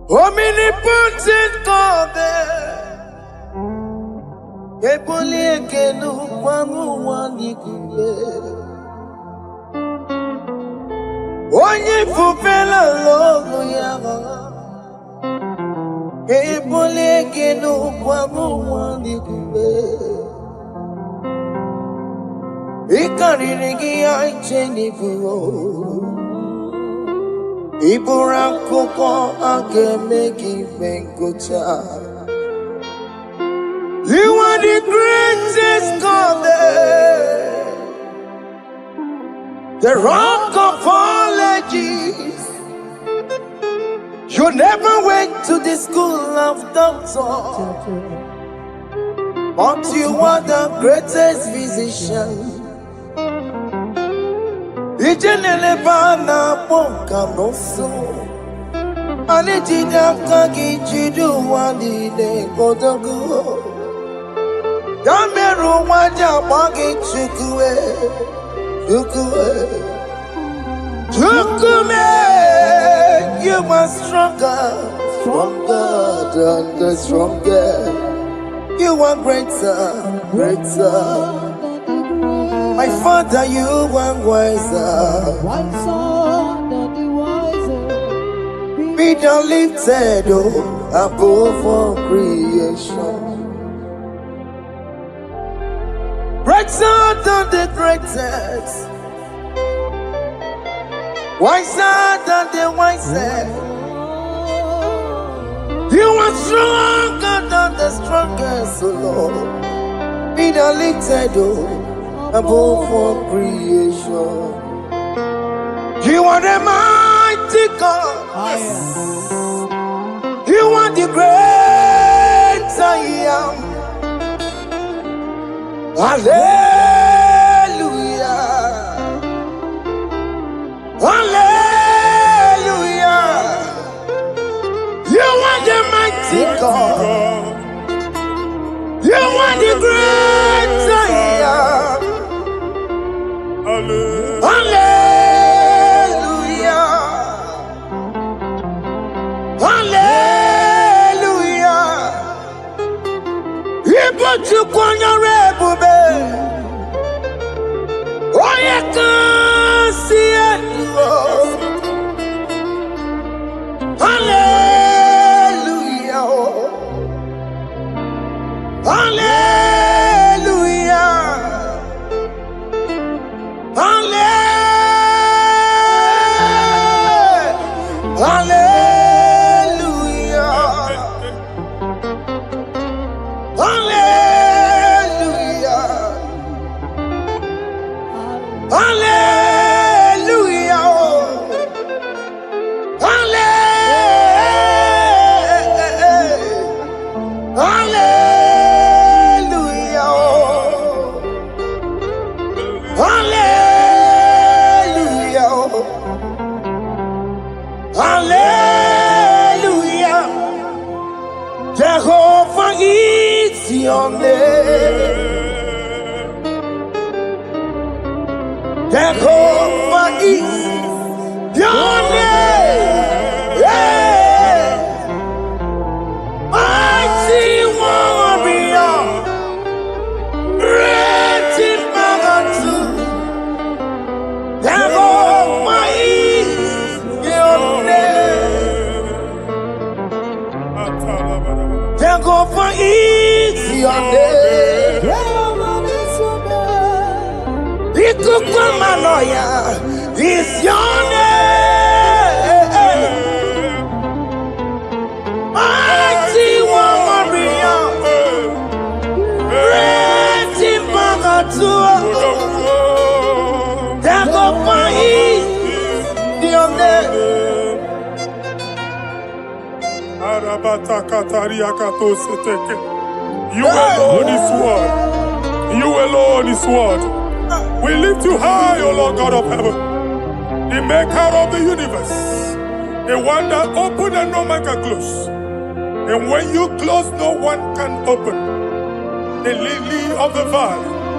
Omnipotent God, Ebole kenu kwangu wanikube. Onye fupela logo yaga. Ebole kenu kwangu wanikube. Ikarigi aicheni buo. Iburakoko akemeki venkocha. You are the greatest God, the rock of all ages. You never went to the school of doctor, but you are the greatest physician. Ijenele bana ponka noso, anijida kagi jidu wani ne kodogo. Yameru waja wagi chukue, chukume. You are stronger than the strongest. You are greater. My Father, you are wiser Be thou lifted above all creation. Greater than the greatest, wiser than the wisest. You are stronger than the strongest, O Lord. Be thou lifted above all creation. You are the mighty God. You are the great I am. Hallelujah. Hallelujah. You are the mighty God. You are the great I am. Hallelujah. Hallelujah. Ibotu kwanya rebube. Oye kasi eluo. Hallelujah. Hallelujah. Hallelujah. Hallelujah. Hallelujah. Hallelujah. Jehovah is your name. Jehovah is your name. Yeah. Mighty warrior, great in magnitude. Jehovah is your name. Jehovah is your name. Ikukumanoya is your name. Mighty warrior, great in magnitude. Jehovah is your name. You alone is word. You alone is word. We lift you high, O Lord God of heaven, the maker of the universe, the one that opened and no man can close. And when you close, no one can open. The lily of the valley,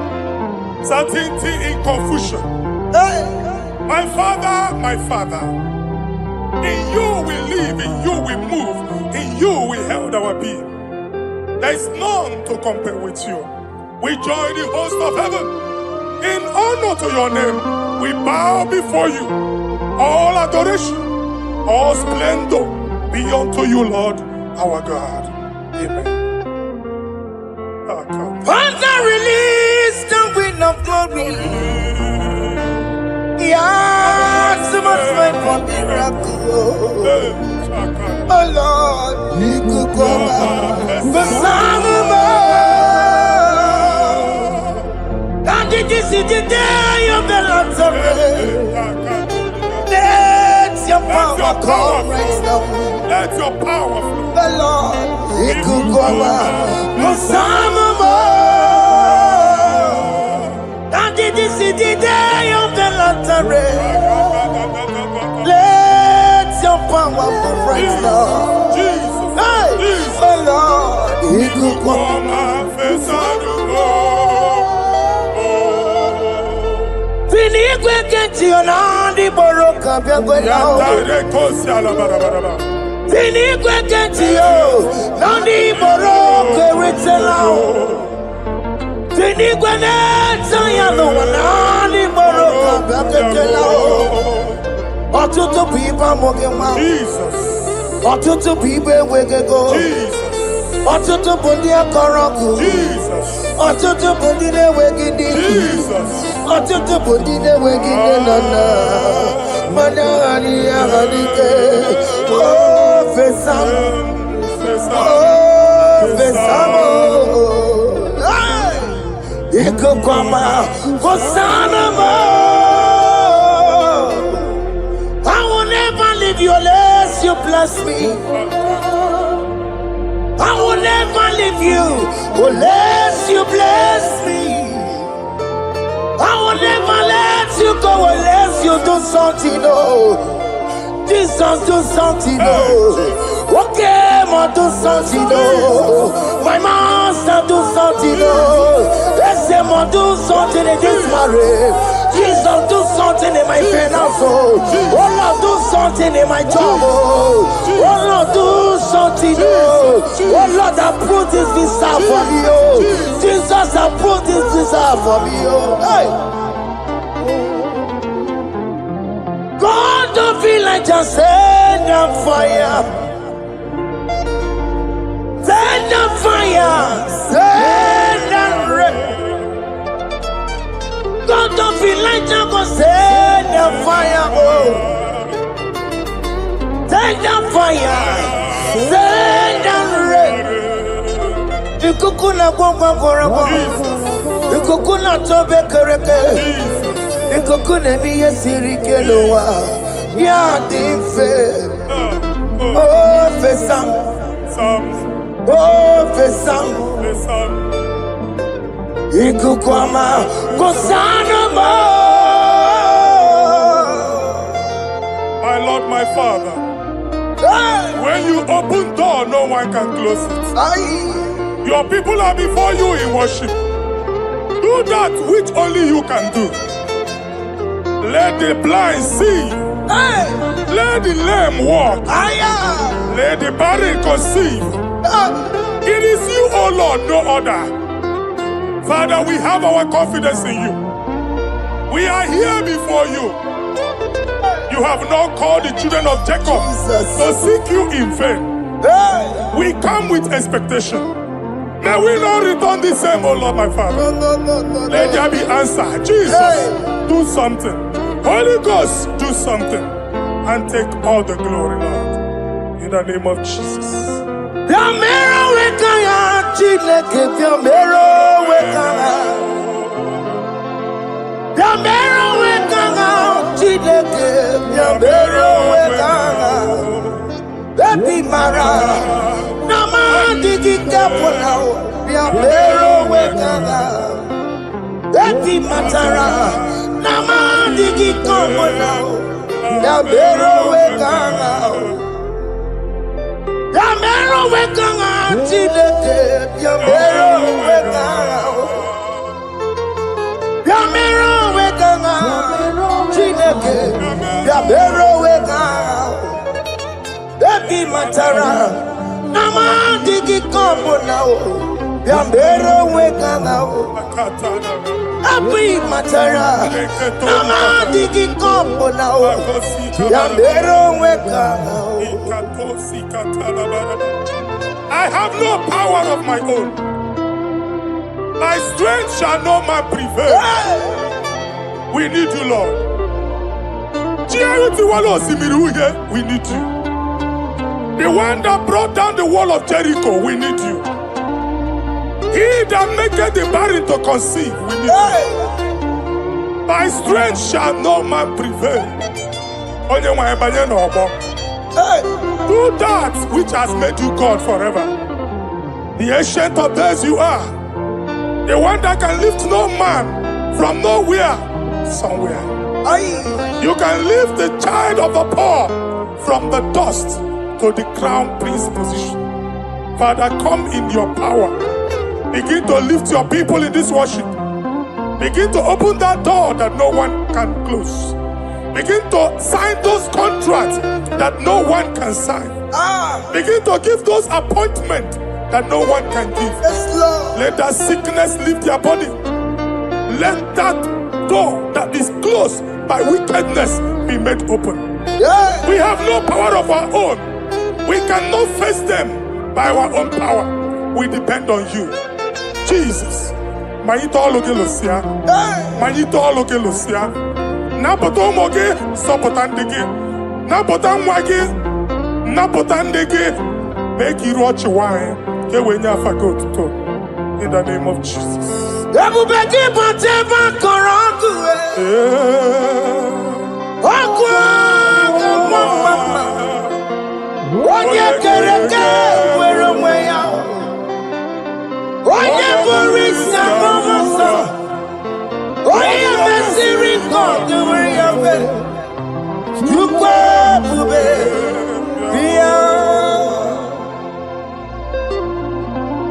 certainty in confusion. My Father, in you we live, in you we move, our being. There is none to compare with you. We join the host of heaven. In honor to your name, we bow before you. All adoration, all splendor be unto you, Lord, our God. Amen. Father, release the wind of glory. Yeah, so much time for miracle. Oh Lord, you could come out. The Son of God. And this is the day of the Lord's Let your power come right now. Let your power flow. The Lord, you could come out. The Son of God. And this is the day of the Lord's Let your power come right now. Jesus. Hey, Jesus. the Lord, you could come out. Finigwe kenti onandi boroka biagwelao. Finigwe kenti yo nandi boroka witelao. Finigwe neta yalo nandi boroka biagwelao. Otutu pipa mogema. Jesus. Otutu pipa wegego. Jesus. Otutu bundi akoroku. Jesus. Otutu bundi ne wegidi. Jesus. Otutu bundi ne wegidi nana. Manani ahanike. Oh, fesam. Oh, fesamo. Iko kwama. Kosanamo. I will never leave you unless you bless me. I will never leave you unless you bless me. I will never let you go unless you do something. Oh, Jesus, do something. Oh, okay, ma do something. Oh, my master, do something. Oh, let's say, ma do something in this marriage. Jesus, do something in my finance. Oh, Lord, do something in my job. Oh, Lord, do something. Oh, Lord, approve this visa for me. Oh, Jesus, approve this visa for me. Oh, hey. God, don't feel like just send a fire. Send a fire. Send a rain. God don't feel like just go send the fire, oh. Send the fire, send the rain. The kukuna gwangwa gwangwa, the kukuna tobe kereke, the kukuna miye sirike loa, ya dife. Oh fesam, oh fesam. Ikukwama Kosanamo. My Lord, my Father, when you open door, no one can close it. Your people are before you in worship. Do that which only you can do. Let the blind see. Let the lame walk. Let the barren conceive. It is you, O Lord, no other. Father, we have our confidence in you. We are here before you. You have not called the children of Jacob to seek you in vain. We come with expectation. May we not return the same, oh Lord, my Father. Let there be answer. Jesus, do something. Holy Ghost, do something. And take all the glory, Lord. In the name of Jesus. Chineke biamero wekanga. Biamero wekanga. Chineke biamero wekanga. Baby Mara, Nama digi kapona. Biamero wekanga. Baby Matara, Nama digi kapona. Biamero wekanga. Biamero wekanga. Chineke, Biamero wekanga. Biamero wekanga. Chineke, Biamero wekanga. Baby Matara, Nama digi kombo now. Yambero weka now. Abi matara. Nama digi kombo now. Yambero weka now. I have no power of my own. My strength shall not man prevail. We need you, Lord. We need you. The one that brought down the wall of Jericho, we need you. He that maketh the barren to conceive, we need you. By strength shall no man prevail. Do that which has made you God forever. The ancient of days you are. The one that can lift no man from nowhere, somewhere. You can lift the child of the poor from the dust to the crown prince position. Father, come in your power. Begin to lift your people in this worship. Begin to open that door that no one can close. Begin to sign those contracts that no one can sign. Begin to give those appointments that no one can give. Let that sickness leave their body. Let that door that is closed by wickedness be made open. We have no power of our own. We cannot face them by our own power. We depend on you. Jesus. Manito Logelosia. Manito Logelosia. Napotomoge, Sopotandege. Napotamwage. Napotandege. Make you watch wine. In the name of Jesus.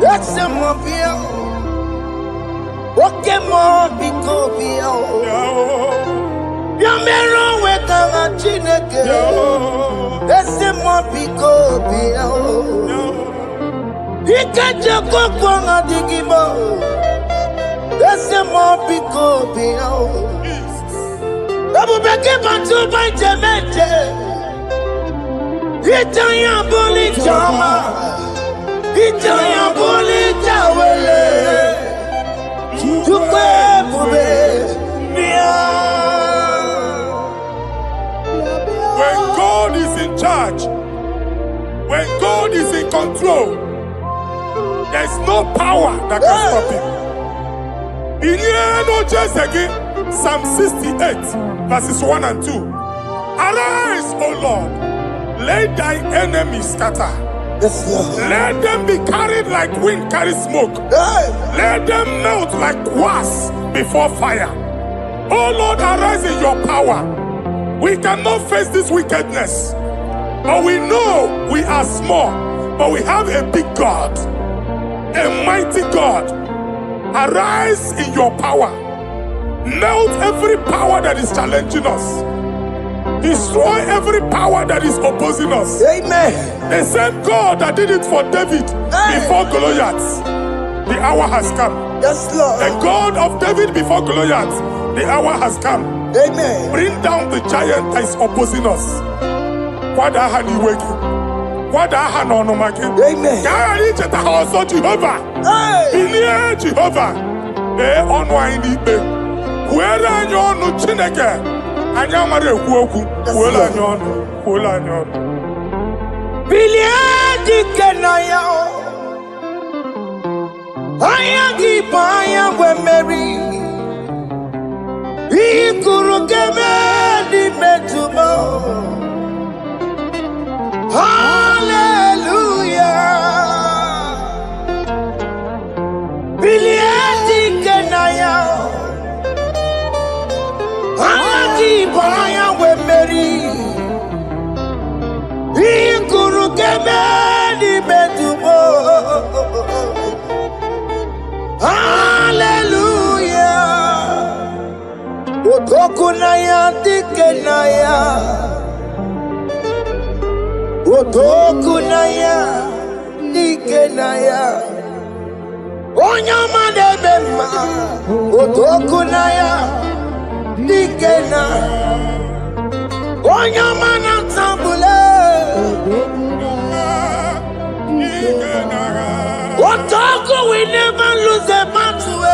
That's a mobile. Okay, more because Yamero with a chineke. That's a more because he can't just go on a IGBO. That's a more because I'm back up to my Jamaica. It's a young bully drama. It's a young bully towel. When God is in charge, when God is in control, there's no power that can stop him. In again, Psalm 68, verses 1 and 2. Arise, O Lord, let thy enemies scatter. Let them be carried like wind carries smoke. Let them melt like wax before fire. Oh Lord, arise in your power. We cannot face this wickedness, but we know we are small, but we have a big God, a mighty God. Arise in your power. Melt every power that is challenging us. Destroy every power that is opposing us. Amen. The same God that did it for David before Goliath, the hour has come. Yes, Lord. The God of David before Goliath, the hour has come. Amen. Bring down the giant that is opposing us. Amen. Also Jehovah. Hey. Jehovah. Where are you no Chineke? Anyamare kuoku, wela nyon. Biliadi kenaya. Ayagi paya we Mary. Ikuru keme di metumo. Hallelujah. Biliadi kenaya. Ayagi paya we Mary. Ikuru keme di metumo. Hallelujah. Otokunaya dikenaya. Otokunaya Ikenaya. Onyama de bema. Otokunaya. Ikena. Onyama na tambule. Otoku, we never lose a battle.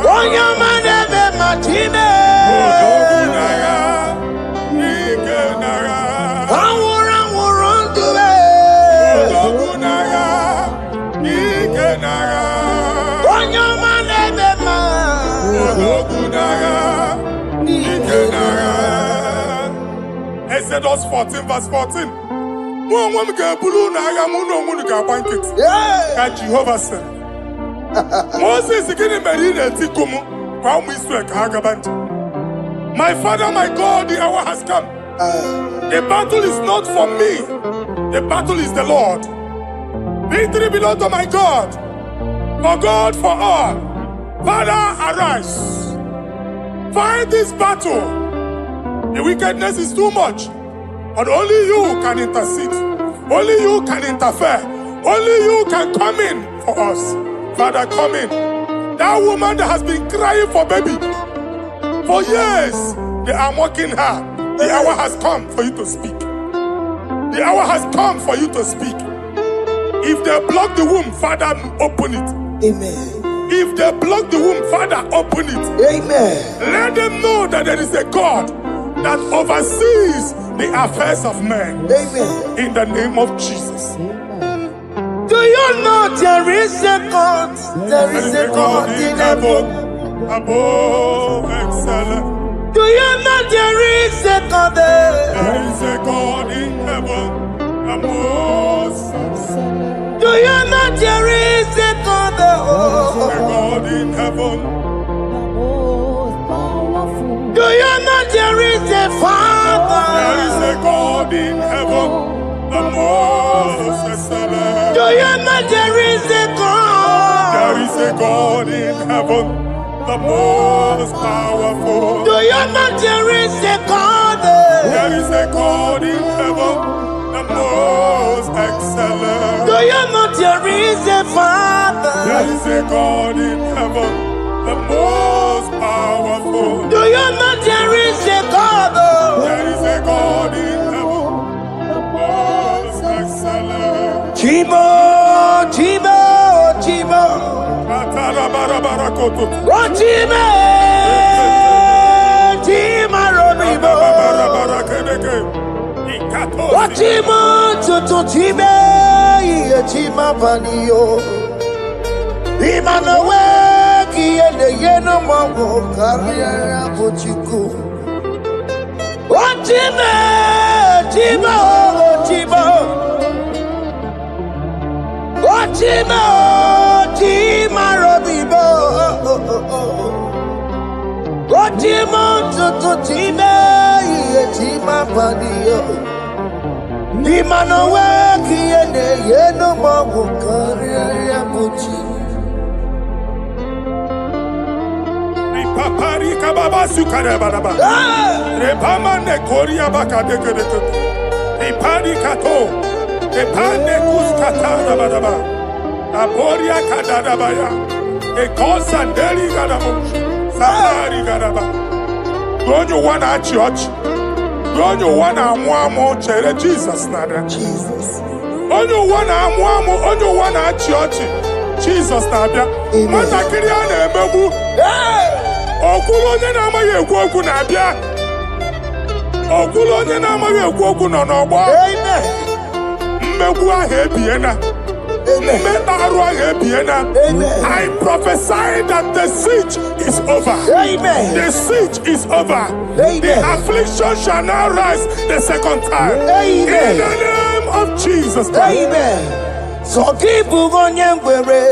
Onyama de bema time. Exodus 14 verse 14. Jehovah said, Moses my father, my God, the hour has come. The battle is not for me. The battle is the Lord. Victory belongs to my God. For God, for all. Father, arise. Fight this battle. The wickedness is too much. But only you can intercede. Only you can interfere. Only you can come in for us. Father, come in. That woman that has been crying for baby for years, they are mocking her. The hour has come for you to speak. The hour has come for you to speak. If they block the womb, Father, open it. Amen. If they block the womb, Father, open it. Amen. Let them know that there is a God that oversees the affairs of men. Amen. In the name of Jesus. Do you know there is a God? There is a God in heaven. Above excellent. Do you know there is a God there? There is a God in heaven. Above excellent. Do you know there is a God there? There is a God in heaven. Do you know there is a Father? There is a God in heaven. The most excellent. Do you know there is a God? There is a God in heaven, the most powerful. Do you know there is a God? There is a God in heaven, the most excellent. Do you know there is a Father? There is a God in heaven, the most powerful. Do you know there is a God? There is a God in heaven, the most excellent. Chibo, Chibo, Chibo. Oh, Chibo, Chima Robibo. Oh, Chibo, Tutu Chibe, Chima Panio. Imanowe, Kiene Yeno Mago, Carriera Pochiku. Oh, Chibo, Chibo, Chibo. Chima, Chima Robibo. Chima, Tutu Chima, Chima Padio. Chima no weki ene yeno mawu karia puchi. Papari kababa sukare badaba. Repama ne koria baka deke deke. Repari kato. Repane kuskata badaba. Aboria kadada baya. E kosa deli gadabo. Safari gadaba. Don't you wanna church? Don't you wanna muamo chere Jesus nada? Jesus. Don't you wanna muamo? Don't you wanna church? Jesus nada. Mata kiriane emebu. Okulonye na amaghị ekwu okwu na-abịa. Okulonye na amaghị ekwu okwu nọ n'ọgbọ. Amen. Mmegbu ahụ ebiena. Mmeta arụ ahụ ebiena. I prophesy that the siege is over. Amen. The siege is over. Amen. The affliction shall now rise the second time. Amen. In the name of Jesus Christ. Amen. So keep onye ngwere.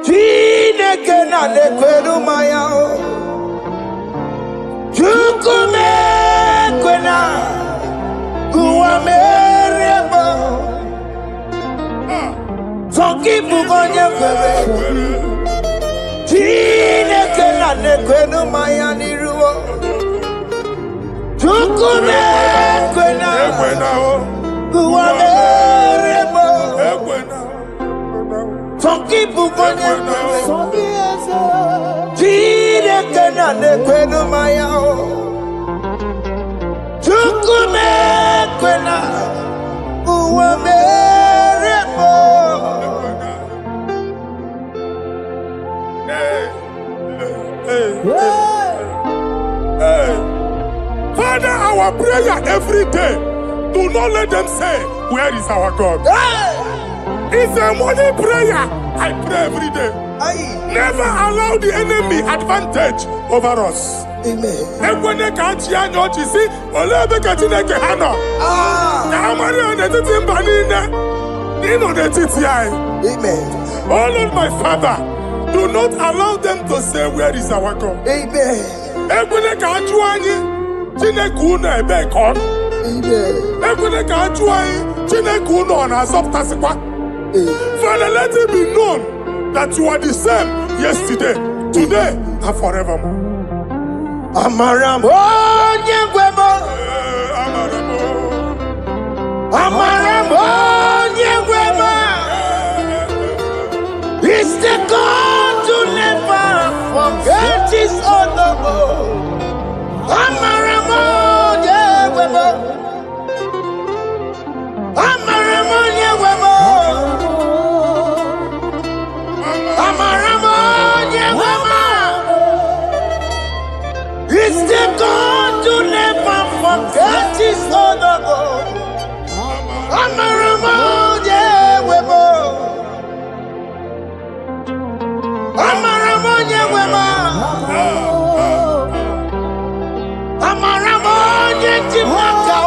Chineke na lekweru maya o. Chukume kwena kuwa merebo. Zongibu onye kwere. Chineke na lekweru maya niruo. Chukume kwena Guameremo. Forgive Guameremo. Jide kena ne kwenu mayao. Chukume kwena. Guameremo. Father, our prayer every day, do not let them say, where is our God? It's a morning prayer. I pray every day. Never allow the enemy advantage over us. Amen. Amen. Oh Lord, my Father, do not allow them to say, where is our God? Amen. Amen. Father, let it be known that you are the same yesterday, today, and forevermore. Amaramo nyegwemo. Amaramo nyegwemo. It's the God to never forget his honor. Amaramo nyegwemo. Amaramo nyegwemo. Amaramo nyegwemo. It's the God to never forget his honor. Amaramo nyegwemo. Amaramo nyegwemo. Amaramo nyegwemo.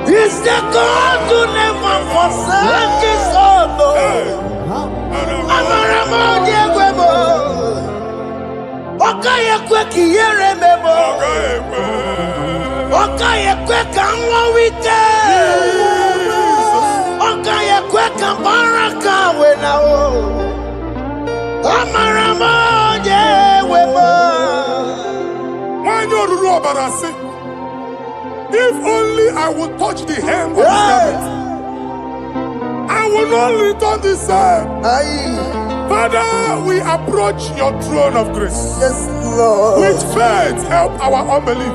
It's the God to never forsake his honor. Amaramo nyegwemo. Okaye kwe kiyere memo. Okaye kwe kanwa wite. Okaye kwe kambaraka wenao. Amaramo nyegwemo. If only I would touch the hem of his garment, I will not return the same. Father, we approach your throne of grace. Yes, Lord. With faith, help our unbelief.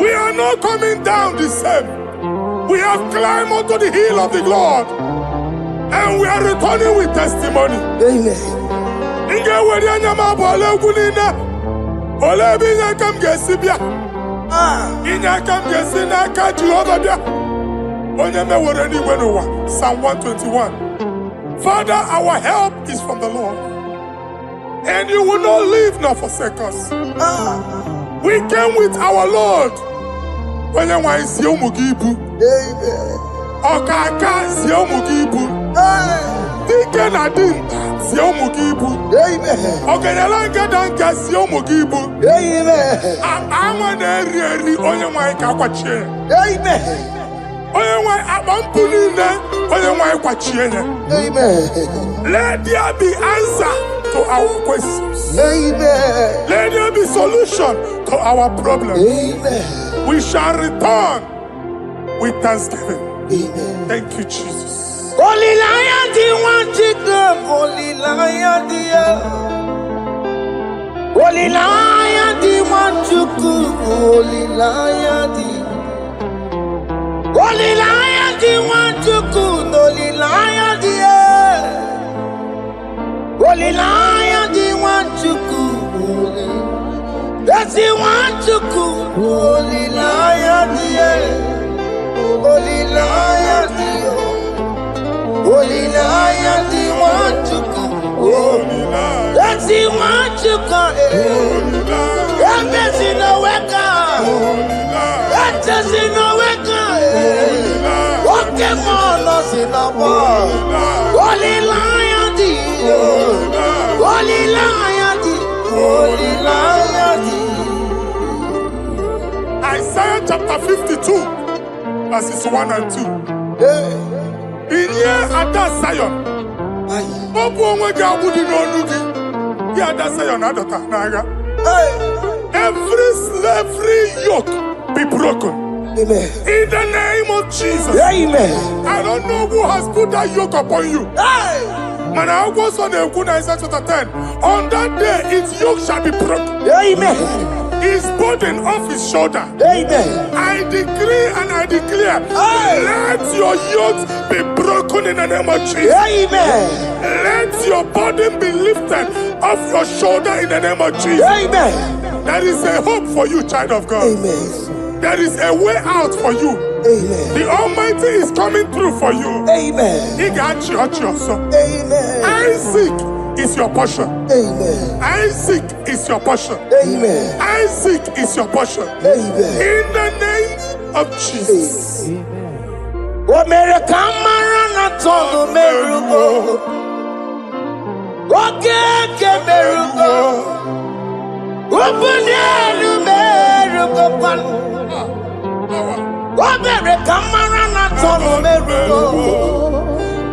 We are not coming down the same. We have climbed onto the hill of the Lord, and we are returning with testimony. Amen. Psalm 121. Father, our help is from the Lord, and you will not leave nor forsake us. We came with our Lord. Amen. Let there be answer to our questions. Amen. Let there be solution to our problems. Amen. We shall return with thanksgiving. Amen. Thank you, Jesus. Holy Lion, the one to come. Holy Lion, the Holy Lion, the one to come. Holy Lion, the Holy Lion, the one to come. Holy Lion, the Holy Lion, the one to come. That's the one to come. Holy Lion, the Holy Lion, the Holy Lion, the one to come. That's the one to come. That's in the wake-up. That's in the wake-up. Walking on us in the world. Holy Lion, the Holy Lion, the Holy Lion, the Isaiah chapter 52, verses 1 and 2. In here at that Zion, every slavery yoke be broken. Amen. In the name of Jesus. Amen. I don't know who has put that yoke upon you. Hey. Man, I was on the Isaiah chapter 10. On that day, its yoke shall be broken. Amen. His burden off his shoulder. Amen. I decree and I declare, Hey. let your yokes be broken in the name of Jesus. Amen. Let your burden be lifted off your shoulder in the name of Jesus. Amen. There is a hope for you, child of God. Amen. There is a way out for you. Amen. The Almighty is coming through for you. Amen. He got you, so. Amen. Isaac is your portion. Amen. Isaac is your portion. Amen. Isaac is your portion. Amen. In the name of Jesus. What made a camera told the miracle? What can miracle? Open the miracle. What made a camera told the miracle?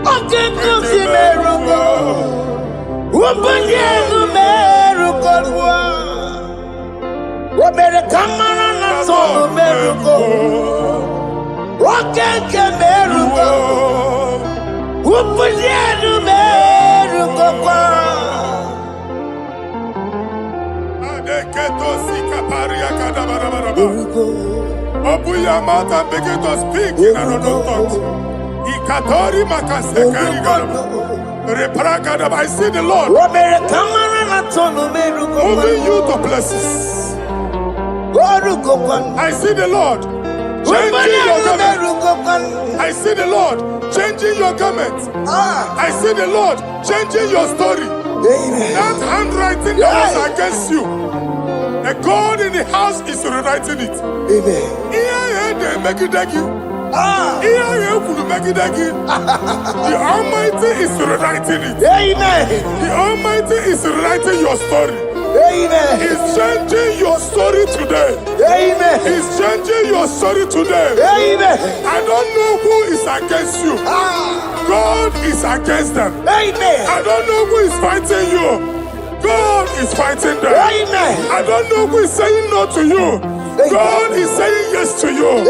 What can the miracle? Open the miracle. What made a camera told the miracle? What can miracle? Open the miracle. Open your mouth and begin to speak in another tongue. Ikatori makasekari garaba. Reprakadaba. I see the Lord moving you to places. I see the Lord changing your garment. I see the Lord changing your garment. I see the Lord changing your story. That handwriting that was against you, the God in the house is rewriting it. They make it like you. The Almighty is rewriting it. The Almighty is rewriting your story. He's changing your story today. He's changing your story today. I don't know who is against you. God is against them. I don't know who is fighting you. God is fighting them. I don't know who is saying no to you. God is saying yes to you.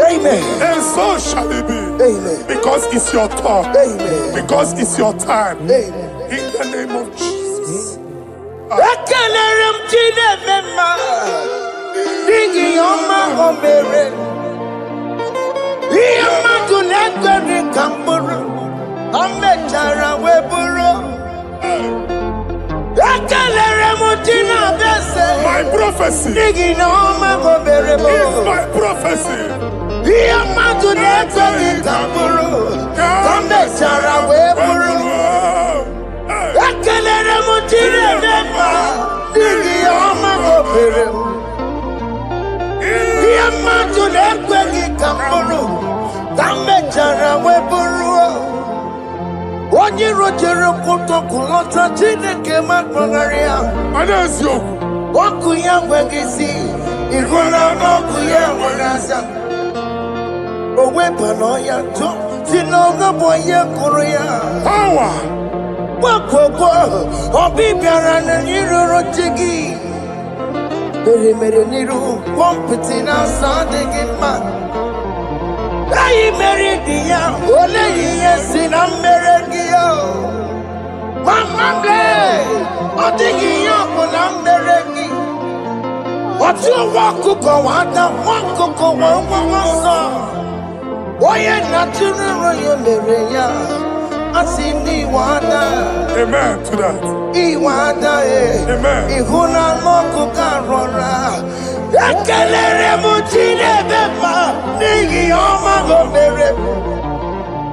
And so shall it be. Because it's your turn. Because it's your time. In the name of Jesus. My prophecy is my prophecy. Onye rojere kutokulota Chineke makpọgharịa. Ọkụ ya nweghị isi, ịhụla n'ọkụ ya nwere asa. O wepụla ya tụ, si n'ọgọ bụ onye kụrụ ya. Power. Gbakọkọ, obi bịara n'iruru chi gị. Mere n'iru, kpọmpụtị na-asa adịghị mma. Anyị mere dị ya, ole ihe si na mmere gị ya. Mama ble, ọ dịghị ihe ọ bụ na mmere gị. Ọtụ nwa ọkụkọ nwata, nwa ọkụkọ nwa nwa nsọ. Onye na-atụrụ ya mere ya, asị n'iwe ada. Amen to that. Iwe ada Amen. Ịhụ na anụ ọkụkọ arọra. Ekelere m Chineke ma n'ihi ọma o mere.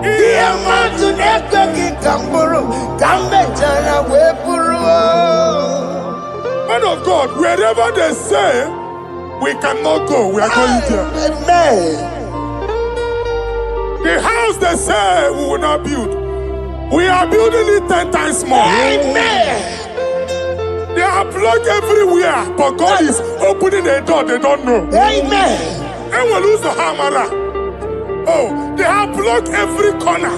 Ihe mmadụ na-ekweghị ka m bụrụ, ka m mechara wee bụrụ. Man of God, wherever they say we cannot go, we are going there. Amen. The house they say we will not build, we are building it 10 times more. Amen. They are blocked everywhere, but God is opening a door they don't know. Amen. And we lose the hammer. Oh, they have blocked every corner,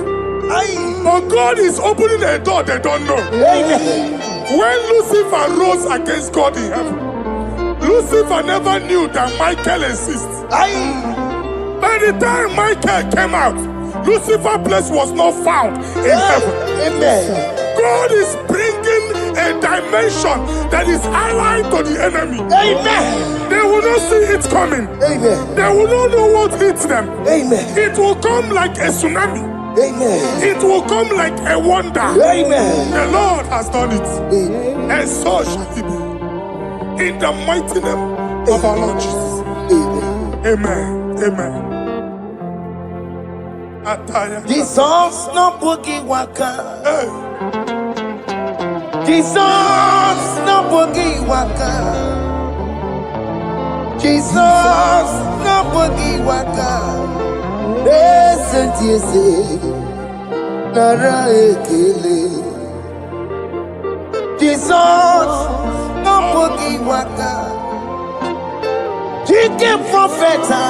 but God is opening a door they don't know. Amen. When Lucifer rose against God in heaven, Lucifer never knew that Michael exists. By By the time Michael came out, Lucifer's place was not found in heaven. Amen. God is bringing a dimension that is allied to the enemy. Amen. They will not see it coming. Amen. They will not know what hits them. Amen. It will come like a tsunami. Amen. It will come like a wonder. Amen. The Lord has done it. Amen. And so shall it be. In the mighty name of our Lord Jesus. Amen. Amen. Amen. Ataya. Jesus no boogie waka. Hey. Jesus no boogie waka. Jesus no boogie waka. Listen to you say, Nara ekele. Jesus no boogie waka. Jike profeta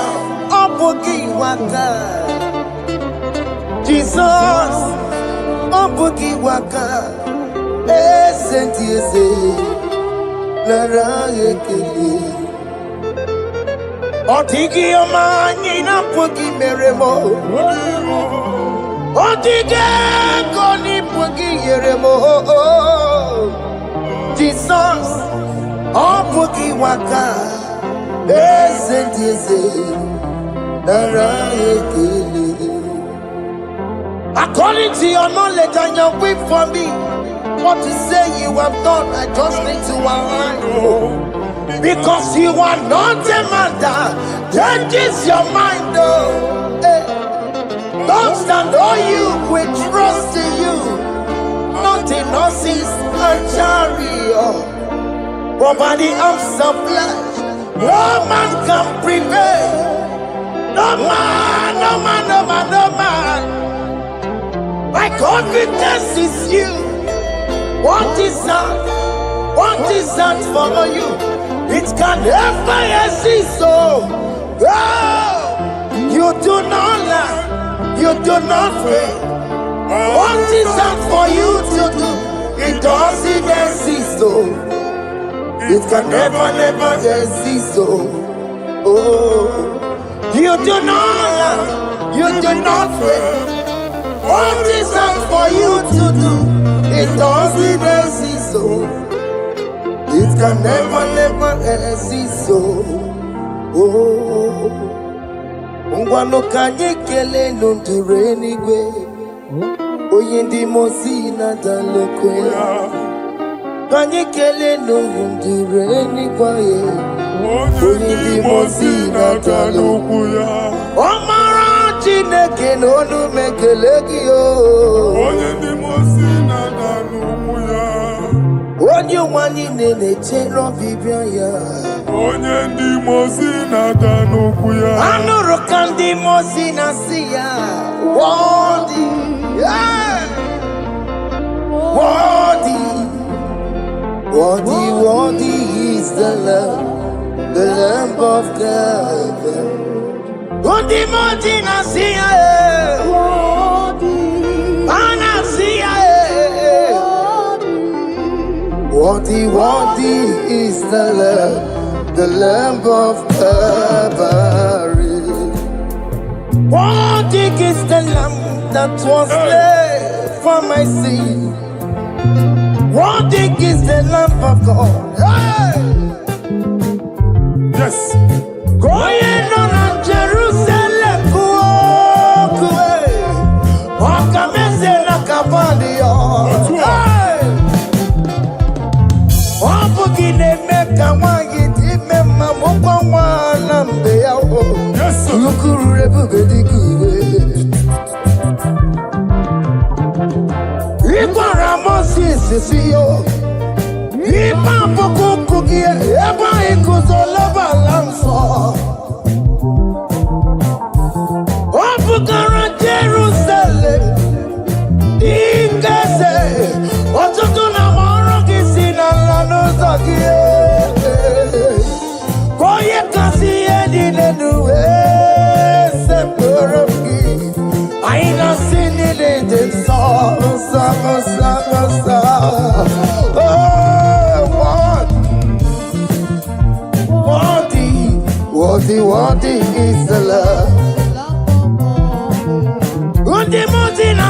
no boogie waka. Jesus no boogie waka. Listen to you say, Nara ekele. Otigi omani na pogi meremo. Otige koni pogi yeremo. Jesus, oh pogi waka. Esentiese, nara ekele. According to your knowledge and your will for me, what to say you have done, I just need to align. Because you are not a man that changes your mind, oh. Hey. Don't stand on you, we trust in you. Nothing horses and chariot, but by the arms of flesh, no man can prevail. No man, no man, no man, no man. My confidence is you. What is that? What is that for you? It can never exist, so you do not lie, you do not fail. What is that for you to do? It doesn't exist, so it can never, never exist, so you do not lie, you do not fail. What is that for you to do? It doesn't exist, so it can never, never exist, so Ngwano kanye kele nundure nigwe Oyindi mosi na dalokwe Kanye kele nundure nigwe Oyindi mosi na dalokwe Omara chineke nonu mekelegi yo Oyindi mosi na dalokwe Onye wani nene chero bibia ya Onye ndi mosi na danukwu ya Anụrụ ka ndị mosi na si ya Worthy, yeah. Worthy, worthy, worthy is the Lamb of God. Ndị mosi na si ya Ana si ya Worthy, worthy is the Lamb of Calvary. Worthy is the Lamb that was slain for my sin. Worthy is the Lamb of God. Hey! Yes. Going on Jerusalem, walk a message like a body. Yes, sir. Jerusalem, I ain't not seen it in the song. Worthy is the Lamb.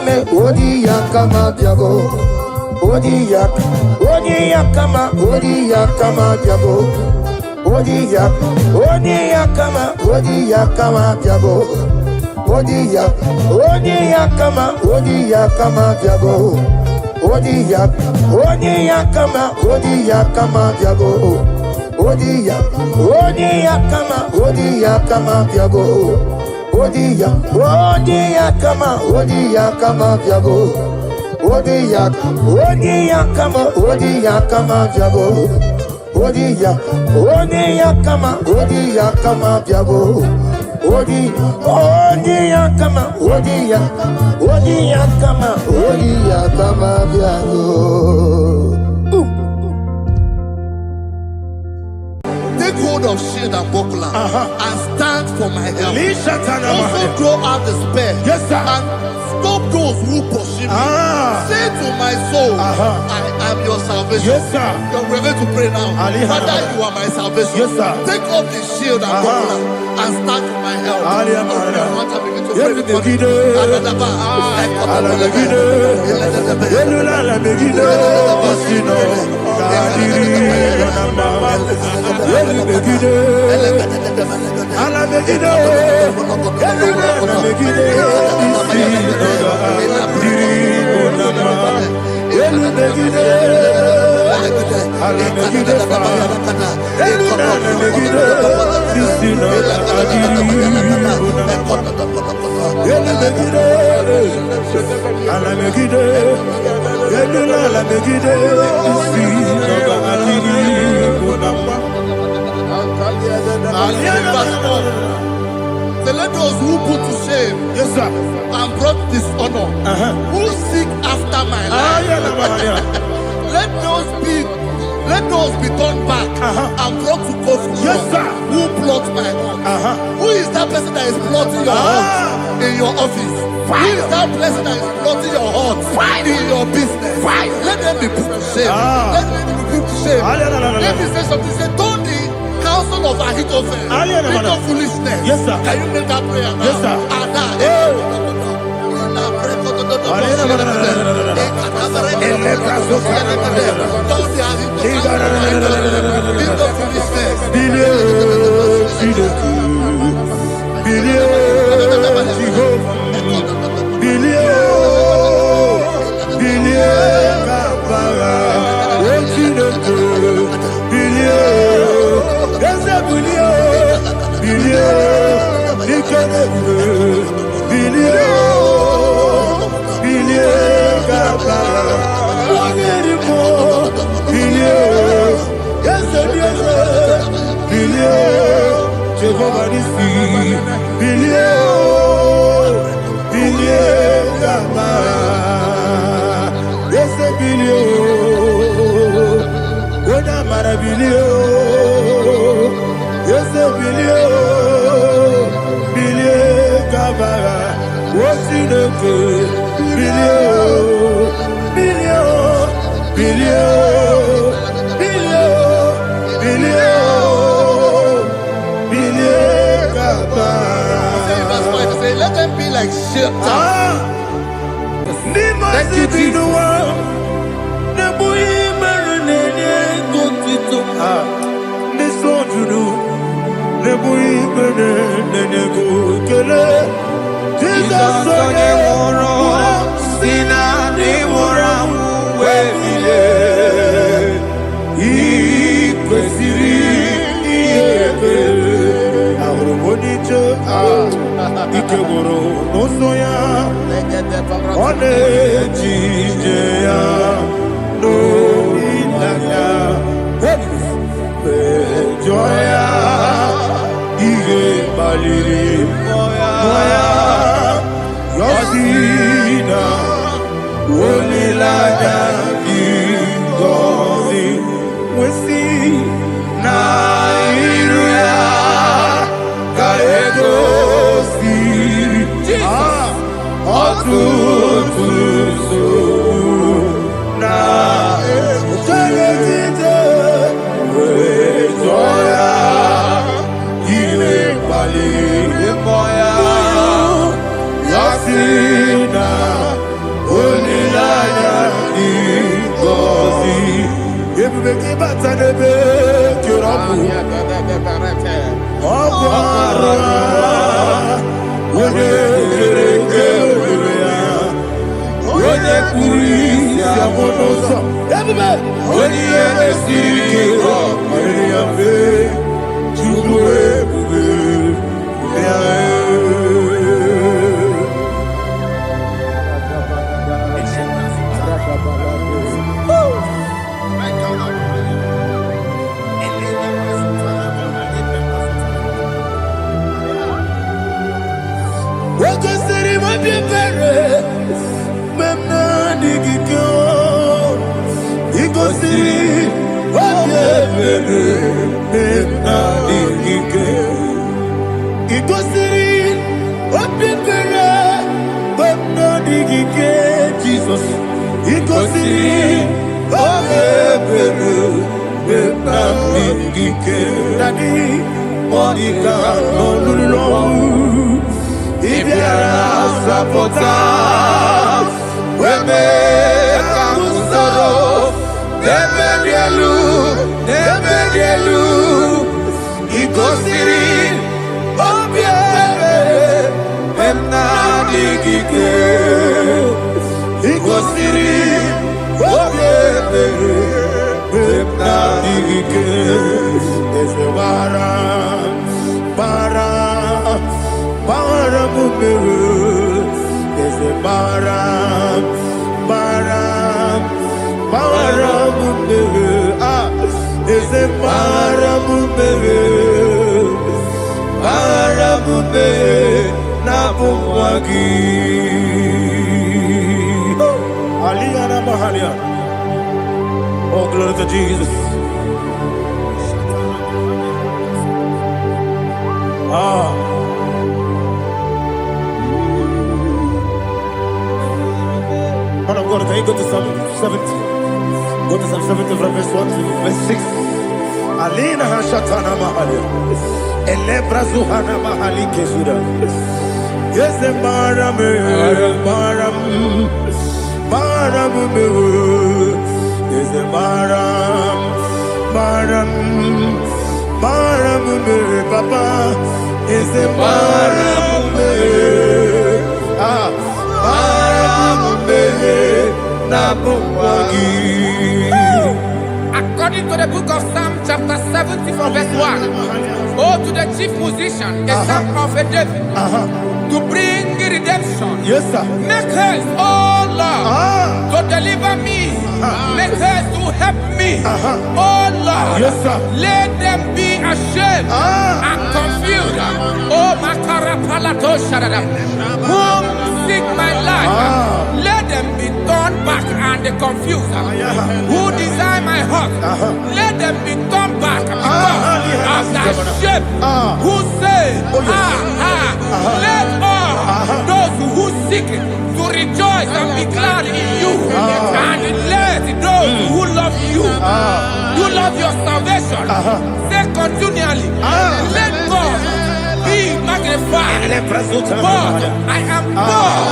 me, odi yakama diabo. Odi yakama diabo. Odi yakama diabo. Odi yakama diabo. Odi yakama diabo. Take hold of shield and buckler and stand for my help. Also throw out despair and stop those who pursue me. Say to my soul, I am your salvation. You're ready to pray now. Father, you are my salvation. Take off the shield and buckler and stand for my help. So let those who put to shame and brought dishonor, who seek after my life, let those be turned back and brought to confusion. Who plot my heart? Who is that person that is plotting your heart in your office? Who is that person that is plotting your heart in your business? Let them be put to shame. Let them be put to shame. Let me say something. Say, don't the counsel of Ahithophel make no foolishness. Can you make that prayer now? Let them be like shelter. Thank you, Jesus. Jesus, oh, glory to Jesus. Man of God, can you go to Psalm 70? Go to Psalm 70 from verse 1 to verse 6. Alina Hashatana Mahalia. Elebra Zuhana Mahali Kesuda. Yes, the Baram, yes, the Baram, Papa, is the Baram, According to the book of Psalm chapter 70 from verse 1, oh, to the chief musician, a psalm of a David, to bring redemption. yes, sir. Make haste, oh Lord, to deliver me. Make haste to help me. Oh Lord, Yes, sir. let them be ashamed and confused. Oh Makarapalato Shadada, whom seek my life, let them be turned back and confused. Who desire my heart, let them be turned back because of that shame. Who say, let all those who seek to rejoice and be glad in you, and let those who love you, you love your salvation, say continually, let God be magnified. God, I am poor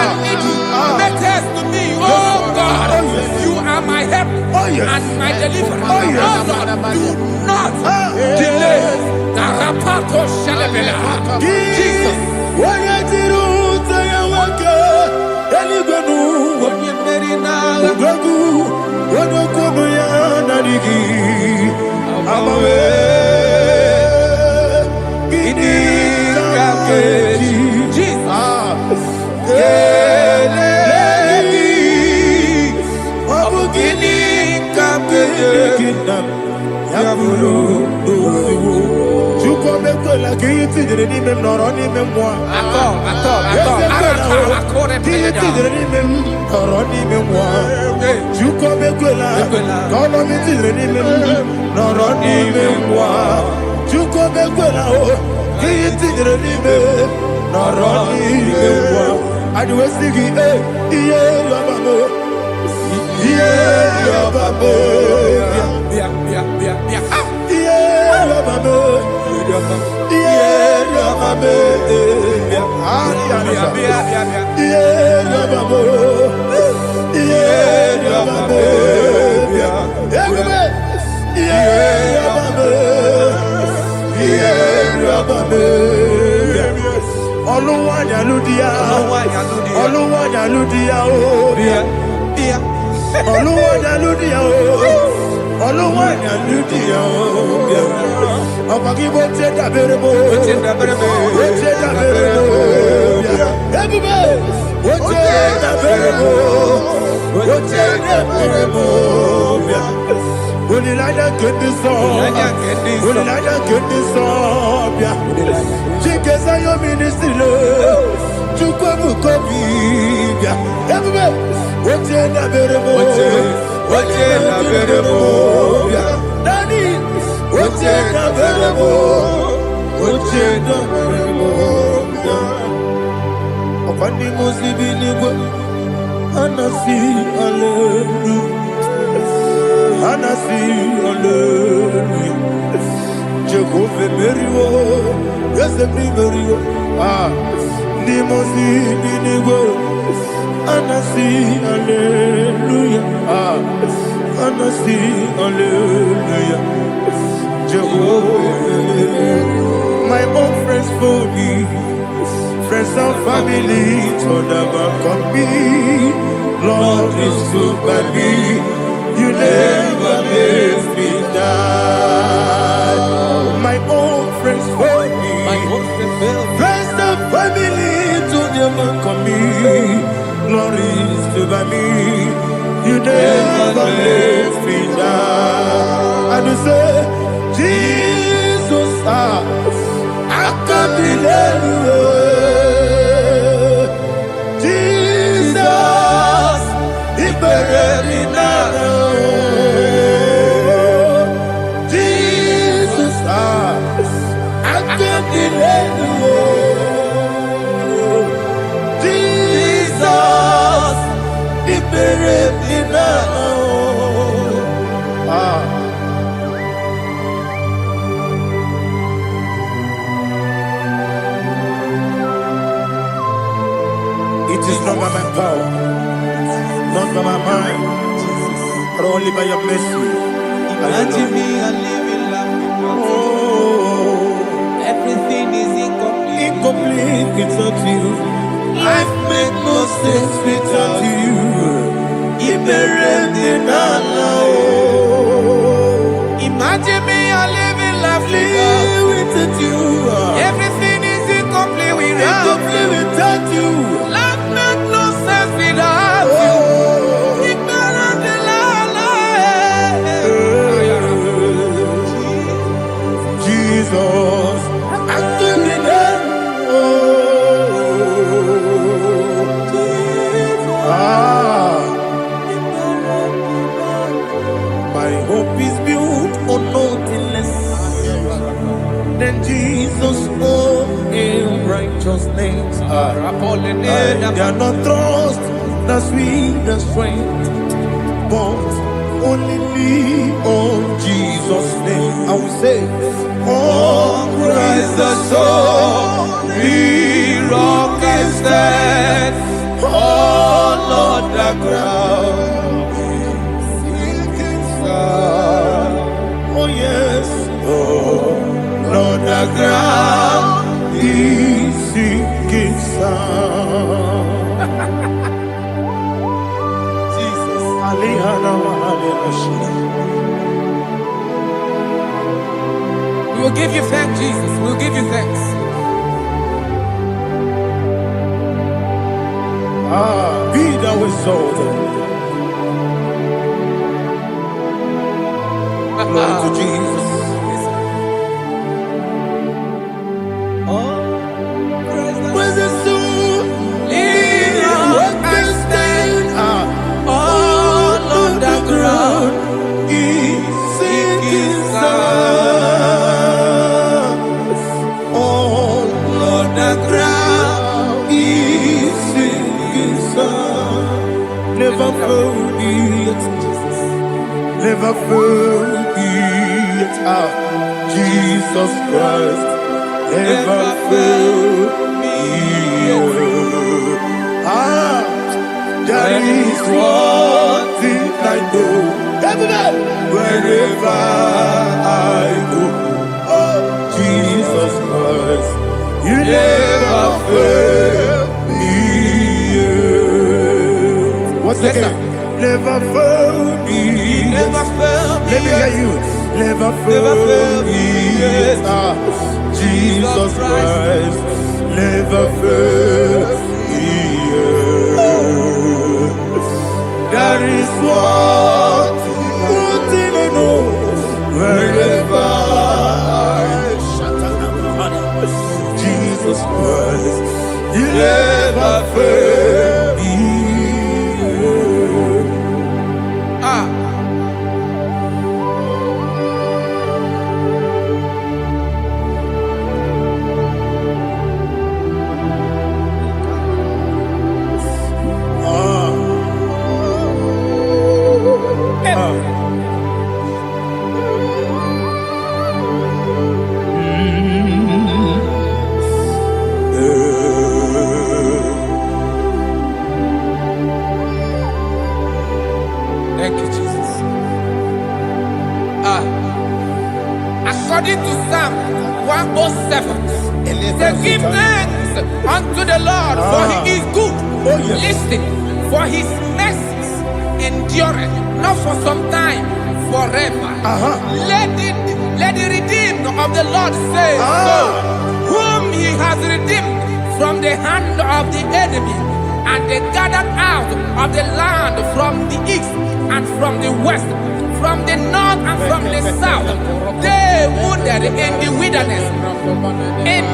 and needy. Make haste to me, oh God. You are my help and my deliverer. Oh Lord, do not delay. Tarapato Shalabela. Jesus. Oluwayaludia, Oluwayaludia, Oluwayaludia, Oluwayaludia, Abagibo Teta Berebo, Teta Berebo, Teta Berebo, Teta Berebo. Would you like to get this song? Would you like to get this song? Chickens are your ministry. Chukwabu Kobi. Everybody, what's in the Berebo? What's in the Berebo? Daddy, what's in the Berebo? What's in the Berebo? Upon the Muslim, Anasi, Hallelujah. Anasi, Hallelujah. Jehovah Merio, yes, the Merio. Nimosi, Binigo. Anasi, Hallelujah. Anasi, Hallelujah. Jehovah, my own friends for me, friends and family, told them come me. Lord is good by me. You never leave me down. My own friends for me, friends and family, to them come me. Glory is to by me. You never leave me down. And you say, Jesus, I can't believe you. Jesus, He buried me now. Jesus, He buried me now. It is not by my power, not by my mind, but only by your mercy. Imagine me a living life. Everything is incomplete. Incomplete without you. Life make no sense without you. Imagine me a living life without you. Everything is incomplete without you. Life make no sense without you. Jesus, my hope is built on nothing less than Jesus' own righteousness. I cannot trust the sweetest strength, but only lean on Jesus' name. I will say, on Christ the solid rock I stand. All on the ground is sinking sand. Oh yes, all on the ground is sinking sand. Jesus, we will give you thanks, Jesus. We will give you thanks. Be thou exalted. Glory to Jesus. Where's the soul? What can stand? All on the ground is sinking sand. All on the ground is sinking sand. Never forget, never forget, Jesus Christ. Never fail me. There is one thing I know. Wherever I go, oh, Jesus Christ, you never fail. chorus Yes, again. Never fail me. Never fail me. Let me hear you. Never Never fail fail me. me. Yes. Jesus Christ. Never fail me. That is one thing I know. Wherever Jesus Christ, He never fail me. Thank you, Jesus. According to Psalm 107, they give thanks unto the Lord, for He is good. Listen, for His mercies endureth not for some time, forever. Let the redeemed of the Lord say so, whom He has redeemed from the hand of the enemy, and they gathered out of the land from the east and from the west, from the north and from the south. They wandered in the wilderness, in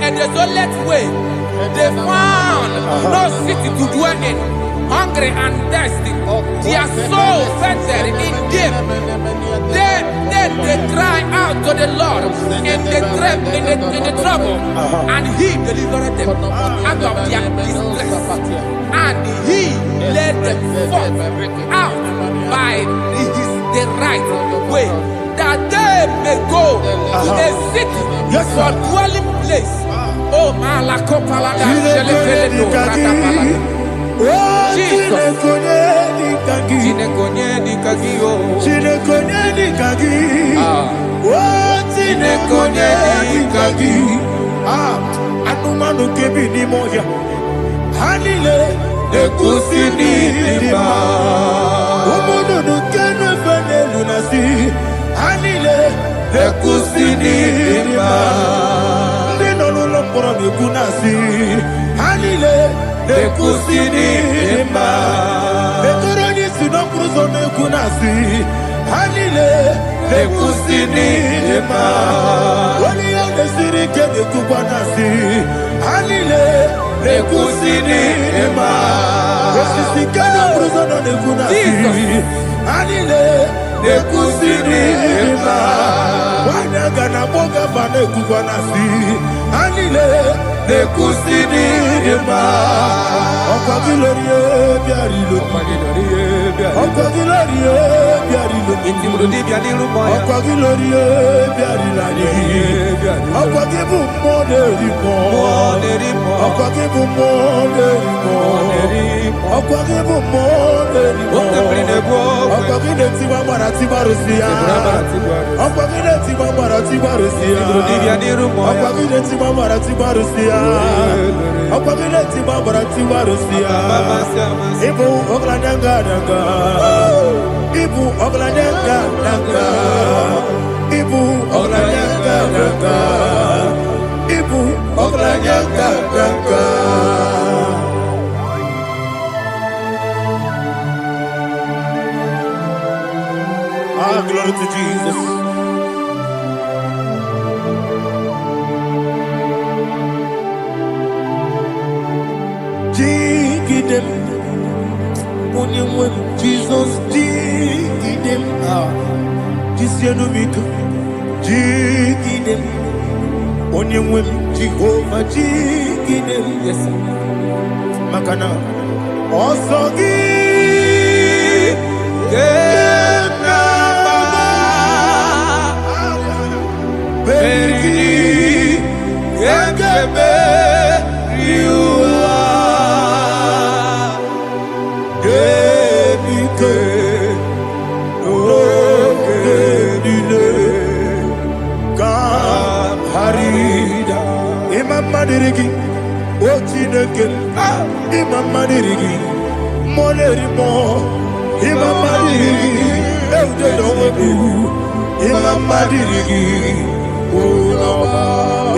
a desolate way. They found no city to dwell in, hungry and thirsty. Their soul fainted in deep. Then they cry out to the Lord in the trouble, and He delivered them out of their distress, and He led them forth out by the right way, that they may go to a city for dwelling place. Oh, Malakopalada, Jesus. Anumanu kebi ni moya Hanile Ekusini lima Umudu nukene fene lunasi Hanile Ekusini lima Nino lulopora mikunasi Hanile Ekusini lima Etoroni sinokruzo nekunasi Hanile Ekusini lima Wali yane sirike nekubanasi Hanile Ekusini lima Esisikana bruzono nekunasi Hanile Ekusini lima Wanaga na boga bane kubanasi Hanile Ekusini lima Okwa gilorie biarilo Okwa gilorie biarilo Okwa gilorie biarilani Okwa gibu moderimo Okwa gibu moderimo Okwa gibu moderimo Okwa gile tiba mara tiba rusia Okwa gile tiba mara tiba rusia Okwa gile tiba mara tiba rusia Okwa gile tiba mara tiba rusia Ibu oglanyanga danga Ibu oglanyanga danga Ibu oglanyanga danga Ibu oglanyanga danga Glory to Jesus. Dig them, when Jesus dig them. This year no make dig them. Only when Jehovah dig them. Yes, Makana also give. Molerimo, Imamadiri, Eudedobu, Imamadiri,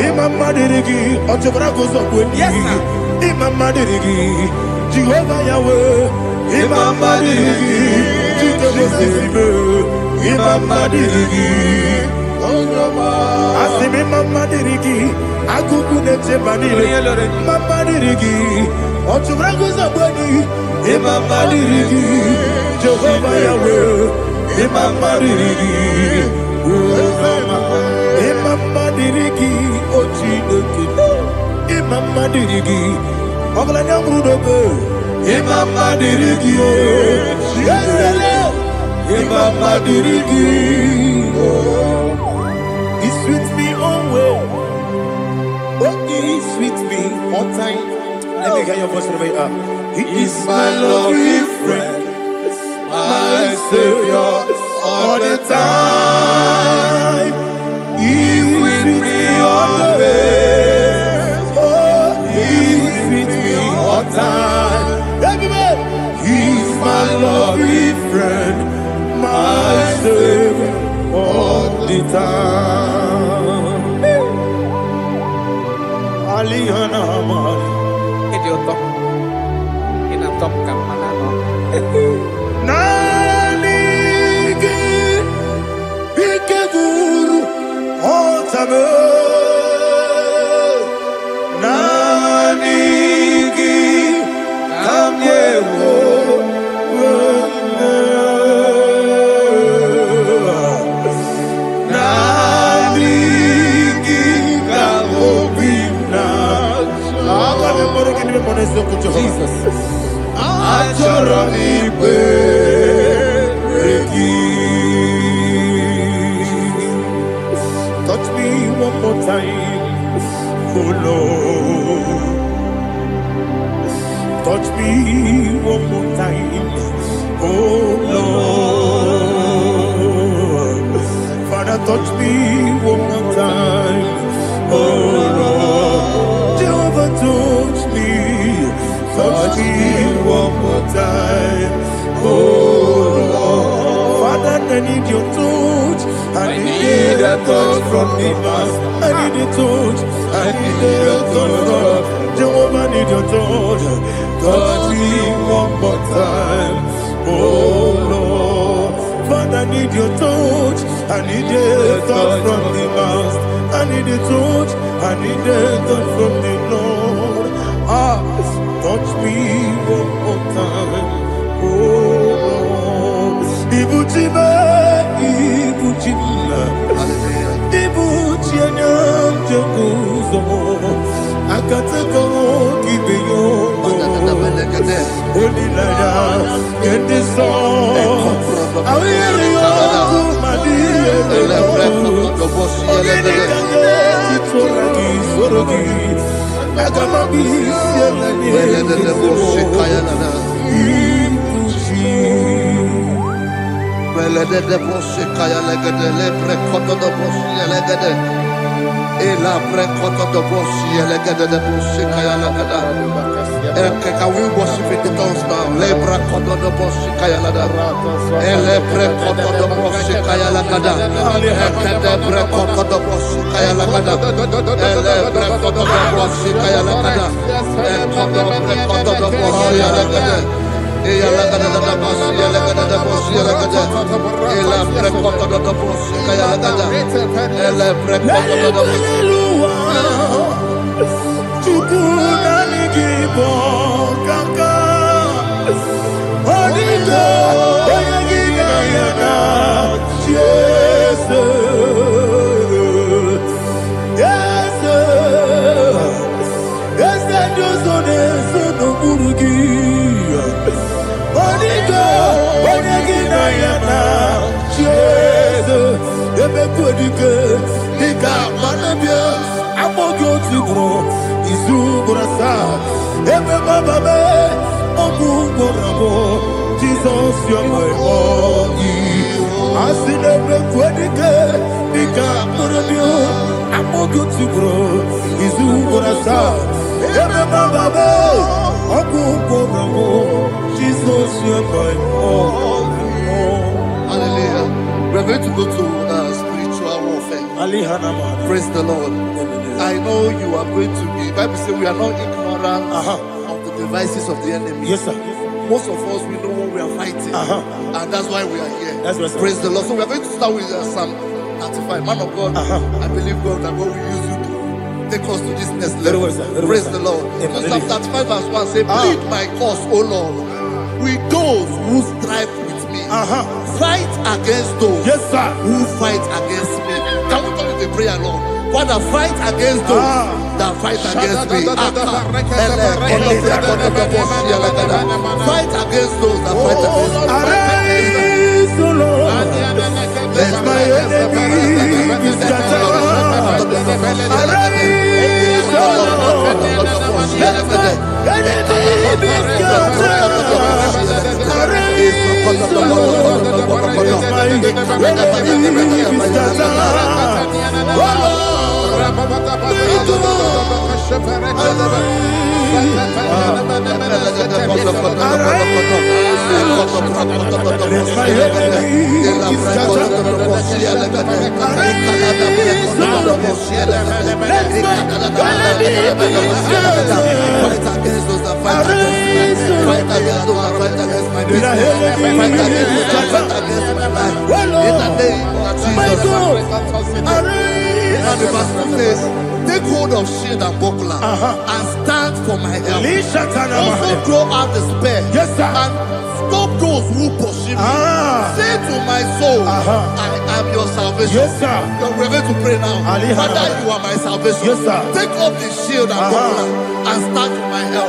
Imamadiri, Otobragos of Winnie, Imamadiri, Jehovah Yahweh, Imamadiri, Imamadiri, Asimi Mamadiri, Akukunete Manili, Mamadiri, Otobragos of Winnie, Imamadiri, Jehovah Yahweh, Imamadiri, Imamadiri, Ochideki, Imamadiri, Oglanyamudobe, Imamadiri, Imamadiri, He sweets me always. Oh, He sweets me all time. Let me hear your voice from here. He is my lovely friend, my Savior all the time. He with me always. Oh, He with me all time. Everybody, He's my lovely friend, my Savior all the time. Aliana Mari. Nanigi Ikeguru Otame Nanigi Kamyewo Nanigi Kamobina Jesus touch me one more time, oh Lord. Touch me one more time, oh Lord. Father, touch me one more time, oh Lord. Jehovah, touch me. Touch me one more time, oh Lord. Father, I need your touch. I need a touch from the master. I need a touch. I need a touch from Jehovah. I need your touch. Touch me one more time, oh Lord. Father, I need your touch. I need a touch from the master. I need a touch. I need a touch from the Lord. Touch me one more time, oh Lord. Ibuchima, Ibuchima, Ibuchina, Jaguzo. Akatako, Kibeyo, Olilaya, get this song. I will hear you, Madia, Can we worship in the tongues now? Lebra kodo do bosi kaya lada. Elebre kodo do bosi kaya lada. Elebre kodo do bosi kaya lada. Elebre kodo do bosi kaya lada. Elebre kodo do bosi lada. Eya lada da bosi lada da bosi lada. Elebre kodo do bosi kaya lada. Elebre kodo do bosi. IGBO kaka Onigo Oyagina yana Yes Yes Yes Josone Sono Burugi Onigo Oyagina yana Yes Ebe Kodike Ika Manabia Amogo Tibro Izubrasa, Ebe Baba, Ogugorabo, Jesus, you are my all. I see the Quedike, Nika Murabio, Amogo Tibro, Izubrasa, Ebe Baba, Ogugorabo, Jesus. Hallelujah. We're going to go to spiritual warfare. Praise the Lord. I know you are going to be. Bible says we are not ignorant of the devices of the enemy. Yes, sir. Most of us, we know what we are fighting. And that's why we are here. That's right, sir. Praise the Lord. So we are going to start with Psalm 95. Man of God, I believe God that God will use you to take us to this next level. Praise the Lord. So Psalm 35 verse 1 say, plead my cause, O Lord, with those who strive with me. Fight against those who fight against me. Can we call it a prayer, Lord? Father, fight against those that fight against me. Fight against those that fight against me. Arise, O Lord, let my enemy be scattered. Arise, O Lord, let my enemy be scattered. Arise, O Lord, let my enemy be scattered. Oh Lord, and the verse 2 says, take hold of shield and buckler and stand for my help. Also throw out the spear and stop those who pursue me. Say to my soul, I am your salvation. We're going to pray now. Father, you are my salvation. Take up the shield and buckler and stand for my help.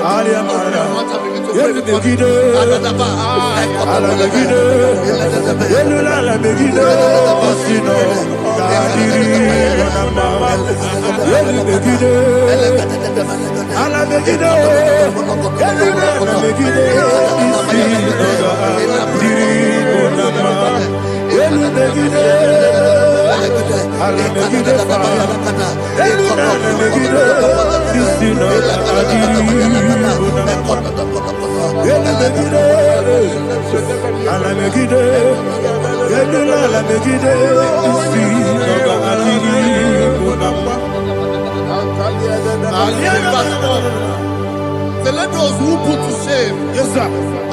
So let those who put to shame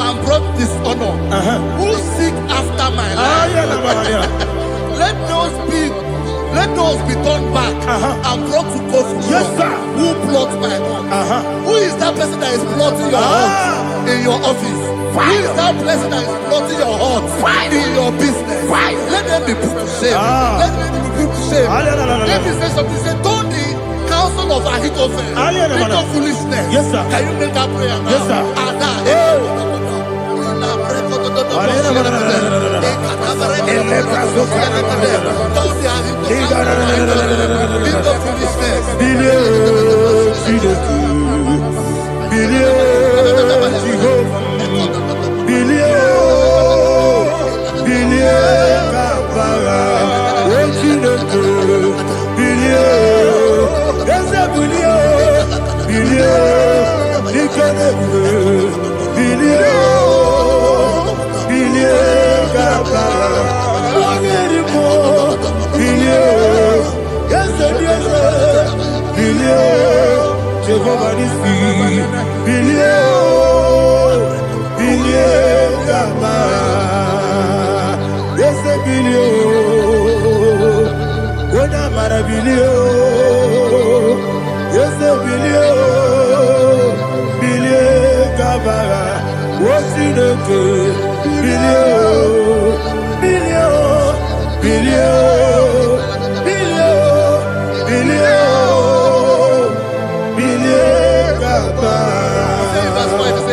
and brought dishonor, who seek after my life, let those be turned back and brought to confusion. Who plots my hurt? Who is that person that is plotting your hurt in your office? Who is that person that is plotting your hurt in your business? Let them be put to shame. Let them be put to shame. Let me say something. Say, don't the counsel of Ahithophel think of foolishness. Can you make that prayer now?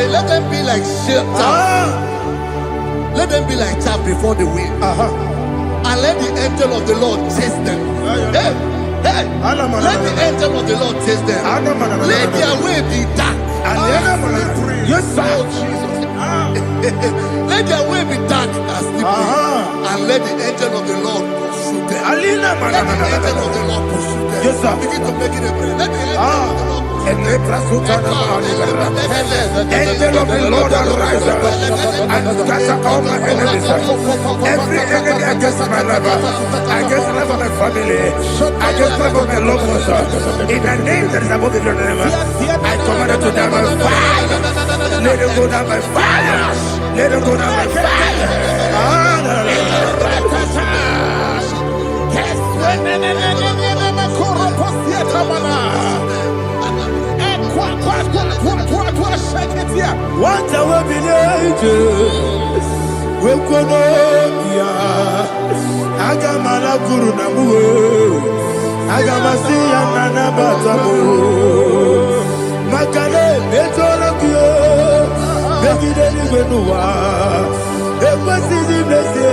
Let them be like chaff. Let them be like chaff before the wind. And let the angel of the Lord chase them. Let the angel of the Lord chase them. Let their way be dark. Yes, sir. Let their way be dark and slippery. And let the angel of the Lord pursue them. Let the angel of the Lord pursue them. Yes, sir. Begin to make it a prayer. Let the angel of the Lord pursue them. Angel of the Lord arise and scatter all my enemies. Every enemy against my life, against the life of my family, against the life of my loved ones. In the name that is above your name, I command it to die by fire. Let it go down by fire. Let it go down by fire. What I will be we kono ya agamala guru na mu agamasi ya nana batamo makale betolo kyo begide ni gbenuwa ekwesi di blesse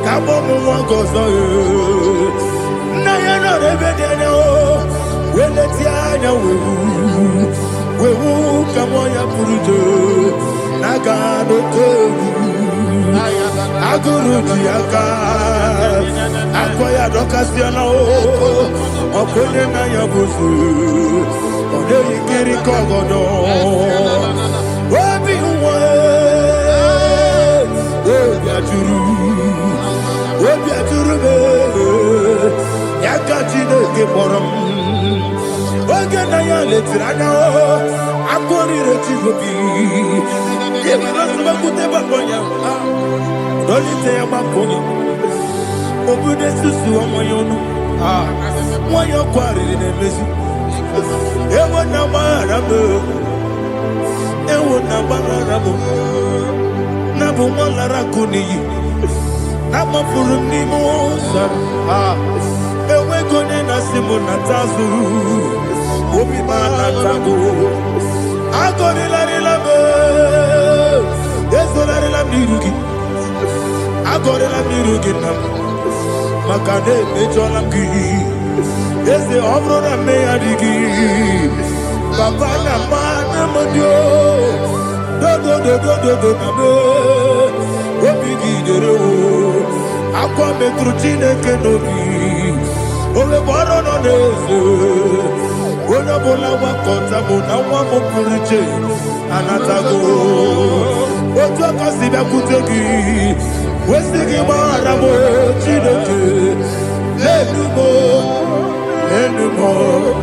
kabo mu won gozo na ya no rebede na o weleti anya wewu kamo ya purujo naga no tewu aguru diaka akoya dokasiana o okonye na ya bozu ode yikiri kogodo obi uwe obi aturu be yakati no ke borom oge na ya letirana o akori retigobi yebira suba kute bakonya dolite ya bakonya obude susu omoyono moyo kwari ne mesu ewo na marabo na bu molara kuni na mafuru ni mosa ewe kone na simu na tazu obi mana tago agori la be esolari la mirugi agori la mirugi na makane mejola ki ese obro na me adigi papa na mana modio do na me obi gidere o akwa metru chineke nobi ole boro no neze ona bola wakota bona wa mo puriche anatago otu akasiba kutegi wesigi mara mo chineke lenumo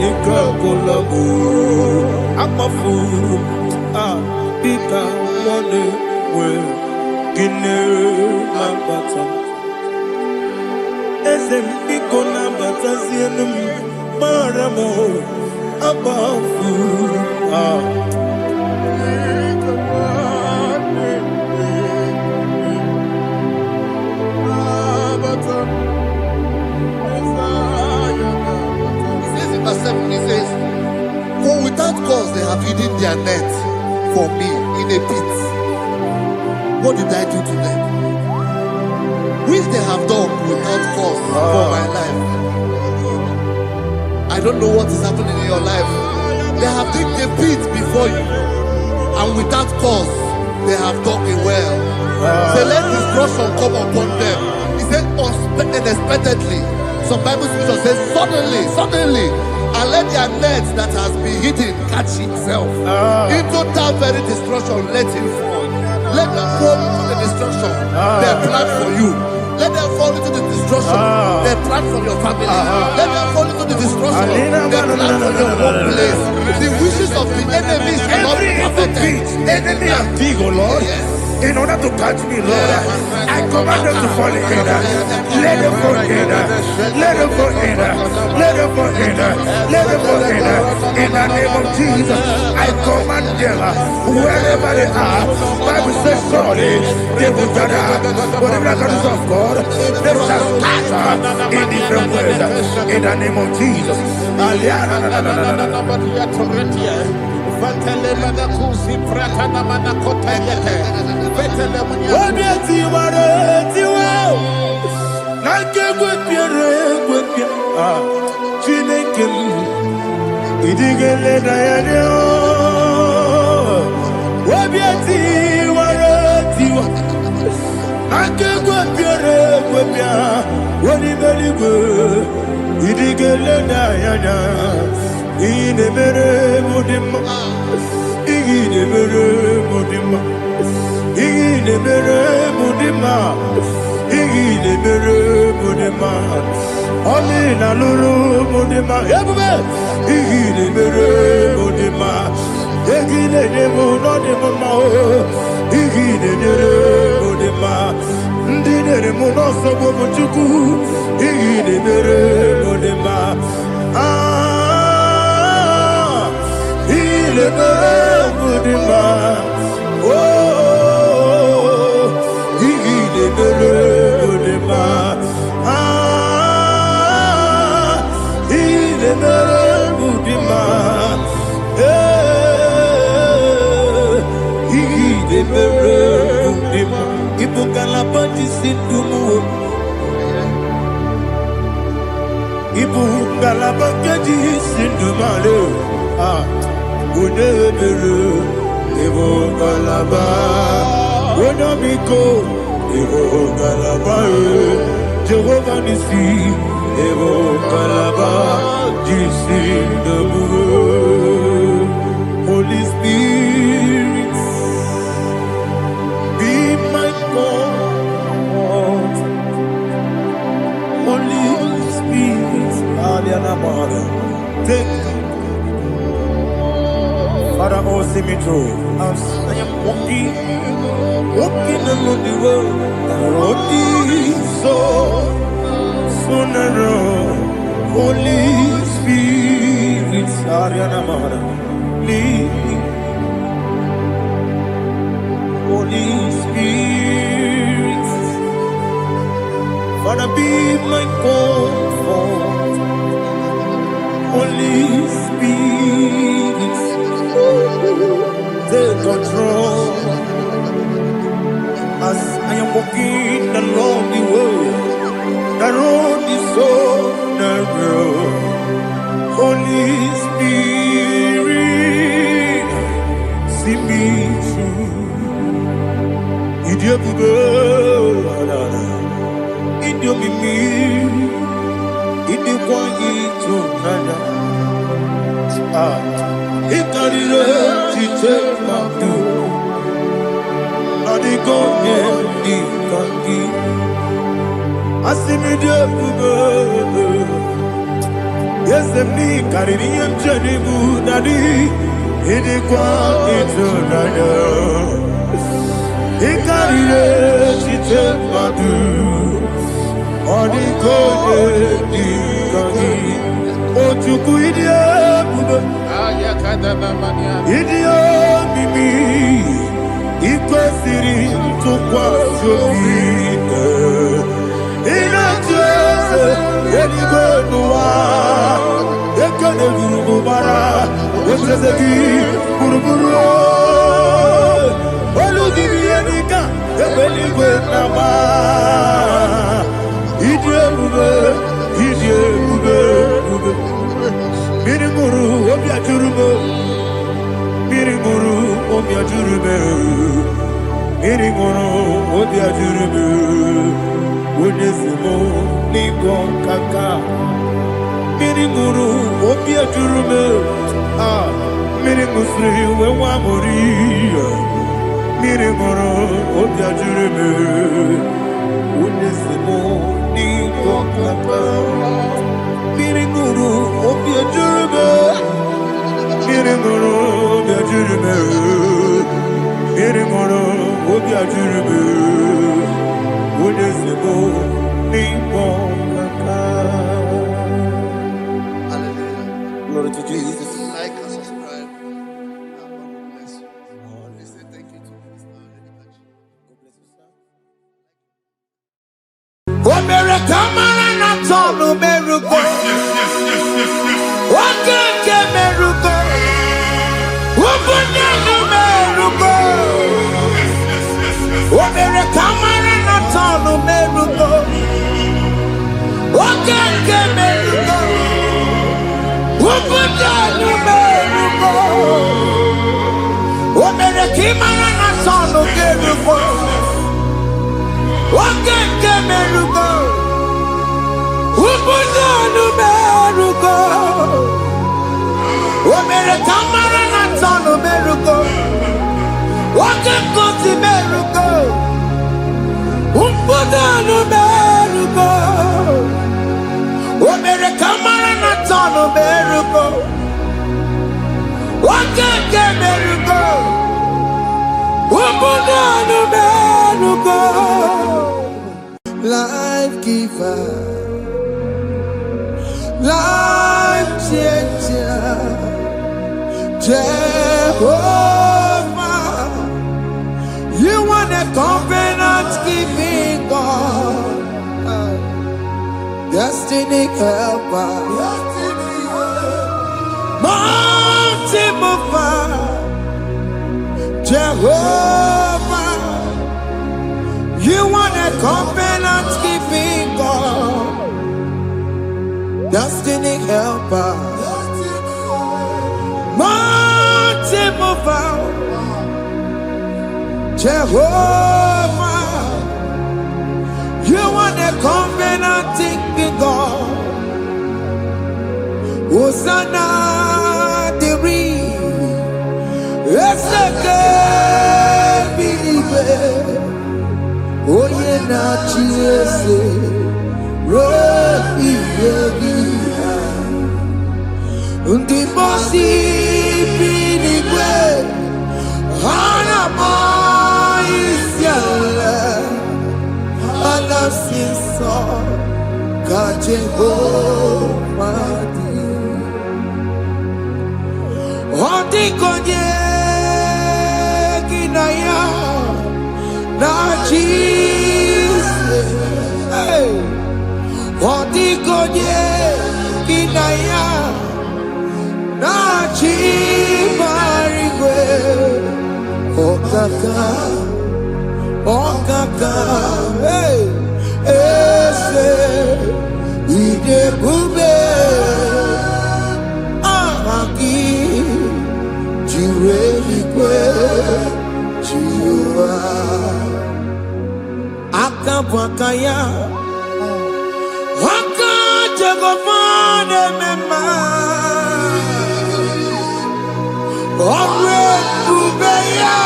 ikakolago amafu bika one we kine mabata esem biko na bata sienum mara mo abafu He says, for without cause they have hidden their net for me in a pit. What did I do to them? Which they have done without cause for my life. I don't know what is happening in your life. They have digged a pit before you, and without cause they have dug a well. Say, let destruction come upon them. He said, unexpectedly. Some Bible scripture says, suddenly, and let their net that has been hidden catch itself. Into that very destruction, let it fall. Let them fall into the destruction they plan for you. Let them fall into the destruction they plan for your family. Let them fall into the destruction they plan for your workplace. The wishes of the enemies are not perfected. Enemy are big, oh Lord. Yes. In order to catch me, Lord, I command them to fall in. Let them fall in. Let them fall in. Let them fall in. Let them fall in. In the name of Jesus, I command them wherever they are. Bible says surely they will gather. But the miracles of God, they shall scatter in different ways. In the name of Jesus. Jehovah Nissi, Evo Kalaba, Holy Spirit, be my God. Holy Spirit, take Father, oh, see me through. As I am walking along the road, the road is so narrow. Holy Spirit, lead me. Holy Spirit, Father, be my comfort. Holy Spirit, take control. As I am walking along the road is so narrow. Holy Spirit, see me through. Idiobube, Idiobimi, Idikwanyito nana. Ikarire chitemadu. Adigonye ikangi. Asimidiobubu. Yes, me carry him Jenibu Nadi. Idikwanyito nana. Ikarire chitemadu. Adigonye ikangi. Ojuku idiobubu. Idio mimi ikwesiri tukwasogide inatese edigwenuwa ekene gurubara wetezegi guruburu olugiri enika ebeligwe nama idiebube Mirimuru obiajurube Mirimuru obiajurube Mirimuru obiajurube Wodesimo ningon kaka Mirimuru obiajurube Mirimusri wewamuri Mirimuru obiajurube Wodesimo ningon kaka Mirimuru obiajurube Mirimuru obiajurube Mirimuru obiajurube Wodesimo ningon kaka. Hallelujah. Glory to Jesus. Like and subscribe. And God will bless you. Let's say thank you to Minister Lady Kachi. God bless you, sir. Omere kamara na tonu merugo. Wakeke merugo. Ubunye no merugo. Omere kamara na tonu merugo. Wakeke merugo. Ubunye no merugo. Omere kamara na tonu merugo. Wakeke merugo. Ubunye no merugo. mere kamara na tonu meruko. Wake kosi meruko. Umpudanu meruko. O mere kamara na tonu meruko. Wake ke meruko. Umpudanu meruko. Life giver, life changer, Jehovah, you are the covenant keeping God, destiny helper, mountain mover, Jehovah, you are the covenant keeping God, destiny helper, mountain mover, Jehovah, you are the covenant keeping God. Hosanna, Diri, oh yeah, na chiese, rohi yogi, undi bosi pinigwe, hana moisyala, alasinso, kaje homadi, odi konye kinaya. Na Jesus, hey, Odigonye kinaya, na chibarigwe, okaka, hey, ese, idebube, ahaki, jireligwe, jiwa. Akabwakaya Wakajagofane mema Omre kubeya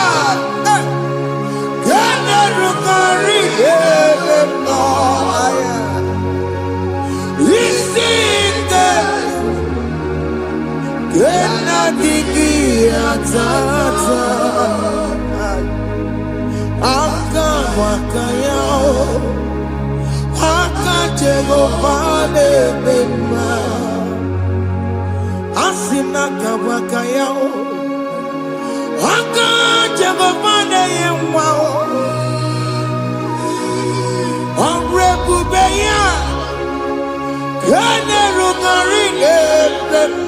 Kene rukari no aya Isite Kena digi atata Akabwakaya Akajagofane mema Asina kabwakaya Akajagofane yemwa Omrebubeya Kene rukarine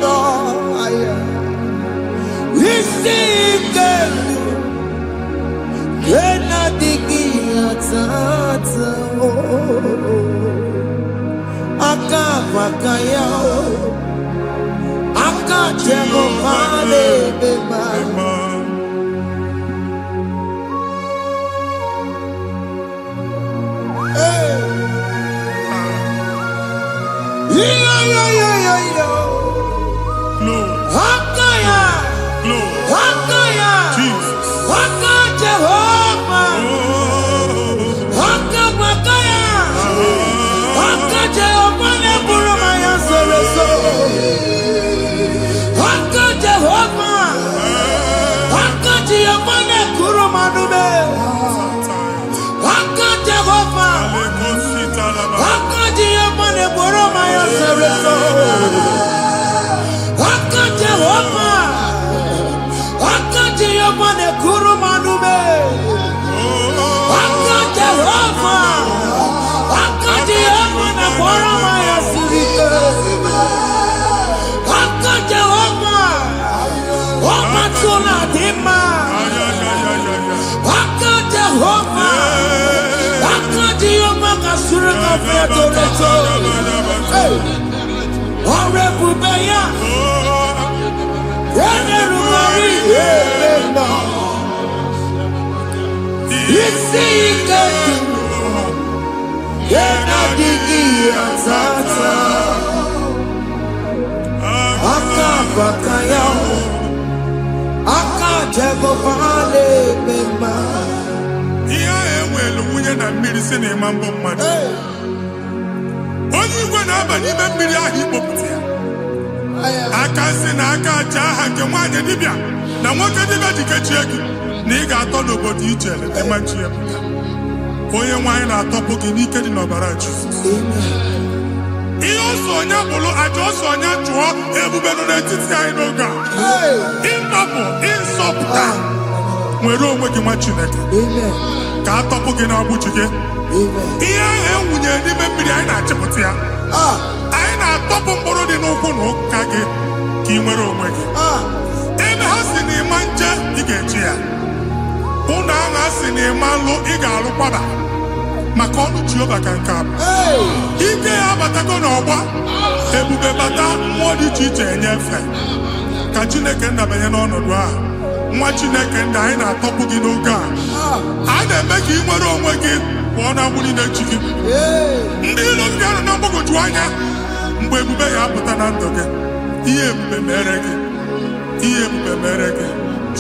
no aya Isike Kena digi atata Akabwakaya Akajagofane mema Hakaya, Hakaya, Jesus. Haka Jehovah, Haka Makaya, Haka Jehovah ne burumaya sereso, Haka Jehovah, Haka Jehovah ne kurumanume, Haka Jehovah, Haka Jehovah ne burumaya sereso. Jehovah, Jehovah ne kurumanume, Jehovah, Jehovah ne boromaya sirike, Jehovah, Omatuna dima, Jehovah, Jehovah kasurika featoreto, Orebubeya. Akabwakaya ihe ahụ enwelu nwunye na mmiri si na ịma mbụ mmadụ onye igwe na-aba n'ime mmiri ahụ ikpopụta ya aka si na aka aja aha nke nwaanyị dibịa na nwoke dibịa ji kechie gị na ị ga-atọ n'obodo ijele ịmachi ya pụta onye nwaanyị na-atọpụ gị n'ike dị n'ọbara Jizọs ihe ọsọ onye bụrụ aja ọsọ onye chụọ ebube nọ n'etiti anyị n'oge a ịnọpụ ịzọpụta nwere onwe gị nwa Chineke ka a tọpụ gị n'agbụchi gị ihe ahụ enwunye n'ime mmiri anyị na-achịpụta ya anyị na-atọpụ mkpụrụ dị n'ụkwụ na ụka gị ka ị nwere onwe gị ebe ha si na ịma nje ị ga-eji ya ụlọ ahụ ha si na ịma nlụ ị ga-alụ kwaba maka ọnụ Jehova ka nke a ike ya abatago n'ọgba ebube bata mmụọ dị iche iche enyefe ka Chineke ndabanye n'ọnọdụ a nwa Chineke ndị anyị na-atọpụ gị n'oge a na-eme ka ị nwere onwe gị pụọ na agbụrụ na-echi gị ndị ilo ndị ahụ na mgbagwoju anya mgbe ebube ya apụta na ndụ gị ihe ebube mere gị ihe ebube mere gị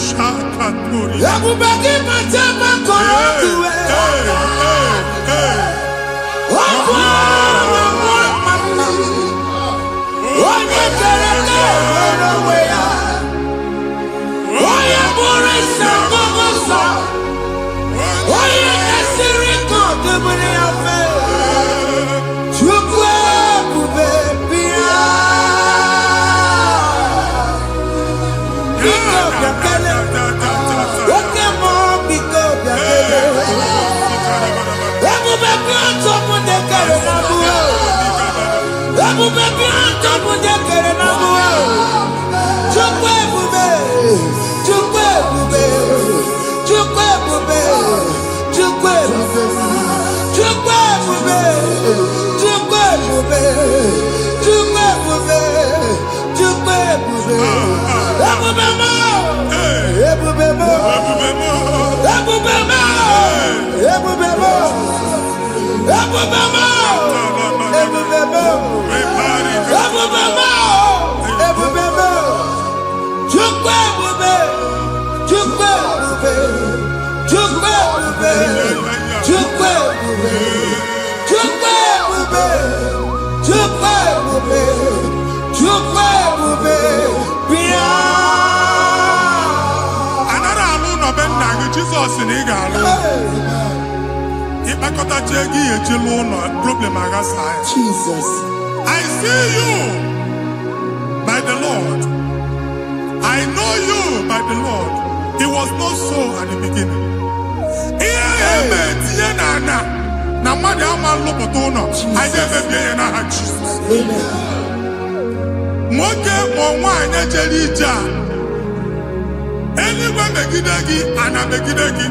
shakatori ebube gị bata maka onye kere nwere onwe ya onye bụrụ isi ọgụgụ nsọ onye na-esiri ka ọdụbụrụ ya mfe Chukwu ebube bịa biko bịakele oke mmụọ biko bịakele ebube bịa ntọpụ dekere na mụọ ebube bịa ntọpụ dekere na mụọ Chukwu ebube Chukwu ebube Chukwu ebube Chukwu ebube Chukwu ebube Chukwu ebube Chukwu ebube Chukwu ebube ebube mo ebube mo ebube mo ebube mo ebube mo ebube mo ebube mo ebube mo Chukwu ebube Chukwu ebube Chukwu ebube Chukwu ebube Chukwu ebube Chukwu ebube Chukwu ebube bịa anara alụ n'ọbe nna gị Jizọs na ị ga-alụ ịkpakọtacha ego ihe eji lụọ ụlọ problem aghasa ya Jesus I see you by the Lord I know you by the Lord it was not so at the beginning ihe eme tinye na ana na mmadụ ama nlụpụta ụlọ anyị ga-emebie ya n'aha Jizọs nwoke ma nwaanyị jere ije a eluigwe megide gị ana megide gị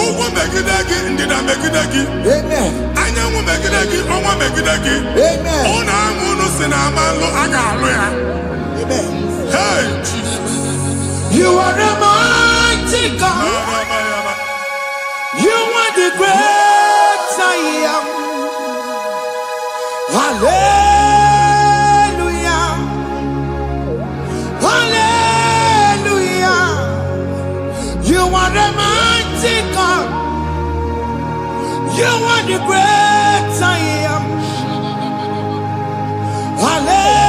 ugwu megide gị ndịda megide gị anyanwụ megide gị ọnwa megide gị ụlọ ahụ unu si na ama nlụ a ga-alụ ya hey Jesus You are the mighty God You are the great I am Hallelujah Hallelujah You are the mighty God You are the great I am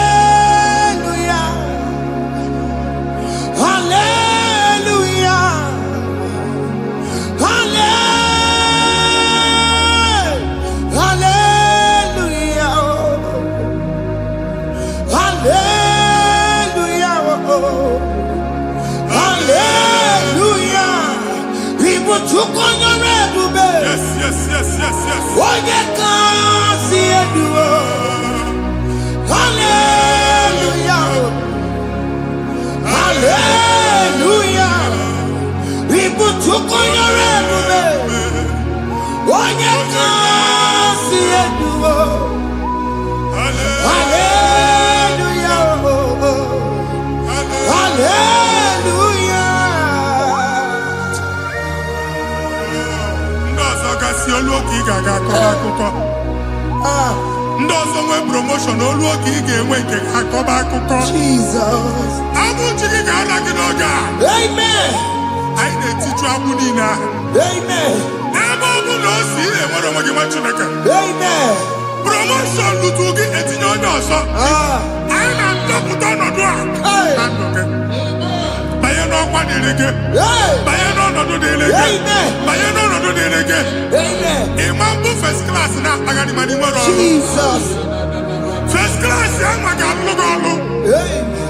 Hallelujah Hallelujah Hallelujah Hallelujah Hallelujah People took on your ebube yes onye ka si eduo Hallelujah Hallelujah People took on your ebube onye ka si eduo Hallelujah Hallelujah ndị ọzọ gasị olu oge ị ga-aga akọrọ akụkọ ndị ọzọ nwee promoshọn olu oge ị ga-enwe nke akọba akụkọ Jesus abụ chi gị ga-ala gị n'oge a Amen Abunina. Amen. Amen. Promotion Lutugi Etinosa. I am top down on one. Bayano one delegate. Bayano no delegate. Amen. Bayano no delegate. Amen. Imambu first class now. I got the money. Jesus. First class, young man,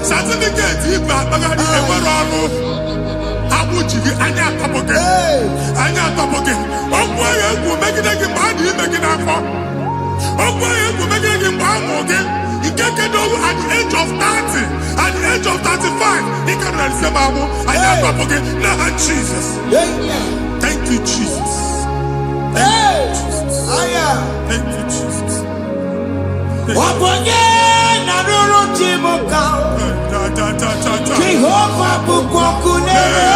certificate, you got the money. Abuji, Anya Topoke. Anya Topoke. Oh, boy, you make it again, body, make it up for. Oh, boy, you make it again, again. You can't get over at the age of 30, at the age of 35. He can run some Babu. Anya Topoke. Now, Jesus. Thank you, Jesus. Thank you, Jesus. Thank you, Jesus. Jehovah Bukwakunere.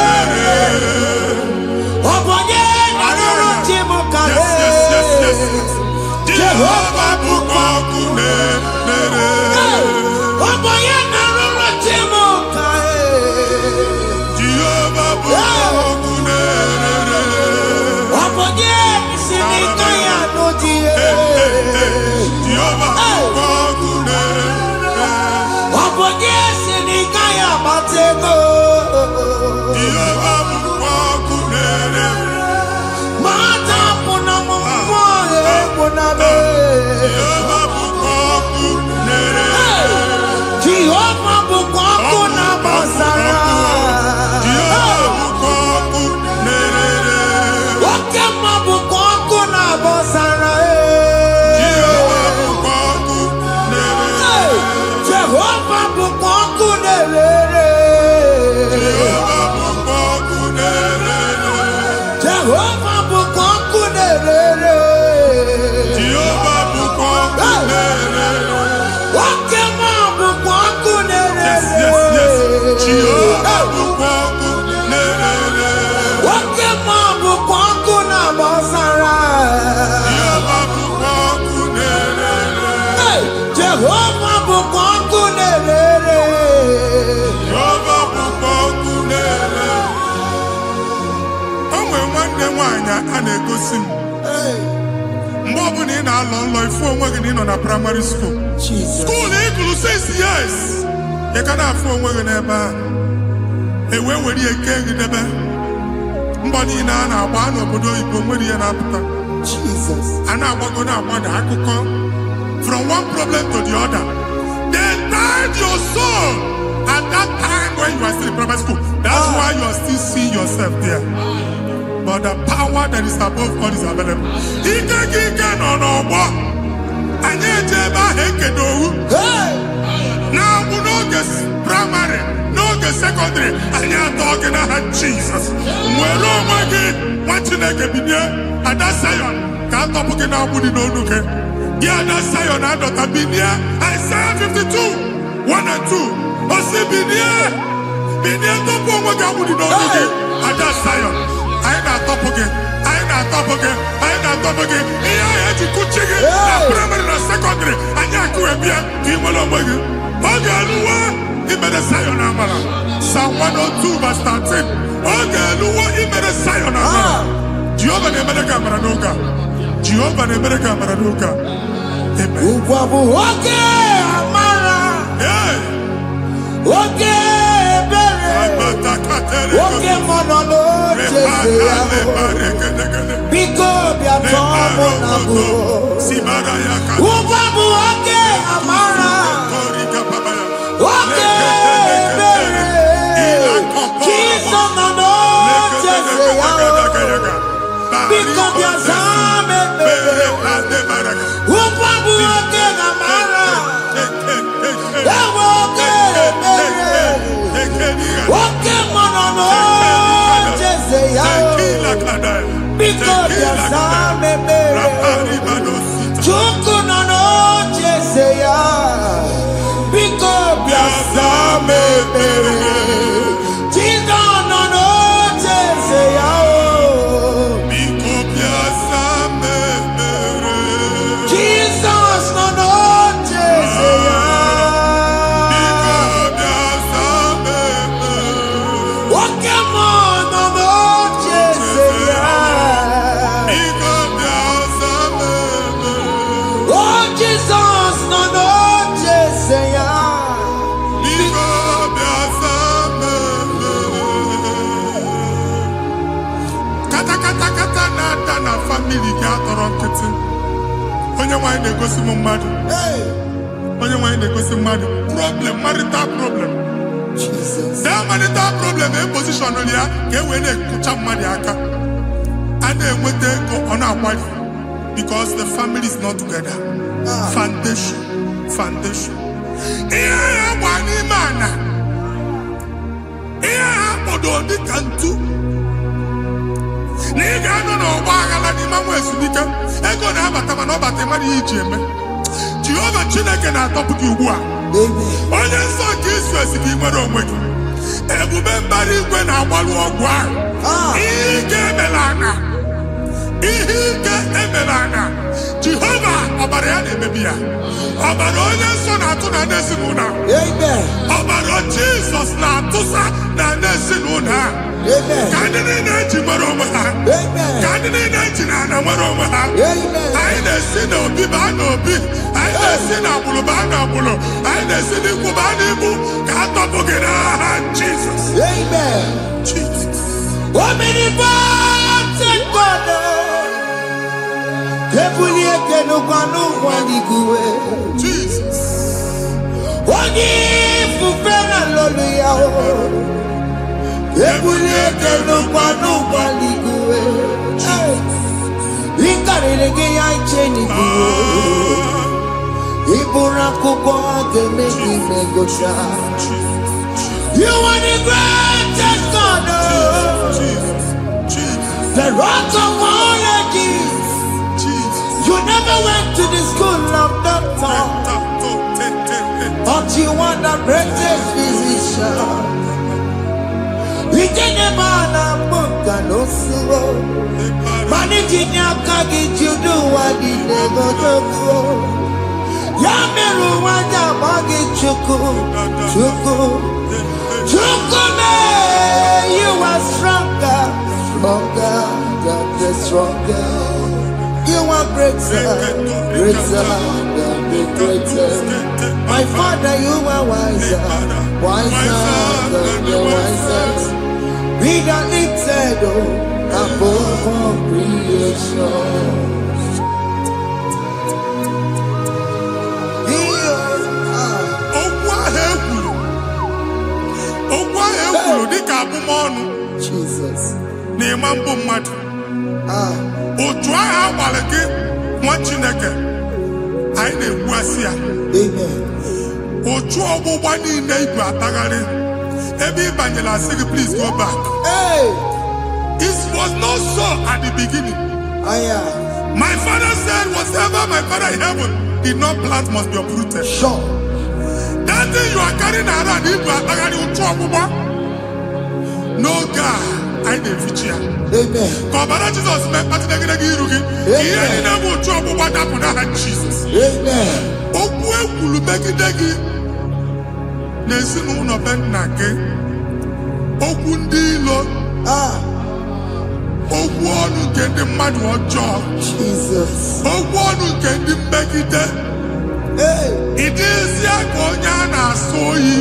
Jehovah Bukwakunere. Primary school. Jesus. School equal 6 years. You can have 4 women ever. A way where you can't get them. Mbani na na one obodo ibo nwere ihe na-apụta. Jesus. And I want to akụkọ from one problem to the other. They tied your soul at that time when you are still in primary school. That's why you are still seeing yourself there. But the power that is above all is available. Ike no no more. Anye jeba hekedo. Now we no get primary, no get secondary. Anye talking about Jesus. Mwero magi, wachineke binie. Ada Zion, can't talk again now. Budi no nuke. Yeah, that Zion and Dr. Binie. Isaiah 52, 1 and 2. Osi binie to po magi budi no nuke. Ada Zion, I ain't top again. Top again. Iya eji kuchige. Primary na secondary. Anya kuebia. Kimolo magi. Ogaluwa. Imede Zion amala. Psalm 102 verse 13. Ogaluwa imede Zion amala. Jehovah nemereka maranuka. Jehovah nemereka maranuka. Amen. Ukwabu oke amara. Oke bere. Oke monolo jese yamo. Biko biatomo nabu. Ukwabu oke amara. Oke bere. Kiso nono jese yamo. Biko biazame bere. Ukwabu oke amara. Oke bere. Oke monolo jese yamo. Biko biazame bere. Chuku nono jese yamo. Biko biazame bere. Chido nono jese yamo. Jesus nono jese yamo. Oke mono nono jese nọrọ nkịtị. Onye nwanyị na-egosi m mmadụ. Onye nwanyị na-egosi mmadụ. Problem, marital problem. That marital problem in position on ya ka e wee na-ekụcha mmadụ aka. A na-enweta ego ọ na-akwari because the family is not together. Foundation. Ihe ya gba n'ime ana. Ihe ha kpọdọ dịka ntu. Na ị ga-anọ n'ọgba aghara n'ime nwa ezumike. Ego na-abata mana ọ bata mmadụ ihe iji eme. Jehova Chineke na-atọpụ gị ugbu a. Onye nsọ nke Izrel si gị nwere onwe gị. Ebube mbara igwe na-agbalụ ọgwụ ahụ. Ihe ike emela ana. Jehova ọbara ya na-emebi ya. Ọbara onye nsọ na-atụ na n'ezinụlọ. Ọbara Jizọs na-atụsa na n'ezinụlọ. Ka ndị niile eji nwere onwe ha. Ka ndị niile eji na ana nwere onwe ha. Anyị na-esi n'obi baa n'obi. Anyị na-esi n'agbụrụ baa n'agbụrụ. Anyị na-esi n'ikwu baa n'ikwu. Ka a tọpụ gị n'aha Jizọs. Jesus. Omnipotent God. Ebulie kenu kwanu kwaliguwe. Jesus. Onye fufena lolu ya o. Ebulie kenu kwanu kwaliguwe. Ikarele ge ya icheni guwe. Ibura kuko ageme imegosha. You are the greatest God. The rock of all ages. You never went to the school of doctor, but you are the greatest physician. We didn't man a book and no slow. Managing your carriage, you do what you never do. Yameru wanja magi chuku. You are stronger than stronger. You are greater than the greatest. My Father, you are wiser than the wisest. Be the lifted above all creation. Jesus. Otu agha agbara gị nwa Chineke anyị na-egbu asị ya. Otu ọgbụgba niile igwe atagharị ebe ị banyere asị gị please go back. It was not so at the beginning. My father said whatever my father in heaven did not plant must be uprooted. Sure. That thing you are carrying around igwe atagharị otu ọgbụgba. No God. I didn't feature. Amen. Kọbara Jesus mee pati negidegi iru gị. Ihe niile bụ otu ọgbụgba dapụ n'aha Jesus. Amen. Okwu ekwuru megide gị n'ezinụlọ be nna gị. Okwu ndị ilo. Okwu ọnụ nke ndị mmadụ ọjọọ. Jesus. Okwu ọnụ nke ndị mmegide. Ị dịzie ka onye a na-asọ oyi.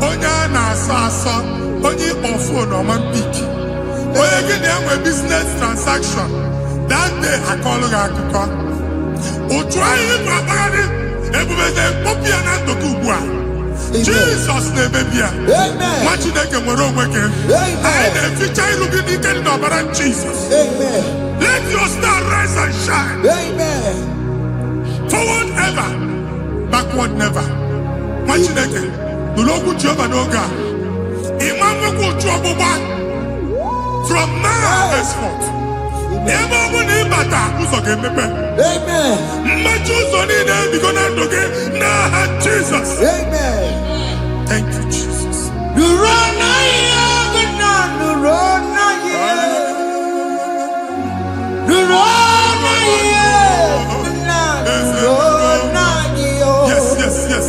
Onye a na-asọ asọ. Onye ọfụ n'ọma mpiki. Onye gị na-enwe business transaction. That day akọlụ gị akụkọ. Otu anyị gbagharị ebube na-ekpọpụ ya na ndụ gị ugbu a. Jesus na-emebi ya. Nwa Chineke nwere onwe gị. Anyị na-eficha iru gị n'ike dị n'ọbara Jesus. Let your star rise and shine. Forward ever, backward never. Nwa Chineke nụrụ okwu Jehova n'oge a. From now henceforth, ebe ọ bụ na ịbata ụzọ ga-emepe. Mmechi ụzọ niile ebigo na ndụ gị n'aha Jizọs. Thank you, Jesus.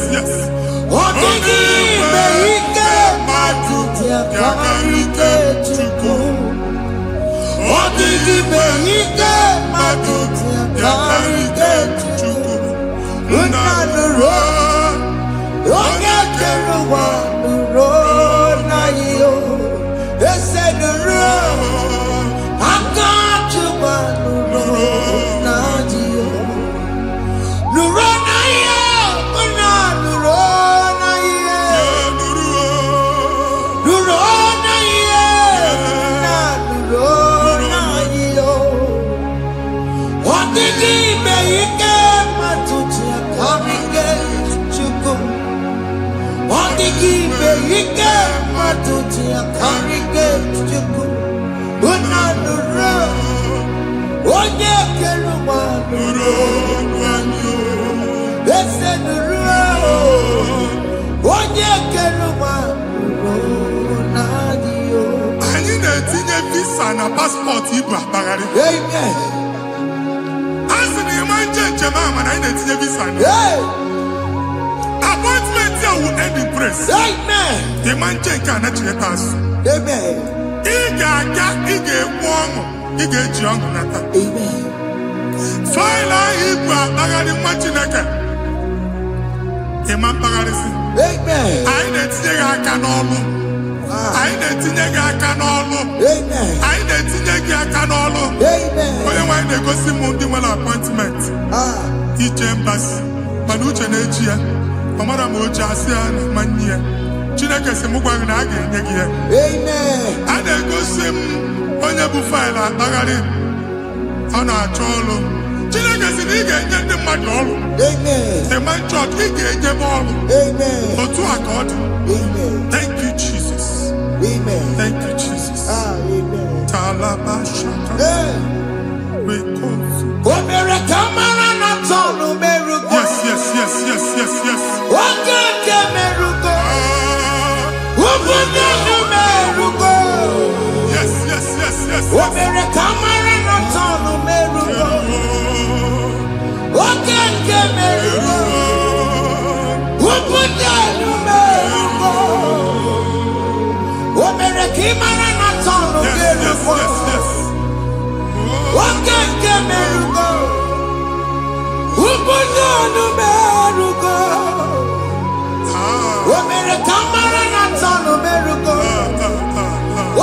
Yes. They said the road, I got you by the road. mana passport ibu akpagharị. Amen. Asị na ịma njem a mana anyị na-etinye visa na. Appointment ya will end in praise. Amen. Ịma nke a na-echeta azụ. Amen. Ị ga-aga, ị ga-ekwu ọṅụ, ị ga-eji ọṅụ nata. Amen. Faịlụ ahụ ibu akpagharị nwa Chineke. Ịma mkpagharịsị. Amen. Anyị na-etinye gị aka n'ọlụ. Anyị na-etinye gị aka n'ọlụ. Amen. Anyị na-etinye gị aka n'ọlụ. Amen. Onye nwaanyị na-egosi m ndị nwere appointment ije mbasi mana uche na-eji ya ọ mara ma oche asị ya na mmanyi ya. Chineke sị m gwa gị na a ga-enye gị ya. Amen. A na-egosi m onye bụ faịlụ akpagharị ọ na-achọ ọlụ. Chineke sị na ị ga-enye ndị mmadụ ọrụ. Amen. The man church ị ga-enye m ọrụ. Amen. Otu a ka ọ dị. Amen. Thank you Jesus. Amen. Thank you Jesus. Amen. Talabashaka. Rekosu. Omere kamara na tonu merugo. Yes, yes, yes, yes, yes, yes. Okeke merugo. Obudu merugo. Yes, yes, yes, yes. Omere kamara na tonu merugo. Okeke merugo. Obudu merugo. Omere kamara na tonu merugo. Yes, yes. Okeke merugo. Obudu merugo. Omere kamara na tonu merugo.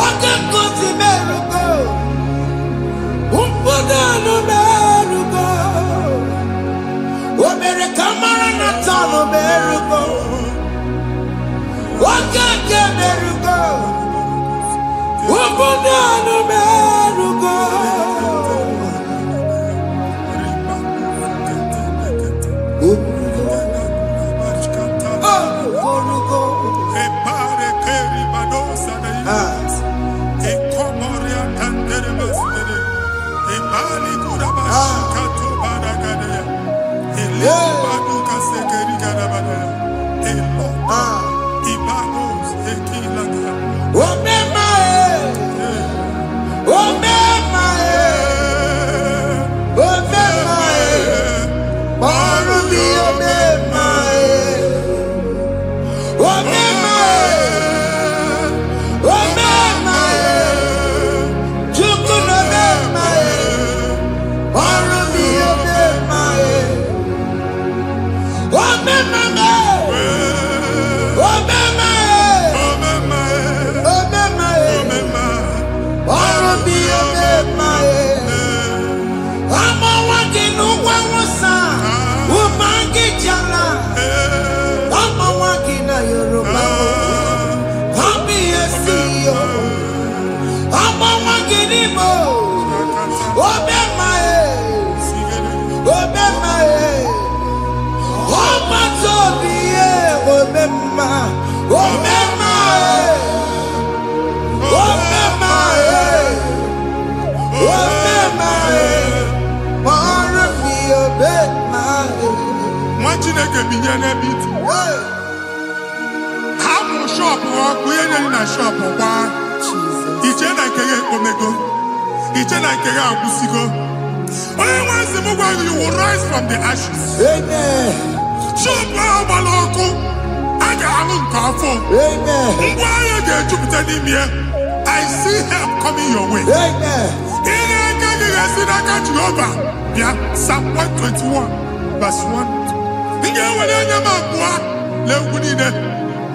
Okeke merugo. Obudu merugo. Omere kamara na tonu merugo. Okeke merugo. Obudu merugo. Chineke binye n'ebe iti. Hapụ shọpụ ọkụ ihe nyere na shọpụ gbaa. Iche na nke ya ekpomego. Iche na nke ya agwụsigo. Onye nwe nsị m gwa gị, you will rise from the ashes. Amen. Shọpụ ahụ gbara ọkụ, a ga-alụ nke afọ. Amen. Ngwa ahịa ga-ejupụta n'ime ya. I see help coming your way. Amen. Ihe aka gị ga-esi n'aka Jehova bịa. Psalm 121 verse 1. Ị ga-ewere anya m abụọ n'egwu niile.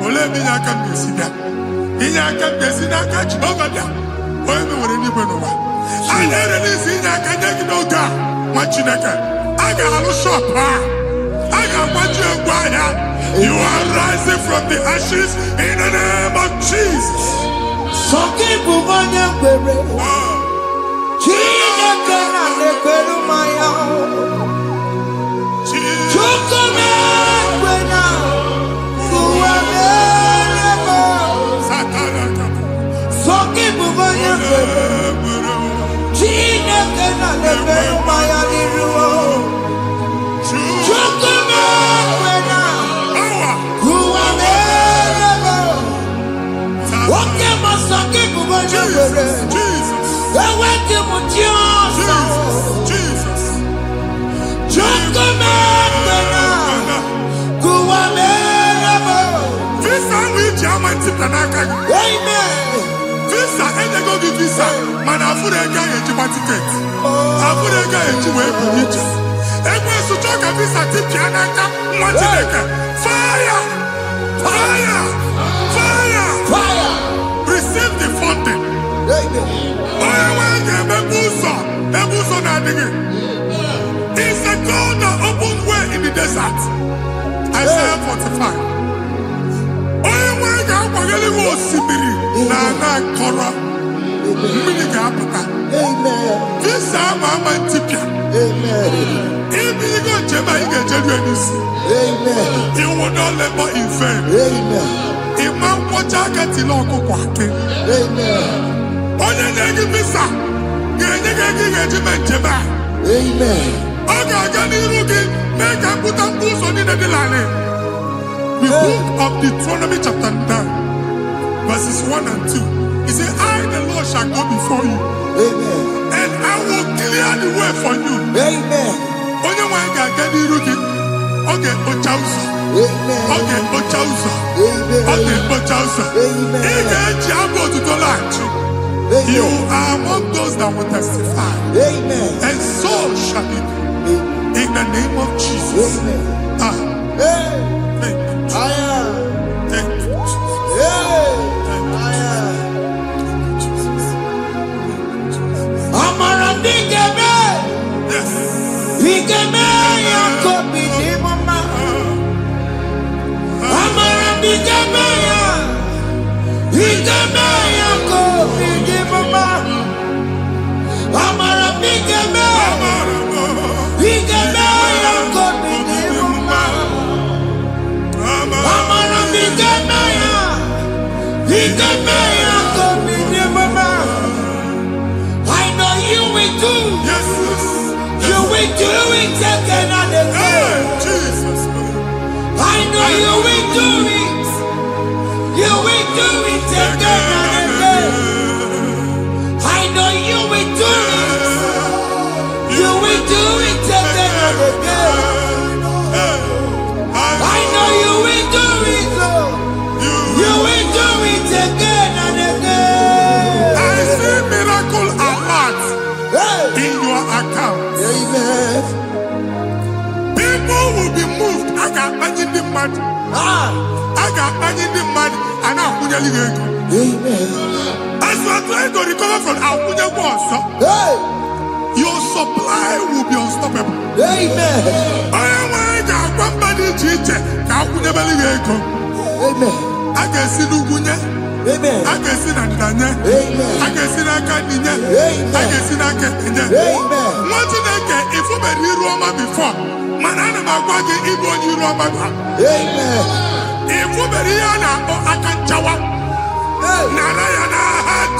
Olee ebe inye aka m ga-esi bịa? Inye aka m ga-esi n'aka Jehova bịa. Onye mewere n'igwe n'ụwa. A na-ere n'isi inye aka nye gị n'oge a, nwa Chineke. A ga-alụ shọpụ a. A ga-agbaji egwu ahịa. You are rising from the ashes in the name of Jesus. Sọkị bụ onye kwere. Chineke na-ekwere mmanya. Chukwu na-ekwe na ụwa na-erego. Sọkị bụ onye kwere. Chineke na-ekwere mmanya n'iru. Chukwu na-ekwe na ụwa na-erego. Nwoke ma sọkị bụ onye kwere. Jesus. Visa which German Titanaka. Amen. Visa and they go give visa. Man, I put a guy in Jiba ticket. I put a guy in Jiba ticket. And when you talk a visa Titanaka, fire! Fire! Fire! Fire. Receive the funding. Amen. It's a God that opens way in the desert. Isaiah 45. Amen. This time I'm Antipia. Amen. If you go to Amen. you will not labor in vain. Amen. Imam Pochaka Tiloko Kwake. Amen. Onye negi visa. Amen. The book of Deuteronomy chapter 9, verses 1 and 2. He said, I, the Lord, shall go before you. Amen. And I will clear the way for you. Amen. Onye wanga gani rugi. Oge ochausa. Amen. Oge ochausa. Amen. Oge ochausa. Amen. Ige jiabo tutolanchi. You are among those that will testify. Amen. And so shall it be. In the name of Jesus. Amen. Thank you, Jesus. Thank you, Jesus. Thank you, Jesus. Amara bigeme. Yes. Bigeme yakobi ni mama. Amara bigeme ya. Bigeme yakobi ni mama. Amara bigeme. Bigeme yakobi ni mama. Amara bigeme ya. Bigeme yakobi ni mama. I know you will do. Yes. You will do it again and again. Jesus. I know you will do it. You will do it again and again. I know you will do it. You will do it again and again. I know you will do it, Lord. You will do it again and again. I see miracle alert Hey. in your account. Amen. People will be moved. I got imagine the mad. I got imagine the mad. And I'm going to Amen. as you are trying to recover from Abuja Boss, Hey. your supply will be unstoppable. Amen. I am one body teacher. Amen. I can see Lugunya. Amen. I can see Nadanya. Amen. I can see Nakaninya. Amen. I can see Nakaninya. Amen. What did I get if you were in Roma before? Manana Magwagi, Ibo, you Roma. Amen. If you were here now, I can jawa. Narayana,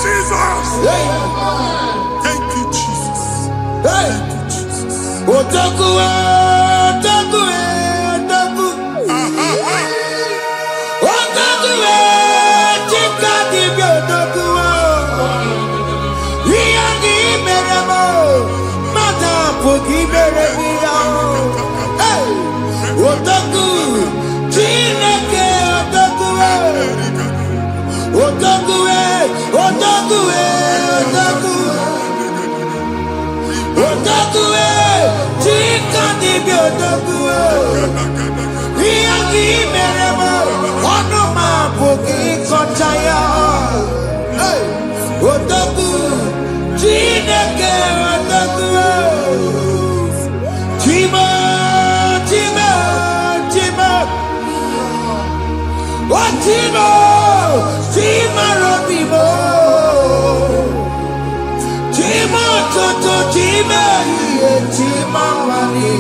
Jesus. Thank you, Jesus. Thank you, Jesus. Otaku, otaku, otaku. Otaku, chika dibi otaku. Iyagi meremo, mata pogi meremia. Otaku, chineke otaku. Otaku, otaku, otaku. Otaku, chika dibi otaku. Iyagi meremo, onoma pogi kochaya. Otaku, chineke otaku. Chima, chima, chima. Oh, chima, chima robimo. Chima toto, chima iye, chima wali.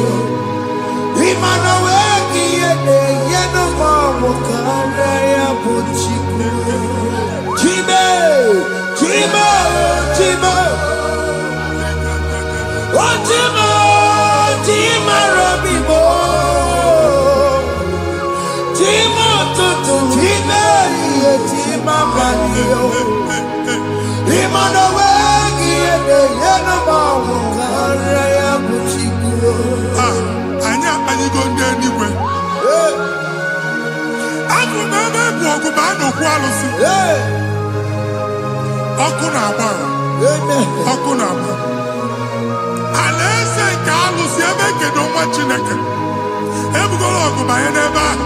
Imano weki yene, yeno mamu kare ya buchiku. Chima, chima, chima. Oh, chima, chima robimo. Chima toto, chima iye, chima wali. Imano weki yene. baa n'okwu alụsị. Ọkụ na-agba. Ọkụ na-agba. Alaeze nke alụsị ebe kedu nwa Chineke. Ebugoro ọgụ banye n'ebe ahụ.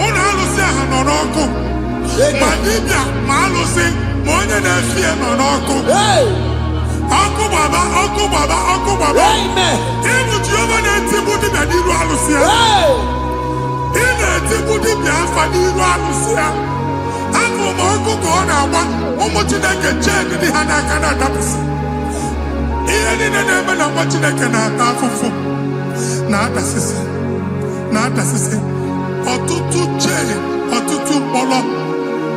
Ụlọ alụsị ahụ nọ n'ọkụ. Ma dibịa ma alụsị ma onye na-efi ya nọ n'ọkụ. Ọkụ gbaba, ọkụ gbaba, ọkụ gbaba. Ịbụ Jehova na-etigbu dibịa n'iru alụsị ya. Ị na-etigbu dibịa afa n'iru alụsị ya. Afọ ma ọkụ ka ọ na-agba ụmụ Chineke chee ndị ha n'aka na-adapụsị. Ihe niile na-eme na nwa Chineke na-ata afụfụ na-adasịsị na-adasịsị. Ọtụtụ chee, ọtụtụ mkpọrọ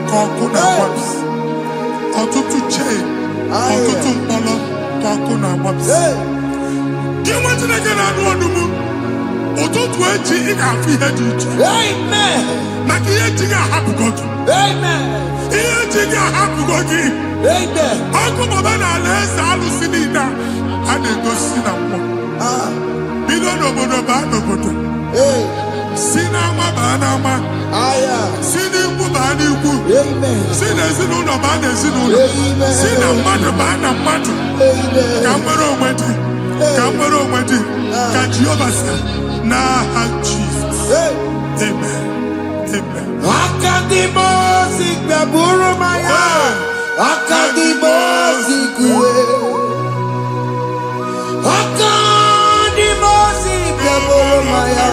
ka ọkụ na-agbapụsị. Ọtụtụ chee, ọtụtụ mkpọrọ ka ọkụ na-agbapụsị. Gị nwa Chineke na-anụ ọdụmụ ụtụtụ echi ị ga-afụ ihe dị iche. Maka ihe echi ga-ahapụgo gị. Ihe echi ga-ahapụgo gị. Ọkụ baba na alaeze alụsị niile a na-egosi na mmụọ. Bido n'obodo baa n'obodo. Si n'ama baa n'ama. Si n'ikwu baa n'ikwu. Si n'ezinụlọ baa n'ezinụlọ. Si na mmadụ baa na mmadụ. Ka nwere onwe dị. Ka nwere onwe dị. Ka Jehova sị n'aha Jizọs. Amen. Amen. Akadimosi gbaburu maya. Akadimosi kuwe. Akadimosi gbaburu maya.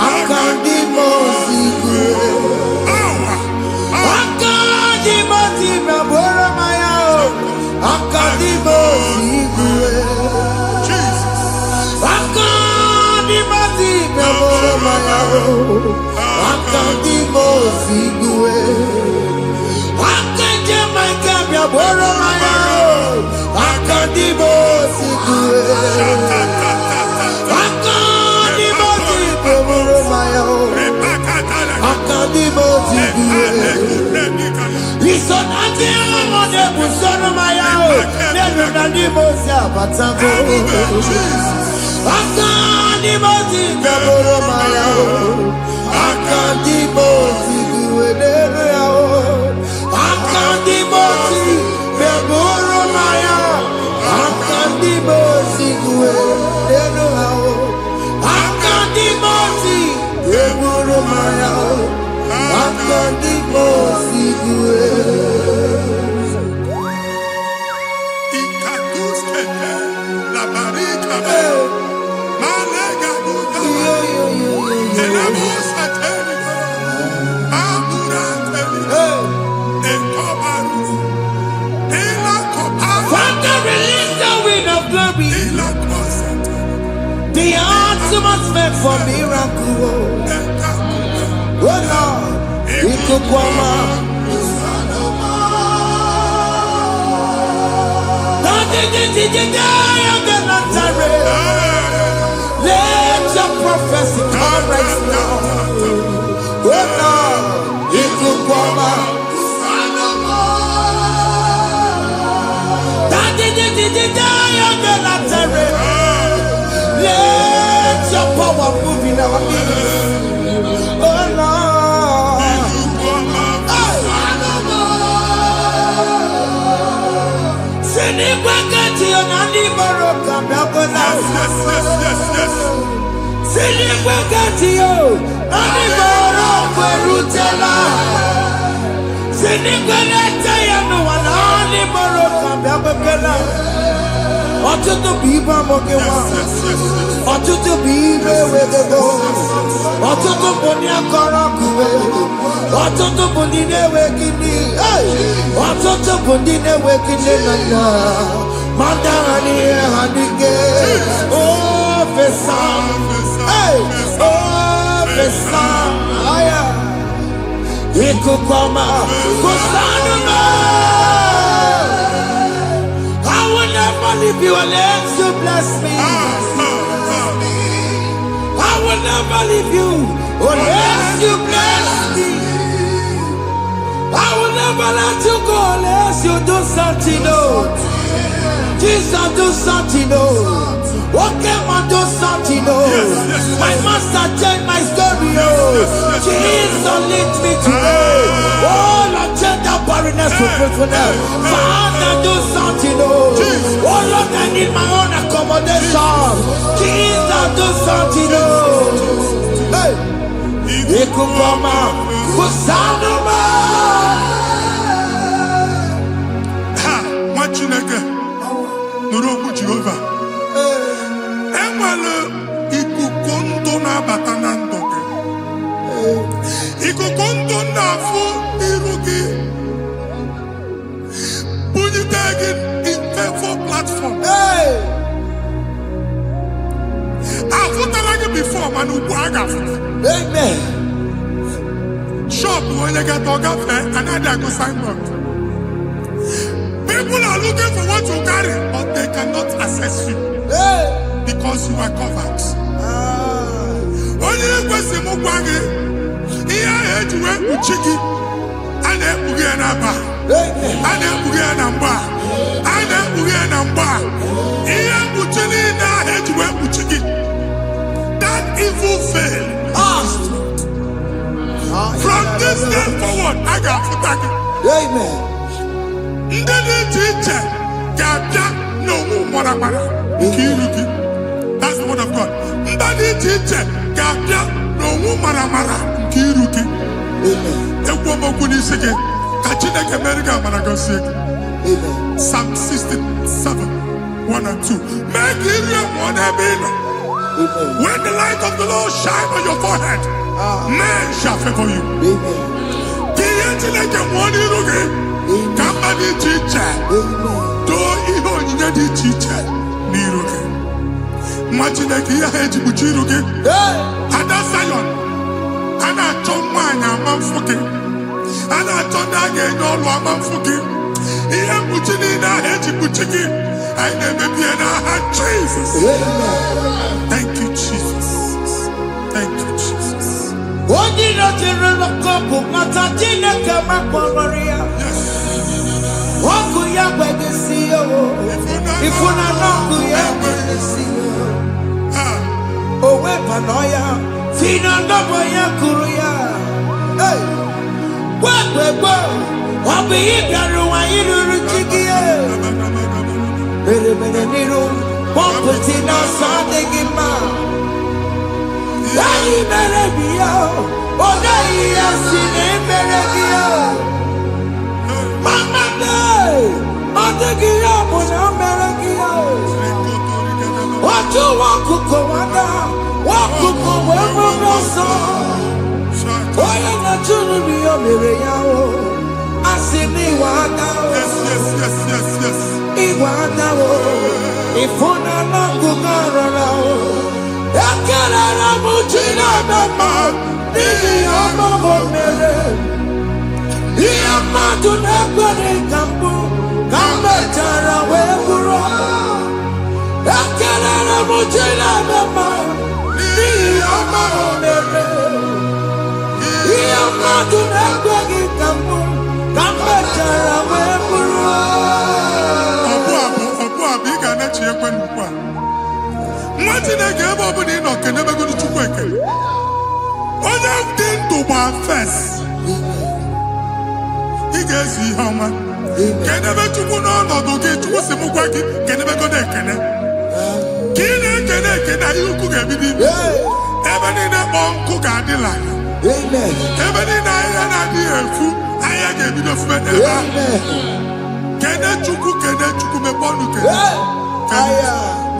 Akadimosi kuwe. Akadimosi gbaburu maya. Akadimosi kuwe. Akadimosi gbaburu maya. Akadimosi kuwe. Akadimosi gbaburu maya. Akadimosi kuwe. Akadimosi gbaburu maya. Akadimosi kuwe. Isonati amone busono maya. Nenu nadimosi abatango. Akadimosi gbaburu maya. Akadimosi kuwe nenu yao. Akadimosi gbaburu maya. Akadimosi kuwe nenu yao. Akadimosi gbaburu maya. Akadimosi kuwe. Ikaduskete la barika. Malega duka. Elamosa teliga. Amura teliga. Ekobaru. Ela koparu. Father, release the wind of glory. Ela kosete. The ultimate for miracle. Oh Lord, Ikukwama. Let your prophecy come right now. Oh Lord, Ikukwama. Let your power move in our midst. Oh Lord. Sinikwekati onani baroka biakola. Sinikwekati yo nani baroka rutela. Sinikwekati ya no wanani baroka biakola. Ọtụtụ bụ ibe amụghị nwa. Ọtụtụ bụ ibe ewegego. Ọtụtụ bụ ndị akọrọ akụwe. Ọtụtụ bụ ndị na-enweghị nne. Ọtụtụ bụ ndị na-enweghị nne na nna. Ma ndị agha n'ihe ha n'ike. O fesa. O fesa. Ikuku ọma. Kụsanụ m. I will never leave you unless you bless me. I will never leave you unless you bless me. I will never let you go unless you do something. Oh, Jesus, do something. Oh, okay, man, do something. Oh, my master changed my story. Oh, Jesus, lead me today. Oh, Lord, change that barrenness to fruitfulness. Father, do something. Oh, Lord, I need my own accommodation. Jesus, do something. Hey, Ikukoma, Kusanuma. Ha, Machineke, Nuroku Jehovah. Emalo, Ikukondo na batanando. Ikukondo na fu irugi. Bunitagin in for platform. Hey, I've before, man, who amen. Shop when you get to fair, another go signboard. People are looking for what you carry, but they cannot access you because you are covered. Only the question of Wagi, here I had to work with Chiki, and then Bugianaba, and then Bugianamba, and then Bugianamba. Here Buchini, I had to work with Chiki. That evil fail. From this day forward, I got to thank you. Amen. That's the word of God. Psalm 67, 1 and 2. Make when the light of the Lord shine on your forehead, men shall favor you. Jesus. Thank you, Jesus. Thank you, Jesus.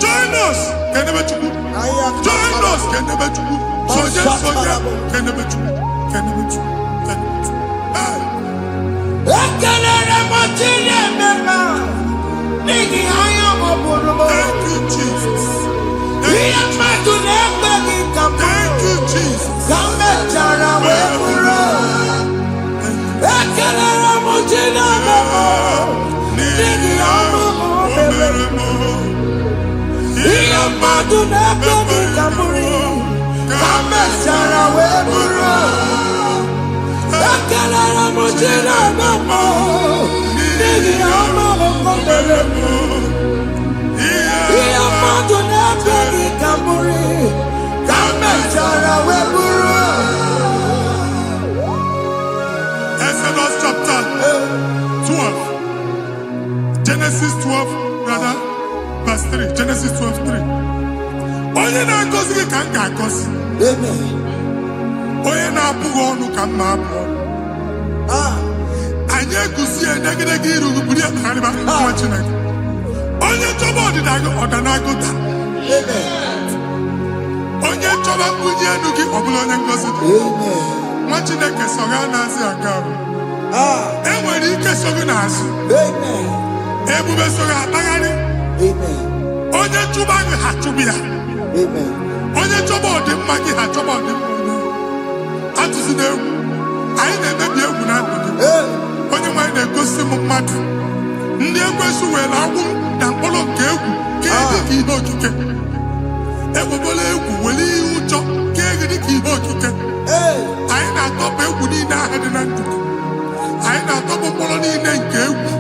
Join us. Join us. Thank you, Jesus. Thank you, Jesus. Genesis 12, rather, verse 3. Genesis 12:3. Onye na-agọzi gị ka m ga-agọzi. Amen. Onye na-abụghị ọnụ ka m na-abụ ọnụ. Anyị eguzie negedege iru gị buru ya kparịba nwa Chineke. Onye chọba ọdịda gị ọdanagụta. Onye chọba mbunye elu gị ọ bụla onye ngọzi dị. Nwa Chineke so gị anaghịzi aga ahụ. Enwere ike so gị n'azụ. Ebube so gị akpagharị. Onye chụba gị ha chụbụ ya. Onye chọba ọdịmma gị ha chọba ọdịmma onye. Atụzina egwu. Anyị na-emebi egwu na ndụ gị. Onye nwanyị na-egosi m mmadụ. Ndị ekwensu were agwụ na mkpụrụ nke egwu kee dị ka ihe okike. Egbebola egwu were ihe ụjọ kee gị dị ka ihe okike. Anyị na-atọpụ egwu niile ahụ dị na ndụ gị. Anyị na-atọpụ mkpụrụ niile nke egwu.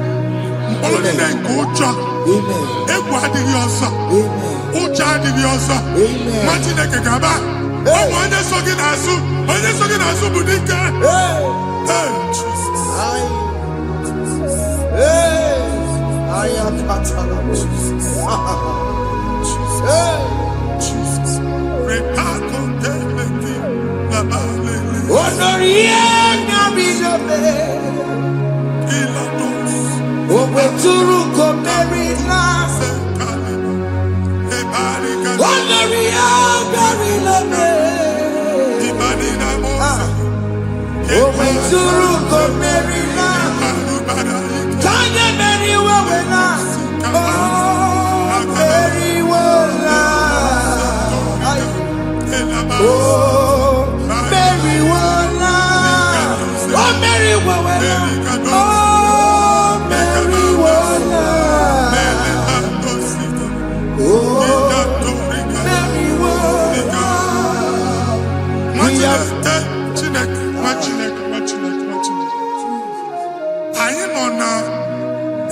Mkpụrụ niile nke ụjọ. Egwu adịghị ọzọ. Ụjọ adịghị ọzọ. Nwa Chineke ga-aba. Ụmụ onye so gị n'azụ. Onye so gị n'azụ bụ dike. I am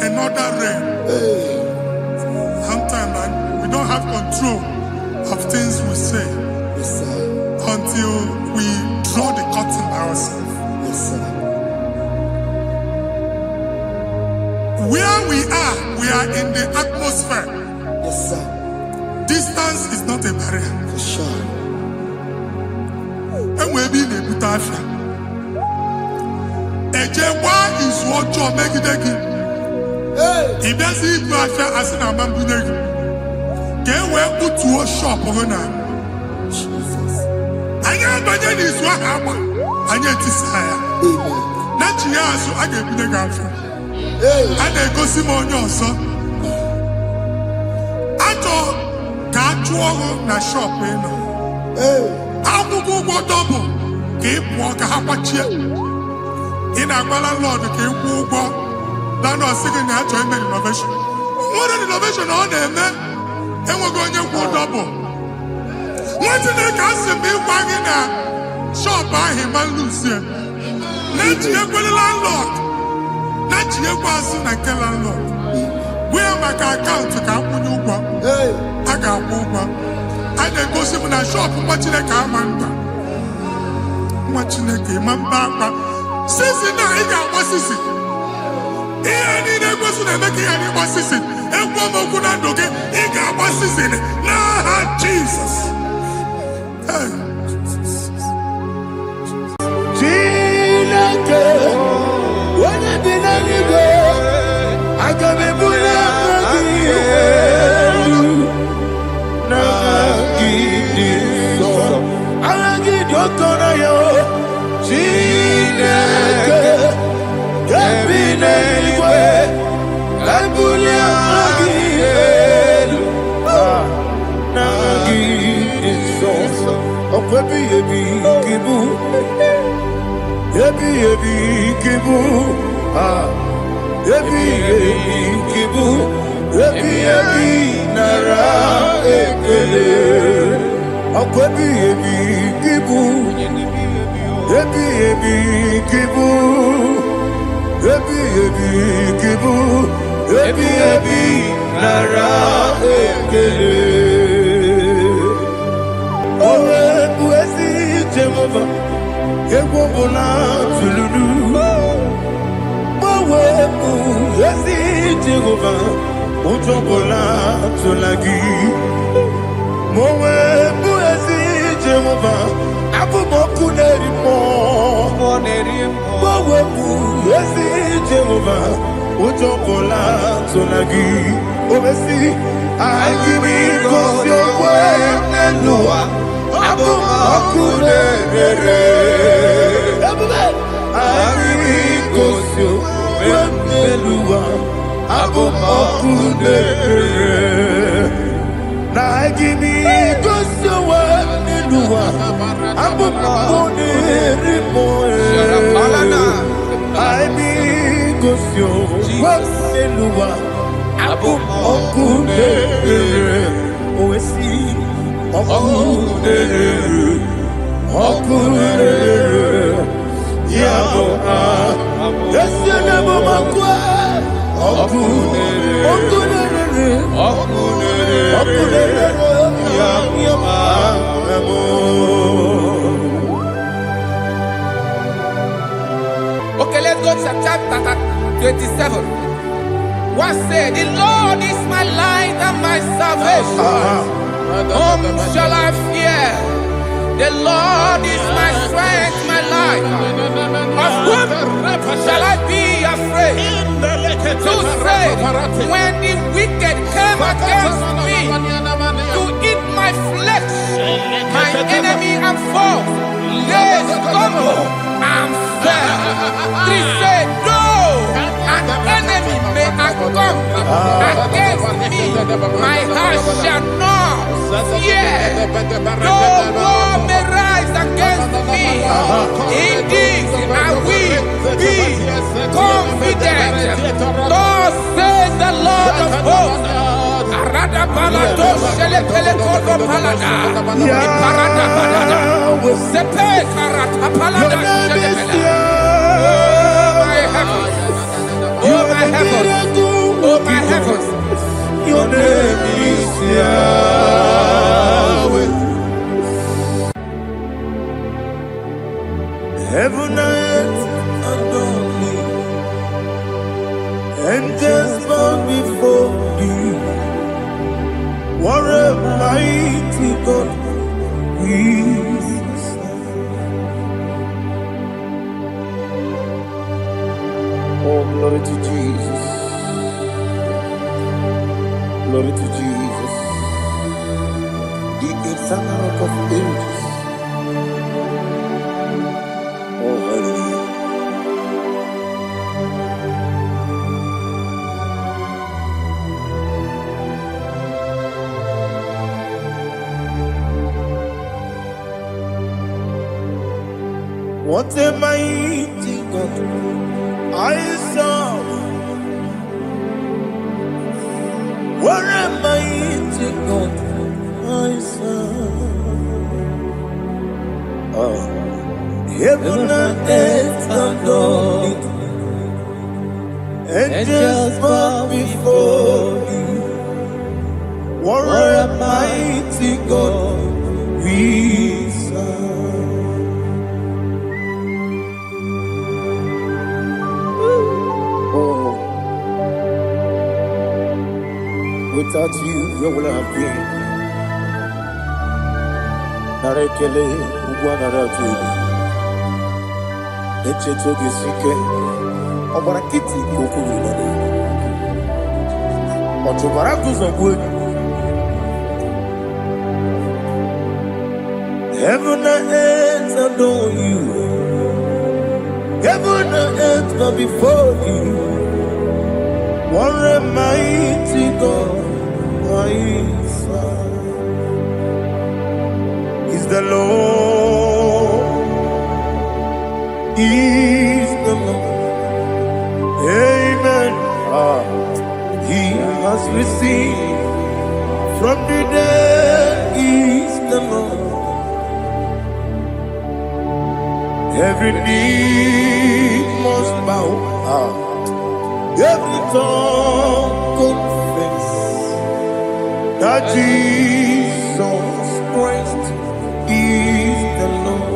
another realm. Sometimes we don't have control of things we say until we draw the curtain by ourselves. Where we are in the atmosphere. Distance is not a barrier. For sure. And we'll be in a good affair. Ejewa is what you make it again. If there's a good affair, as in a man, can we put to a shop over now? I am by the is what happened. I get desire. Not years, so I get the girlfriend. And they go Simon also. I thought, can't you na shop, you know? How to go double? Keep walk a half a chair. In a landlord, keep walk. Now, no second, I join the innovation. What an innovation on them, man. And we're going to go double. What did they cast me wagging a shop by him and Lucian? Let you go the landlord. Let you go as in a landlord. Where my account to come when you go? I got over. I then go see when I shop watching a car man. Watching a game and back. Since now, he got what's this? Here, he never was making any what's this? And one more good and okay, he got what's this in it. Nah, Jesus. When I did any go, I got me put up again. Yasi Jehovah, Ujobola Tolagi. Mowe Buezi Jehovah, Abu Mokuneri Mo. Mowe Buezi Jehovah, Ujobola Tolagi. Obesi, IGBO your way, Nelua. Abu Mokuneri. IGBO your way, Nelua. Abu Mokuneri. Na IGBO your way, Nelua. Abu Mokuneri mo. IGBO your way, Nelua. Abu Mokuneri. Oesi. Mokuneri. Mokuneri. Yabo yes you never makwa Mokuneri. Mokuneri. Mokuneri. Yabo. Okay, let's go to chapter 27. What said, the Lord is my light and my salvation. Whom shall I fear? The Lord is my strength, my life. Of whom shall I be afraid? To say, when the wicked came against me to eat my flesh, my enemy and foe, they stumble and fell. They said, no, an enemy may come against me, my heart shall not fear. No war may rise against me. Indeed, I will be confident. Thus says the Lord of hosts. Oh my heavens, oh my heavens, Your name is Yahweh. Heaven and earth adore me, angels bow before thee. What a mighty God we serve. Oh, glory to Jesus. Glory to Jesus. The eternal rock of ages. Oh, hallelujah. What a mighty God I serve. What a mighty God I serve. Heaven and earth adore it. Angels bow before you. What a mighty God we serve. Without you, where would I have been? Narekele, Ugwanaratu. Echetoge Sike, Obarakiti, Kokuru. Otobarakus of wood. Heaven and earth adore you. Heaven and earth bow before you. What a mighty God I serve. Is the Lord, is the Lord. Amen. He has received from the dead, is the Lord. Every knee must bow. Every tongue confess that Jesus Christ is the Lord.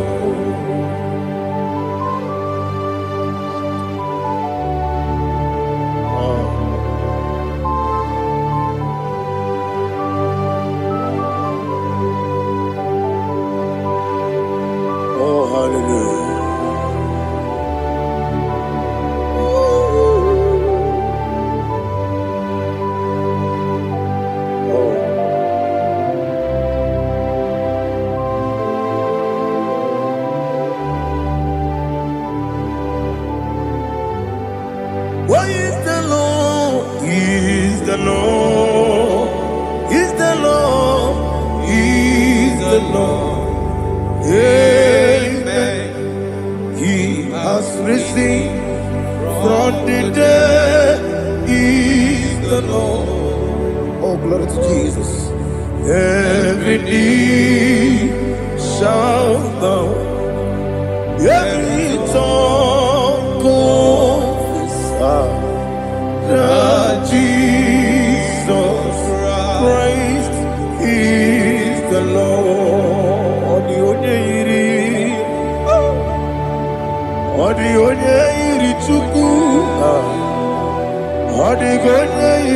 every knee shall bow, every tongue confess that Jesus Christ is the Lord. Onye iri Chukwu, onye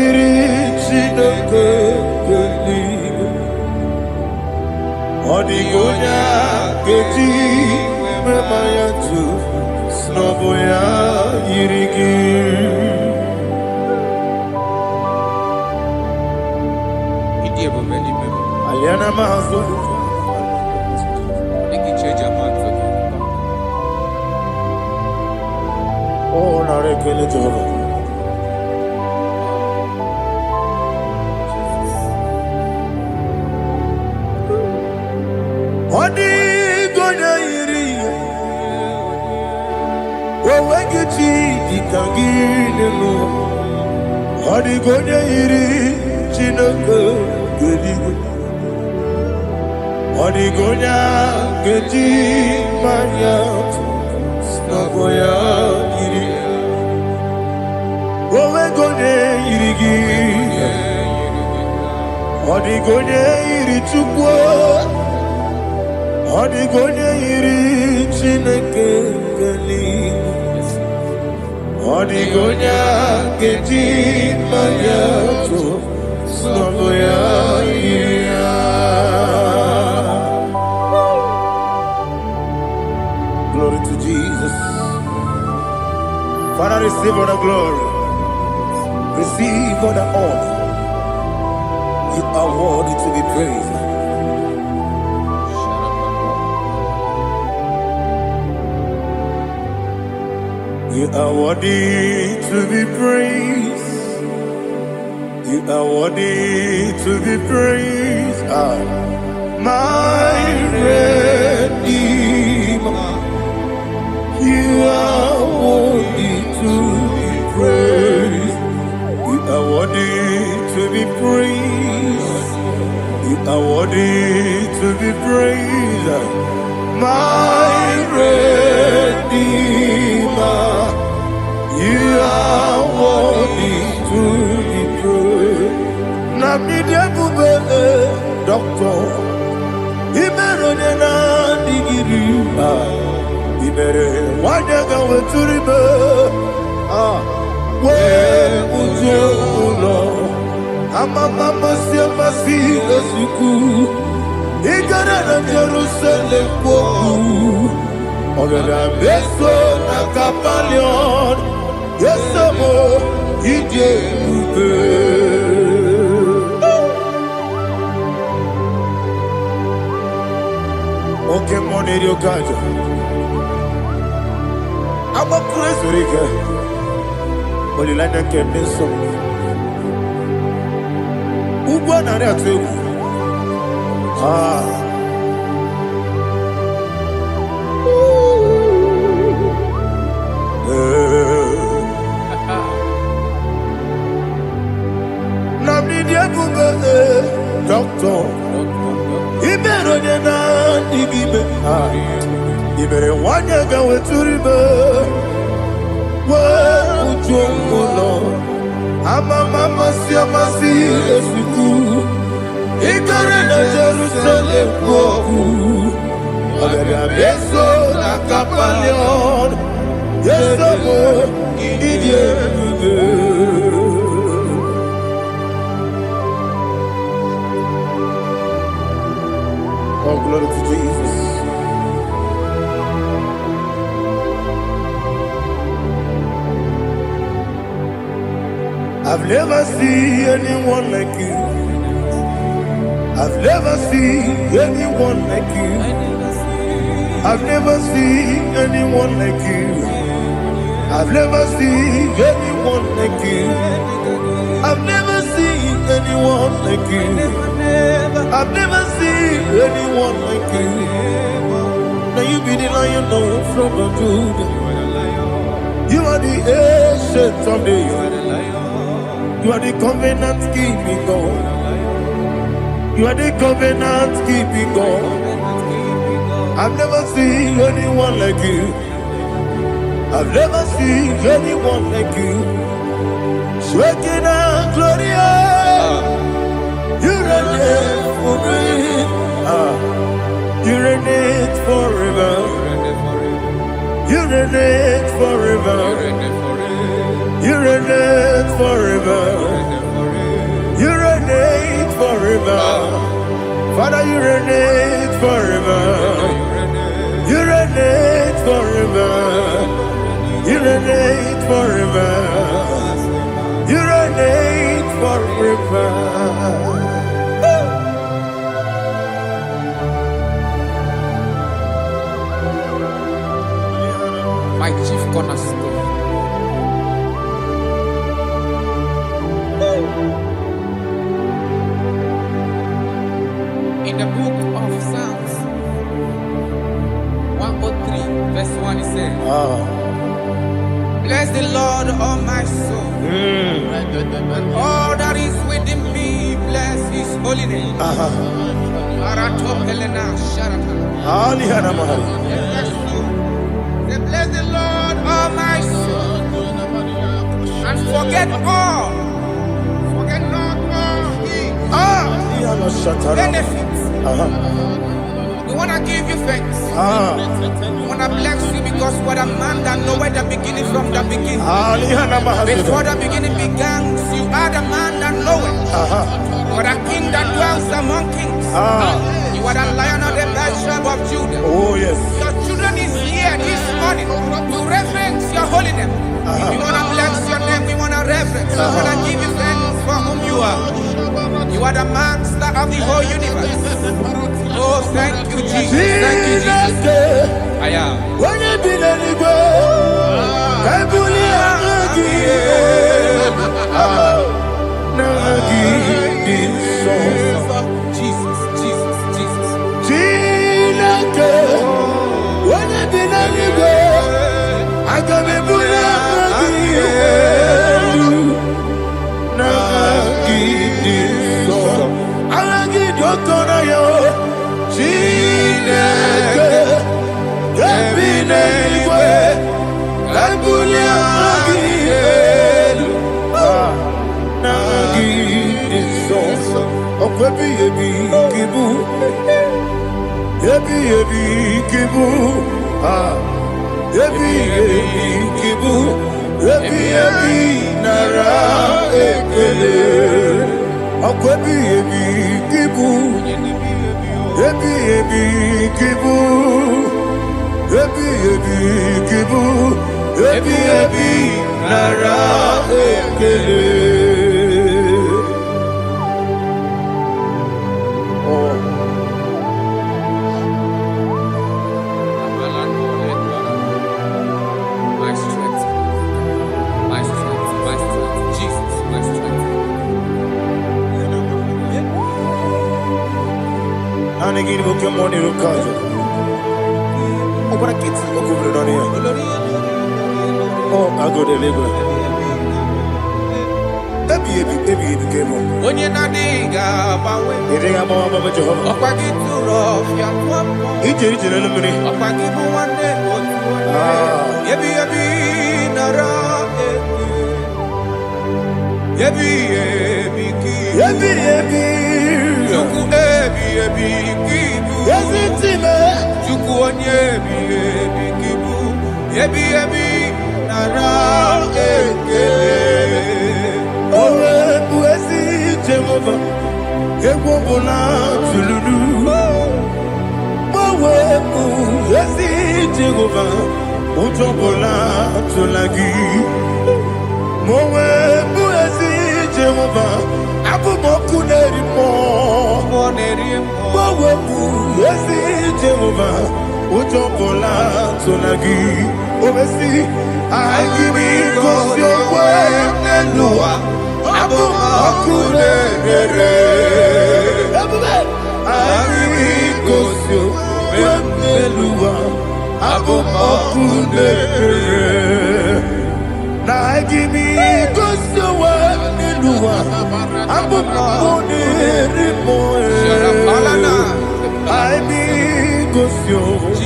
iri Chineke eluigwe, onye ga-eji mema ya tu n'ọbụ ya yiri gị. Aliana Mahazo. Oh, narekele Jehovah. Odi gonya iri, wawegiti dikangilelo. Odi gonya iri, Chineke geligo. Odi gonya geti maya, snagoya iri. Wawegonya irigi, odi gonya iri chukwo. Odi gonya iri Chineke geligo. Odi gonya geti maya, snagoya iri. Glory to Jesus. Father, receive all the glory. Receive all the honor. You are worthy to be praised. You are worthy to be praised. You are worthy to be praised. My Redeemer. You are worthy to be praised. You are worthy to be praised. You are worthy to be praised. My Redeemer. You are worthy to be praised. Namidebube, Doctor. Imeronena digiri. Ibere wanyaga weturibe we ujulo amama masi esuku igara na Jerusalem kwoku ogara beso na kapalion yesemo ije ube oke moneri okaja I'm a crazy rigger. But you like that can be so. Who won that too? Doctor, he better than I. You better want to go to river. Well, Lord, I'm a mama, see, as we do. He got in Jerusalem, go. I'm a beso, like a palion. Yes, oh, glory to Jesus. I've never seen anyone like you. I've never seen anyone like you. I've never seen anyone like you. I've never seen anyone like you. I've never seen anyone like you. I've never seen anyone like you. Now you be the Lion from the Judah. You are the ancient of days. You are the covenant keeping God. You are the covenant keeping God. I've never seen anyone like you. I've never seen anyone like you. Shaking and glorious. You reign for me. You reign forever. You reign forever. You reign forever. You reign forever. Father, you reign forever. You reign forever. You reign forever. You reign forever. My chief cornerstone. In the book of Psalms 103, verse 1, it says, bless the Lord, all my soul, and all that is within me, bless his holy name. Say, bless the Lord, all my soul, and forget not all his benefits. We want to give you thanks. We want to bless you because what a man that knoweth the beginning from the beginning. Before the beginning began, you are the man that knoweth. What a king that dwells among kings. You are the Lion of the tribe of Judah. Oh yes. Your children is here this morning to reverence your holiness. We want to bless your name. We want to reverence. We want to give you thanks for whom you are. You are the master of the whole universe. Oh, thank you, Jesus. Thank you, Jesus. I am. When you be the Jesus, Jesus, Jesus. When you be the I can be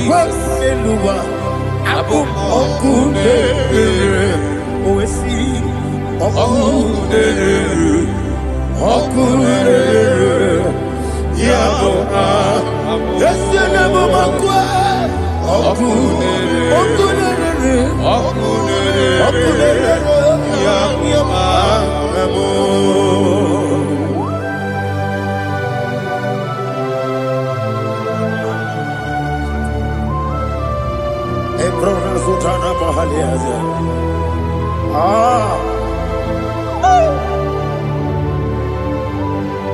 Jesus. Abu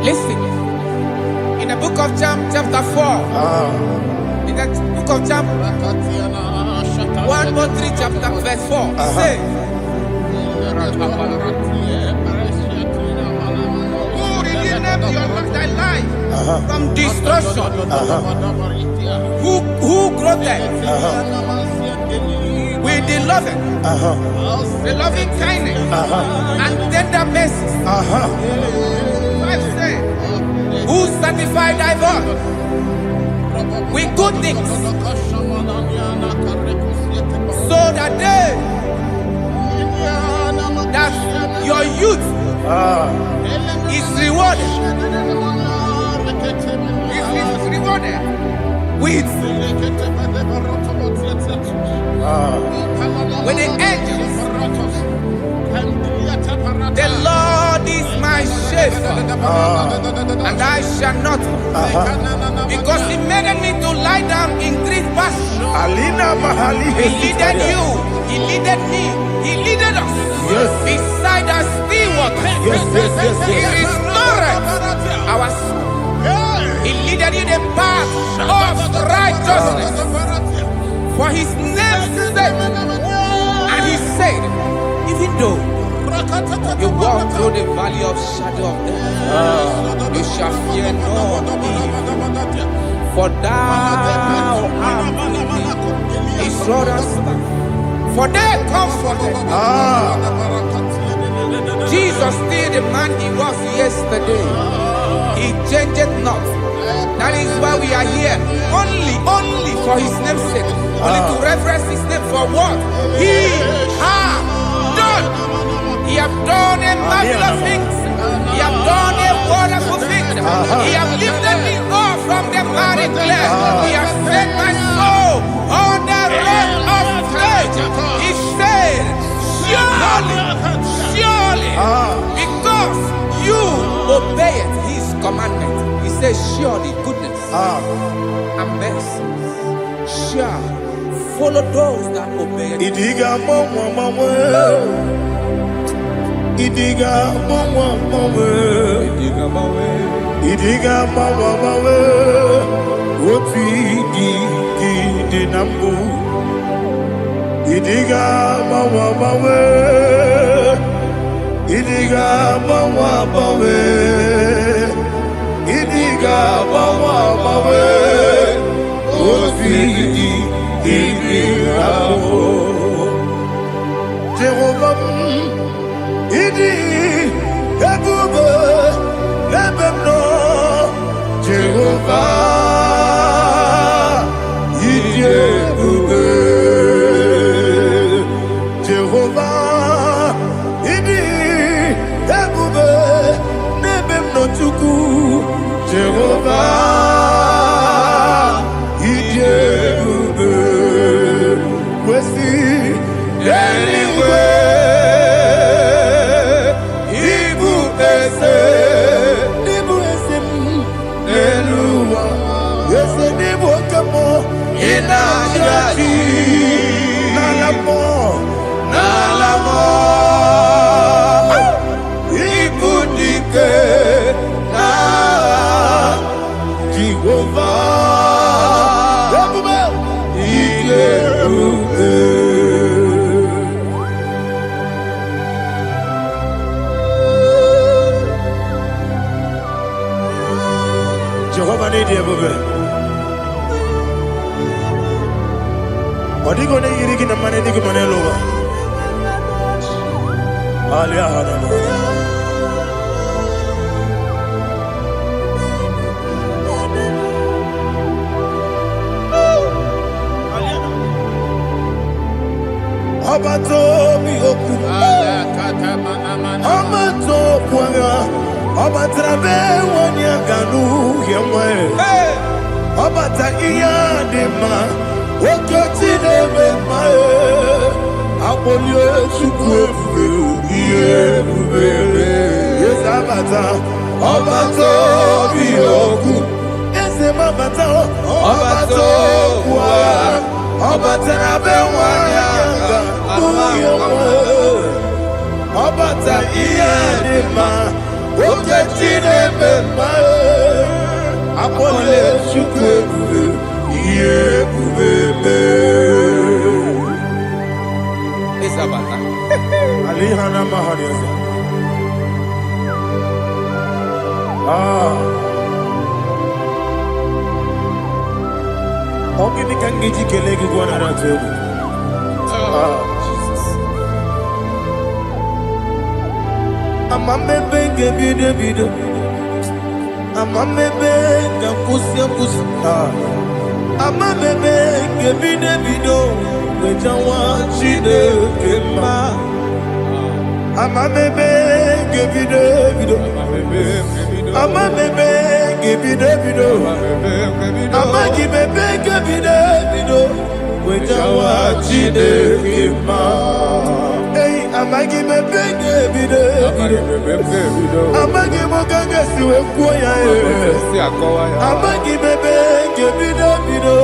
Listen, in the book of John, chapter 4, in the book of John 1:3, chapter verse 4, it says, who redeemed thy life from destruction, who groweth with the loving kindness and tender mercy. Who satisfy thy voice with good things, so that your youth is rewarded. Is rewarded with the angels. The Lord is my shepherd, and I shall not want, because He made me to lie down in green pastures. He leaded you, He leaded me, He leaded us beside the still waters. He restored our soul. He leaded you the path of righteousness for His name's sake. And He said, even though you walk through the valley of shadow of death, you shall fear no evil, for thou art with me. His rod and staff, for they comforted. Jesus still the man He was yesterday. He changed not. That is why we are here, only for His name's sake, only to reference His name for what He has done. He have done a marvelous things. He have done a wonderful thing. He have lifted me up from the miry clay. He has set my soul on the rock of faith. He said, surely, because you obeyed His commandment. He says, surely goodness and mercy shall follow those that obey it. Idiga mawe Oti di nambu Idiga mawe Idiga mawe Idiga mawe Oti di nambu Jehovah Idi Ebube Ebemno Jehovah Idi Ebube Jehovah Idi Ebube Ebemno Tuku Jehovah Idi Ebube Wesi anyway Jehovah need you, baby. What are you going to get in the money? You can over. Obato bihoku. Obato kwanga. Obatrabe wanya ganu yemwe. Obata iya dema. Okoti nebe mae. Apolio chukwe iye bubele. Yes abata. Obato bihoku. Ese mabata. Obato kwa. Obatrabe wanya ganu yemwe. Obata iya dema. Okoti nebe mae. Apole chukwe iye bubele. Isabata. Alihana mahariasa. Ogini kangiji kelegi gwana ratebu. Jesus. Amamebe gebide bide. Amamebe gakusi. Amamebe gebide bido. Wejawa chide kema. Amamebe gebide bido. Amamebe gebide bido. Amagibebe gebide bido. Wejawa chide kema. Hey, amagibebe gebide bido. Amagimogaga siwe kuya. Amagibebe gebide bido.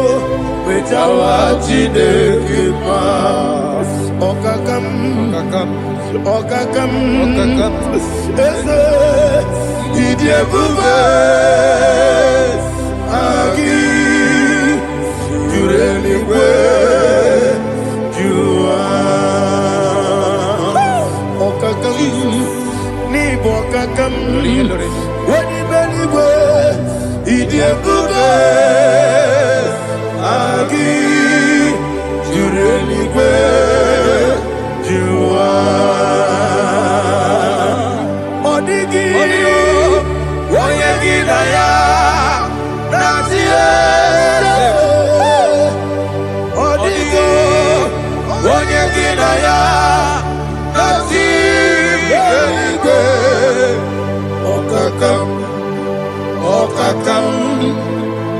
Wejawa chide kema. Okakam. Ese idiebube agi jureligwe jua okakam ni bokakam wani beligwe idiebube agi jureligwe jua odigi oyegi na ya nazie odigi oyegi na ya nazie okakam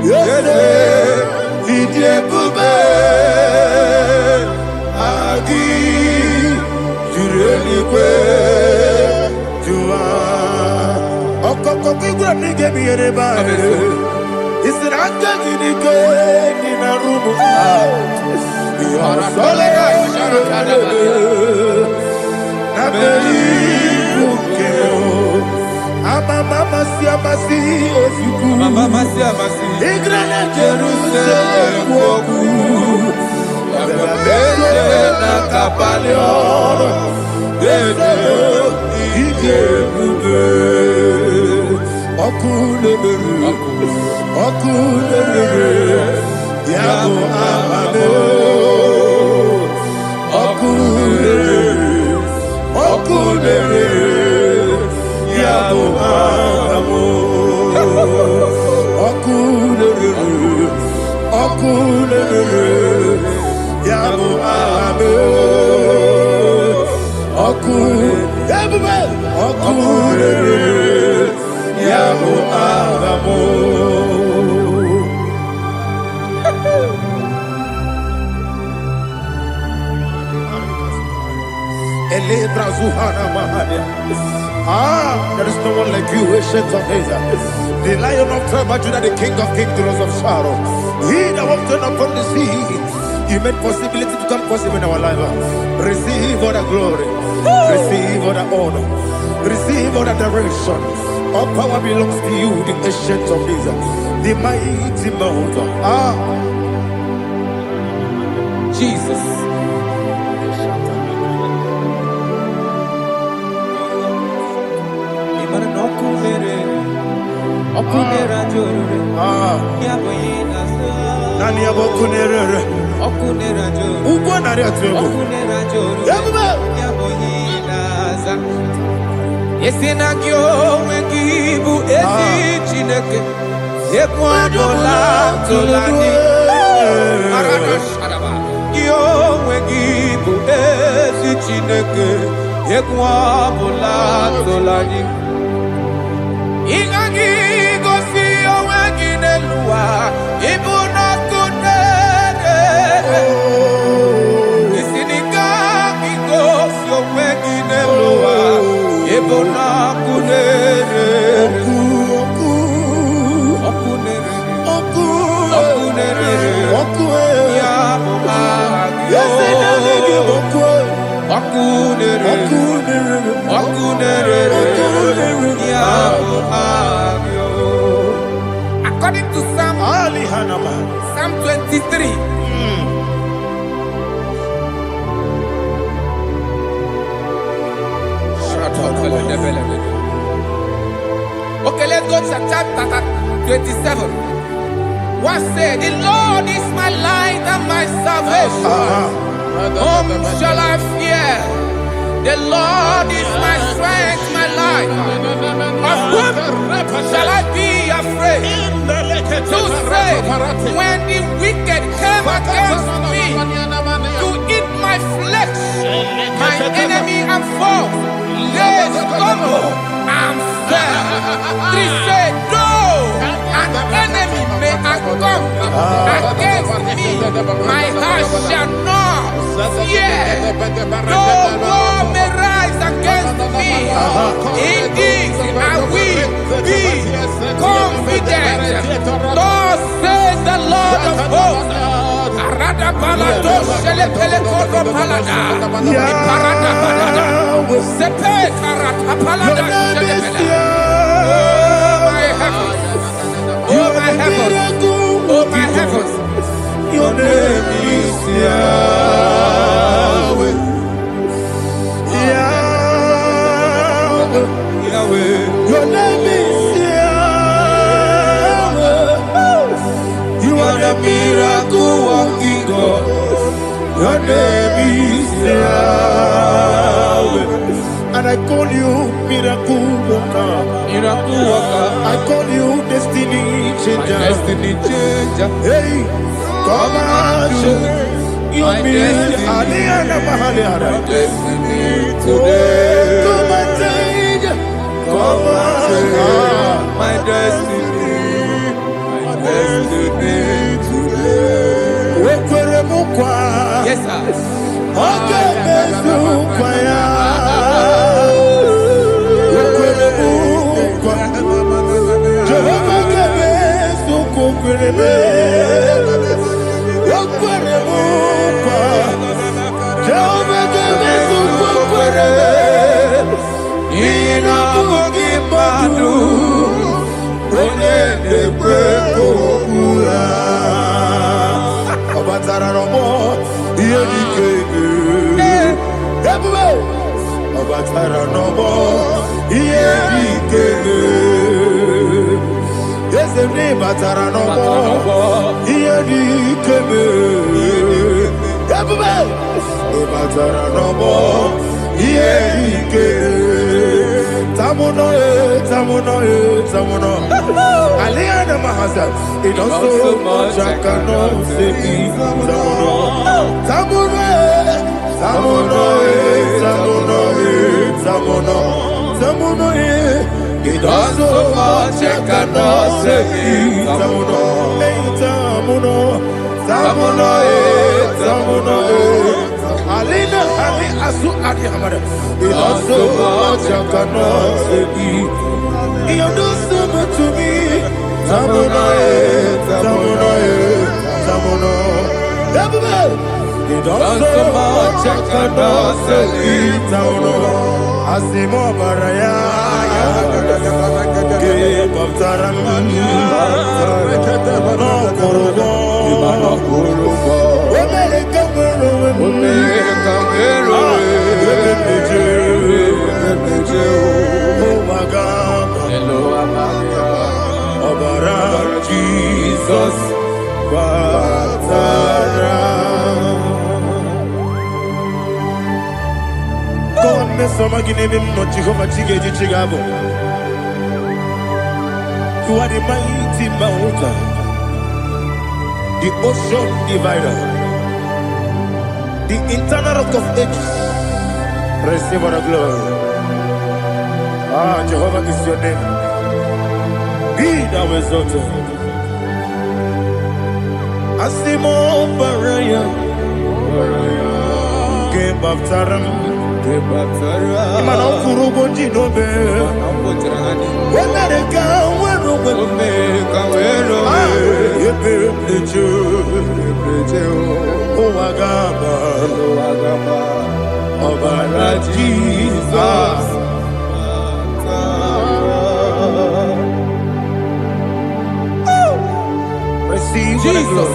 yede idiebube agi jureligwe jua okokokigura nige miyereba isiranga nige nina rumu yasolega nabeli bukeo amama siamasi ofiku igrana Jerusalem woku yabele na kapaleon idiebube okulere yabo amame okulere yabo amamo okulere yabo amame okulere yabo amamo. There is no one like you, ancient of days. The Lion of tribe of Judah, the King of kings, the Rose of Sharon. He that walked upon the sea. You made possibility to come possible in our life. Receive all the glory. Receive all the honor. Receive all the direction. All power belongs to you, the ancient of days, the mighty mountain. Jesus. Nani abokunere. Ugwa nari atuego. Yesinagyo wengibu esi chineke. Ekwadola tolani. onwe gị bụ ezi Chineke, egwu ọbụla tụla gị. Ị gaghị gosi onwe gị n'elu ụwa, ịbụ n'ọkụ na-ere. Isi na ị gaghị gosi onwe gị n'elu ụwa, ịbụ n'ọkụ na-ere. According to Psalm 23. Okay, let's go to chapter 27. What said? The Lord is my light and my salvation. Whom shall I fear? The Lord is my strength, my life. Of whom shall I be afraid? To say, when the wicked came against me to eat my flesh, my enemy and foe, they stumble and fell. They said, no, an enemy may come against me, my heart shall not fear. No war may rise against me. In this I will be confident. Thus says the Lord of hosts. Oh my heavens, oh my heavens, your name is Yahweh. Yahweh, Yahweh, your name is Yahweh. You are the miracle working God. Your name is Yahweh. And I call you miracle worker. Miracle worker. I call you destiny changer. My destiny changer. Hey, come on, your destiny. My destiny today. Come on, change. Come on, my destiny. My destiny today. Yes, sir. Okay, it does so much I cannot say. It does so much I cannot say. It does so much I cannot say. You do so much to me. It does so much I cannot say. Asimo baraya, ke baptaran, no korobo, Jesus, you are the mighty mountain, the ocean divider. the internal rock of ages. Receive all the glory. Ah, Jehovah is your name. Be thou exalted. Asimo Baraya. Gebaptaram. Imana kurubo jinobe. Wemereka wero. Ebe plejo. Owagaba. Obara Jesus. Receive Jesus.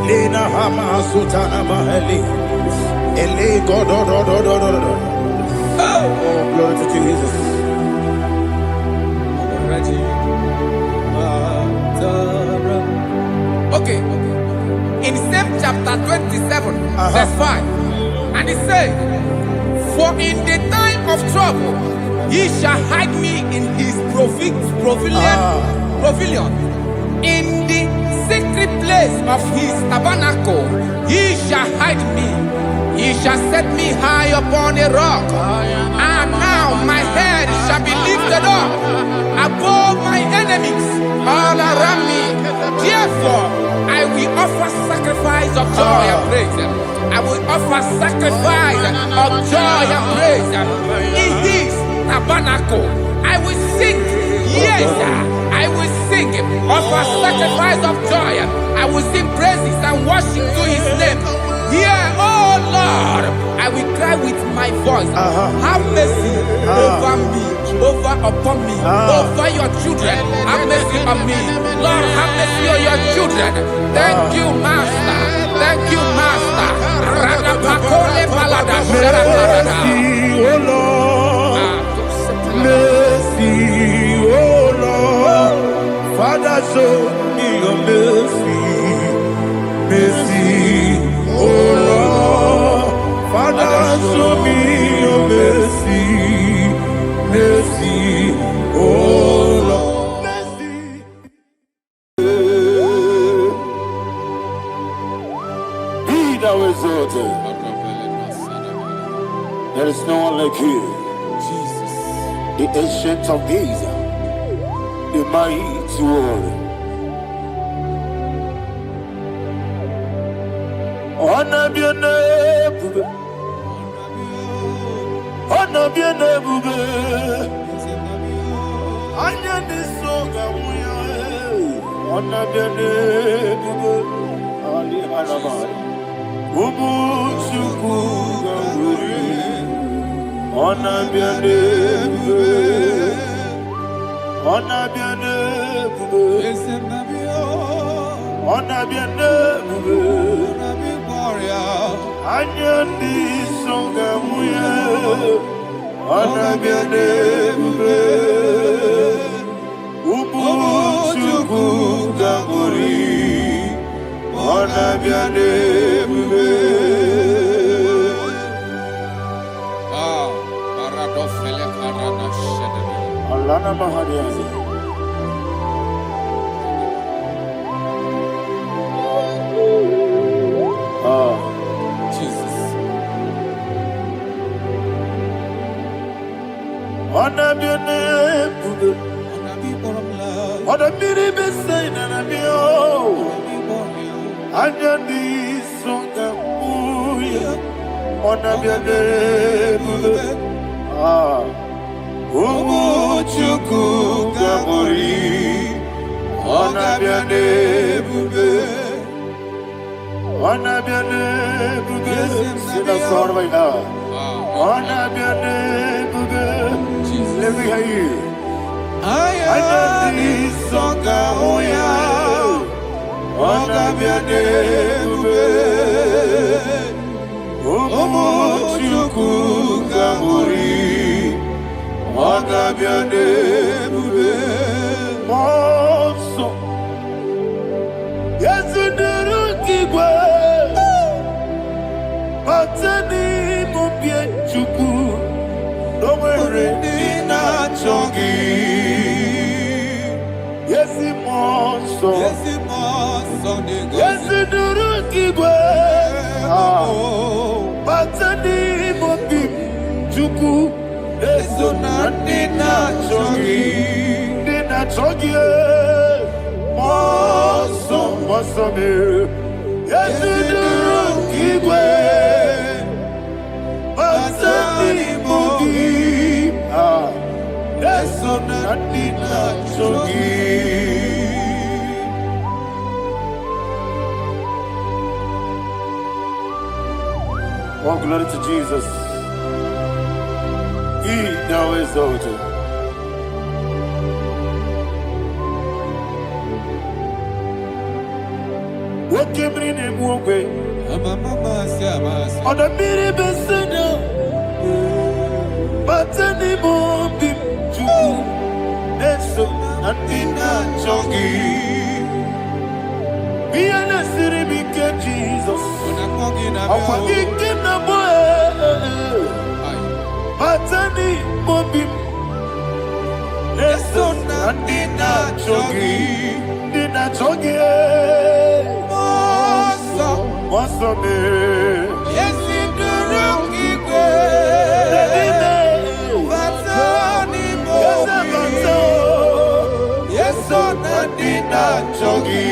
Lina hama sutana mahali. Ele godo. Oh, glory to Jesus. Okay. In same chapter 27, verse 5, and it says, "For in the time of trouble, he shall hide me in his pavilion. In the secret place of his tabernacle, he shall hide me. He shall set me high upon a rock. And now my head shall be lifted up above my enemies all around me. Therefore, I will offer sacrifice of joy and praise. I will offer sacrifice of joy and praise in his tabernacle. I will sing, yes, I will sing, offer sacrifice of joy. I will sing praises and worship to his name. Here, oh Lord, I will cry with my voice. Have mercy over me, upon me, over your children. Have mercy on me. Lord, have mercy on your children. Thank you, Master. Thank you, Master. Mercy, oh Lord. Mercy, oh Lord. Father, show me your mercy. Mercy, oh Lord. Father, show me your mercy. Mercy, oh Lord. Mercy. Be thou exalted. There is no one like you. Jesus. The ancient of days, the mighty one. Honor be your name, honor be your name, honor be your name, Ali Alaba, Ubu Chuku Gamburi, honor be your name, honor be your name, honor be your name. Anyandi songa muya, anabiane bube, ubu chuku gamburi, anabiane bube. Paradofele karana shedebe. Alana mahadiyazi. Jesus. Anabiane bube, anabiri besai nanabio, anyandi songa muya, anabiane bube. Umuchuku gamburi, anabiane bube. Anabiane bube, sina sorvai na. Anabiane bube, let me hear you. Ayani songa moya, anabiane bube. Umuchuku gamburi, anabiane bube. Monso, yesu nuru kigwe. Matani mubi moso. Yes, duru kigwe. Batani mobi chuku. Eso na dina chogi. Moso me. Yes, duru kigwe. Batani mobi. Eso na dina chogi. Oh, glory to Jesus. He now exalted. What came in him one way? On the mini beside, but anymore be true. That's so nothing not jogging. Be an city because Jesus. I'm forgetting the boy. Batani mobi. Eso na dina chogi. Moso me. Yes, iduru kigwe. Batani mobi. Yeso na dina chogi.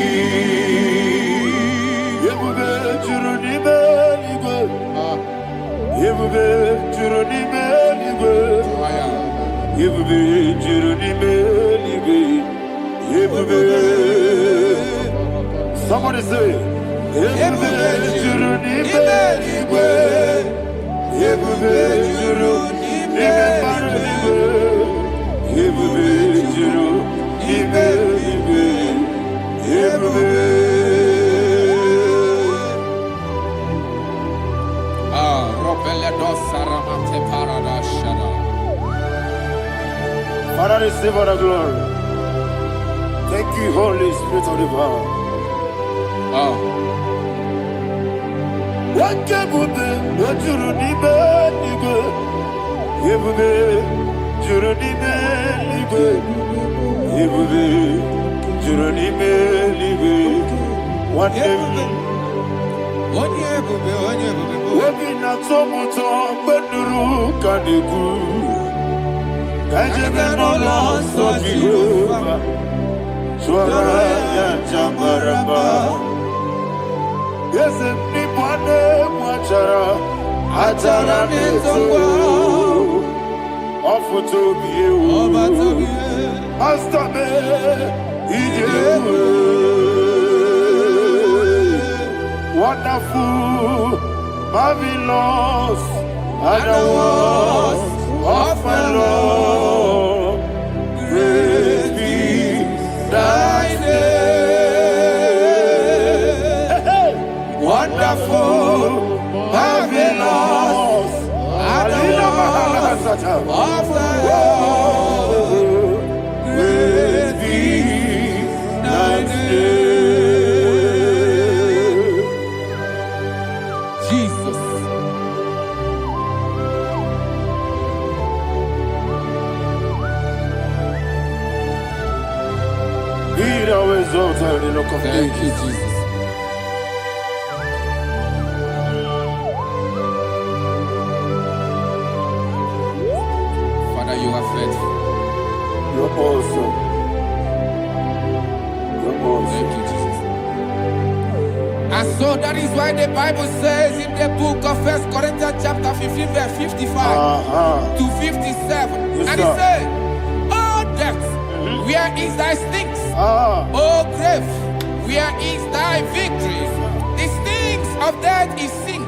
Somebody say, Father, receive all the glory. Thank you, Holy Spirit of the power. What can we do? What you need, yes, anybody Atara nezo Offer to be you Master me Wonderful Marvelous And the words of my Lord Praise be thy name Wonderful Marvelous And the words of my Lord Praise be thy name Jesus. Be thou exalted in the rock of Thank you, ages. Jesus. Father, you are faithful. You're awesome. You're awesome. Thank you, Jesus. And so that is why the Bible says in the book of 1 Corinthians chapter 15, verse 55 to 57. Yes, And it sir. says, "Oh death, where is thy stings? Ah. Oh grave, where is thy victory? The stings of death is sin,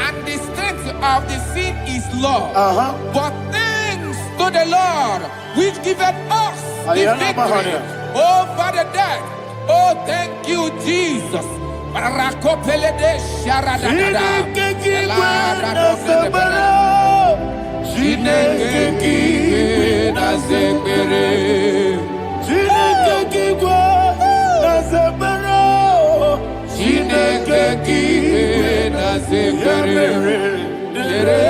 and the strength of the sin is law. But thanks to the Lord, which giveth us the Ayana victory Mahania. over the death. Oh, thank you, Jesus." Barakopele de sharadadada. Chineke na zekere. Chineke na zekere. Ere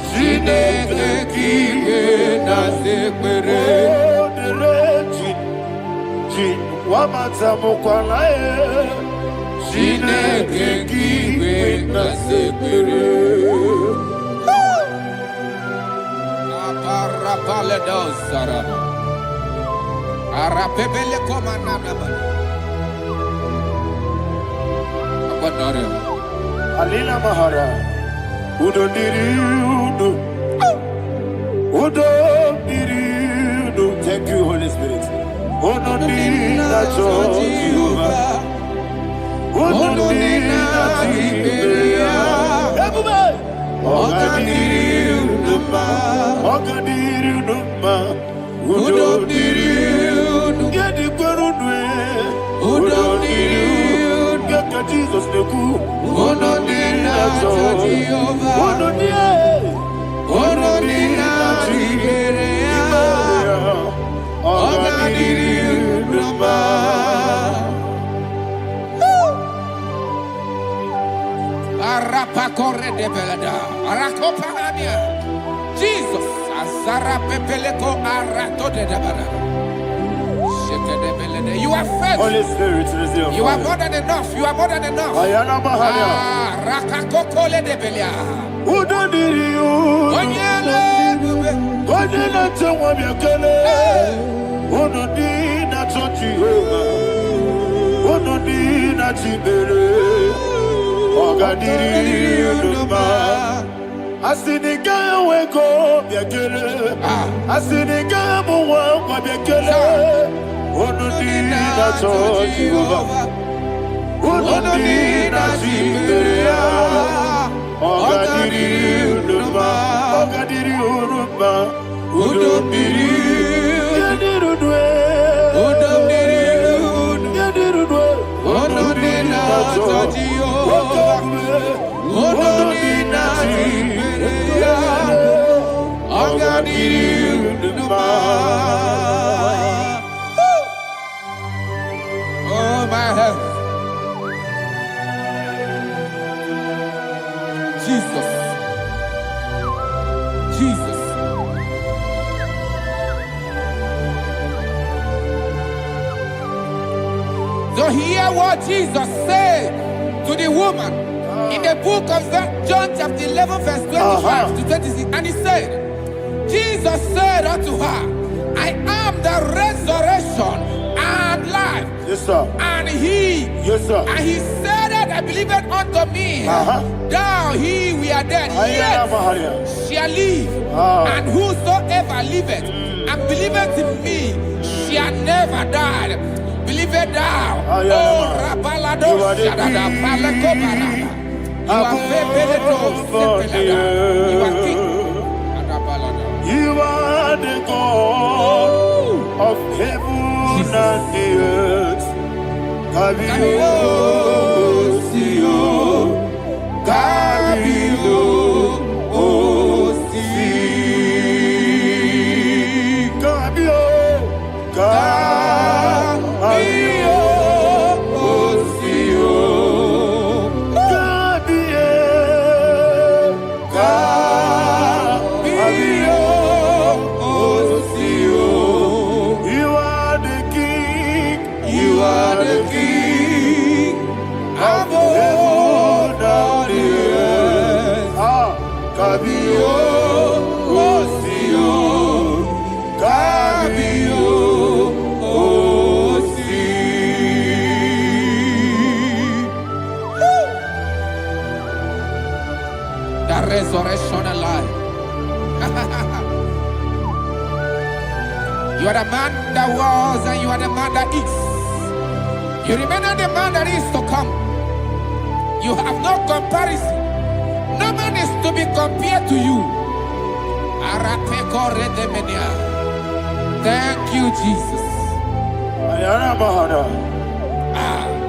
Chineke na zekere. sekpere. Oh, dere ji wamata mukwalae. Chineke kiwe na sekpere. Aparapale dosara. Arapebele komanana mana. Apanare. Alina Mahara. Udo diri udo. Udo diri udo. Thank you, Holy Spirit. Udo diri na Jehovah. Udo diri na Tiberia. Everybody. Oga diri udo ma. Oga diri udo ma. Udo diri udo. Yedi kwerudwe. Udo diri udo. Get Jesus the good. Udo diri na Jehovah. Udo diri. Udo diri na Tiberia. Oga diri udo ma. Arapa corre de belada. Arakopa ania. Jesus. Azara pepeleko arato de debara. Sheke de belede. You are faithful. Holy Spirit, receive. You are more than enough. You are more than enough. Ayana Mahana. Rakakokole de belia. Udo diri udo. Onyele bube. Udo na Jehovah biakele. Udo diri na Jehovah. Udo diri na Tiberia. Oga diri udo ma. Asinika weko biakele. Asinika muwa kwa biakele. Udo diri na Jehovah. Udo diri na Tiberia. Oga diri udo ma. Oga diri udo ma. Udo diri. Yadiru dwe. Udo diri udo. Yadiru dwe. Udo diri na Jehovah. Udo diri na Tiberia. Oga diri udo ma. Oh my health. Jesus. Jesus. So hear what Jesus said to the woman in the book of John chapter 11 verse 25 to 26. And he said, Jesus said unto her, I am the resurrection and life. Yes, sir. And he, Yes, sir. and he said that I believed unto me, thou he we are dead, Ayana yet Mahana. shall live, and whosoever liveth and believeth in me shall never die. Believe it thou. Oh, Rabalado, Shadada, Palako Barada. You are Bebeledo, Sepelada. You are king. Adabalada. You are the God of heaven and the earth. Kabio, Sio, Kabio, Si, Kabio, Kabio, Sio, Kabio, Sio. You are the king. You are the king of heaven and the earth. Kabio, Sio, Kabio, Si. The resurrection alive. You are the man that was and you are the man that is. You remain the man that is to come. You have no comparison. No man is to be compared to you. Thank you, Jesus. Ayana Mahana.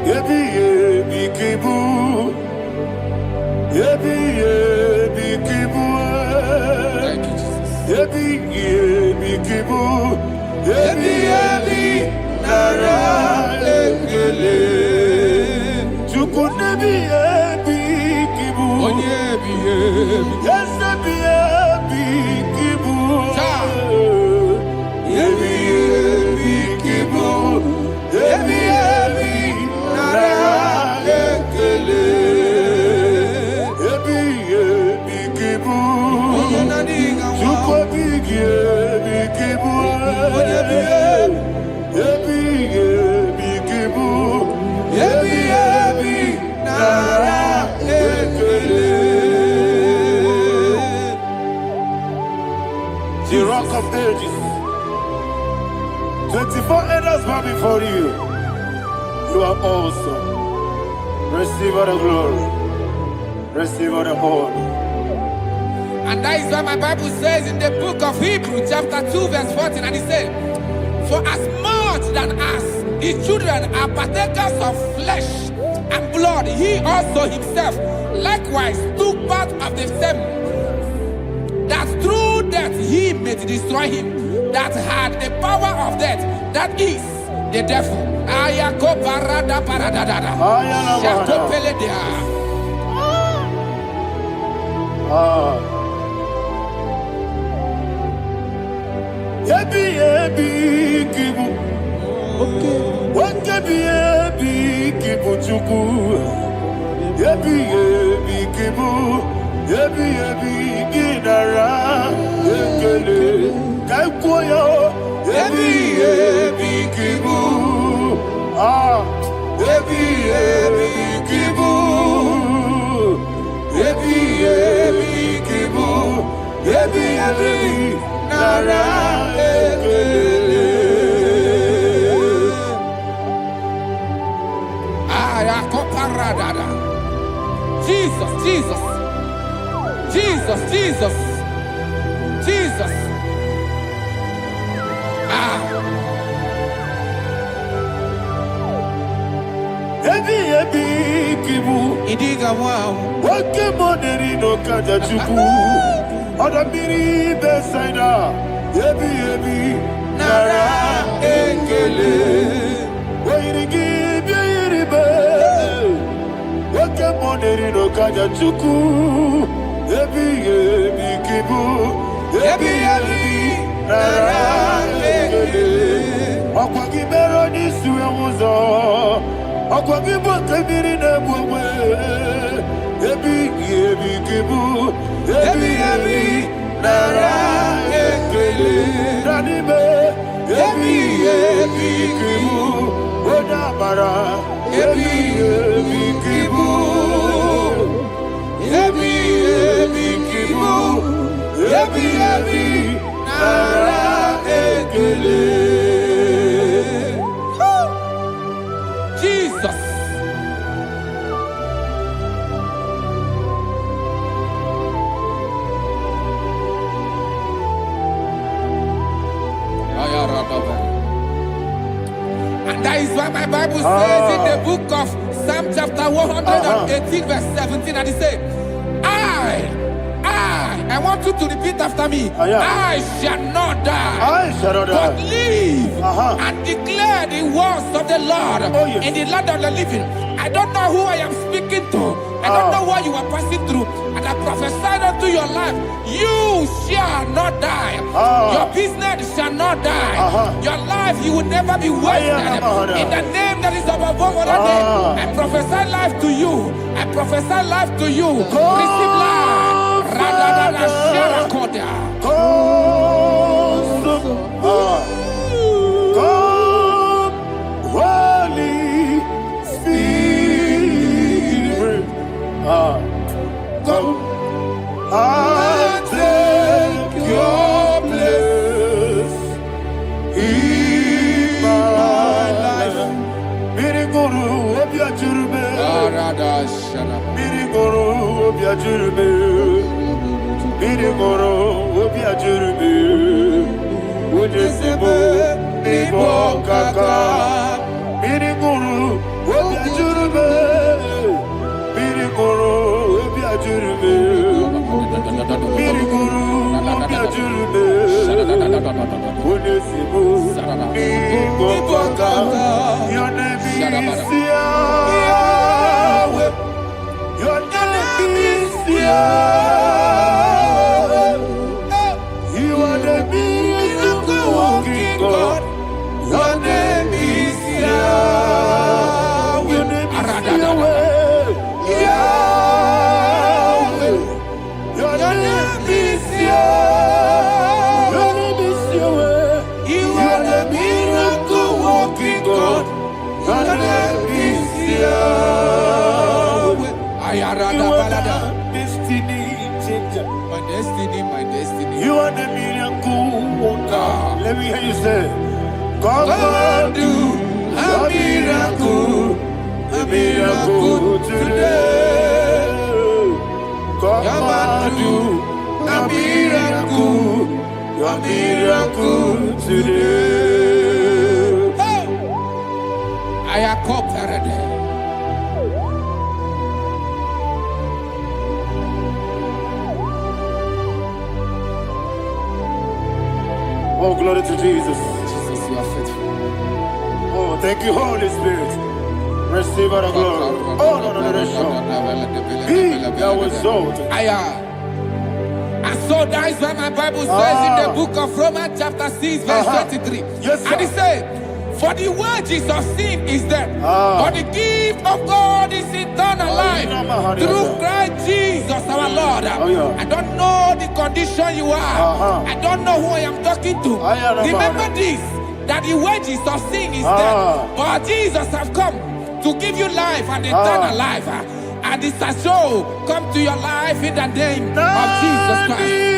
Yebi yebi kibu. Yebi yebi kibu. Thank you, Jesus. Yebi yebi kibu. Yebi yebi nara ekele. Chukunebi yebi kibu. Onyebi, Yes, yebi yebi kibu. The rock of ages. 24 elders bow before you. You are awesome. Receive all the glory. Receive all the honor. And that is what my Bible says in the book of Hebrews, chapter 2, verse 14. And it said, for as much than as the children are partakers of flesh and blood, he also himself likewise took part of the same, that through death he may destroy him that had the power of death, that is the devil. Jesus, Jesus, Jesus, Jesus, Jesus. Idiga wow. Wakemoderi no kaja chuku. Odamiri besaida. Yebi nara ekele. Wairigi biiribe. Wakemoderi no kaja chuku. Yebi kibu. Yebi nara ekele. Okwagibero ni suwe muzo. Akwagibo kebiri na bwe ebi kibu ebi nara ekele nanibe ebi kibu odabara ebi kibu ebi kibu ebi nara ekele. Jesus. And that is why my Bible says in the book of Psalm chapter 118 verse 17, and it says, I want you to repeat after me. I shall not die, but live and declare the words of the Lord in the land of the living. I don't know who I am speaking to. I don't know what you are passing through. And I prophesy unto your life, you shall not die. Your business shall not die. Your life, you will never be wasted. In the name that is above all other name, I prophesy life to you. I prophesy life to you. Receive life. Radadada Sharakoda. Come, Holy Spirit. Come and take your place in my life. Miriguru obiajurube. Miriguru obiajurube. Miriguru obiajurube. Ujesebo nibo kaka. Miriguru obiajurube. Miriguru obiajurube. Miriguru obiajurube. Ujesebo nibo kaka. Your name is Yahweh. Your name is Yahweh. You are the miracle working God. Your name is Yahweh. Your name is Yahweh. Yahweh. Your name is Yahweh. destiny, my destiny. You are the miracle worker. Let me hear you say, come and do a miracle today. Come and do a miracle today. Hey! I am cooperated. Oh, glory to Jesus. Jesus, you are faithful. Oh, thank you, Holy Spirit. Receive our glory. Oh, no, He that was exalted. And so that is why my Bible says in the book of Romans chapter 6 verse 23. Yes, sir. And it says, for the wages of sin is death, but the gift of God is eternal life through Christ Jesus our Lord. I don't know the condition you are. I don't know who I am talking to. Remember this, that the wages of sin is death, but Jesus has come to give you life and eternal life. And this shall show come to your life in the name of Jesus Christ.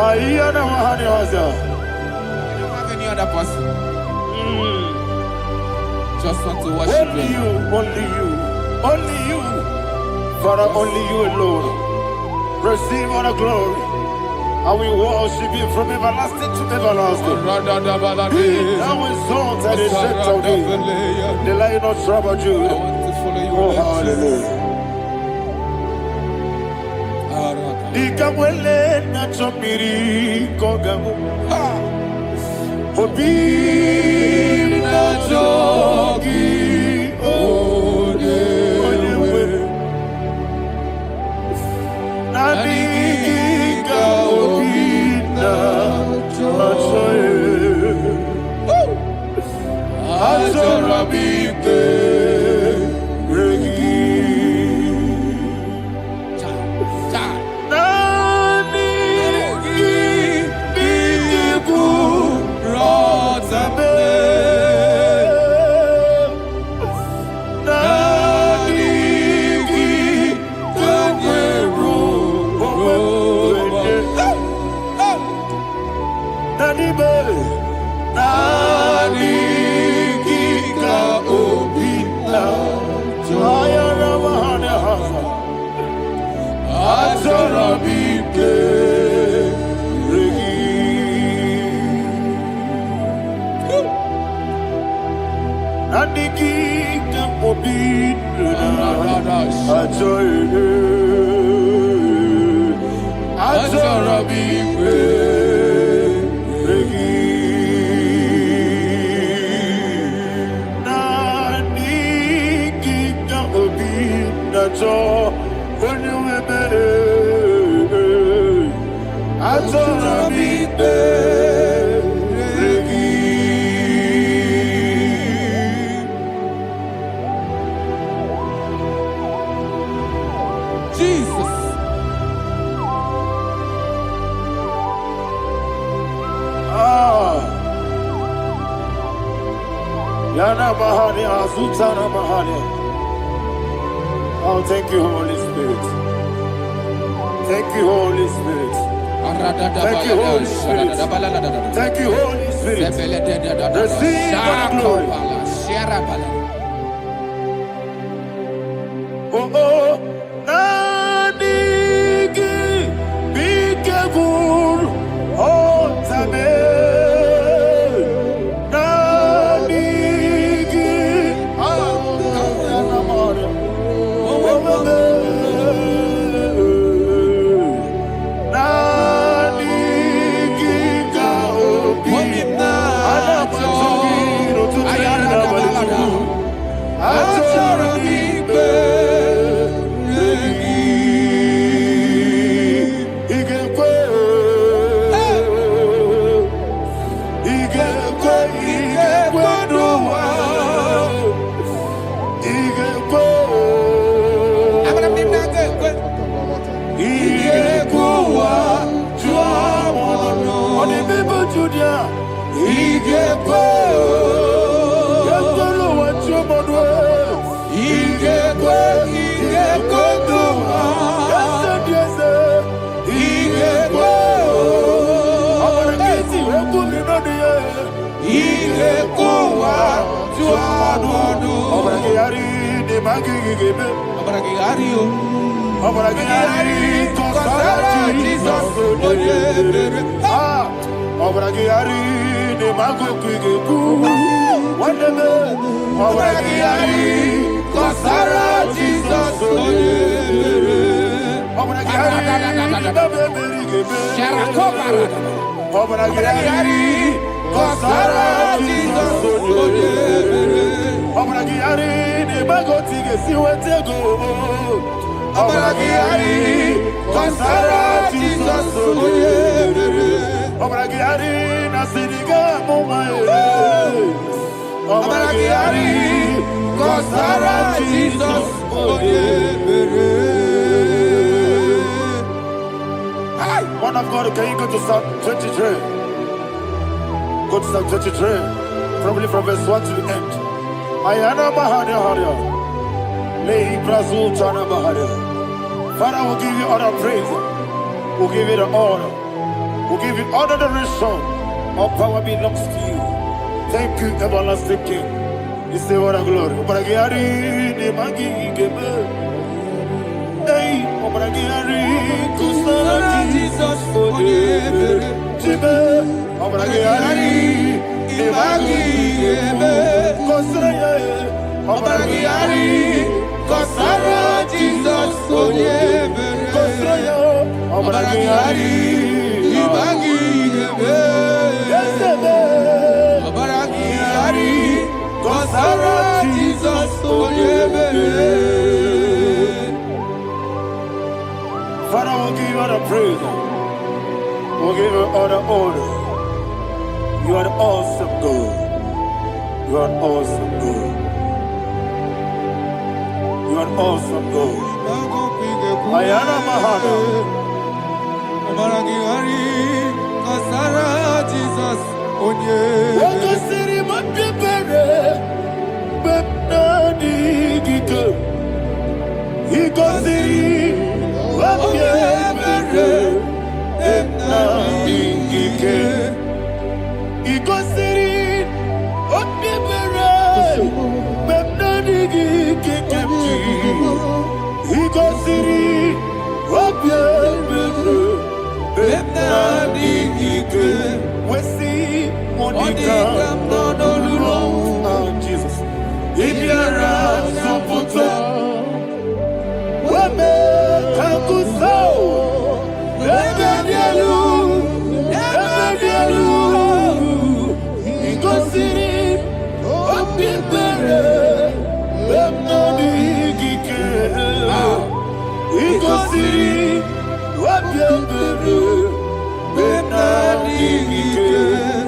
I don't have any other person. Just want to worship only you, only you, only you. Father, only you alone. Receive all the glory. I will worship you from everlasting to everlasting. Be thou exalted and set of thee, the Lion of tribe of Judah. Oh, hallelujah. Ikamwele na chomiri kogamu. Obi na jogi onewe. Nadiga obi na joye. Azorabike regi. Oh, thank you, Holy Spirit. Thank you, Holy Spirit. Thank you, Holy Spirit. Thank you, Holy Spirit. Receive the glory. Oh, oh, Nadigi, be careful, oh, Tame. I IGBO. IGBO. One of God, can you go to Psalm 23? Go to Psalm 23, probably from verse 1 to the end. Ayana Mahania Haria. Lehi Brazil Chana Mahania. Father, we'll give you all the praise. We'll give you the honor. We'll give you all the adoration. All power belongs to you. Thank you, everlasting King. You say what a glory. Obragiari, the Magi, Gebe. Hey, Obragiari, Kusara, Jesus, for you. Jibe, Obragiari, the Magi, Gebe. Kusara, Obragiari, Kusara, Jesus, for you. Kusara, Obragiari, the Magi, Gebe. Kusara, Jesus, for you. Father, we'll give you all the praise. We'll give you all the honor. You are the awesome God. You are an awesome God. You are an awesome God. Ayana Mahana. Kusara, Jesus, for you. Jesus. If you're a Sopoto,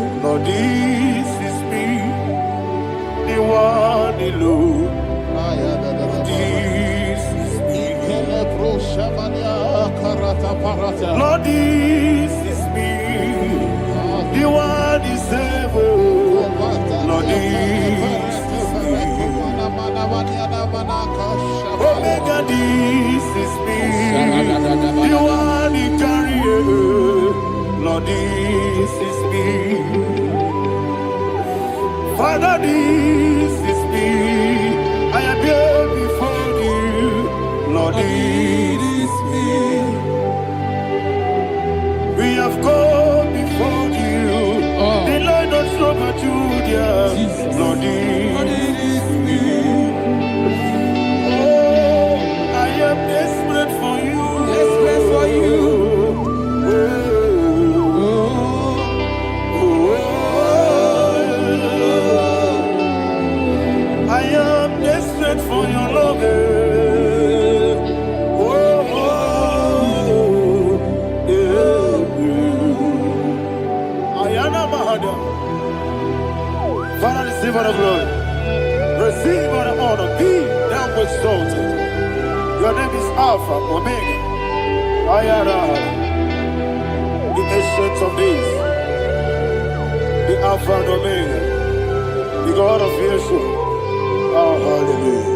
Lord, this is me, the one alone. This is me. Lord, this is me, the one is able. Lord, this is me. Omega, this is me, the one in carrier. Lord, this is me. Father, this is me. I am here before you. Lord, this is me. We have come before you. The Lord not so but you, dear. Lord, this is me. Oh, I am desperate for you. Desperate for you. I am desperate for your love. Father, receive all the glory. Receive all the honor. Be thou exalted. Your name is Alpha, Omega. I am the ancient of days. Alpha and Omega, the God of Yeshua. Oh, hallelujah.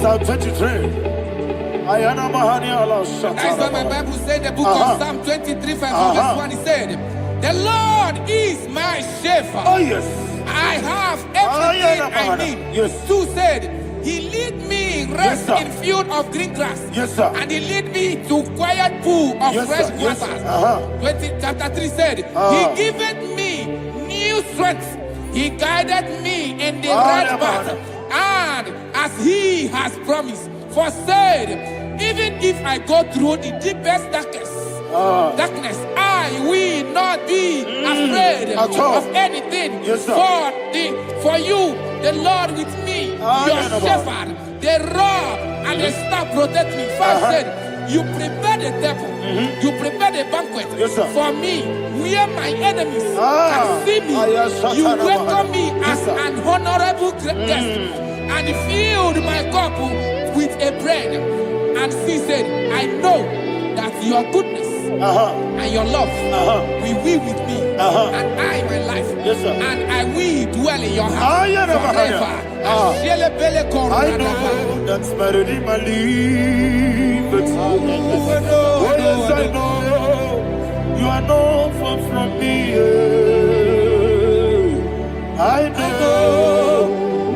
Psalm 23. Ayana Mahani Allah That's why my Bible said the book of Psalm 23, verse 1, it said, the Lord is my shepherd. Oh, yes. I have everything I need. Yes. 2 said, he lead me rest Yes, in field of green grass. Yes, sir. And he lead me to quiet pool of Yes, fresh sir. Yes, waters. sir. Chapter 3 said, he giveth me new strength. He guided me in the right path. And as he has promised, for said, even if I go through the deepest darkness, I will not be afraid of anything. Yes, sir. For you, the Lord with me, your shepherd, the rod and the staff protect me. First said, you prepare the table, you prepare the banquet for me, where my enemies can see me. You welcome me as an honorable guest, and filled my cup with a bread. And she said, I know that your goodness and your love will be with me, and I, my life, and I will dwell in your house forever. I know that's better than my life. Oh, yes, I know you are not far from me. I know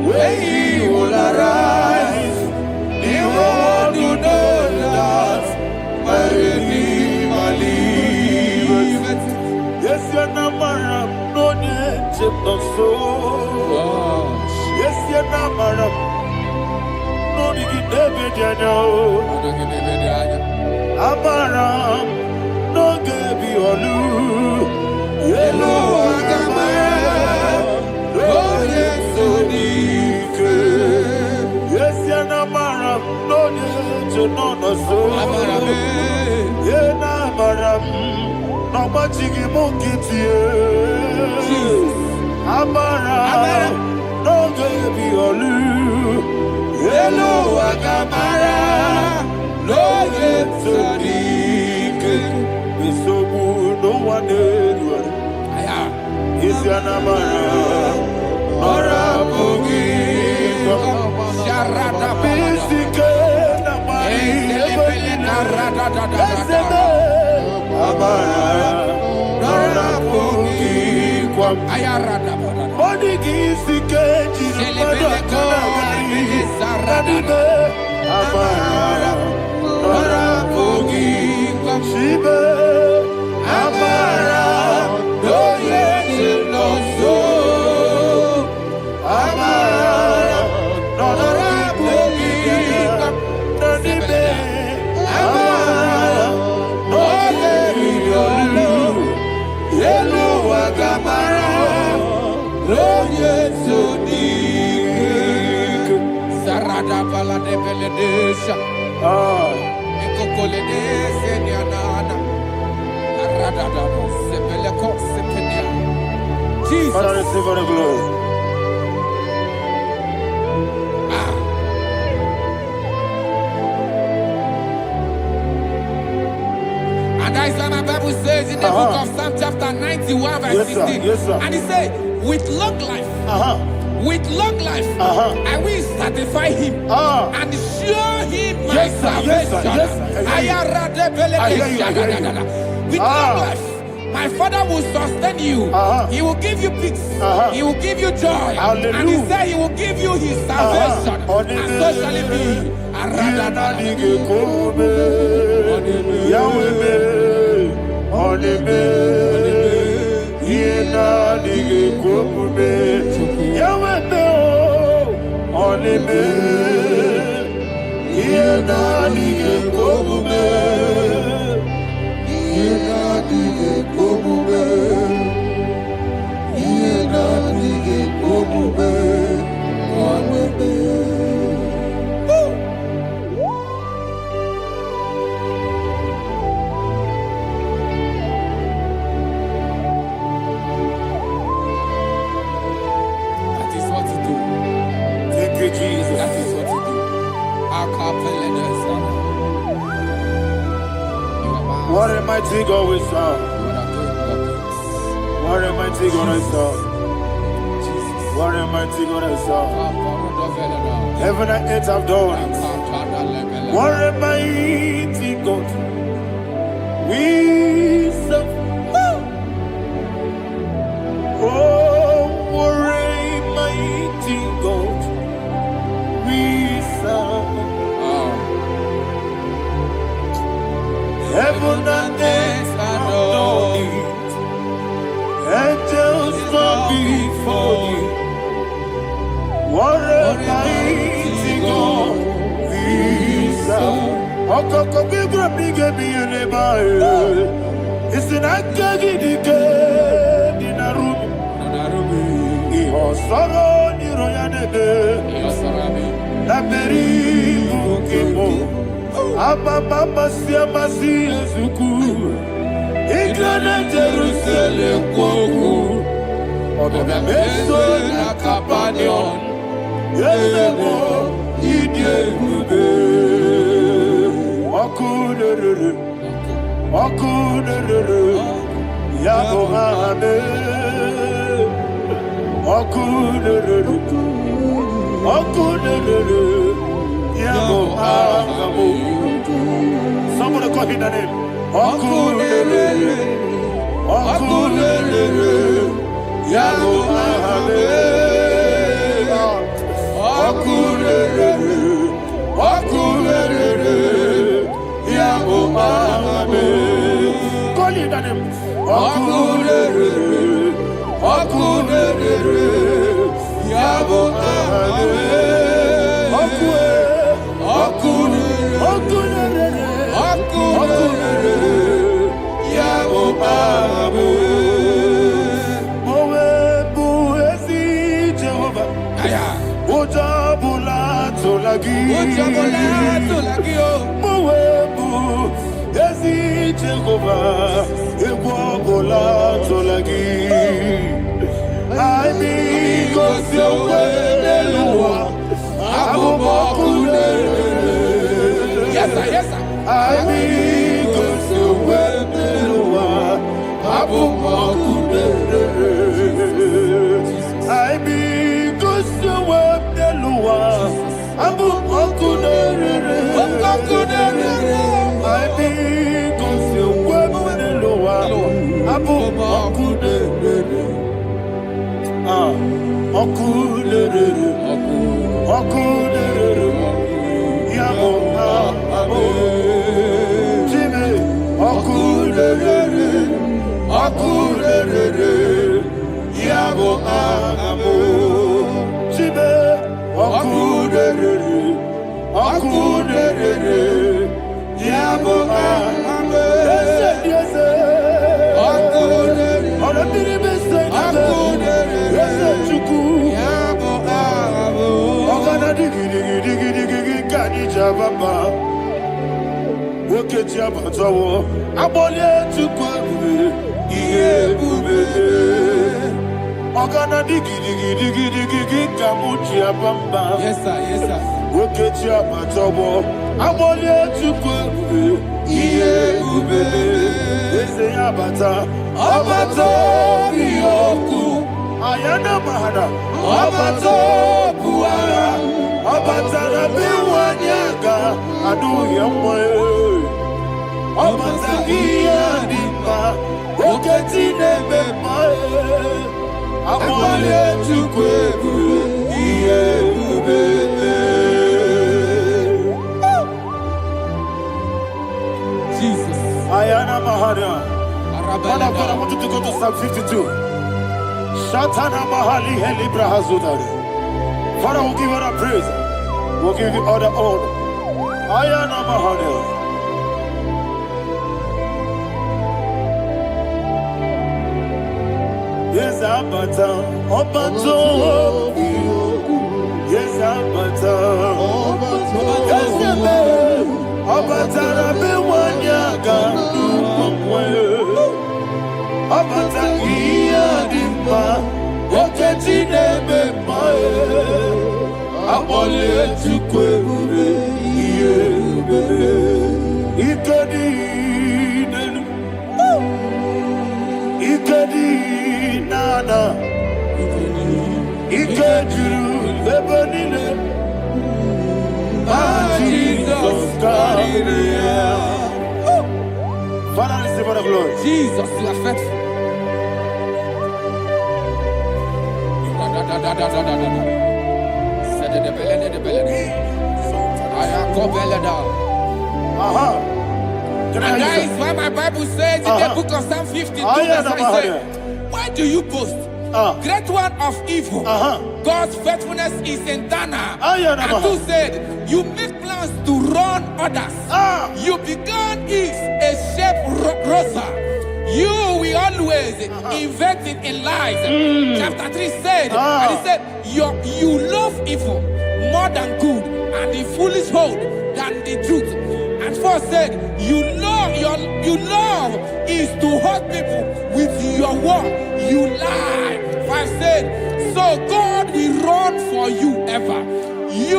when he will arise, he will do that. Better than my life. Yes, you're not my no need to so. Yes, you're not my no need to know. Amaram, no give you a loo. Yellow, no yes, so deep. Yes, you're not maram, no need to know no so. Yena maram, no much you won't Amaram, no give you a loo. Yellow, Agamara. No get so deep. It's so good, no one did. It's your number. Nora Boogie. Sharada Bisika, Namari. Nora Boogie. Ayarada. Body Gisika, Amara. Nora Boogie. Shiba. Amara. No yes, no so. Amara. Nora Boogie. Nonibe. Amara. No yes, Yellow Agamara. No yes, so deep. Sarada bala de beledesha. Ekokoledesha nianana. Arada da sebeleko sepenia. Jesus. Father, receive all the glory. And that is why my Bible says in the book of Psalm chapter 91 verse 16. Yes, sir. And he said, with long life, I will satisfy him and show him my salvation. With long life, my Father will sustain you. He will give you peace. He will give you joy. Hallelujah. And he said he will give you his salvation. And so shall it be. That is what you do. Thank you, Jesus. That is what you do. What a mighty God we serve. What a mighty God I serve. What a mighty God I serve. Heaven and earth have done it. What a mighty God we serve. Oh, what a mighty God we serve. Heaven and earth have done it. Angels bow before you. What a mighty God we serve. Okoko bigro bige bi eleba. It's an akagidike dinarum. Iho soro ni royanebe. Laberi bukimo. Ababa masia masia zuku. Iglana Jerusalem koku. Oda meso na kapanion. Yelemo idye gube. Okunere. Okunere. Yabo hame. Okunere. Okunere. Yabo hame. Somebody call him the name. Okunere. Okunere. Yabo hame. Okunere. Okunere. Yabo hame. Call him the name. Okunere. Okunere. Yabo hame. Yes, sir. Yes, sir. Woketia Matobo, Abolia Chukwe, Ube, Abata, Abato, Bioku, Ayana Mahana, Abato, Puara, Abata, Biwanyaga, Adu Yamwe, Abata, Iadima, Woketine Bemae, Abolia Chukwe, Ube. Jesus. Ayana Mahana. Man of God, I want you to go to Psalm 52. Shatana Mahali Helibra Hazudari. Father, we'll give you the praise. We'll give you all the honor. Ayana Mahana. Yes, Abata. Obato. Yes, Abata. Yes, Abata. Abata Bewanyaga Abata Iadimba Oketine Bemae Abole Tukwe Ikadi Father, receive all the glory. Jesus, you are faithful. And that is why my Bible says in the book of Psalm 52, verse 37, why do you boast? Great one of evil. God's faithfulness is eternal. And who said, you make plans to run others. You began is a shape rosa. You will always invent it in lies. Chapter 3 said, and he said, you love evil more than good, and the foolish hold than the truth. And 4 said, you love is to hurt people with your word. You lie. 5 said, so God will run for you ever. He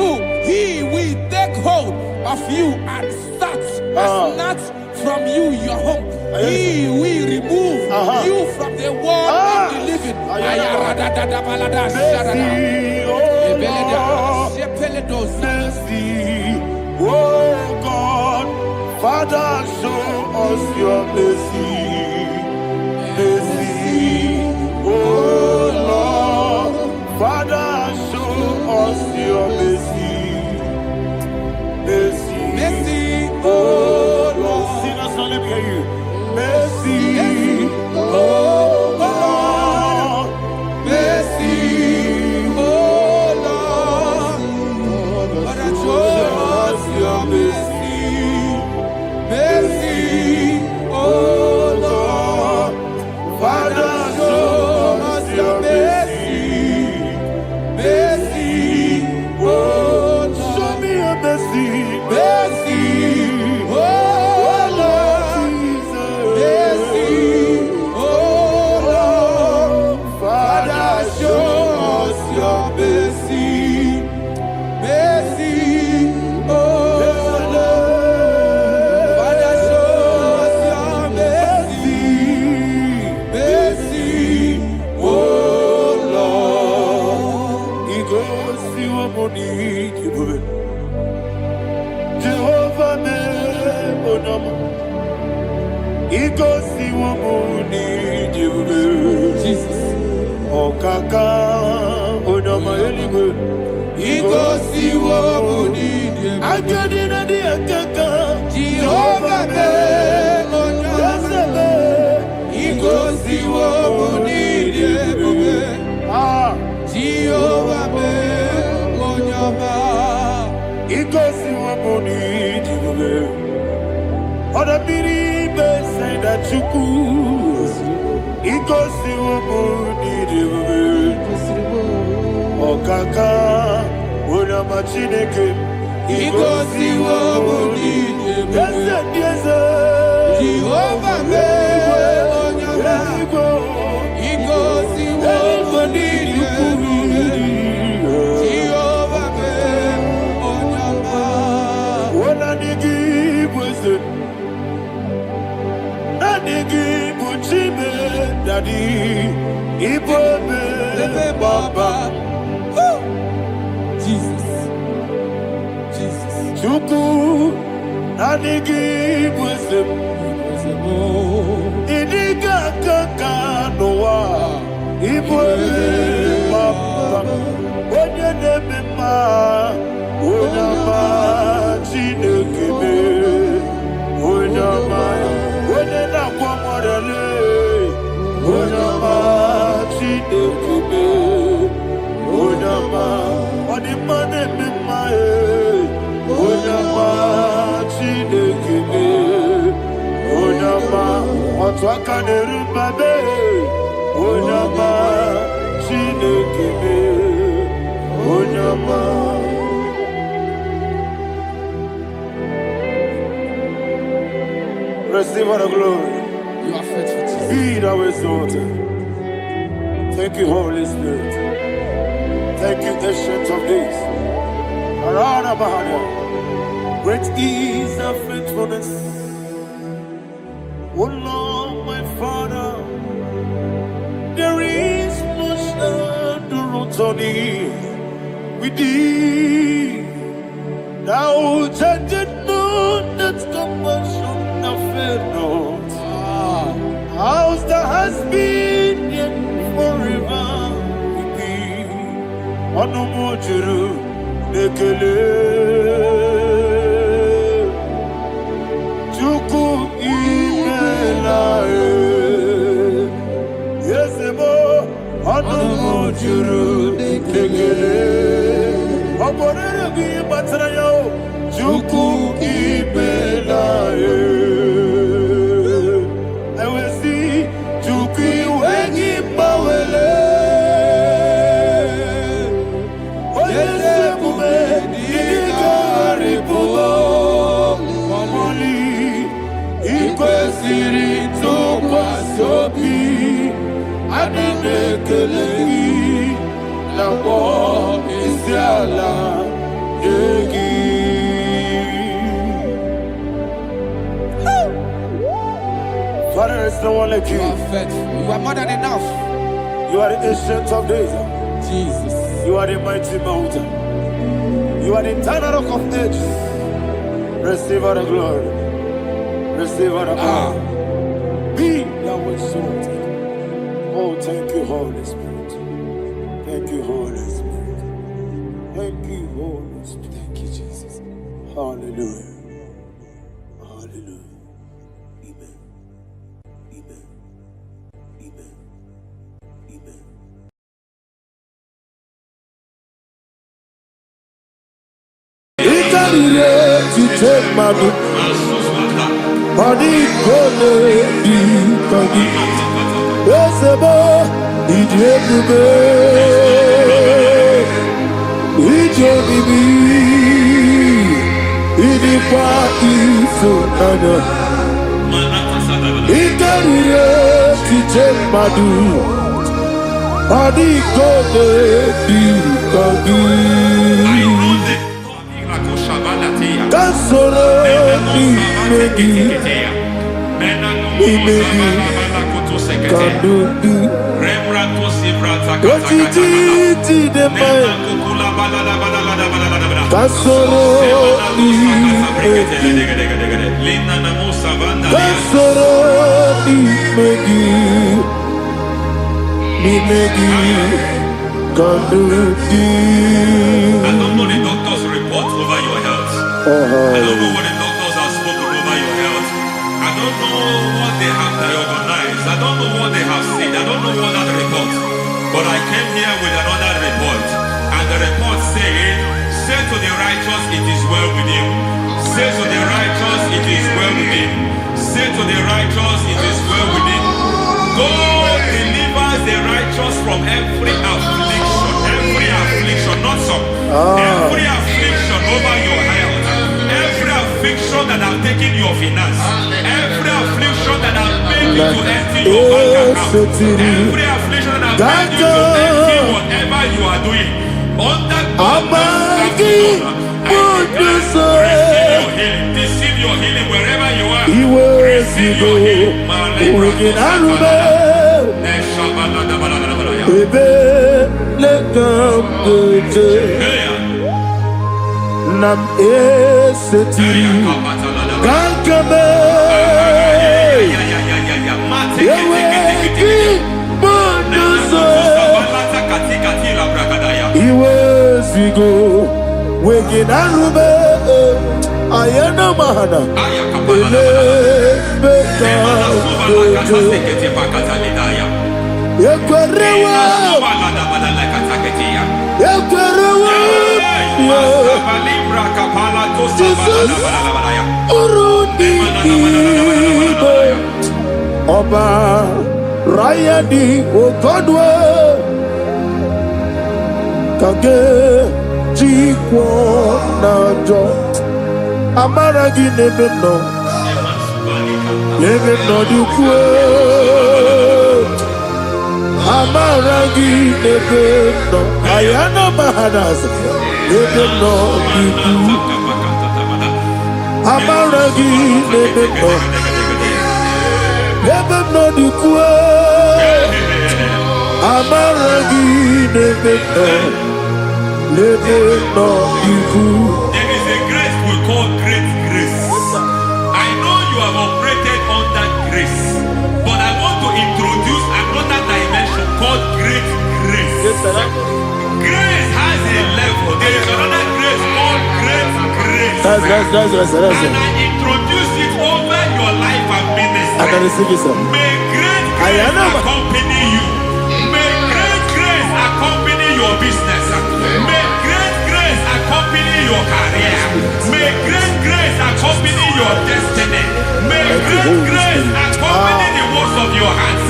will take hold of you and snatch from you your home. He will remove you from the world of the living. Oh God, Father, show us your mercy. Mercy, oh Lord, Father, show us your mercy. Mercy, mercy, oh Lord. Sinners, so let me hear you. Mercy, oh Lord, mercy, oh Lord, Father, show us your mercy. Mercy, oh Lord, Father, show us your mercy. Mercy, oh Lord, show me your mercy. Mercy, oh Lord, mercy, oh Lord, Father, show us your mercy. Mercy, oh Lord, Father, show us your mercy. Mercy, oh Lord. He goes to a money, Jehovah, he goes to a money, Jesus. Oh, Kaka, oh, no, my good. He goes to a money, I got in a dear Kaka, Jehovah, he goes to a money, Jehovah, he goes to a money, other people say that you could. He goes to a money, oh Kaka, what am I chineke? He goes to a money, yes, Jehovah, he goes to a money, Jehovah, what I give was it. Daddy, Baba, Jesus, Chuku, Nadigi Wisdom, Idiga Kakanoa, Baba, when you name ma, Unama, Chineke, Unama, when you not one Unama, Chineke, Unama, what the money be my Unama, Chineke, Unama, what's what can you remember? Unama, Chineke, Unama. Receive all the glory. You are faithful, Jesus. Be thou exalted. Thank you, Holy Spirit. Thank you, Ancient of Days. Arana Bahania. Great is thy faithfulness. O Lord, my Father, there is much endurance on thee. With thee, thou changest not the Anumujuru nekele Chuku imelae Yesebo Anumujuru nekele Oborere gi matrayo Chuku imelae Ewesi Chuku wengi bawele Father, there's no one like you. You are faithful. You are more than enough. You are the ancient of days. Jesus. You are the mighty mountain. You are the eternal rock of ages. Receive all the glory. Receive all the honor. Be thou exalted. Oh, thank you, Holy Spirit. Thank you, Holy Spirit. Thank you, Holy Spirit. Thank you, Jesus. Hallelujah. Hallelujah. Amen. Amen. Amen. Amen. Ikarire tite madu Pani kone di kagi Esebo idebube Ijebibi Idipa isunana Ikarire tite madu Pani kone di kagi Kasoro imegi kadudu Ojiji deme Kasoro imegi Kasoro imegi Imegi kadudu I don't know the doctor's report over your health. I don't know what the doctors have spoken over your health. I don't know what they have diagnosed. I don't know what they have said. I don't know what that report. But I came here with another report. And the report said, say to the righteous, it is well with him. Say to the righteous, it is well with him. Say to the righteous, it is well with him. God delivers the righteous from every affliction. Every affliction, not some. Every affliction over your health. Every affliction that have taken your finance. Every affliction that have made you to empty your bank account. Every affliction that have made you to empty whatever you are doing. Under God's receive your healing. Receive your healing wherever you are. Receive your healing. Nam esetiri Gankame Yeweki Bonuzo Iwezigo Weginarube Ayana Mahana Ele Beka Yekwerewa Yekwerewa Jesus Urudi Ibo Oba Rayadi Okodwe Kage Jikwo Najo Amaragi Nebeno Nebeno Dukwe Amaragi Nebeno Ayana Mahanas Nebeno Dukwe Amaragi Nebeno Nebeno Dukwe Amaragi Nebeno Nebeno Dukwe. There is a grace we call great grace. I know you have operated under grace, but I want to introduce another dimension called great grace. Grace has That's realm. right. And I introduce it over your life and ministry. I can receive it, sir. May great grace accompany you. May great grace accompany your business. May great grace accompany your career. May great grace accompany your destiny. May great grace accompany the works of your hands.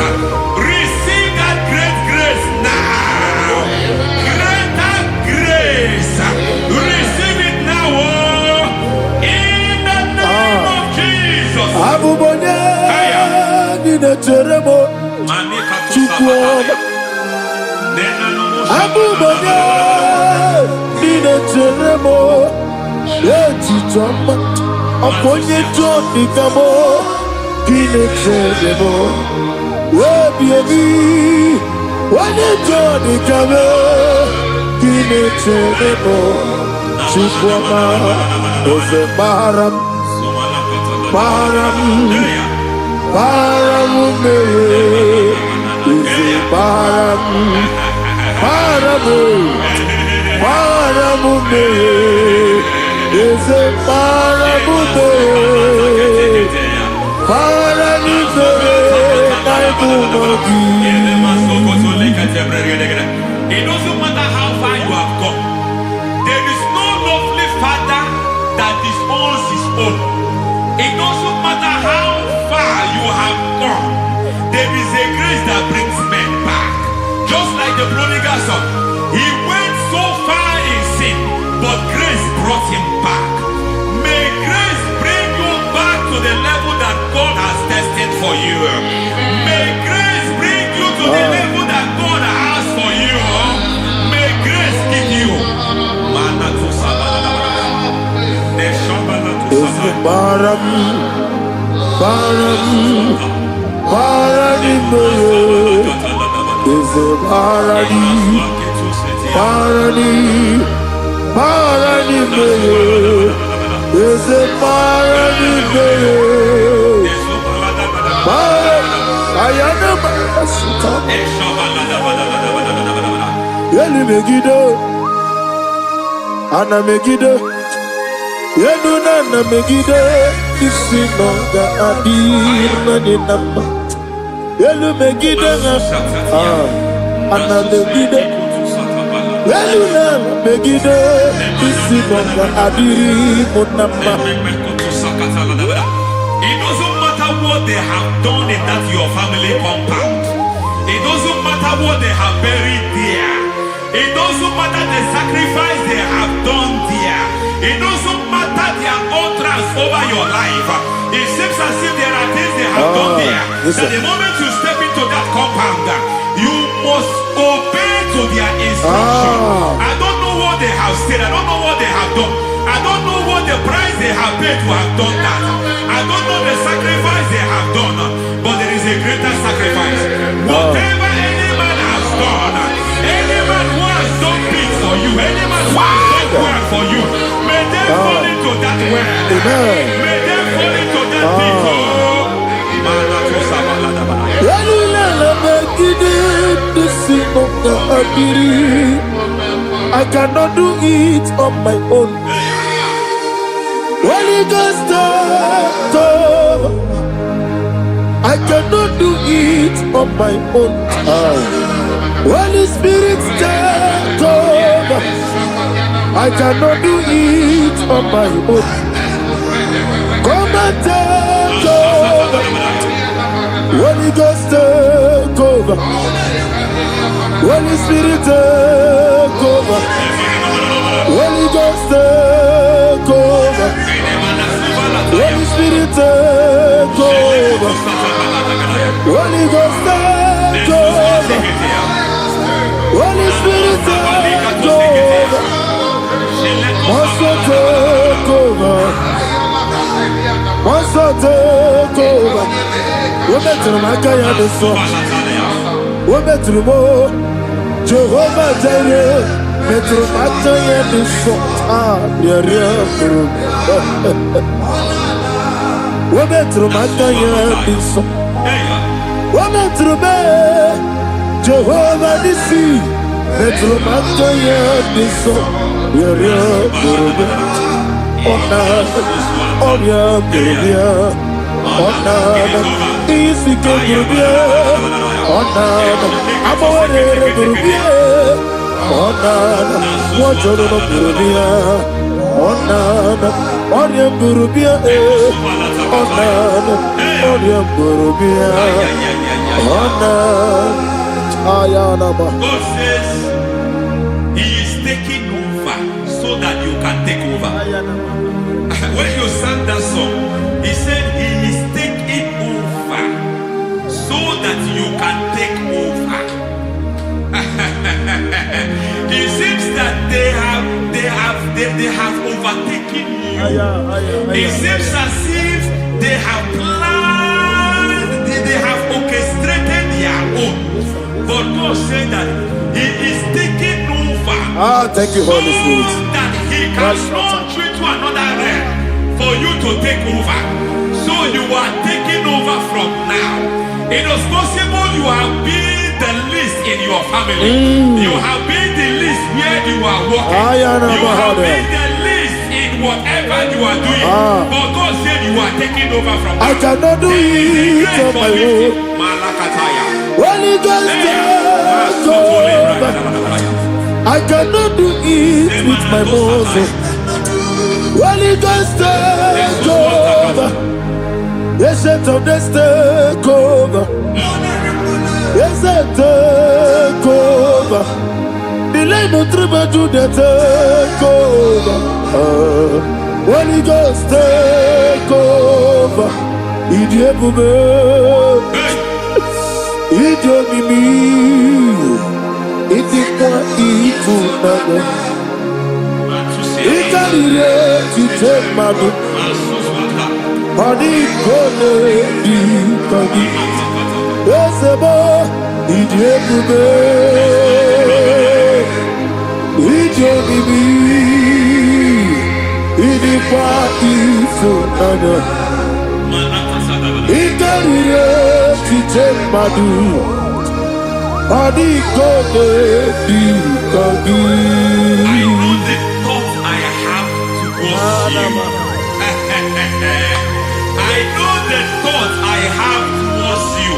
Receive that great grace now. Greater grace. Receive it now. In the name of Jesus. Oponye Johnny Gamo, Pine Tremo, Baby, when you Johnny Gamo, Pine Tremo, Chupama, Ose Baram, Ose Baram, is a parabude, It doesn't matter how far you have gone. There is no lovely father that disowns his own. It doesn't matter how far you have gone. There is a grace that brings men back. Just like the prodigal son. He went so far in sin, but grace brought him back. May grace bring you back to the level that God has destined for you. May grace bring you to the level that God has for you. May grace give you. Ana Megiddo, Yenuna Megiddo, Isinonga Adir Nadinamba, Yelu Megiddo, Ana Megiddo, Yenuna Megiddo, Isinonga Adir Munamba. It doesn't matter what they have done in that your family compound. It doesn't matter what they have buried there. It doesn't matter the sacrifice they have done there. It doesn't matter their utterance over your life. It seems as if there are things they have done there. That the moment you step into that compound, you must obey to their instruction. I don't know what they have said. I don't know what they have done. I don't know what the price they have paid to have done that. I don't know the sacrifice they have done. But there is a greater sacrifice. Whatever any man has done, any man who has done things for you, any man who has done well for you, may they fall into that well. May they fall into that people. I cannot do it on my own. Holy Ghost, I cannot do it on my own. Holy Spirit, take over. I cannot do it on my own. Come and take over. Holy Ghost, take over. Holy Spirit, take over. Holy Ghost, take over. Holy Spirit, take over. Holy Ghost, take over. Holy Spirit, take over. Also take over. Also take over. We're better than I can do so. We're better than more. Jehovah Jireh. Better than I can do so. Yeah. We're better than I can do so. We're better than Jehovah Nissi. Better than I can do so. Yeah. Onana, Onya Burubia, Onana, Isike Burubia, Onana, Amore Burubia, Onana, Wajoro Burubia, Onana, Onya Burubia, Onana, Onya Burubia, Onana, Ayanaba. God says He is taking over so that you can take over. When you sang that song, He said He is taking over so that you can take over. It seems that they have overtaken you. It seems as if they have planned, they have orchestrated their own. But God said that He is taking over. Thank you, Holy Spirit. So that He can launch you to another realm for you to take over. So you are taking over from now. It is possible you have been the least in your family. You have been the least where you are working. You have been the least in whatever you are doing. But God said you are taking over from now. I cannot do it on my own. Holy Ghost, take over. I cannot do it with my muscle. Holy Ghost, take over. Yes, of this take over. Yes, take over. Delay no trouble to the take over. Holy Ghost, take over. Idiebube, Idiomimi, Idikwa Itunana, Ikarire Titemadu. Money gone di kagi, esebo idiebube, idiomimi, idikwa isunana, ikarire chitemadu, money gone di kagi. I know the thoughts I have towards you. I know the thoughts I have towards you.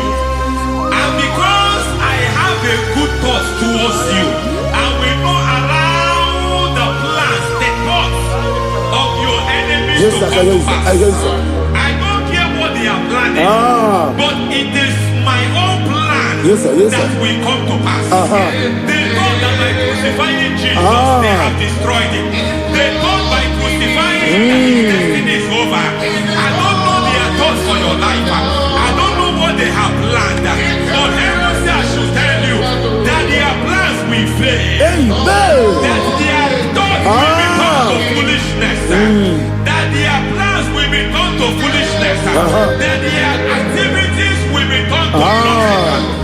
And because I have a good thought towards you, I will not allow the plans, the thoughts of your enemies to come to pass. I don't care what they are planning, but it is my own plan that will come to pass. They thought that by crucifying Jesus, they have destroyed him. They thought by crucifying him that his destiny is over. I don't know their thoughts for your life. I don't know what they have planned. But heaven says I should tell you that their plans will fail. That their thoughts will become to foolishness. That their plans will become to foolishness. That their activities will become to nothing.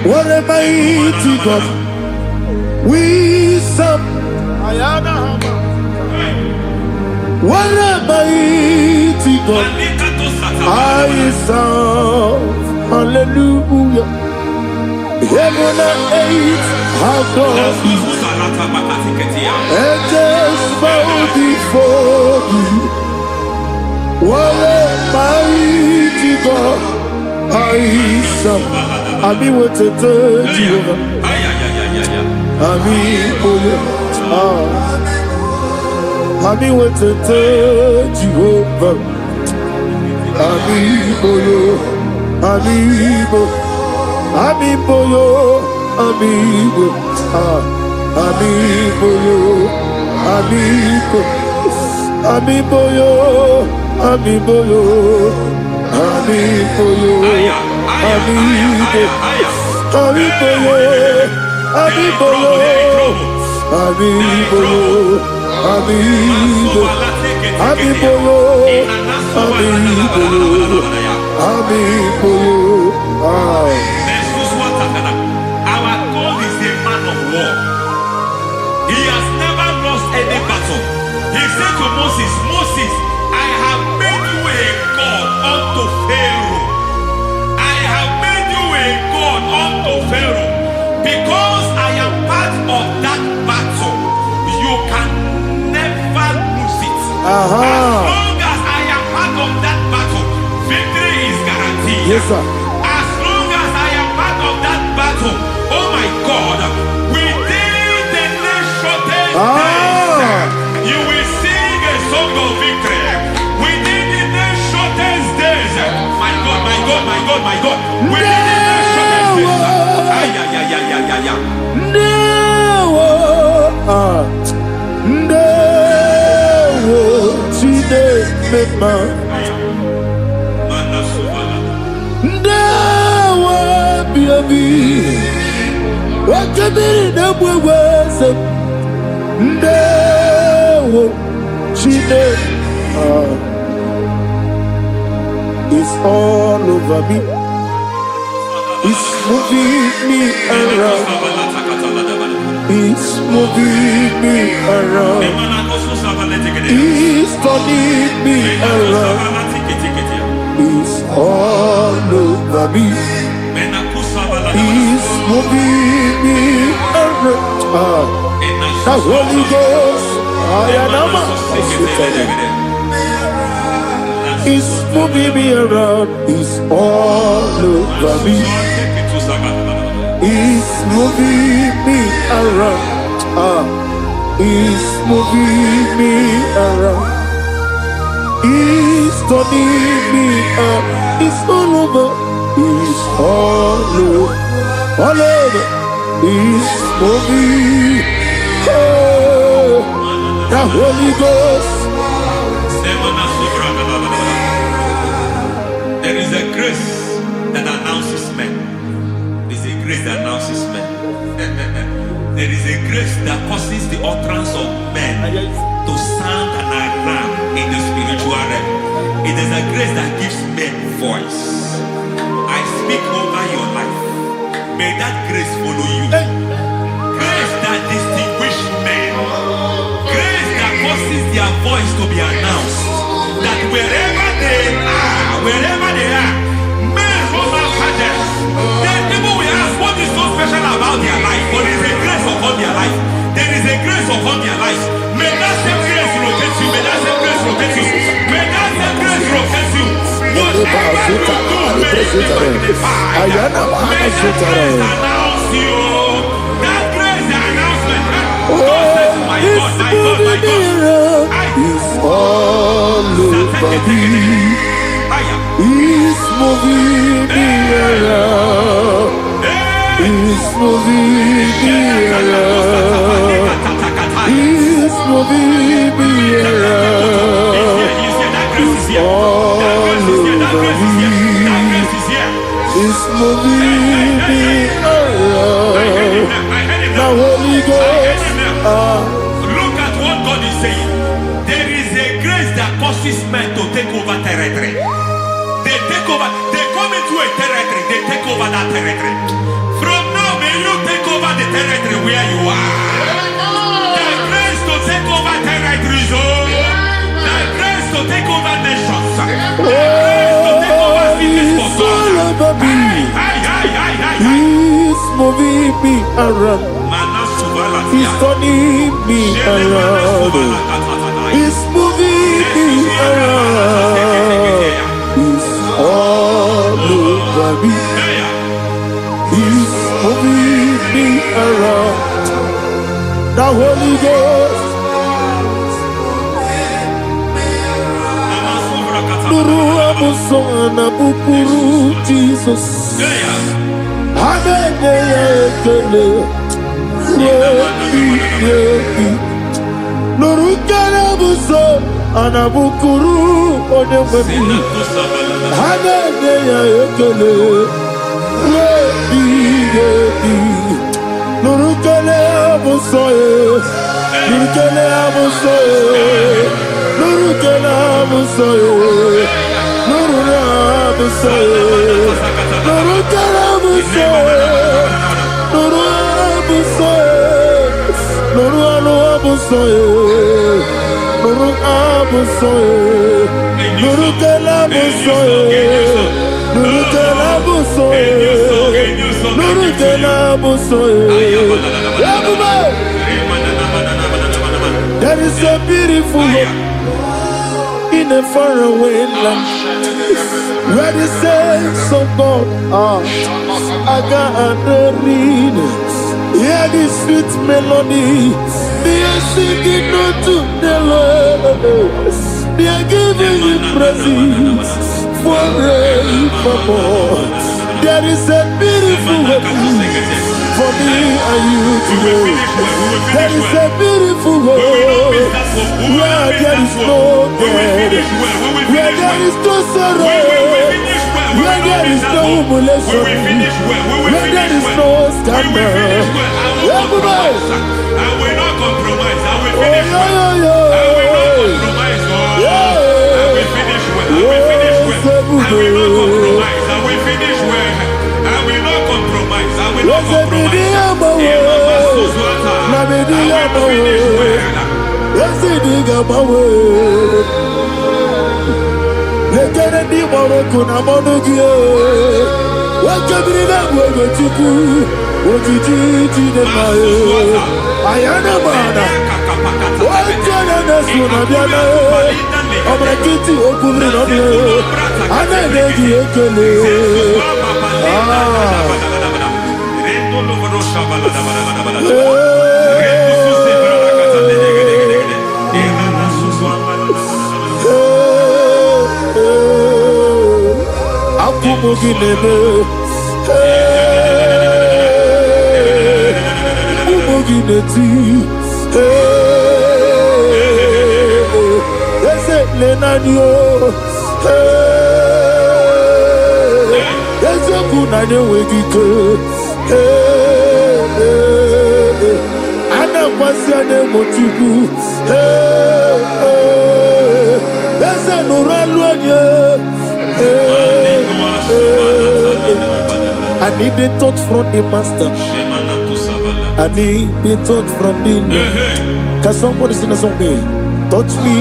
What a mighty God we serve. What a mighty God I serve. Hallelujah. Heaven and earth have done it. Angels bow before you. What a mighty God I serve. Ami wetete Jehovah. Ami oye. Ami wetete Jehovah. Ami oye. Ami bo. Ami boyo. Ami bo. Ami boyo. Ami bo. Ami boyo. Ami boyo. Ami boyo. Amigo, our God is a man of war. He has never lost any battle. He said to Moses, Moses, Moses, I have made you a God unto Pharaoh. I have made you a God unto Pharaoh. Because I am part of that battle, you can never lose it. As long as I am part of that battle, victory is guaranteed. Yes, sir. As long as I am part of that battle, oh my God, within the next shortest days, you will sing a song of victory. Within the next shortest days, my God, my God, my God, my God, within the next shortest days, ay, ay, ay, ay, ay, ay, ay. It's all over me. It's moving me around. It's moving me around. It's turning me around. It's all over me. It's moving me around. The Holy Ghost, it's moving me around. It's all over me. It's moving me around. It's moving me around. It's turning me up. It's all over. It's all over. All over. It's moving. Oh, the Holy Ghost. There is a grace that announces men. There is a grace that announces men. There is a grace that causes the utterance of men to sound an alarm in the spiritual realm. It is a grace that gives men voice. I speak over your life. May that grace follow you. Grace that distinguishes men. Grace that causes their voice to be announced. That wherever they are, men will not catch them. Then people will ask, what is so special about their life? But there is a grace upon their life. There is a grace upon their life. May that same grace rotate you. May that same grace rotate you. May that same grace rotate you. Whatever you do, may it be magnified. May that grace announce you. That grace announcement. God says, my God, my God, my God. It's all over me. It's moving me around. It's moving me around. It's moving me around. It's all over me. It's moving me around. The Holy Ghost. Look at what God is saying. There is a grace that causes men to take over territory. They take over. They come into a territory. They take over that territory. From now, may you take over the territory where you are. The grace to take over territories. The grace to take over nations. The grace to take over cities for God. He's moving me around. He's turning me around. He's moving me around. He's all over me. He's moving me around. The Holy Ghost. Nuru amusona bukuru Jesus. Amen. Nurukana buso anabukuru onemami hanene ya ekele rebi nurukana buso nurukana buso nurukana buso nurukana buso nurukana buso nurukana buso Nuru abusoe, nuru telabusoe, nuru telabusoe, nuru telabusoe. There is a beautiful hope in a faraway land where the saints of God are. I got the reading. Hear the sweet melody. They are singing unto the Lord. They are giving you praise forevermore. There is a beautiful hope for me and you today. There is a beautiful hope where there is no death, where there is no sorrow, where there is no humiliation, where there is no scandal. Everybody, I will not compromise. I will finish well. I will not compromise. I will finish well. I will finish well. I will not compromise. I will finish well. I will not compromise. I will not compromise. I need the touch from the master. I need the touch from the Lord. Can somebody sing a song here? Touch me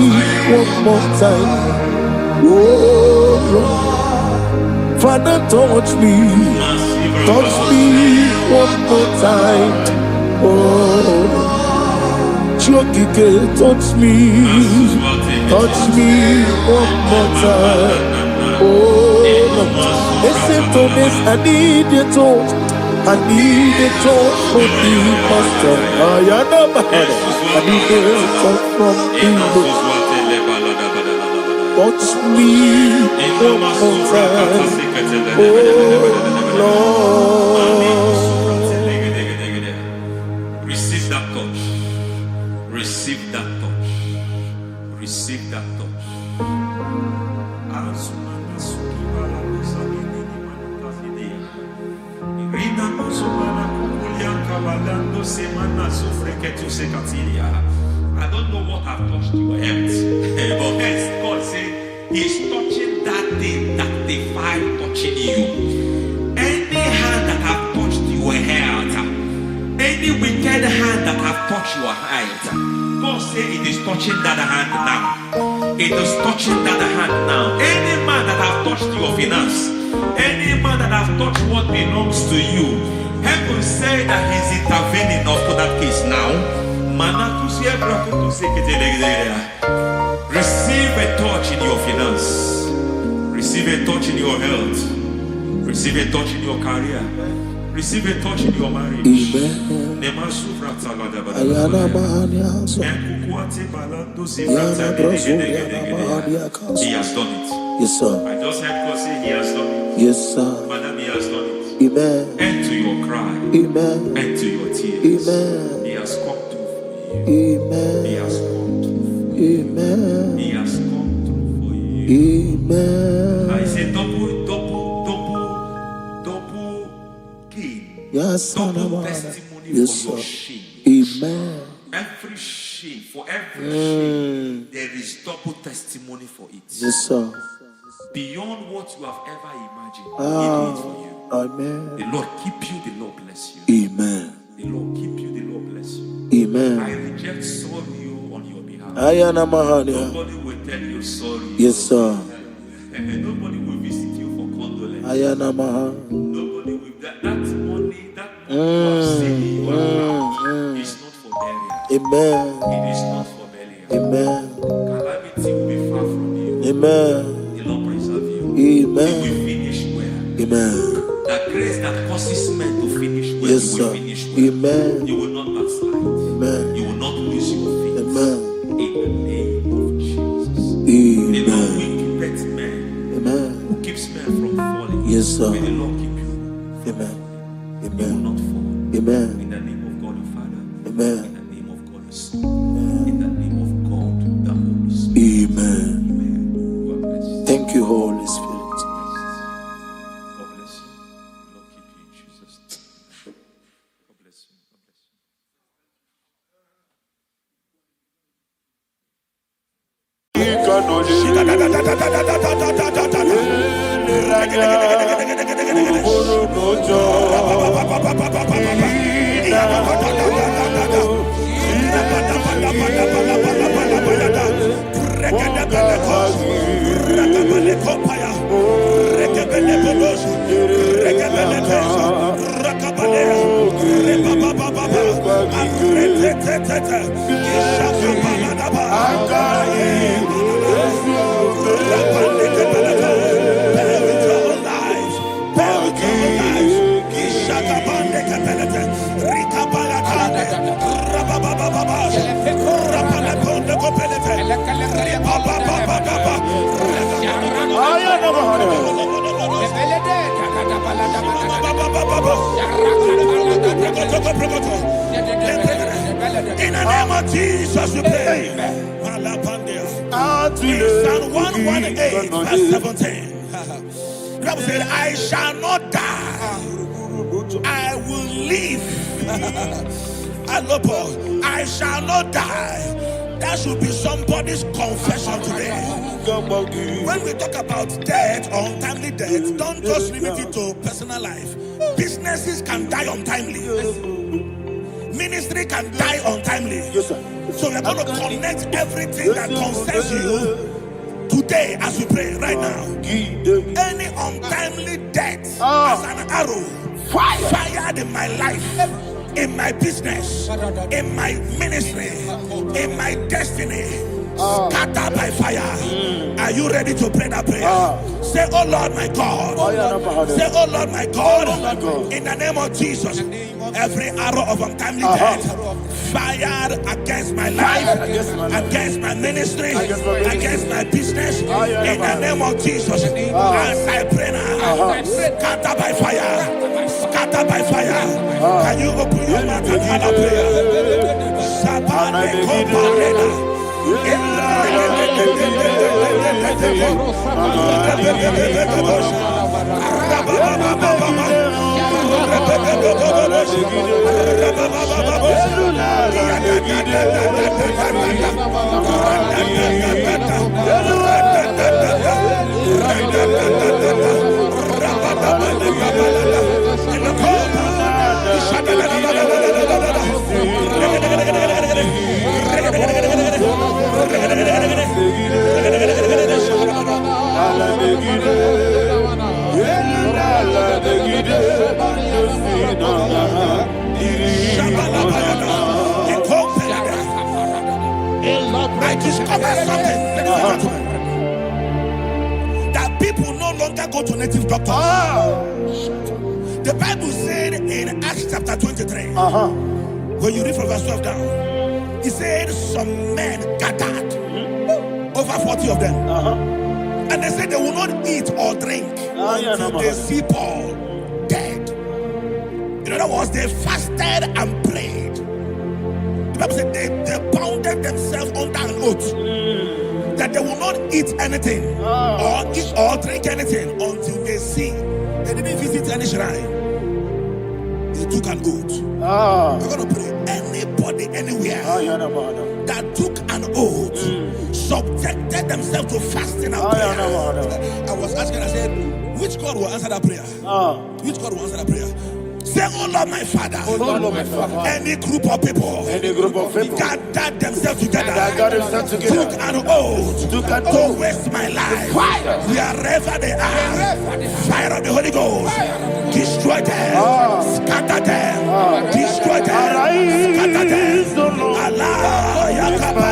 one more time. Oh Lord, Father, touch me. Touch me one more time. Oh, Chokike, touch me. Touch me one more time. Oh Lord. Listen to this, I need your touch. I need a touch from the master. I need a touch from the Lord. Touch me one more time. Oh Lord. Receive that touch. Receive that touch. Receive that touch. I don't know what I've touched your health, but hence God said He's touching that thing that defied touching you. Any hand that have touched your health, any wicked hand that have touched your health, God said it is touching that hand now. It is touching that hand now. Any man that have touched your finance, any man that have touched what belongs to you, heaven said that He's intervening after that case now. Receive a touch in your finance. Receive a touch in your health. Receive a touch in your career. Receive a touch in your marriage. He has done it. Yes, sir. I just heard God say He has done it. Yes, sir. Madam, He has done it. Amen. End to your cry. Amen. End to your tears. Amen. He has come through for you. Amen. He has come through for you. Amen. He has come through for you. Amen. I say double gain. Yes, Double testimony yes, for your sir. shame. Amen. Every shame, for every shame, there is double testimony for it. Yes, sir. Beyond what you have ever imagined, He Ah, did it for you. amen. The Lord keep you, the Lord bless you. Amen. The Lord keep you, the Lord bless you. I Amen. reject sorrow on your behalf. Ayana Mahania. Nobody will tell you sorry. Yes, sir. Nobody will visit you for condolence. Ayana Maha. Nobody will that money you have seen in your account is not for burial. Amen. It is not for burial. Amen. Calamity will be far from you. Amen. The Lord preserve you. Amen. You will finish well. Amen. That grace that causes men to finish well, Yes, you sir. will finish well. Amen. You will not backslide. Amen. You will not lose your faith. Amen. In the name of Jesus. The Lord Amen. will keep men. Amen. Who keeps men from falling. Yes, sir. May the Lord keep you. Amen. You will Amen. not fall. Amen. In the name of God the Father. Amen. In the name of God the Son. In the name of God the Holy Spirit. Amen. Amen. God bless you. Thank you, Holy Spirit. God bless you. The Lord keep you in Jesus' name. God bless you. God bless you. In the name of Jesus, we pray. In Psalm 118, verse 17, the Bible said, I shall not die, I will live. I shall not die. That should be somebody's confession today. When we talk about death or untimely death, don't just limit it to personal life. Businesses can die untimely. Ministry can die untimely. Yes, sir. So we're going to connect everything that concerns you today as we pray right now. Any untimely death as an arrow fired in my life, in my business, in my ministry, in my destiny, scattered by fire. Are you ready to pray that prayer? Say, oh Lord my God. Say, oh Lord my God. In the name of Jesus, every arrow of untimely death fired against my life, against my ministry, against my business, in the name of Jesus, as I pray now, scattered by fire, scattered by fire. Can you open your mouth and have a prayer? I discovered something, ladies and gentlemen, that people no longer go to native doctors. The Bible said in Acts chapter 23, when you read from verse 12 down, it said some men gathered, over 40 of them, and they said they will not eat or drink until they see Paul dead. In other words, they fasted and prayed. The Bible said they bounded themselves under an oath that they will not eat anything or eat or drink anything until they see. They didn't visit any shrine. They took an oath. We're going to pray. Anybody, anywhere that took an oath, subjected themselves to fasting and prayer. I was asking, I said, which God will answer that prayer? Which God will answer that prayer? Say, oh Lord, my Father. Oh Lord, my Father. Any group of people. Any group of people. Gathered themselves together. Took an oath. To waste my life. Wherever they are. Fire of the Holy Ghost. Destroy them. Scatter them. Destroy them. Scatter them. Allah. Yakaba.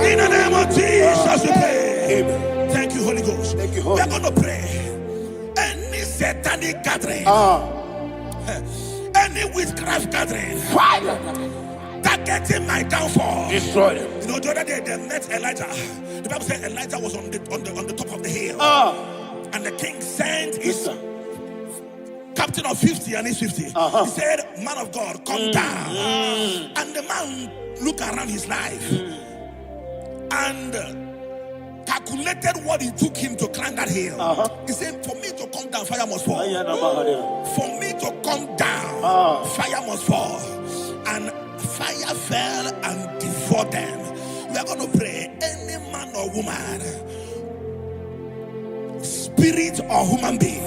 In the name of Jesus, we pray. Thank you, Holy Ghost. We are going to pray. Any satanic gathering, any witchcraft gathering, targeting my downfall, destroy them. You know, the other day they met Elijah. The Bible said Elijah was on the top of the hill, and the king sent his captain of 50 and his 50. He said, "Man of God, come down." And the man looked around his life and calculated what it took him to climb that hill. He said, "For me to come down, fire must fall. For me to come down, fire must fall." And fire fell and devoured them. We are going to pray. Any man or woman, spirit or human being,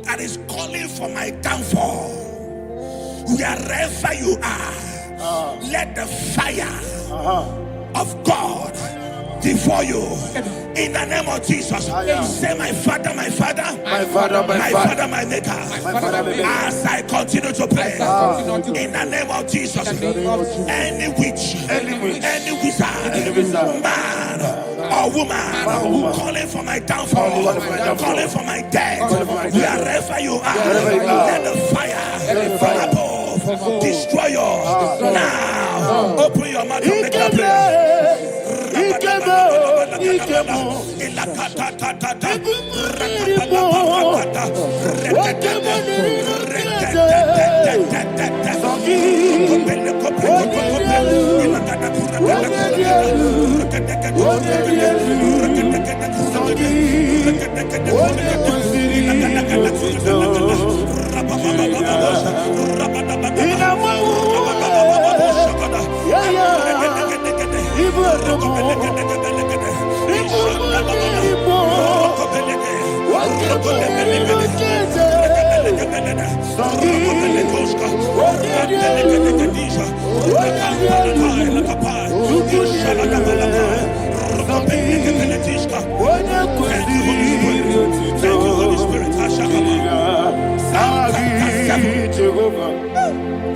that is calling for my downfall, wherever you are, let the fire of God devour you. In the name of Jesus, say, "My Father, my Father, my Father, my Father, my Maker." As I continue to pray, in the name of Jesus, any witch, any wizard, man or woman calling for my downfall, calling for my death, wherever you are, let the fire above destroy you now. Open your mouth and make a prayer.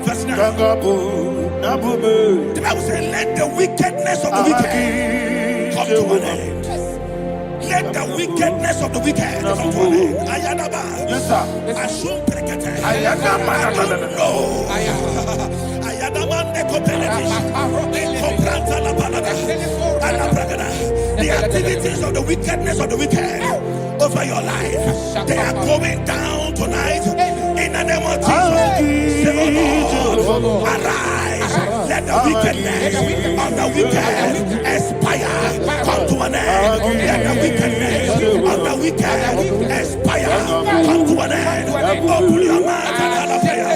Verse 9. The Bible says, "Let the wickedness of the wicked come to an end." Let the wickedness of the wicked come to an end. Ayadaba. Yes, sir. Assume prekete. Ayadaba. No. Ayadaba nekopeletish. Nekopranta la balada. Alabragada. The activities of the wickedness of the wicked over your life, they are going down tonight. In the name of Jesus, say, "Oh Lord, arise. Let the wickedness of the wicked expire. Come to an end. Let the wickedness of the wicked expire. Come to an end." Open your mouth and have a prayer.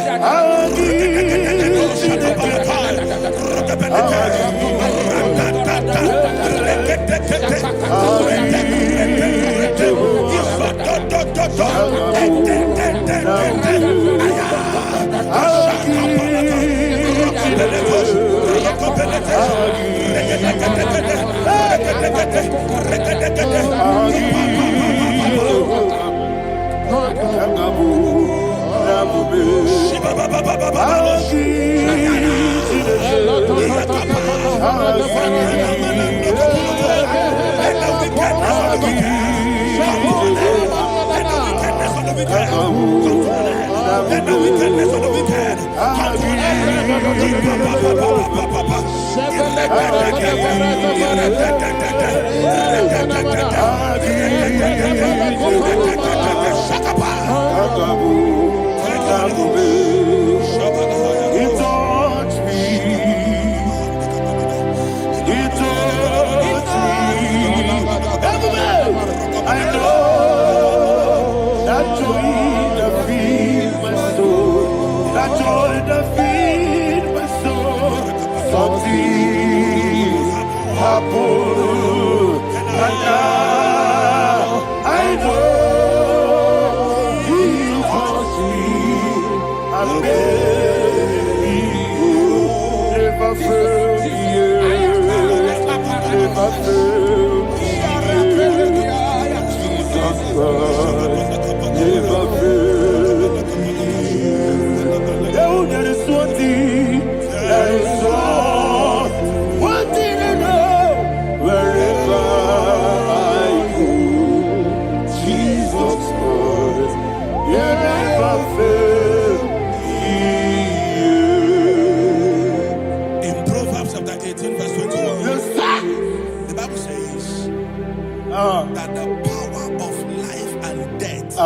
wicked come to an end. Let the wickedness of the wicked come to an end. I know that joy that feeds my soul, that joy that feeds my soul. Something happened, and now I know He wants me. And baby, never fail me, never fail me. Never fail me. Oh, there is one thing, there is one thing I know. Wherever I go, Jesus Christ, you never fail me. In Proverbs chapter 18, verse 21, Yes, sir. the Bible says that the power of life and death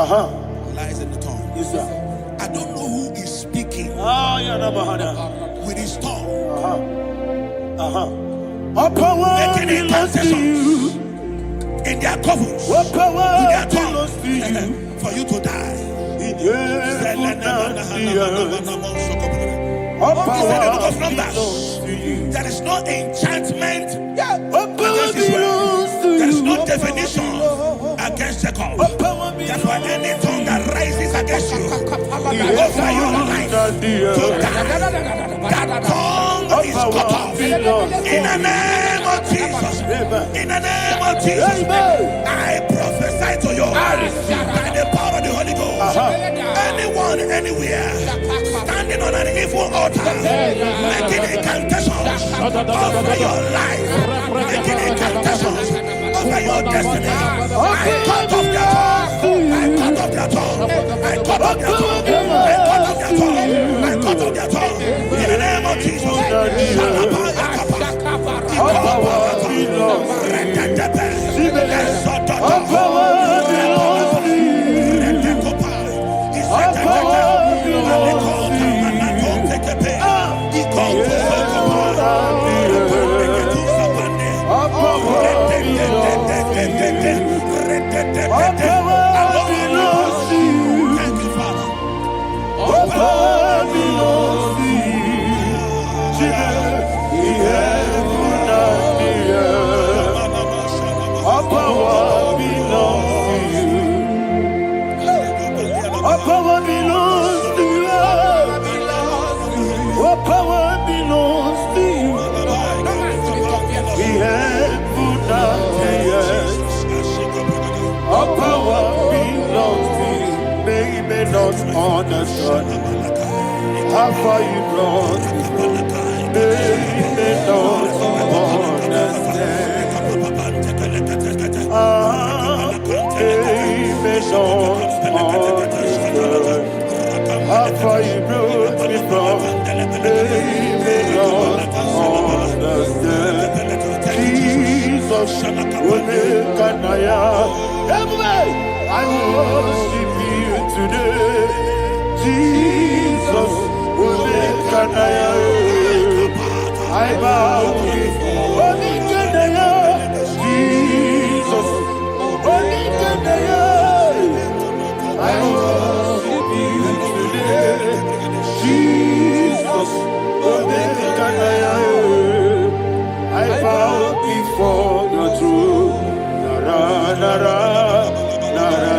lies in the tongue. Yes, sir. I don't know who is speaking with his tongue, What power making belongs to you? incantations in their covers What power with their belongs to you? tongue for you to die. What He said in the book of power Numbers, belongs to you? there is no enchantment What power against Israel. belongs to There is you? no divination against Jacob. What power That's why belongs any tongue that rises against you over your life to to die, that tongue is cut off. In the name of Jesus. In the name of Jesus. I prophesy to you by the power of the Holy Ghost. Anyone, anywhere, standing on an evil altar, making incantations over your life, making incantations over your destiny, I cut off their tongue. I cut off their tongue. I cut off their tongue. I cut off their tongue. I cut off their tongue. In the name of Jesus. What power belongs to you? What power belongs to you? What power belongs to you? What power belongs to you? Thank you, Father. What power belongs to you? Jesus, the heaven and the earth. What power belongs to you? What power belongs to you? What power belongs to you? The heaven and the earth. What power belongs to you? They may not understand how far you brought me from. They may not understand. They may not understand how far you brought me from. They may not understand. Jesus will make an everybody, I worship you today. Jesus will make an I bow before Jesus will make an I worship you today. Jesus will make an I bow before your throne. Nara, nara, nara,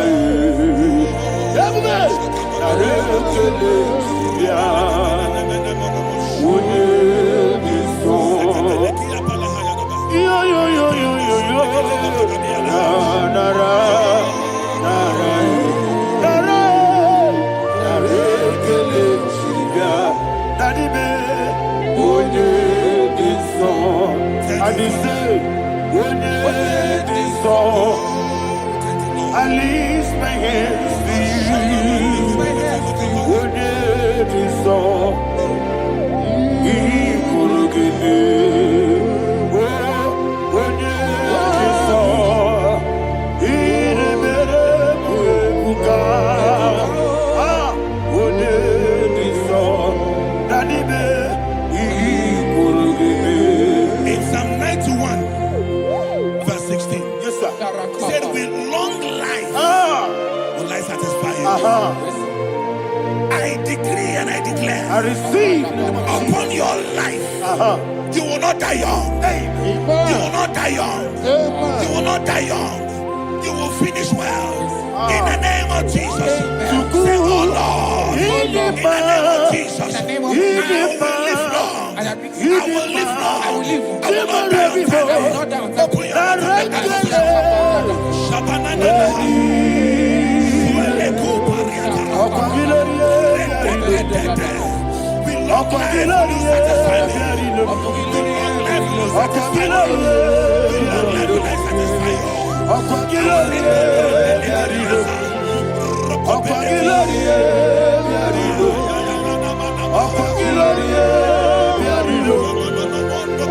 I lift my hands to you. When it is all, He will give me. When it is all, He will give when it is all, that He will give me. In Psalm 91, verse 16, Yes, sir. he said, with long life will I satisfy you. I decree and I declare, I receive upon your life, you will not die young. You will not die young. You will not die young. You will finish well. In the name of Jesus. Say, oh Lord, in the name of Jesus, I will live long. I will live long. I will not die young.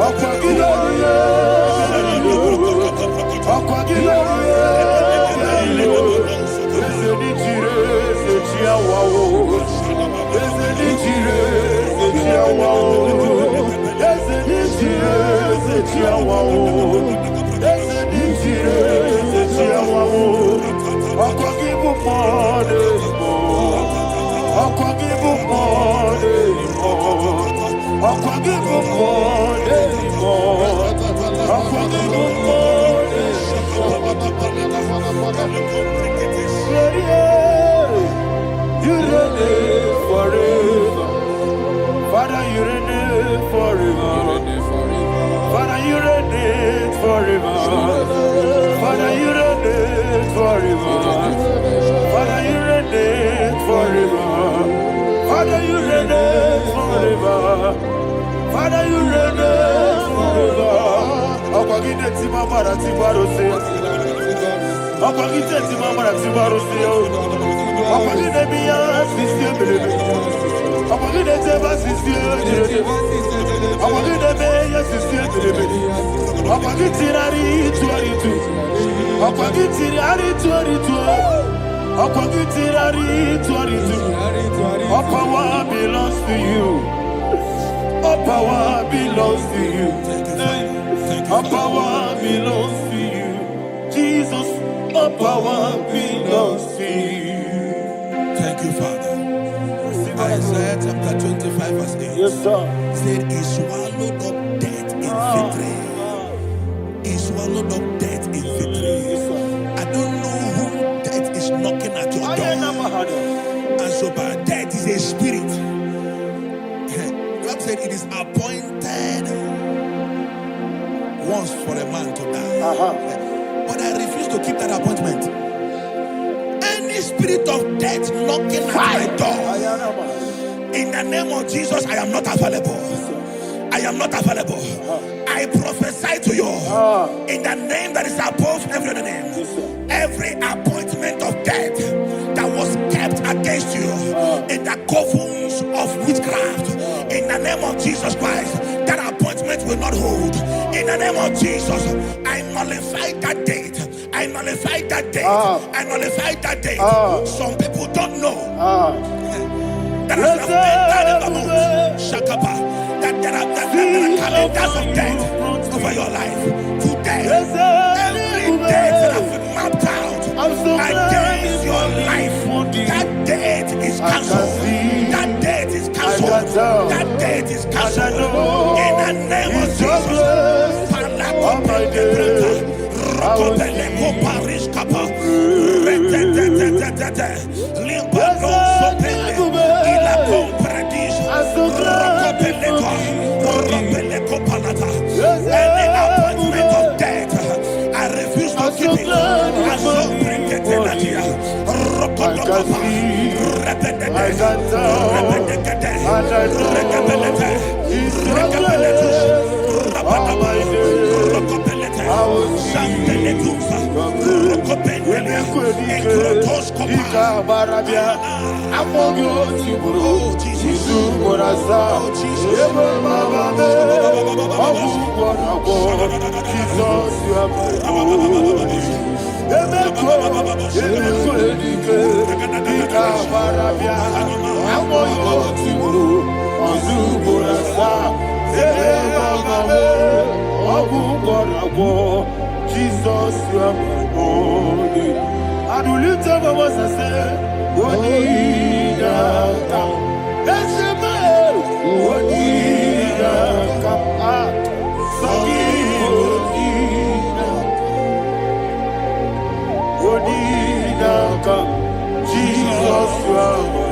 Open your You reign forever. Father, you reign forever. Father, you reign forever. Father, you reign forever. Father, you reign forever. Father, you reign forever. Father, you reign forever. Akwagide timamara tibarose. Akwagide timamara tibarose. Akwagide biya sisi. Akwagide teba sisi. Akwagide beya sisi. Akwagide rari tuaritu. Akwagide rari tuaritu. Akwagide rari tuaritu. All power belongs to you. All power belongs to you. All power belongs to you. Jesus, all power belongs to you. Thank you, Father. Isaiah chapter 25, verse 8. Yes, sir. Said, He swallowed up death in victory. He swallowed up death in victory. I don't know who death is knocking at your door. And so, but death is a spirit. God said it is appointed once for a man to die. But I refuse to keep that appointment. Any spirit of death knocking at my door, in the name of Jesus, I am not available. I am not available. I prophesy to you in the name that is above every other name. Every appointment of death that was kept against you in the covens of witchcraft, in the name of Jesus Christ, that appointment will not hold. In the name of Jesus, I nullify that date. I nullify that date. I nullify that date. Some people don't know that as you have entered in the month, Shakapa, that there are calendars of death over your life. Today, every date that have been mapped out against your life, that date is cancelled. That date is cancelled. That date is cancelled. In the name of Jesus. Any appointment of death, I refuse to keep it. I shall bring it in the year. Ekrotos kopa. Oh, Jesus. Jesus, you are my only. I do lift up my voice and say, Wonida come. That's the man. Wonida come. Wonida come. Jesus, you are my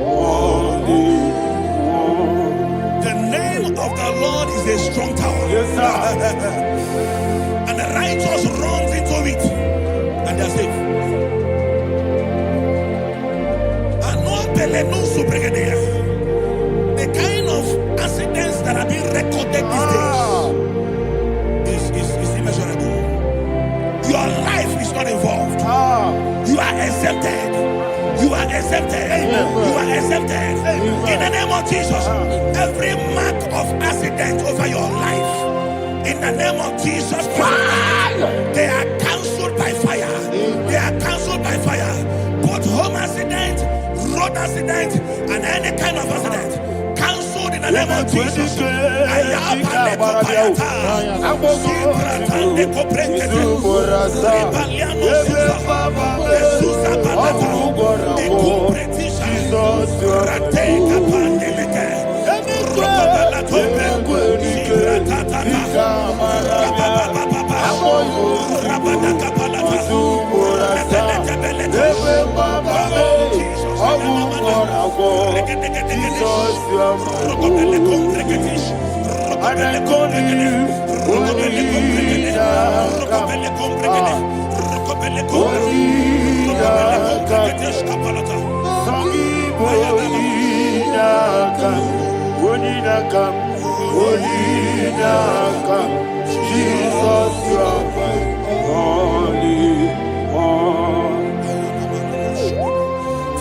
only. The name of the Lord is a strong tower. Yes, sir. And the righteous runs into it and they're safe. The kind of accidents that are being recorded these days is immeasurable. Your life is not involved. You are exempted. You are exempted. You are exempted. In the name of Jesus, every mark of accident over your life, in the name of Jesus Christ, they are cancelled by fire. They are cancelled by fire. Both home accident, road accident, and any kind of accident, cancelled in the name of Jesus.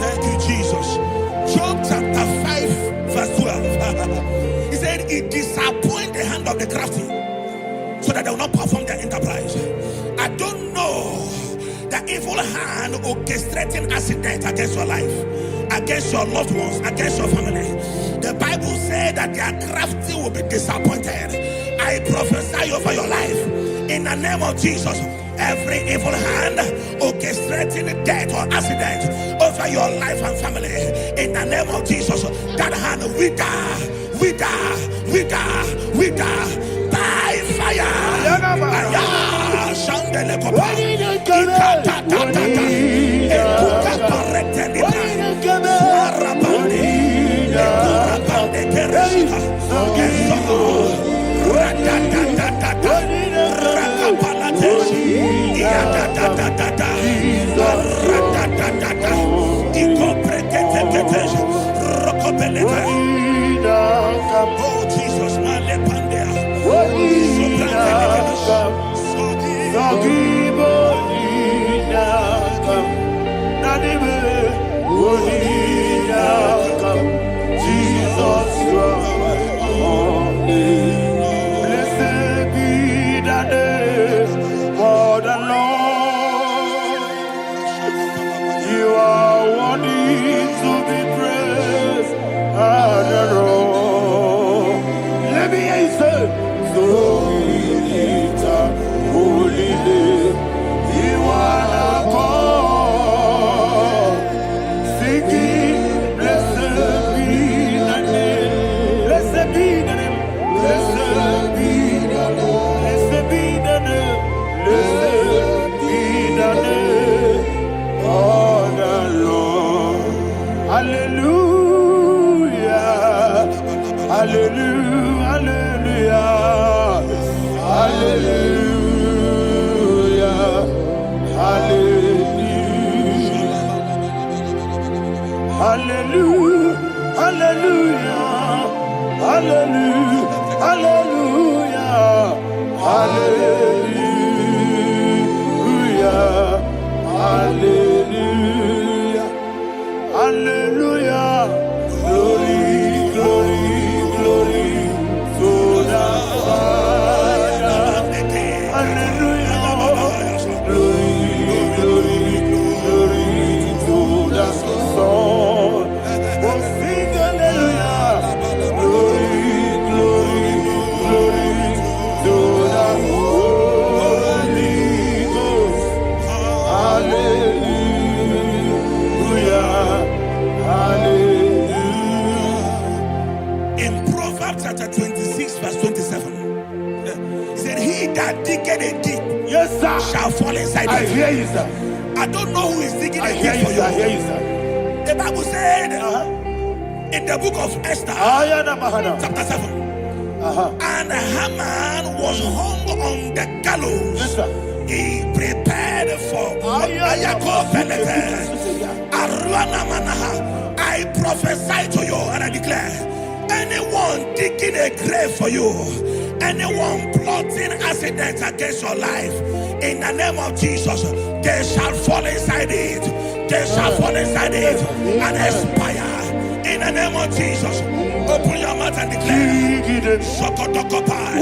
Thank you, Jesus. Job chapter 5, verse 12. He said, it disappoints the hand of the crafty, so that they will not perform their enterprise. I don't know the evil hand orchestrating accident against your life, against your loved ones, against your family. The Bible said that their crafty will be disappointed. I prophesy over your life in the name of Jesus. Every evil hand orchestrating death or accident over your life and family, in the name of Jesus, that hand wither by fire. Oh Jesus, blessed be the name for the Lord. You are worthy to be praised and adored. Let me hear you say, so we lift up holy name. You are the God. Singing, blessed be the name. Blessed be the name. Blessed be the name. Blessed be the name. Blessed be the name of the Lord. Hallelujah. Hallelujah. Hallelujah. Hallelujah. Hallelujah. Hallelujah. Hallelujah. Hallelujah. Hallelujah. Hallelujah. shall fall inside I it. hear you, sir. I don't know who is digging I a hear pit you, for sir. I hear you. you, sir. The Bible said in the book of Esther, chapter 7, and Haman was hung on the gallows. Yes, sir. He prepared for I prophesy to you and I declare, anyone digging a grave for you, anyone plotting accidents against your life, in the name of Jesus, they shall fall inside it. They shall fall inside it and expire. In the name of Jesus, open your mouth and declare. Sokotokopai.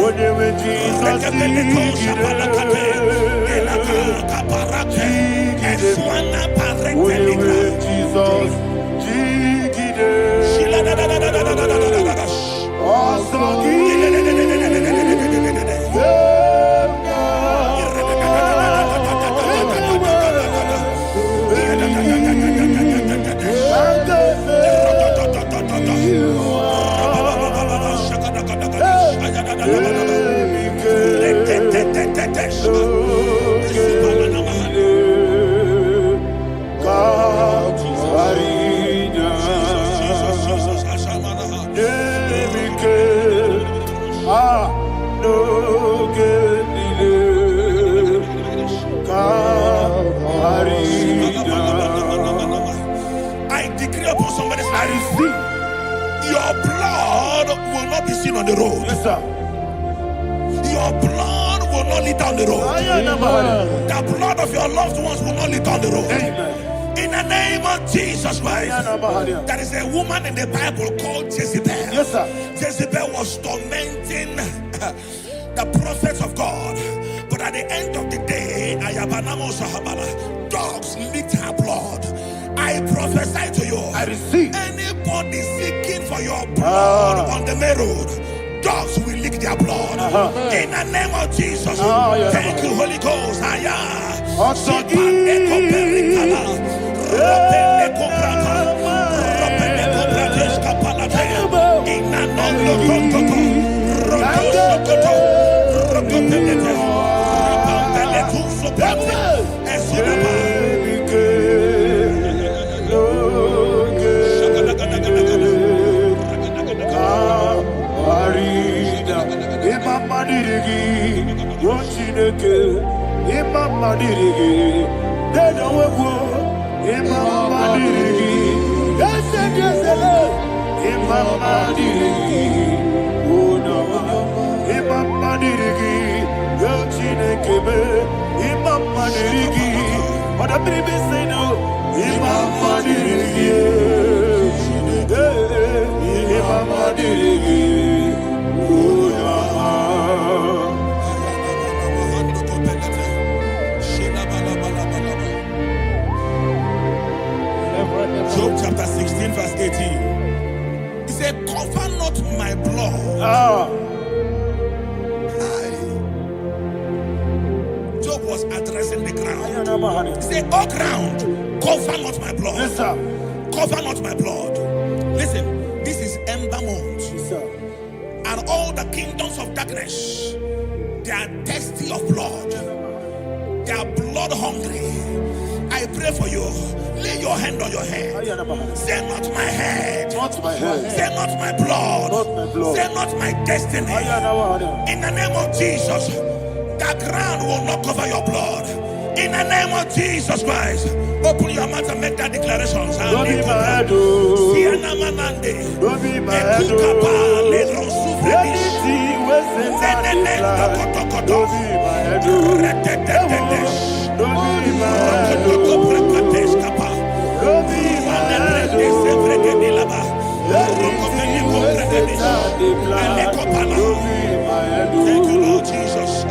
I decree upon somebody's life, your blood will not be seen on the road. Yes, sir. Your blood will not lead down the road. The blood of your loved ones will not lead down the road. Amen. In the name of Jesus Christ. There is a woman in the Bible called Jezebel. Yes, sir. Jezebel was tormenting the prophets of God. But at the end of the day, dogs licked her blood. I prophesy to you, I receive. anybody seeking for your blood on the main road, dogs will lick their blood. In the name of Jesus. Thank you, Holy Ghost. Job chapter 16 verse 18. He said, cover not my blood. Job was addressing the ground. He said, oh ground, cover not my blood. Yes, sir. Cover not my blood. Listen, this is ember month. Yes, sir. And all the kingdoms of darkness, they are thirsty of blood. They are blood hungry. I pray for you. Lay your hand on your head. Say not my head. Not my head. Say not my blood. Not my blood. Say not my destiny. In the name of Jesus, the ground will not cover your blood. In the name of Jesus Christ, open your mouth and make that declaration. Don't be my head. Don't be my head. Anything was in my life. Don't be my head. Don't be my head. Don't be my head. Thank you, Lord Jesus.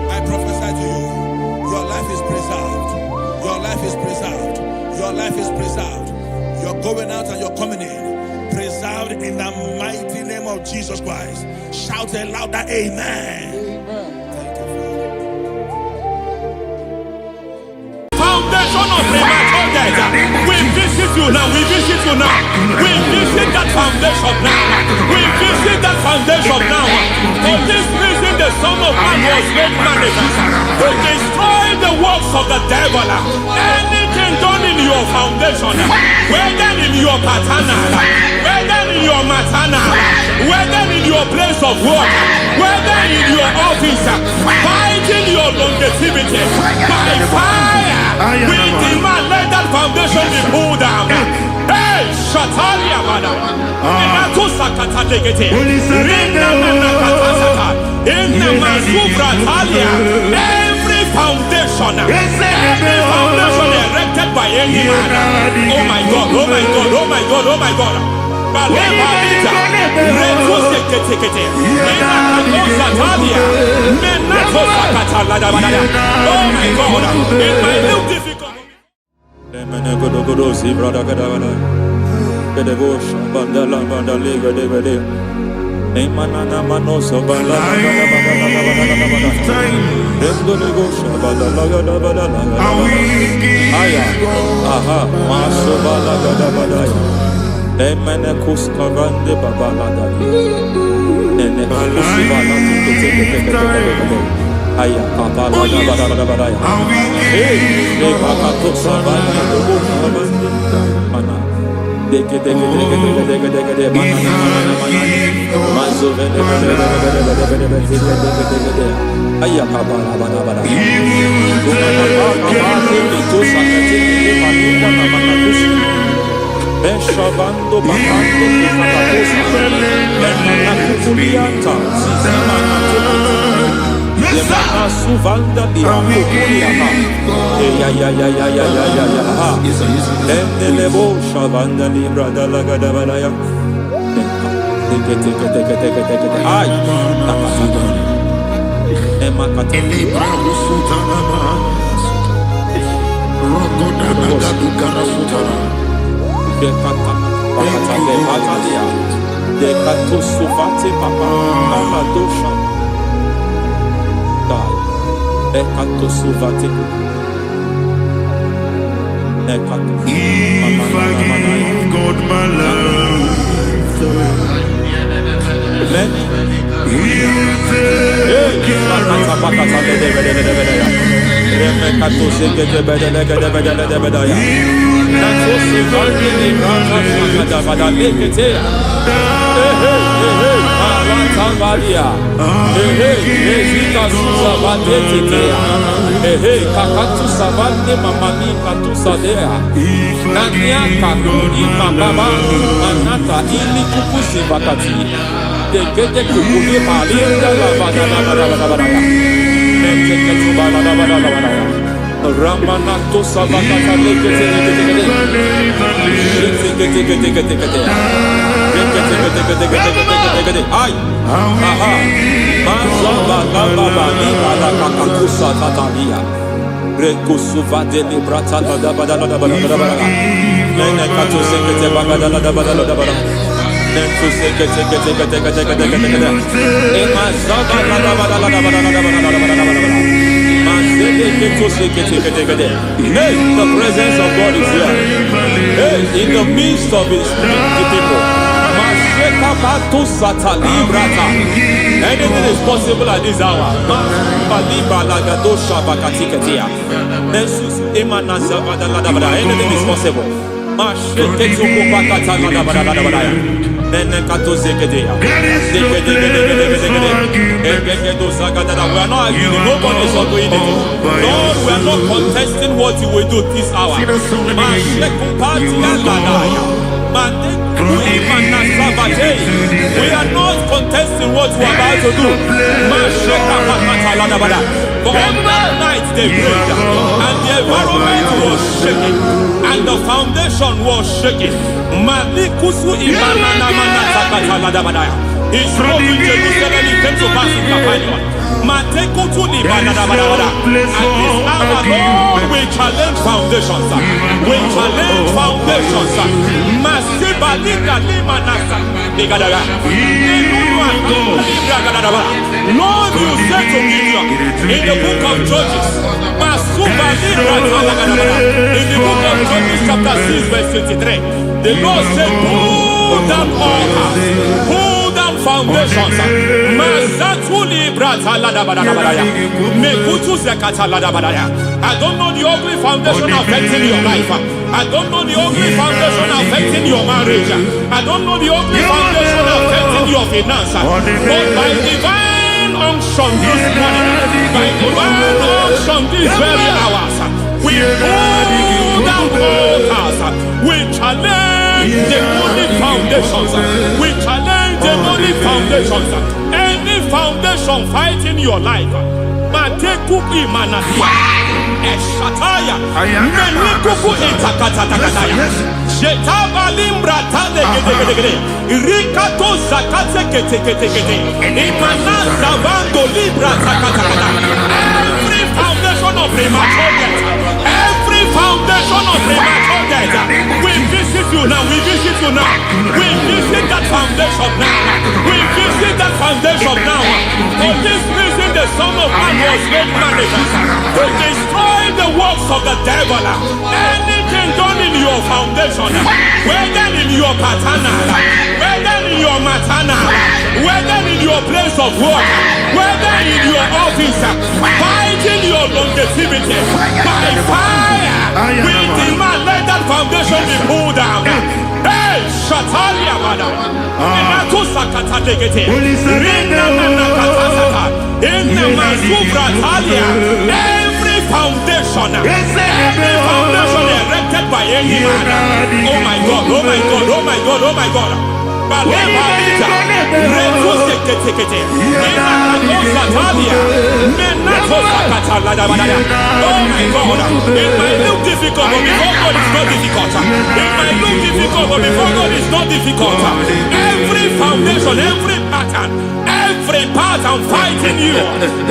I prophesy to you, your life is preserved. life is preserved. Your life is preserved. You're going out and you're coming in. Preserved in the mighty name of Jesus Christ. Shout a louder amen. Thank you, Father. Foundation of premature death. We visit you now. We visit you now. We visit that foundation now. We visit that foundation now. For this reason, the Son of Man was made manifest to destroy the works of the devil. Anything done in your foundation, whether in your paternal, whether in your maternal, whether in your place of work, whether in your office, fighting your longevity by fire. We demand let that foundation be pulled down. Hey, Shatalia Mada. Inato Sakata Legete. Rina Manakatasaka. Inna Masubra Talia. Every foundation erected by any man. Oh my God, oh my God, oh my God, oh my God. Baleba Lita. Reto Sekete. Inato Satalia. Menato Sakata Ladabada. Oh my God. In my new difficult. Aya kapala da badaya. Hey, de pakato sabana do sabana. Mana. Deke mana. Mazo vene. Aya kapala bada. To sakati palinda na manakusi. Beshavando bakando kakakosa. Mana kukulianta. Mana Yemana suvanda biakulia ha. Ya. Endelebo shavanda libra dalagada balaya. Teke. Ay. Emakata libra usutana ma. Rogoda nagadu karasutana. Dekata bakata batalia. Dekato suvate papa amadosha. Ekato suvate. Ekato. If I give God my love, then He'll take care of Ramanato Savakata Ay, aha, Mazaba Baba Nibala Kakakusa Tatalia, Rekusuva de Librata da Badala, Nene Katu Sekete Bagadala da Badala, Nentu Sekete, Emazaba da Badala. Hey, the presence of God is here. Hey, in the midst of His people. Anything is possible at this hour. Anything is possible. We are not arguing, nobody is arguing. Lord, we are not contesting what you will do this hour. We are not contesting what you are about to do. For on that night they prayed, and the environment was shaking, and the foundation was shaking. He spoke in Jerusalem, it came to pass in Capernaum. At this hour, Lord, we challenge foundations. We challenge foundations. Lord, you said to Gideon in the book of Judges, in the book of Judges chapter 6 verse 23, the Lord said, pull down altars, pull down foundations. I don't know the ugly foundation affecting your life. I don't know the ugly foundation affecting your marriage. I don't know the ugly foundation affecting your finance. But by divine unction this morning, by divine unction these very hours, we pull down altars. We challenge demonic foundations. We challenge demonic foundations. Any foundation fighting your life, Matekuki Manasia, Eshataya, Menikuku Itakatatakataya, Shetabalimbra Tadegede, Rikato Zakate Ketekete, Imanaza Bando Libra Zakatakata. Every foundation of premature death, every foundation of premature death, we visit you now, we visit you now, we visit that foundation now, we visit that foundation now. For this reason, the Son of Man was made manifest to destroy the works of the devil. Anything done in your foundation, whether in your paternal, whether in your maternal, whether in your place of work, whether in your office, fighting your longevity by fire, we demand let that foundation be pulled down. Hey, Shatalia Bada, Inatusakata Legate, Rina Nakatasaka, Inna Masufra Talia, every foundation erected by any man. Oh my God, oh my God, oh my God, oh my God. Oh my God, it might look difficult, but before God it's not difficult. It might look difficult, but before God it's not difficult. Every foundation, every pattern fighting you,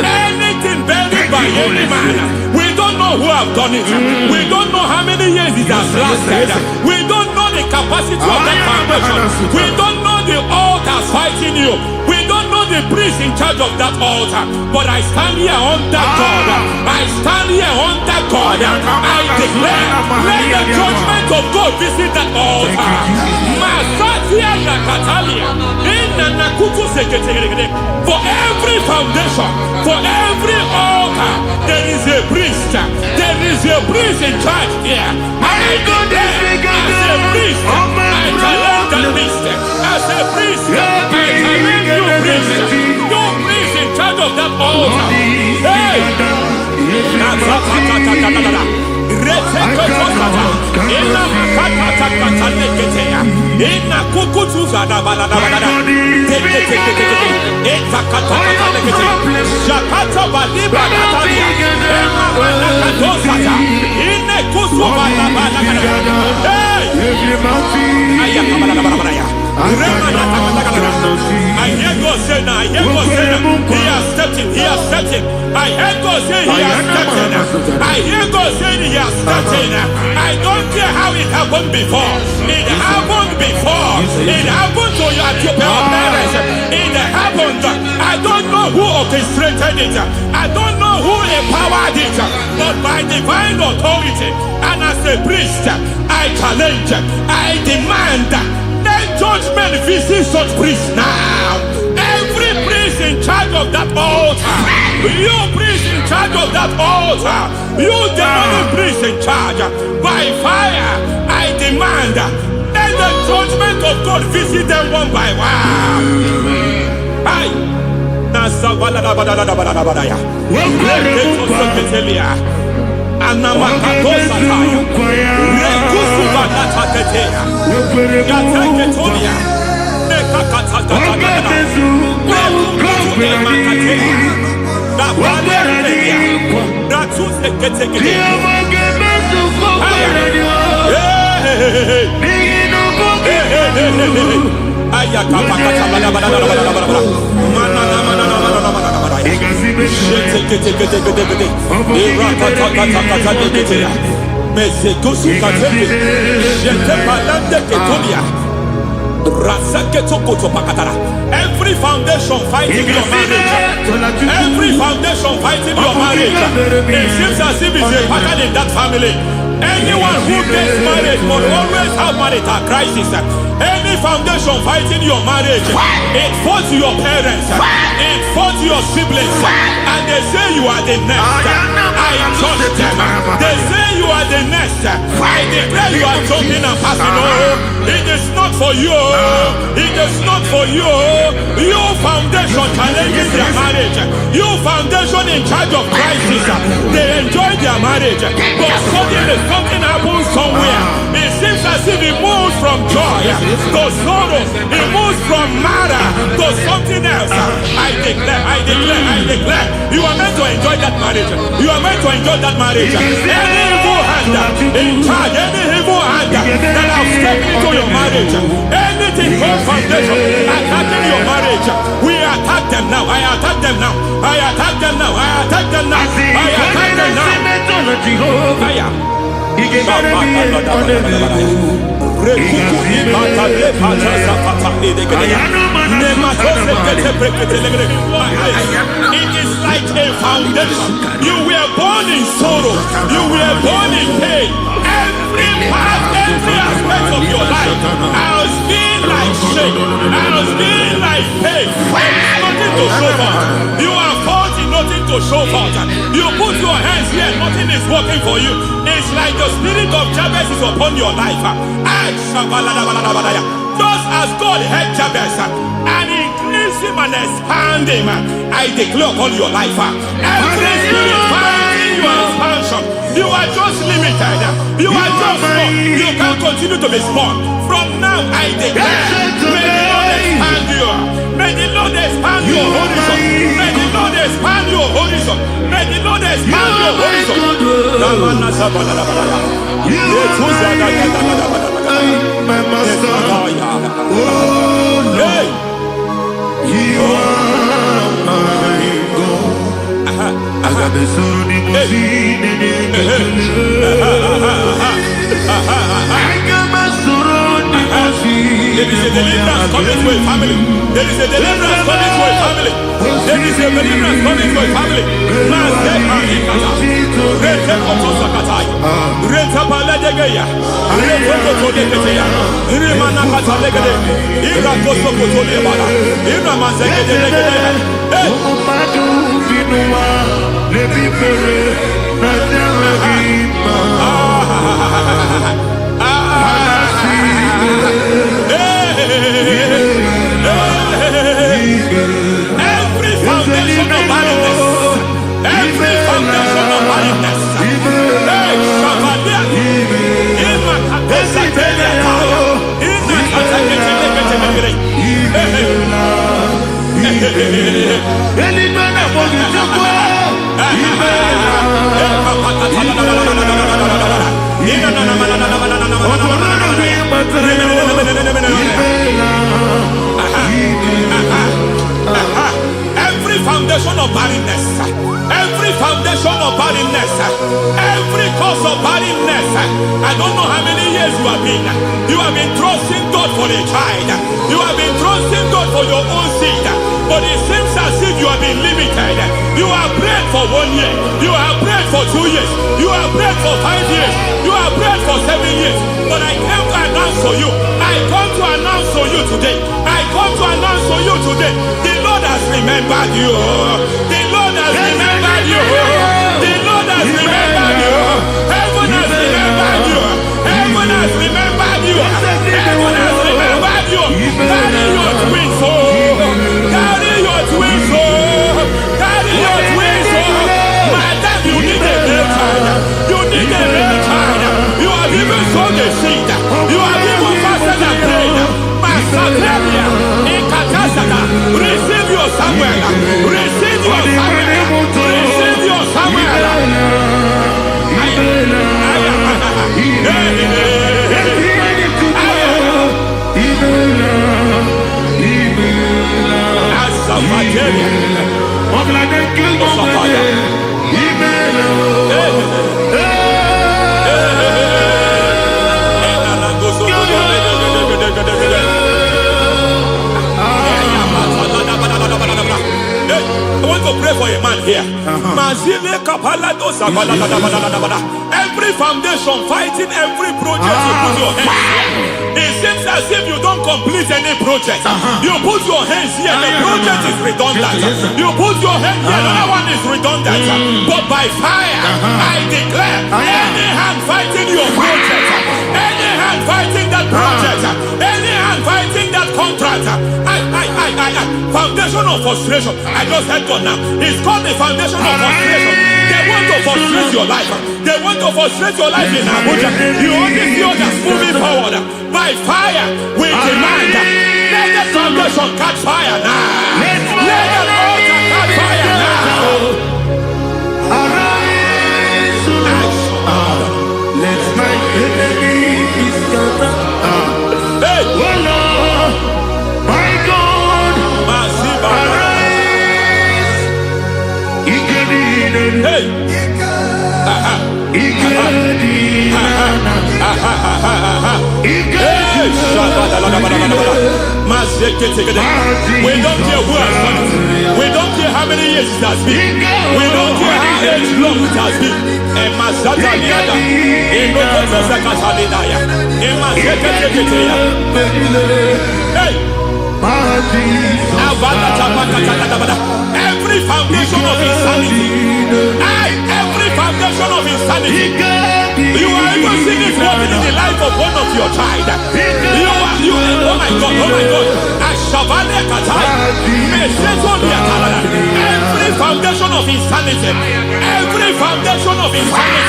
anything buried by any man, we don't know who have done it. We don't know how many years it has lasted. We don't know the capacity of that foundation. We don't know the altars fighting you. We don't know the priest in charge of that altar. But I stand here under God. I stand here under God. I declare, let the judgment of God visit that altar. For every foundation, for every altar, there is a priest. There is a priest in charge here. I declare, as a priest, I challenge that priest. As a priest, I challenge you priest. You priest in charge of that altar. Hey! I hear God say now, I hear God say now, he has stepped in, he has stepped in. I hear God say he has stepped in. I hear God say he has stepped in. I don't care how it happened before. It happened before. It happened to your parents. It happened. I don't know who orchestrated it. I don't know who empowered it. But by divine authority and as a priest, I challenge, I demand, let judgment visit such priests now. Every priest in charge of that altar, you priest in charge of that altar, you demonic priest in charge, by fire, I demand, let the judgment of God visit them one by one. Aye. Every foundation fighting your marriage, every foundation fighting your marriage, it seems as if it's a pattern in that family. Anyone who gets married must always have marital crisis. Any foundation fighting your marriage, it fought your parents, it fought your siblings, and they say you are the next. I judge them. They say you are the next. I declare you are jumping and passing. Oh, it is not for you. It is not for you. You foundation challenging their marriage. You foundation in charge of crisis. They enjoy their marriage, but suddenly something happens somewhere. It seems as if it moves from joy to sorrow. It moves from matter to something else. I declare, you are meant to enjoy that marriage. You are meant to enjoy that marriage. Any evil hand in charge, any evil hand that have stepped into your marriage, anything called foundation attacking your marriage, we attack them now. I attack them now. I attack them now. I attack them now. I attack them now. Fire. It is like a foundation. You were born in sorrow. You were born in pain. Every part, every aspect of your life has been like shame. Has been like pain. Nothing to show for. You are faulty, nothing to show for. You put your hands here, nothing is working for you. It's like the spirit of Jabez is upon your life. Just as God had Jabez and increased him and expanded him, I declare upon your life. Every spirit finding your expansion, you are just limited. You are just small. You can't continue to be small. From now, I declare, may the Lord expand you. May the Lord expand your horizon. May the Lord expand your horizon. May the Lord expand your horizon. My master, oh Lord, you are my God. I got the soul in my feet, I got my soul in my feet. There is a deliverance coming to a family. There is a deliverance coming to a family. There is a deliverance coming to a family. Every foundation of barrenness, every foundation of barrenness, every foundation of barrenness, every foundation of barrenness, every cause of barrenness. I don't know how many years you have been trusting God for a child. You have been trusting God for your own seed, but it seems as if you have been limited. You have prayed for 1 year, you have prayed for 2 years, you have prayed for 5 years, you have prayed for 7 years. But I came to announce for you, I come to announce for you today, I come to announce for you today, the Lord has remembered you. The Lord has remembered you. The Lord has remembered you. Heaven has remembered you. Heaven has remembered you. Heaven has remembered you. Carry your twins, oh. Carry your twins, oh. Carry your twins, oh. Madam, you need a real child. You need a real child. You have even sown the seed. You have even fasted and prayed. Masateria, in Katasaka, receive your Samuel. Receive your Samuel. Receive your Samuel. I want to pray for a man here. Every foundation fighting every project you put your hands here. It seems as if you don't complete any project. You put your hands here, the project is redundant. You put your hand here, another one is redundant. But by fire, I declare, any hand fighting your project, any hand fighting that project, any hand fighting that contract, foundation of frustration. I just heard God now. It's called the foundation of frustration. They want to frustrate your life. They want to frustrate your life in Abuja. You only see others moving forward. By fire, we demand. Let the foundation catch fire now. Let the altar catch fire now. Arise, let my enemy be scattered. Hey. Oh Lord, my God, arise. Hey. We don't care who has done it. We don't care how many years it has been. We don't care how age long it has been. Hey. Every foundation of insanity, every foundation of insanity, you are even seeing it working in the life of one of your child. Oh my God, every foundation of insanity, every foundation of insanity,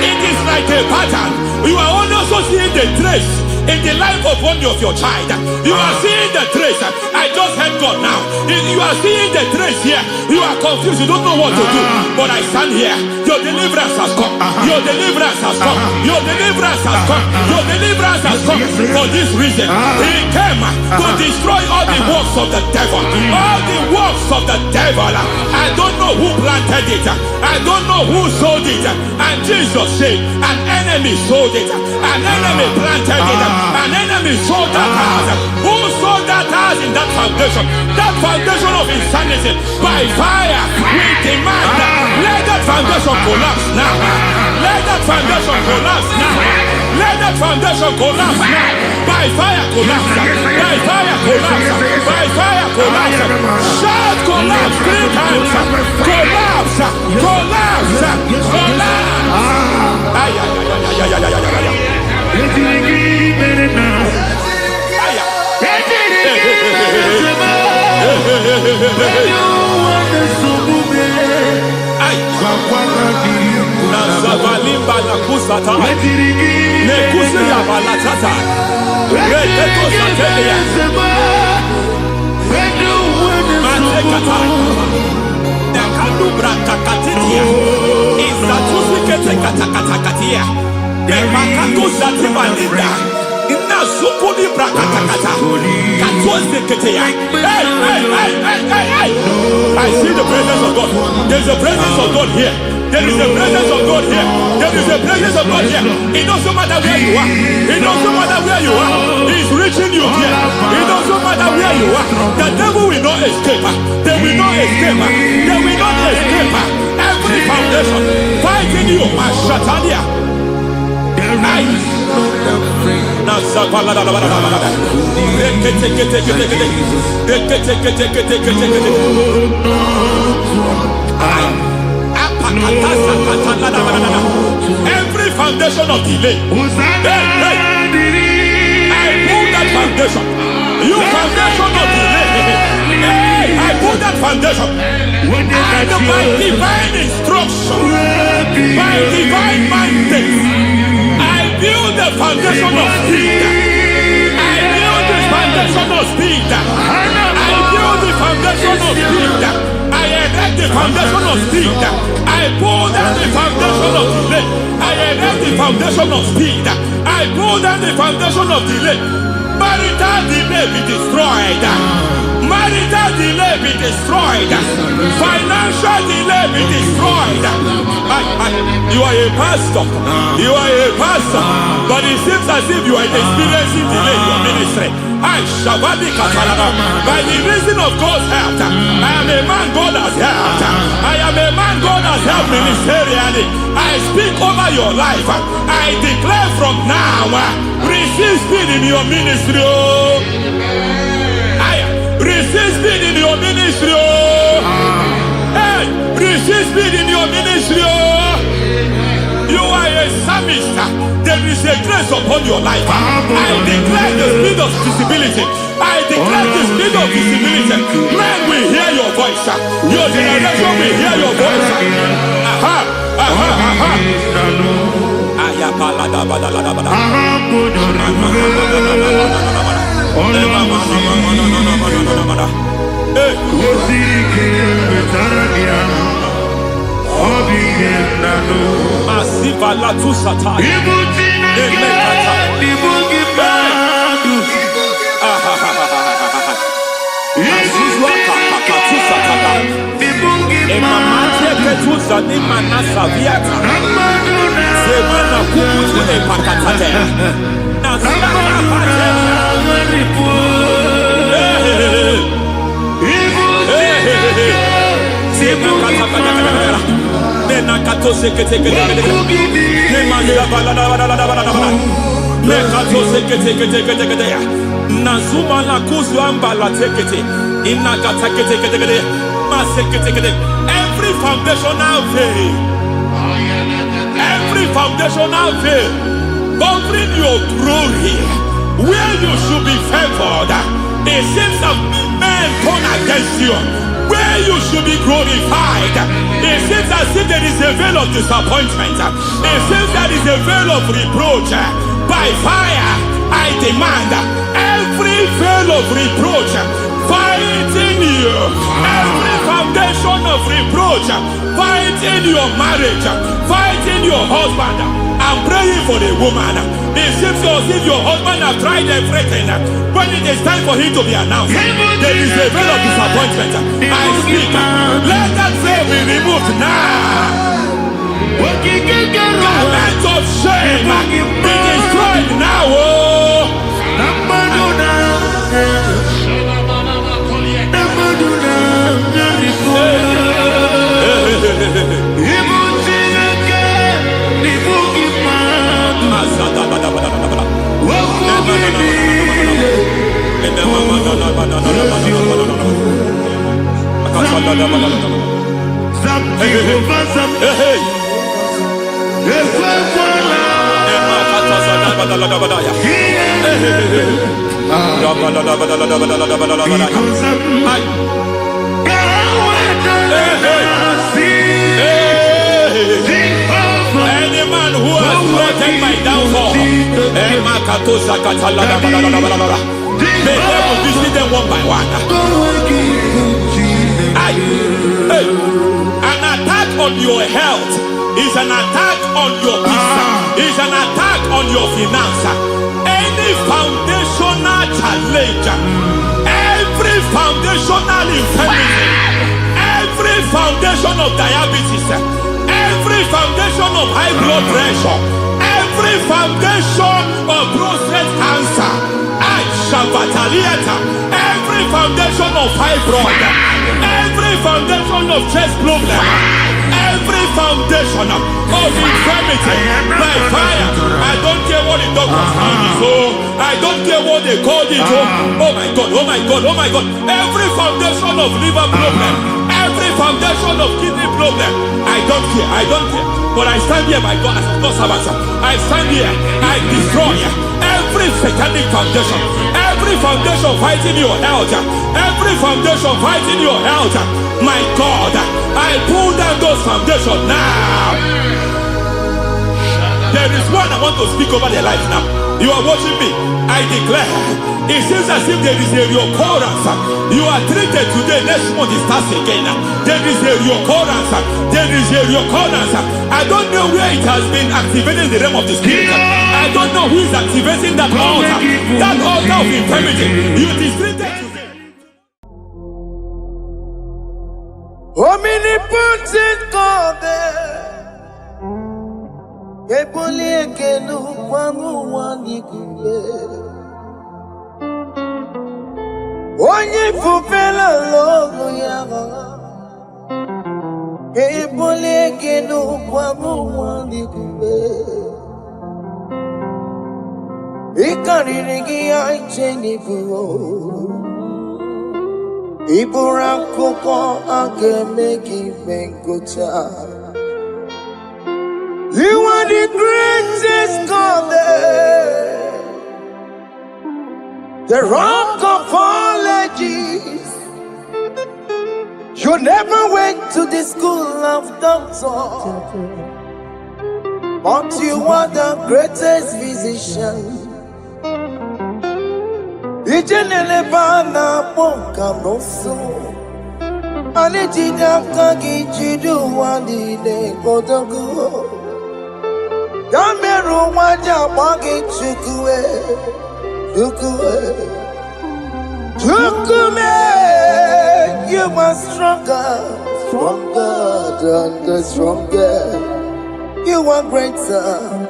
it is like a pattern. You are also seeing the trace in the life of one of your child. You are seeing the trace. I just heard God now. You are seeing the trace here. You are confused. You don't know what to do. But I stand here. Your deliverance has come. Your deliverance has come. Your deliverance has come. Your deliverance has come. For this reason, He came to destroy all the works of the devil. All the works of the devil. I don't know who planted it. I don't know who sold it. And Jesus said, an enemy sold it. An enemy planted it. An enemy sold that house. Who sold that house in that foundation? That foundation of insanity. By fire, we demand, let that foundation collapse now. Let that foundation collapse now. Let that foundation collapse now. By fire collapse. By fire collapse. By fire collapse. Shout collapse 3 times. Collapse. Collapse. Collapse. Ay, ay, ay, ay, ay, ay, ay, ay, ay. I see the presence of God. There's a presence of God here. There is a presence of God here. There is a presence of God here. It doesn't matter where you are. It doesn't matter where you are. He's reaching you here. It doesn't matter where you are. The devil will not escape. They will not escape. They will not escape. Every foundation fighting you, Mashatalia. Every foundation of delay, I pull that foundation. You foundation of delay, I pull that foundation. And by divine instruction, by divine mandate, I build the foundation of speed. I build the foundation of speed. I build the foundation of speed. I erect the foundation of speed. I pull down the foundation of delay. I erect the foundation of speed. I pull down the foundation of delay. Marital delay be destroyed. Marital delay be destroyed. Financial delay be destroyed. You are a pastor. You are a pastor. But it seems as if you are experiencing delay in your ministry. By the reason of God's help, I am a man God has helped. I am a man God has helped ministerially. I speak over your life. I declare from now, receive speed in your ministry. Receive speed in your ministry. Hey, receive speed in your ministry. You are a psalmist. There is a grace upon your life. I declare the speed of visibility. I declare the speed of visibility. Men will hear your voice. Your generation will hear your voice. Masiva la tu sataya. Nazuma la kuzwamba la tekete inakata kete every foundational veil, every foundational veil covering your glory where you should be favored. It seems that men turn against you where you should be glorified. It seems as if there is a veil of disappointment. It seems there is a veil of reproach. By fire I demand every veil of reproach fighting you, every foundation of reproach fighting your marriage, fighting your husband. I'm praying for the woman. It seems as if your husband has tried everything. When it is time for him to be announced, there is a veil of disappointment. I speak, let that veil be removed now. Garment of shame be destroyed now. Any man who has threatened my downfall, may devil visit them one by one. An attack on your health is an attack on your peace, is an attack on your finance. Any foundational challenge, every foundational infirmity, every foundation of diabetes, every foundation of high blood pressure, every foundation of prostate cancer, every foundation of fibroid, every foundation of chest problem, every foundation of infirmity, by fire. I don't care what the doctors call it, so I don't care what they call it. Oh my God, oh my God, oh my God. Every foundation of liver problem, every foundation of kidney problem, I don't care, I don't care. But I stand here, my God, as a God servant. I stand here, I destroy every satanic foundation, every foundation fighting your health, every foundation fighting your health. My God, I pull down those foundations now. There is one I want to speak over their life now. You are watching me. I declare, it seems as if there is a reoccurrence. You are treated today, next month it starts again. There is a reoccurrence. There is a reoccurrence. I don't know where it has been activated in the realm of the spirit. I don't know who is activating that altar of infirmity. You is treated today. Omnipotent God there. Ebuli ekenu kwangu wanikuye. Onye fupela logo yaga. Ebuli ekenu kwangu wanikuye. Ikariri ya icheni buo. Ibura koko agemeki mengocha. You are the greatest God there, the rock of all ages. You never went to the school of doctor, but you are the greatest physician. Ijenele bana ponka noso, anejida kagi jidu wani ne kodogo. Yameru waja wagi chukue, chukume. You are stronger than the strongest. You are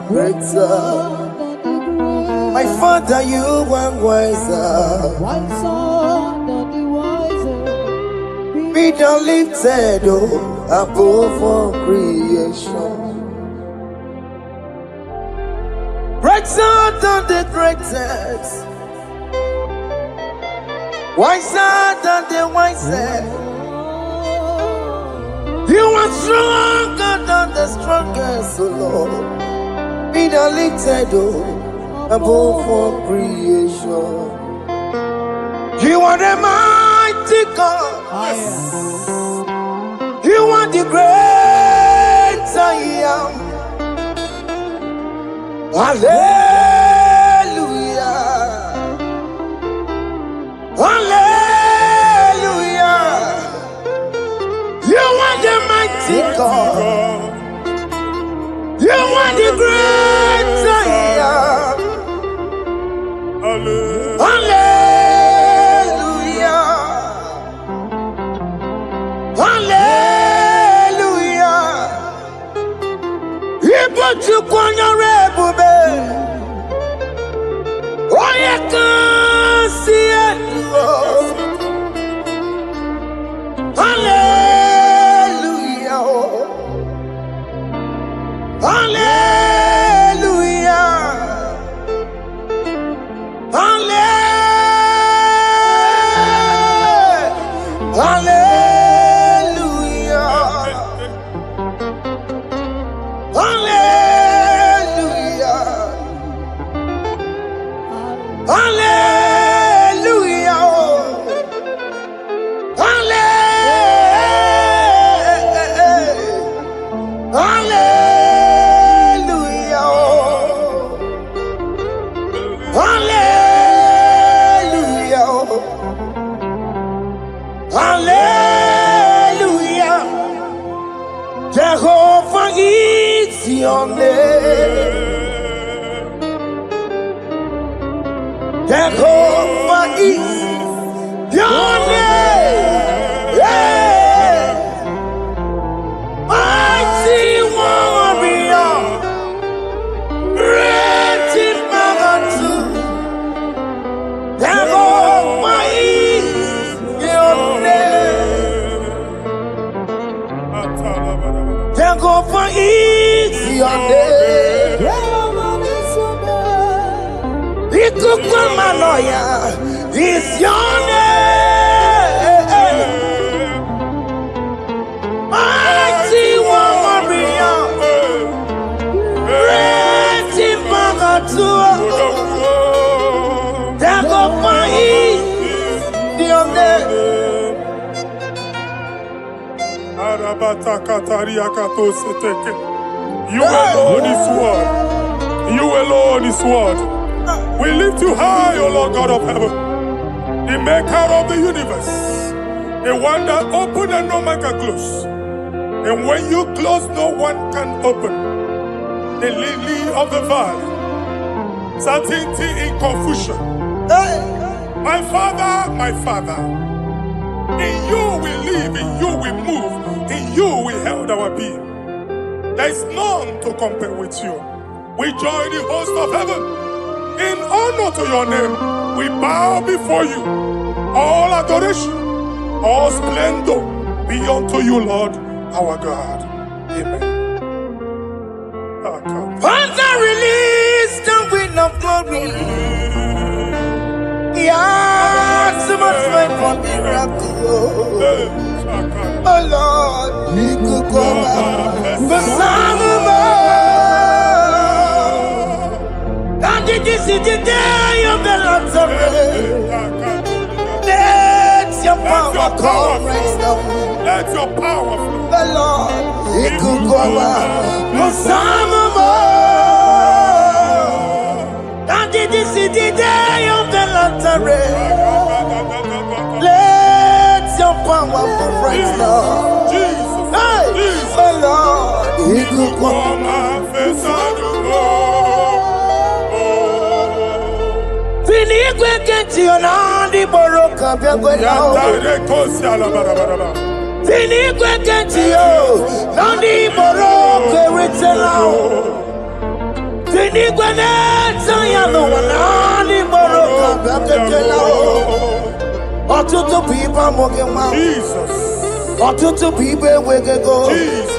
greater. My Father, you are wiser. Be thou lifted above all creation. Greater than the greatest. Wiser than the wisest. You are stronger than the strongest, O Lord. Be thou lifted above all creation. You are the mighty God. You are the great I am. Hallelujah. Hallelujah. You are the mighty God. You are the great I am. Hallelujah. Hallelujah. You put you on your rebube. Oh, you can see it. Hallelujah. Hallelujah. Hallelujah. Hallelujah. Hallelujah. Hallelujah. Jehovah is your name. Jehovah is your name. Yeah. Mighty warrior, great in magnitude. Jehovah is your name. Jehovah is your name. Ikukumanoya is your name. Mighty warrior, great in magnitude. Jehovah is your name. You alone is word. You alone is word. We lift you high, O Lord God of heaven, the maker of the universe, the one that opened and no man can close. And when you close, no one can open. The lily of the valley, certainty in confusion. My Father, In you we live, in you we move, in you we held our being. There is none to compare with you. We join the host of heaven. In honor to your name, we bow before you. All adoration, all splendor be unto you, Lord, our God. Amen. Once I release the wind of glory, yeah, so much wait for miracle. Oh Lord, we could go back for some of us. And this is the day of the Lord's rain. Let your power come right now. Let your power flow. The Lord, we could go back for some of us. And this is the day of the Lord's rain. Let your power come right now. Jesus, Hey, Jesus. the Lord, we could go back. Fini kwekenti onandi boroka byagwelao. Fini kwekenti yo nandi boroka eritselao. Fini kweneta yalo nandi boroka byagwelao. Ọtụtụ people moge ma. Jesus, Ọtụtụ people wegego. Jesus,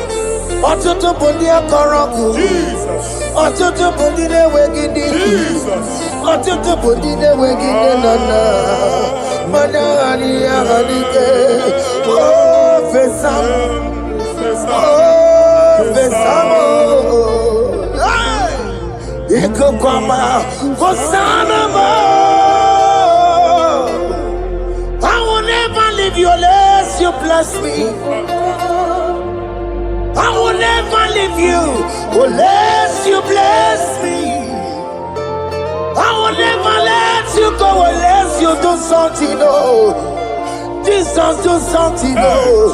Ọtụtụ bụ ndị akọrọgụ. Jesus, Ọtụtụ bụ ndị na-enweghị ndị. Jesus. Ọtụtụ bụ ndị na-enweghị nne na nna. Mana adịghị adịghị. Fesa m. Fesa m. Ikuku ọma. Hosanna m. I will never leave you unless you bless me. I will never leave you unless you bless me. I will never let you go unless you do something, oh. Jesus, do something, oh.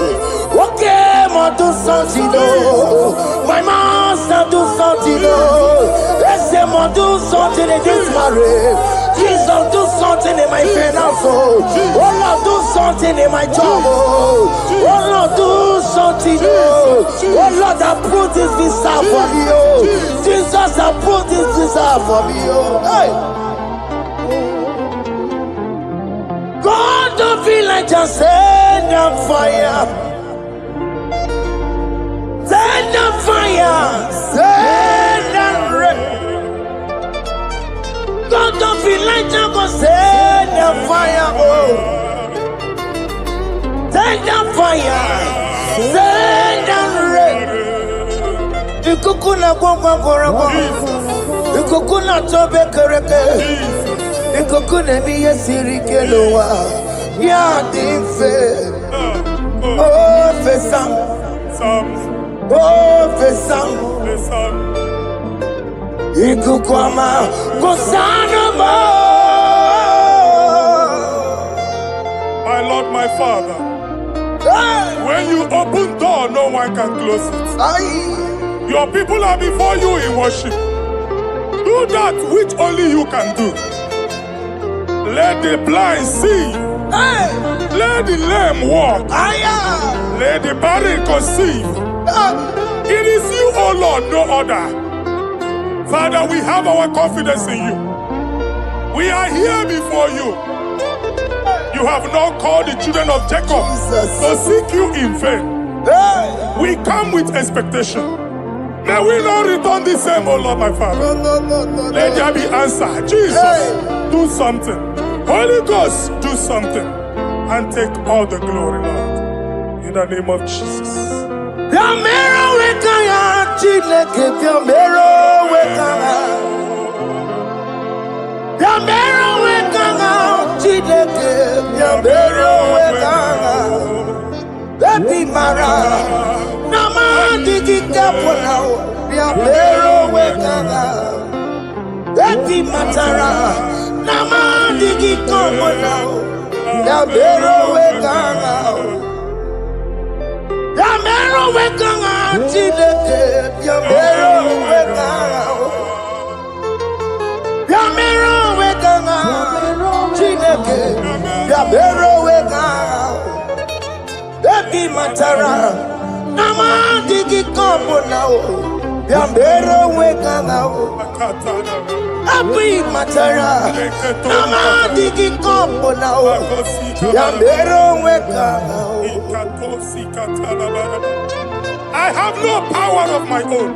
Okay, ma do something, oh. My master, do something, oh. Let's say, ma do something in this marriage. Jesus, do something in my finance, oh. Oh, Lord, do something in my job, oh. Oh, Lord, do something, oh. Oh, Lord, I put this visa for me, oh. Jesus, I put this visa for me, oh. Hey. God don't feel like just send a fire. Send a fire. Send a rain. God don't feel like just go send a fire. Oh. Send a fire. Send a rain. The kukuna gwangwa gwangwa. The kukuna tobe kereke. Ikokune miye sirikelowa ya dimfe. Oh fesam, oh fesam. Ikukwama kosanoma. My Lord, my Father, when you open door, no one can close it. Your people are before you in worship. Do that which only you can do. Let the blind see. Hey. Let the lame walk. Let the barren conceive. It is you, O Lord, no other. Father, we have our confidence in you. We are here before you. You have not called the children of Jacob to seek you in vain. Hey. We come with expectation. May we not return the same, O Lord, my Father. No. Let there be answer. Jesus, do something. Holy Ghost, do something. And take all the glory, Lord. In the name of Jesus. Yamero wekaya chineke yamero wekaya. Yamero wekaya chineke yamero wekaya. Baby mara nama digi kapona yamero wekaya. Baby matara nama digi kapona yamero wekaya. Yamero wekanga chineke yamero wekanga. Yamero wekanga chineke yamero wekanga. Abi matara, nama digi kombo now. Yambero weka now. Abi matara, nama digi kombo now. Yambero weka now. I have no power of my own.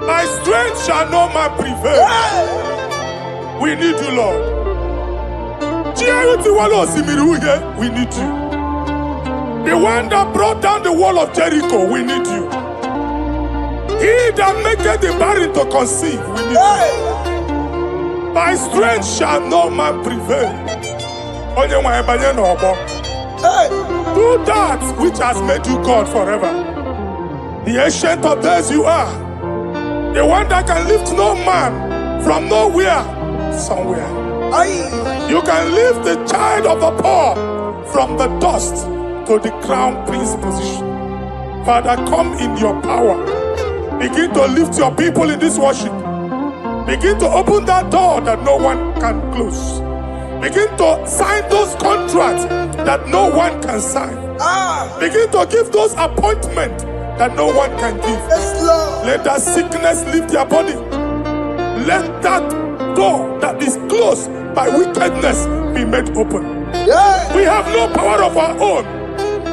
My strength shall not man prevail. We need you, Lord. We need you. The one that brought down the wall of Jericho, we need you. He that maketh the barren to conceive, we need you. My strength shall no man prevail. Do that which has made you God forever. The ancient of days you are. The one that can lift no man from nowhere, somewhere. You can lift the child of the poor from the dust to the crown prince position. Father, come in your power. Begin to lift your people in this worship. Begin to open that door that no one can close. Begin to sign those contracts that no one can sign. Begin to give those appointments that no one can give. Let that sickness leave their body. Let that door that is closed by wickedness be made open. We have no power of our own.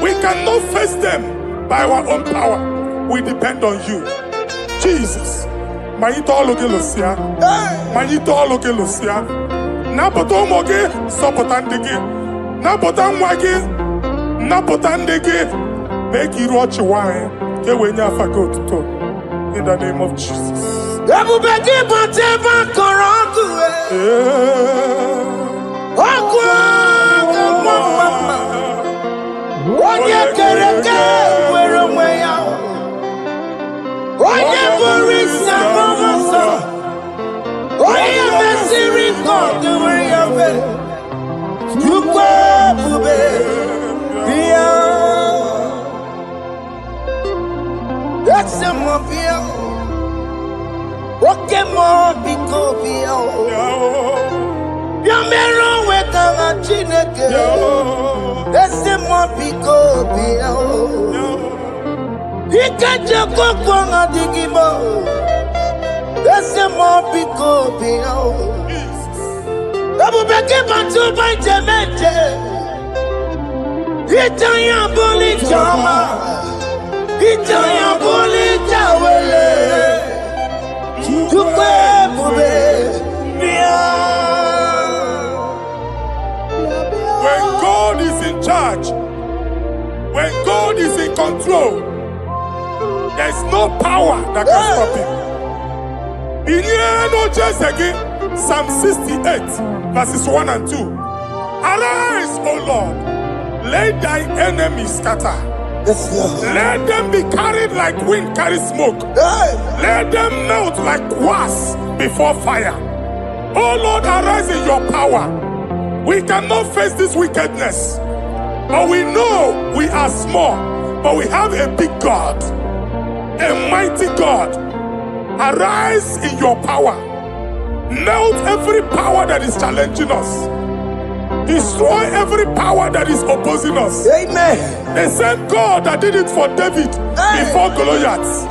We cannot face them by our own power. We depend on you. Jesus. Manito Logelosia. Manito Logelosia. Napotomoge, Sopotandege. Napotamwage, Napotandege. Make you watch wine. In the name of Jesus. When God is in charge, when God is in control, there's no power that can stop him. Psalm 68, verses 1 and 2. Arise, O Lord, let thy enemies scatter. Let them be carried like wind carries smoke. Let them melt like wax before fire. Oh Lord, arise in your power. We cannot face this wickedness, but we know we are small, but we have a big God, a mighty God. Arise in your power. Melt every power that is challenging us. Destroy every power that is opposing us. Amen. The same God that did it for David before Goliath,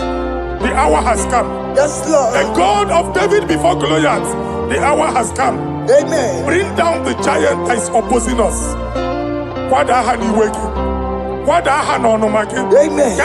the hour has come. Yes, Lord. The God of David before Goliath, the hour has come. Amen. Bring down the giant that is opposing us. Amen.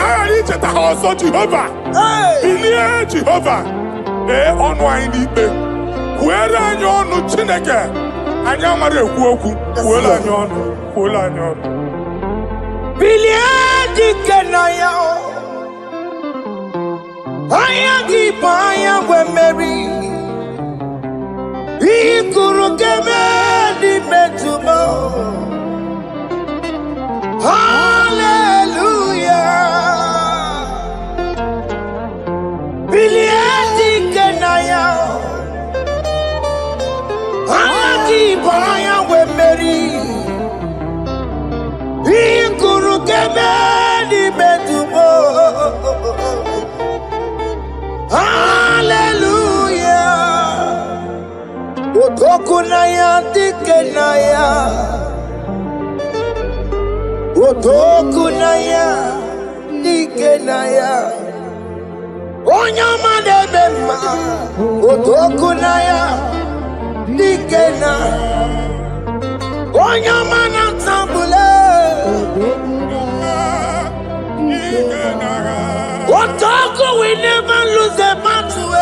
Otokunaya, Nikenaya, Onyamane Bema, Otokunaya, Nikena, Onyamana Tambule, Otoku, we never lose the battle.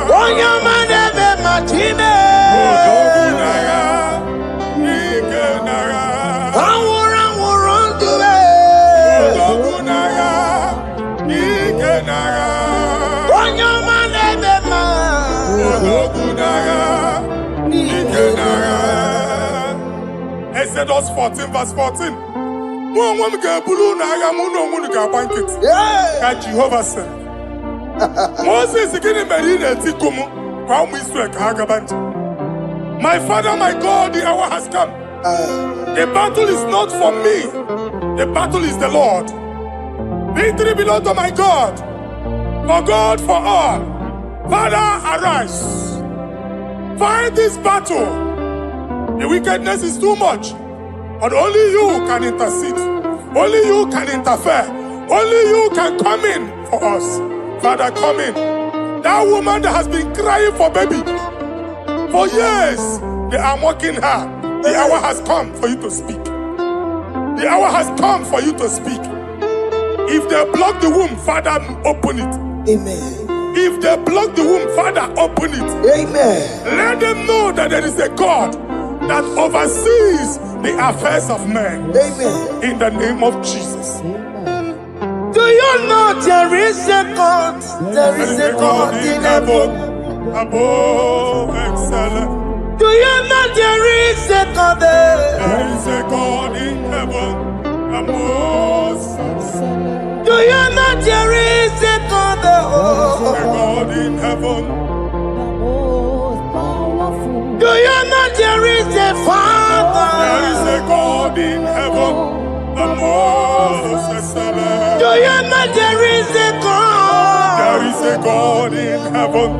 Onyamane Bema, Time. Exodus 14 verse 14. Jehovah said, Moses my father, my God, the hour has come. The battle is not for me. The battle is the Lord. Victory belongs to my God. For God, for all. Father, arise. Fight this battle. The wickedness is too much. But only you can intercede. Only you can interfere. Only you can come in for us. Father, come in. That woman that has been crying for baby for years, they are mocking her. The hour has come for you to speak. The hour has come for you to speak. If they block the womb, Father, open it. Amen. If they block the womb, Father, open it. Amen. Let them know that there is a God that oversees the affairs of men. Amen. In the name of Jesus. Do you know there is a God? There is a God in heaven. Above excellent. Do you know there is a God there? There is a God in heaven. Above excellent. Do you know there is a God there? There is a God in heaven. Do you know there is a Father? There is a God in heaven. The most excellent. Do you know there is a God? There is a God in heaven,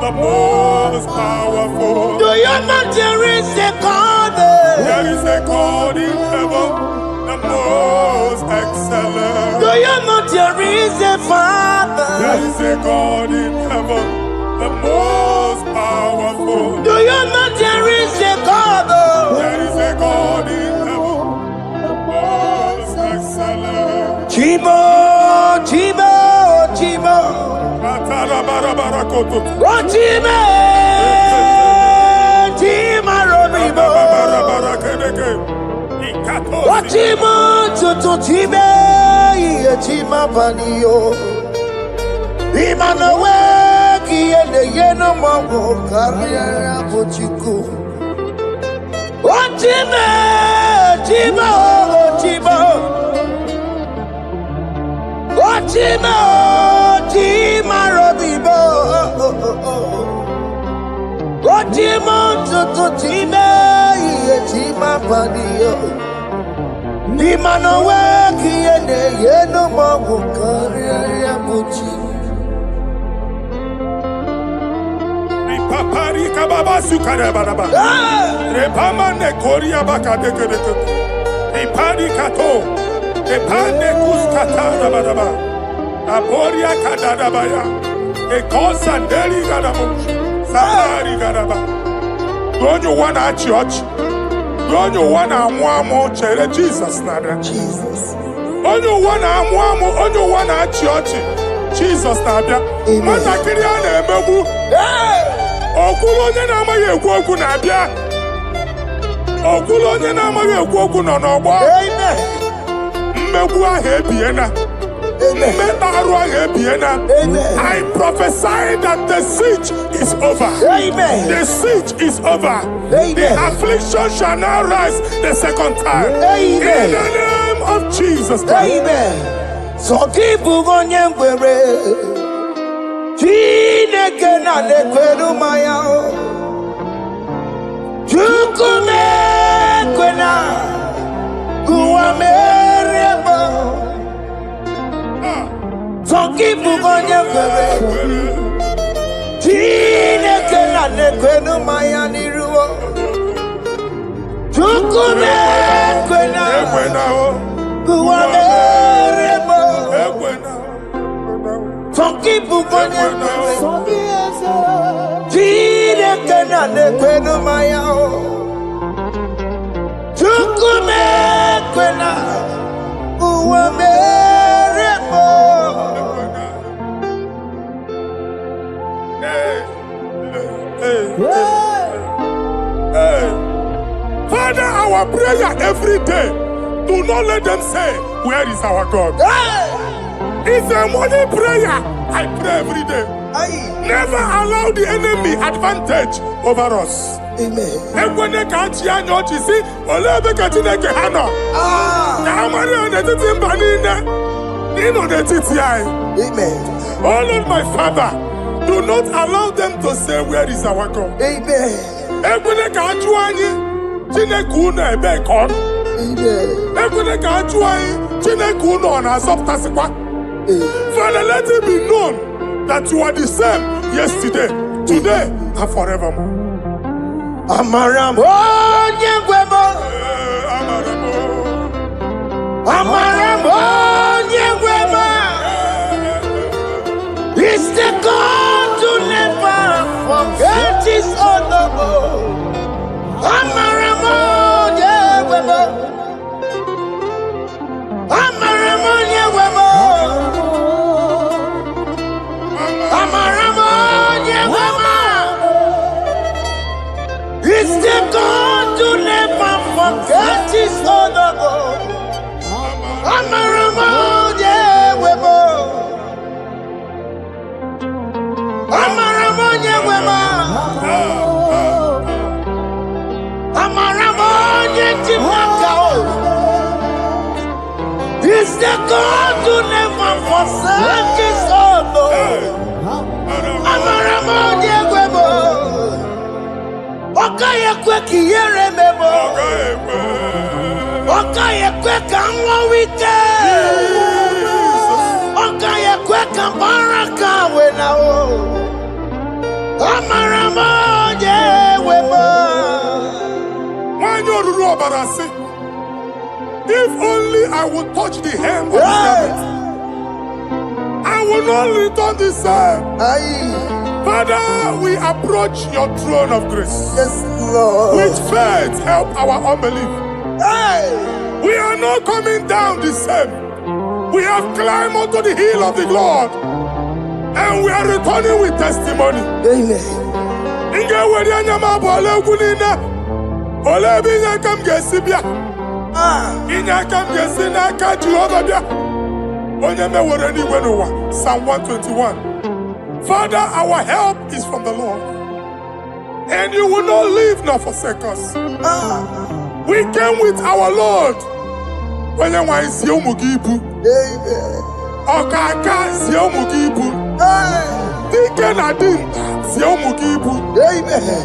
the most powerful. Do you know there is a God there? There is a God in heaven, the most excellent. Do you know there is a Father? There is a God in heaven, the most powerful. Do you know there is a God there? There is a God in heaven, the most excellent. Chibo, Chibo, Chibo. Oh, Chime, Chima Robibo. Oh, Chimo, Chutu Chime, Chima Panio. Imanowe, Kiene Yeno Mawo, Carriera Pochiku. Oh, Chime, Chimo, Chimo. Oh, Chimo, Chima Robibo. Oh, Chimo, Chutu Chime, Chima Panio. Imanowe, Kiene Yeno Mawo, Carriera Pochiku. Paparika baba sukare baraba. Repamane koria baka dekedeke. Iparika to. Epane kuskata baraba. Aboria kadada baya. Ekosa deri gadabo. Sabari gadaba. Don't you wanna church? Don't you wanna amuamo chere Jesus nada? Jesus. Don't you wanna amuamo? Don't you wanna church? Jesus nada. Mata kiriane emebu. Okulo onye na-amaghị ekwu okwu na-abịa. Okulo onye na-amaghị ekwu okwu nọ n'ọgbọ. Mmegbu ahụ ebiena. Mmeta arụ ahụ ebiena. I prophesy that the siege is over. Amen. The siege is over. The affliction shall now rise the second time. Amen. In the name of Jesus Christ. Amen. So keep onye ngwere. Chineke na nekweru maya o. Chukume kwena kuwa merebo. Tokipu onye kwere. Chineke na nekweru maya niruo. Chukume kwena. Ekwena o. Kuwameremo. Ekwena. Tonkipu kwenye. Jide kena ne kwenu maya o. Chukume kwena. Kuwameremo. Hey. Father, our prayer every day, do not let them say, where is our God? It's a morning prayer. I pray every day. Never allow the enemy advantage over us. Amen. Ekwene ka chi anya ochi si ole ebe ka Chineke ha nọ. Ka amara n'etiti mba niile. Ịnọ n'etiti anyị. Amen. Oh Lord, my Father, do not allow them to say, where is our God? Amen. Ekwene ka ajụ anyị Chineke unu ebe ka ọ nọ. Amen. Ekwene ka ajụ anyị Chineke unu ọ na-azọpụtasịkwa. Father, let it be known that you are the same yesterday, today, and forevermore. Amaramo nyegwemo. Amaramo nyegwemo. It's the God to never forget his honor. Amaramo nyegwemo. Amaramo nyegwemo. Amaramo nyegwemo. It's the God to never forget his honor. Amaramo nyegwemo. Amaramo nyegwemo. Amaramo nyegwemo. It's the God to never forsake his honor. Amaramo nyegwemo. Okaye kwe kiyere mebo. Okaye kwe kanwa wike. Okaye kwe kambaraka wenao. Amaramo nyegwemo. When you rule Barasi, if only I would touch the hem of his garment, I will not return the same. Aye. Father, we approach your throne of grace. Yes, Lord. With faith, help our unbelief. Hey. We are not coming down the same. We have climbed onto the hill of the Lord, and we are returning with testimony. Amen. Inge weri anyama bo ole ugwu niile. Ole ebe inye aka m ga-esi bịa. Inye aka m ga-esi n'aka Jehova bịa. Onye mewere n'igwe n'ụwa. Psalm 121. Father, our help is from the Lord, and you will not leave nor forsake us. We came with our Lord. Onye nwe zie ụmụ gị ibu. Ọkaka zie ụmụ gị ibu. Dike na dimkpa zie ụmụ gị ibu.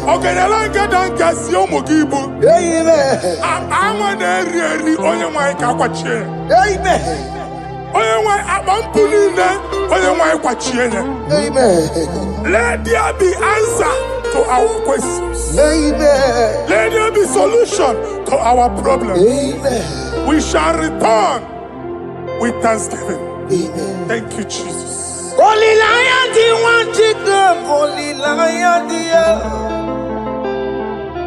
Ọganyala ngada nka zie ụmụ gị ibu. Akpa anwa na-eri eri onye nwe ka akwachie. Onye nwe akpa mpụ niile onye nwe kwachie ya. Let there be answer to our questions. Amen. Let there be solution to our problems. Amen. We shall return with thanksgiving. Amen. Thank you, Jesus. Holy Lion, the one to come. Holy Lion, the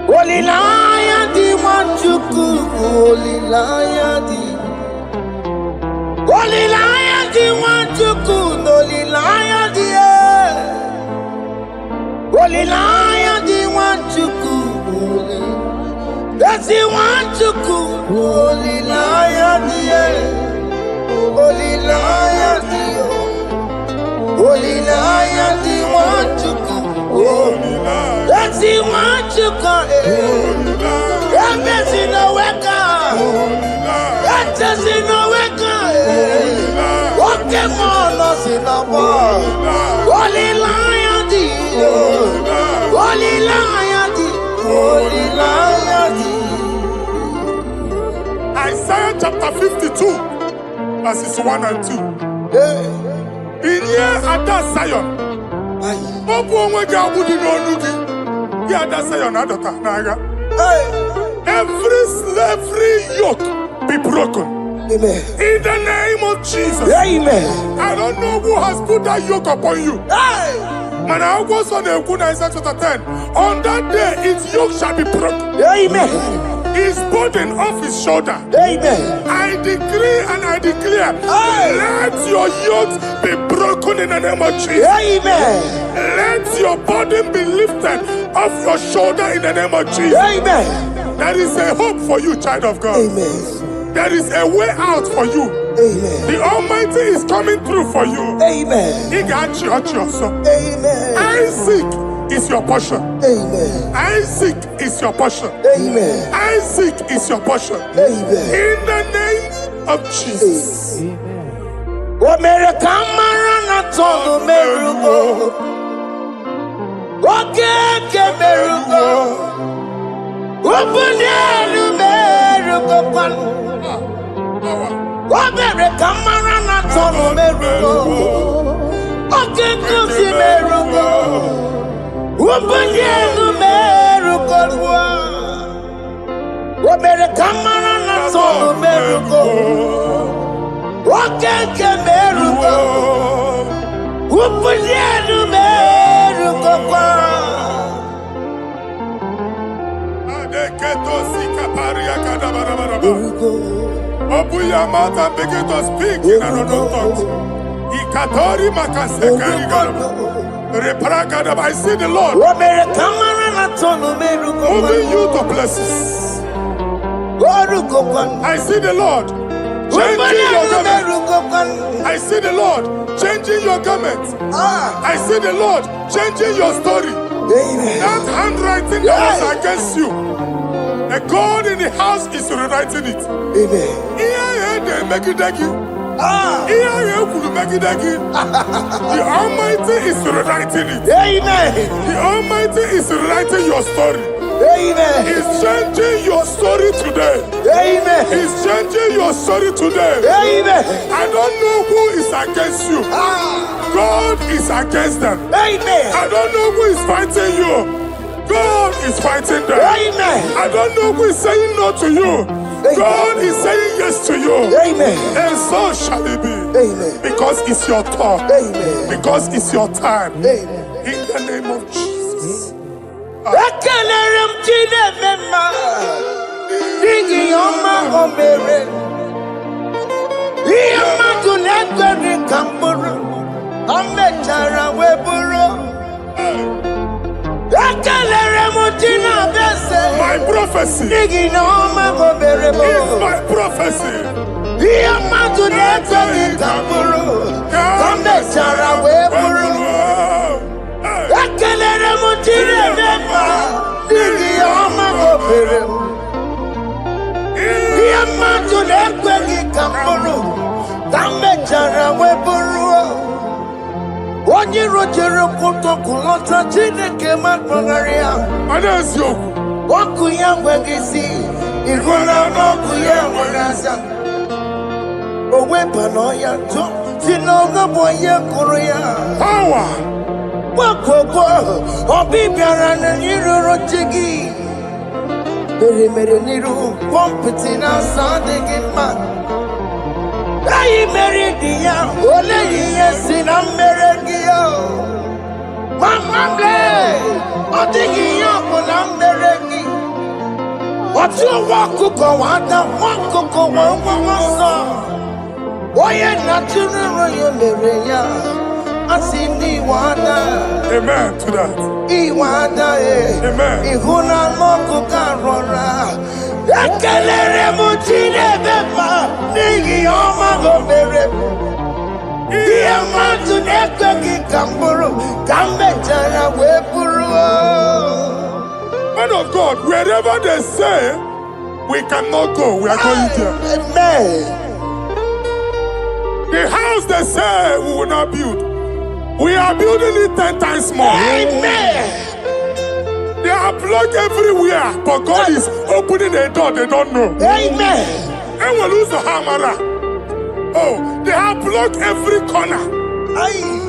Holy Lion, the one to come. Holy Lion, the Holy Lion, the one to come. Holy Lion, the Holy Lion, the one to come. That's the one to come. Holy Lion, the Holy Lion, the Holy Lion, the one to come. That's the one to come. That's in the wake. That's in the wake. Okay, man, us in the world. Holy Lion, the Holy Lion, the Holy Lion, the Isaiah chapter 52, verses 1 and 2. Inye ada Zion. Obu onwe gị agbụdị n'olu gị. Gị ada Zion adọta n'agha. every slavery yoke be broken. Amen. In the name of Jesus. Amen. I don't know who has put that yoke upon you. Hey. And I was on the Isaiah chapter 10. On that day, its yoke shall be broken. Amen. His burden off his shoulder. Amen. I decree and I declare, Hey. let your yokes be broken in the name of Jesus. Amen. Let your burden be lifted off your shoulder in the name of Jesus. Amen. There is a hope for you, child of God. Amen. There is a way out for you. Amen. The Almighty is coming through for you. Amen. He got you, so. Amen. Isaac is your portion. Amen. Isaac is your portion. Amen. Isaac is your portion. Amen. In the name of Jesus. What made a camera not on the miracle? What can miracle? Open the miracle. What made a camera not on the miracle? What can the miracle? Open the miracle. What made a camera not on the miracle? What can miracle? Open the miracle. Open your mouth and begin to speak in another tongue. Ikatori makasekari garaba. Repragada, I see the Lord moving you to places. I see the Lord changing your garment. I see the Lord changing your garment. I see the Lord changing your story. That handwriting that was against you, a God in the house is rewriting it. They make it again. The Almighty is rewriting it. Amen. The Almighty is rewriting your story. Amen. He's changing your story today. Amen. He's changing your story today. Amen. I don't know who is against you. God is against them. Amen. I don't know who is fighting you. God is fighting them. Amen. I don't know who is saying no to you. God is saying yes to you. Amen. And so shall it be. Amen. Because it's your turn. Amen. Because it's your time. Amen. In the name of Jesus. My prophecy is my prophecy. Onye rojere kutokulota Chineke makpọgharịa. Eziokwu. Ọkụ ya nweghị isi, ịhụla n'ọkụ ya nwere asa. O wepụla ya tụ, si n'ọgọ bụ onye kụrụ ya. Power. Gbakọkọ, ọbị bịara n'iruru chi gị. Mere n'iru, pọmpịtị na-asa adịghị mma. Anyị mere dị ya, ole ihe si na mmere gị ya. Mama ble, ọ dịghị ihe ọ bụ na mmere gị. Otu nwa ọkụkọ nwata, nwa ọkụkọ nwa nsọ. Onye na-atụrụ ya mere ya, asị n'iwe ada. Amen to that. Iwe ada Amen. Ịhụ na anụ ọkụkọ arọra. Ekelere m Chineke ma n'ihi ọma o mere m. Ihe mmadụ na-ekweghị ka m bụrụ, ka m mechara wee bụrụ. Man of God, wherever they say we cannot go, we are going there. Amen. The house they say we will not build, we are building it 10 times more. Amen. They are blocked everywhere, but God is opening a door they don't know. Amen. And we lose the hammer. Oh, they have blocked every corner,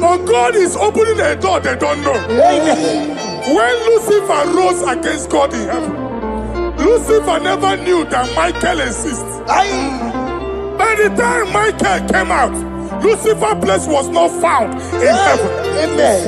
but God is opening a door they don't know. Amen. When Lucifer rose against God in heaven, Lucifer never knew that Michael exists. Aye. By the time Michael came out, Lucifer's place was not found in heaven. Amen.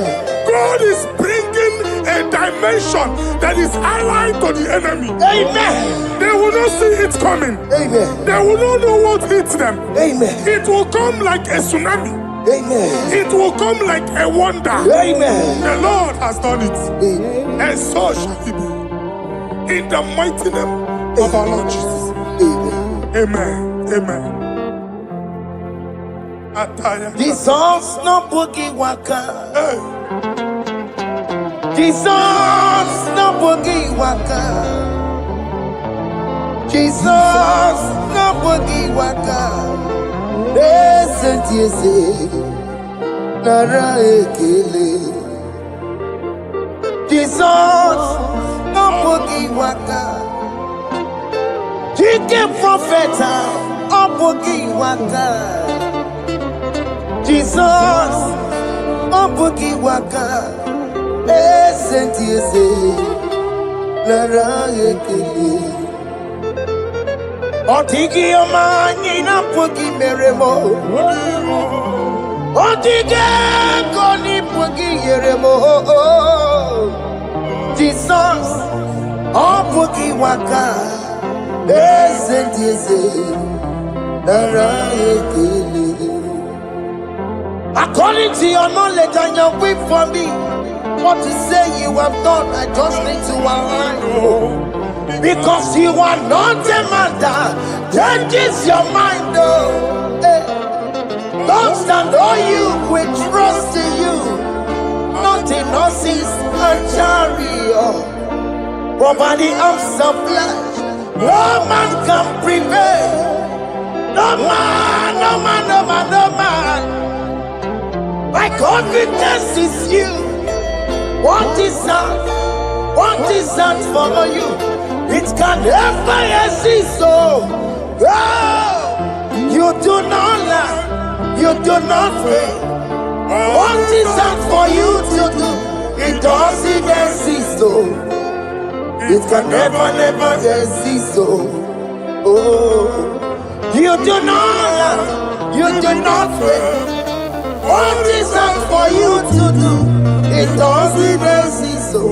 God is bringing a dimension that is allied to the enemy. Amen. They will not see it coming. Amen. They will not know what hits them. Amen. It will come like a tsunami. Amen. It will come like a wonder. Amen. The Lord has done it. Amen. And so shall it be. In the mighty name of our Lord Jesus. Amen. Amen. Amen. Ataya. Jesus no boogie waka. Hey. Jesus no boogie waka. Jesus no boogie waka. Listen to you say, Nara ekele. Jesus no boogie waka. Chicken prophet no boogie waka. Jesus no boogie waka. Listen to you say, Nara ekele. Otigi omani na pogi meremo. Otige koni pogi yeremo. Jesus, oh pogi waka. Listen to say, Nara ekele. According to your knowledge and your will for me, what you say you have done, I just need to align. Because you are not a man that changes your mind, oh. Hey. Don't stand on you, we trust in you. Not in horses and chariot, but by the arms of flesh, no man can prevail. No man, no man, no man, no man. My confidence is you. What is that? What is that for you? It can never exist, so you do not lie, you do not fail. What is that for you to do? It doesn't exist, so it can never, never exist, so you do not lie, you do not fail. What is that for you to do? It doesn't exist, so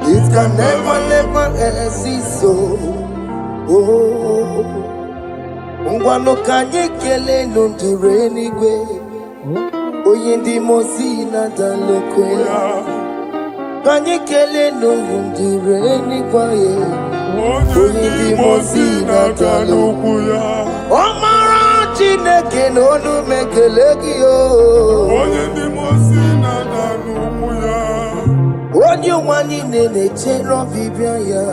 it can never, never exist, so Ngwano kanye kele nundure nigwe Oyindi mozi na dalokwe Kanye kele nundure nigwe Oyindi mozi na dalokwe Omara chineke nonu mekelegi yo Oyindi mozi na dalokwe Onye wani nene chero bibia ya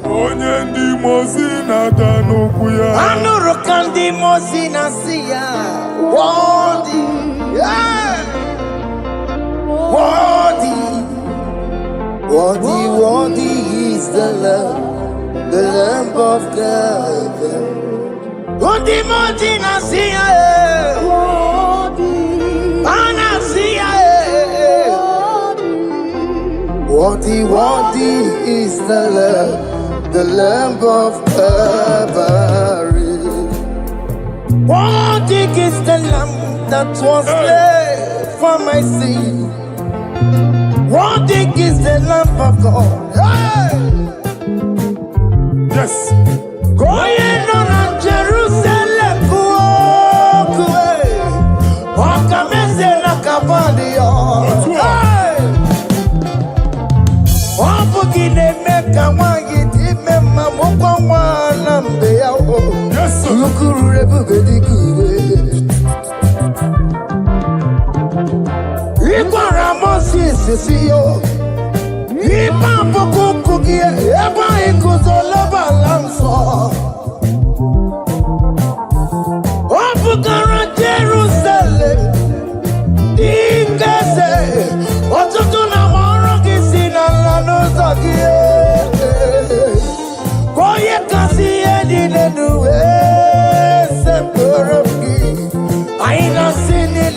Onye ndi mozi na danukwu ya Anụrụ ka ndị mozi na si ya Worthy, yeah. Worthy, worthy, worthy is the Lamb of God. Ndị mozi na si ya Ana si ya Worthy, worthy is the Lamb of Calvary. Worthy is the Lamb that was slain for my sin. Worthy is the Lamb of God. Hey! Yes. Going on Jerusalem, go away. Walk a mess in a cavalia. Yes, sir. Jerusalem, I ain't not seen it,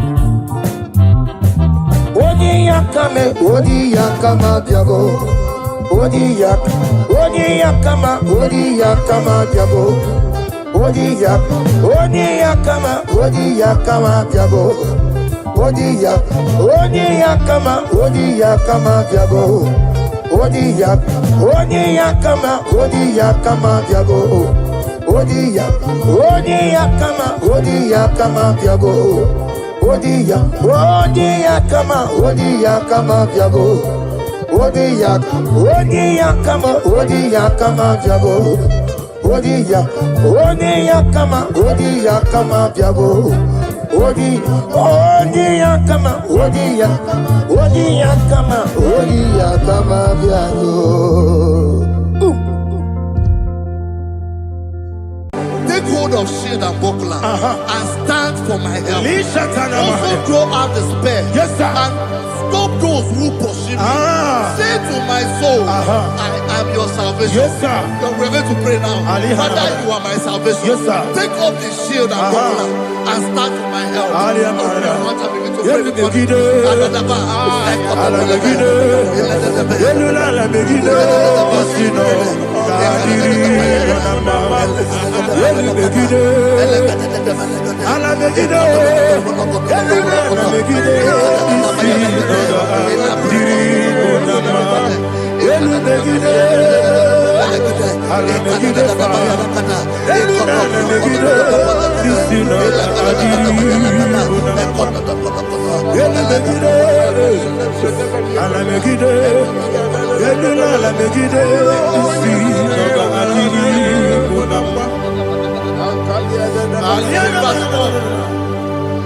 yakame, odi yakama diabo. Odi yakama diabo. Odi yakama diabo. Odi yakama diabo. Odi yakama diabo. Yakama diabo. Yakama diabo. Take hold of shield and buckler and stand for my help. Also throw out despair. Yes, sir. And stop those who pursue me. Say to my soul, I am your salvation. Yes, sir. We're going to pray now. Father, you are my salvation. Yes, sir. Take off the shield and buckler and stand for my help.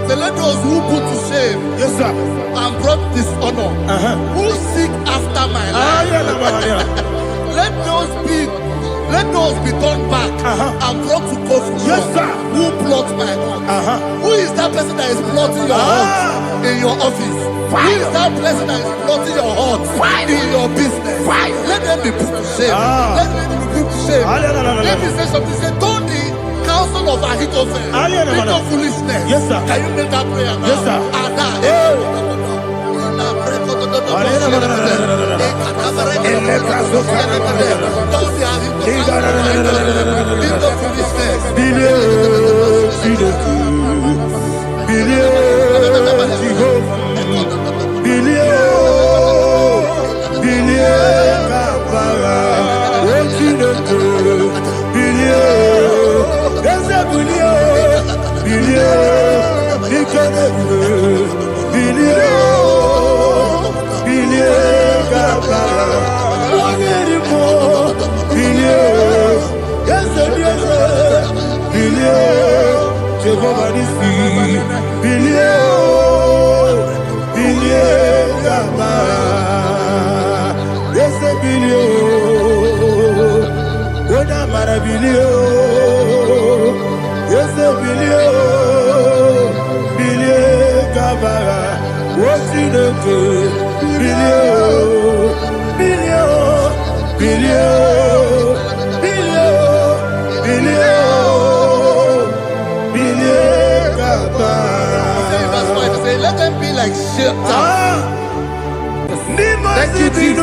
So let those who put to shame, Yes, sir. and brought dishonor, who seek after my life, let those be turned back and brought to confusion. Yes, sir. Who plot my heart? Who is that person that is plotting your heart in your office? Who is that person that is plotting your heart in your business? Let them be put to shame. Let them be put to shame. Let me say something. Say, don't the counsel of Ahithophel. Make no foolishness. Yes, sir. Can you make that prayer now? Yes, sir. Let them be like shelter. Thank you, Jesus.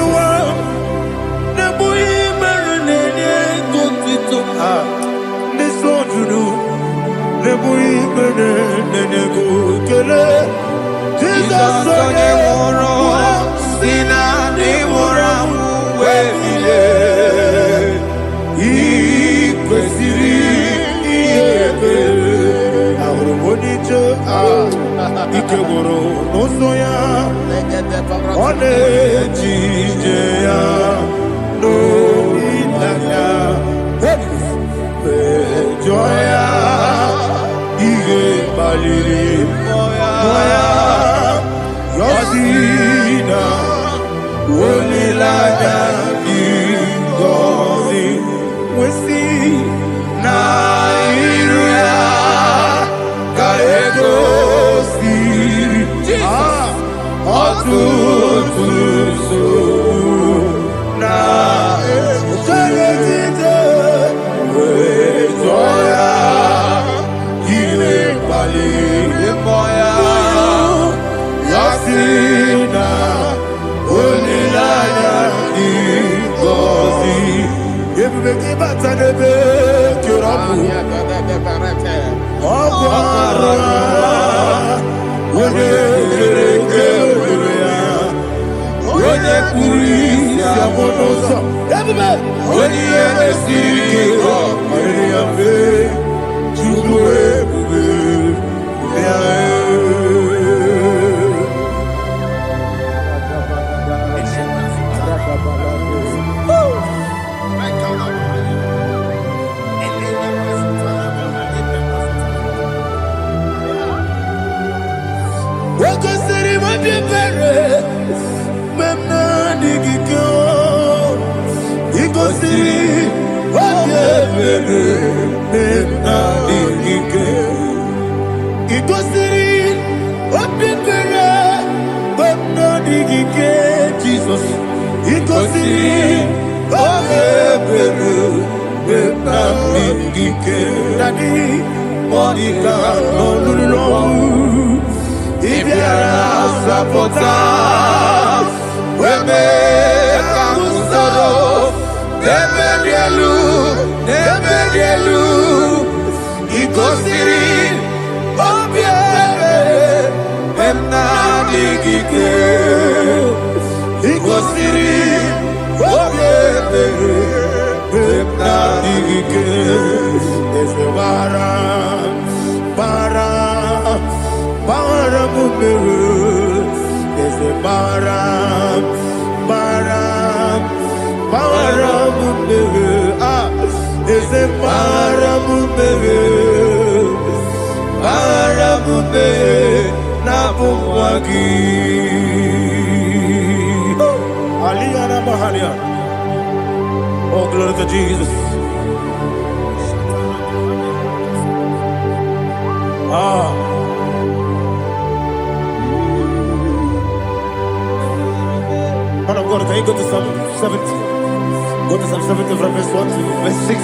Ikegoro n'ụzọ one ejije ya n'olilanya mejọ ya ihe kpaliri mmụọ ya yọzi na olilanya dị ngọzi nwesị na iru ya ka ego ọtụtụ nsogbu na echeredide wee jụọ ya iwe kpaliri mmụọ ya ya si na Jesus, oh, glory to Jesus. Man of God, can you go to Psalm 70? Go to Psalm 70 from verse 1 to verse 6.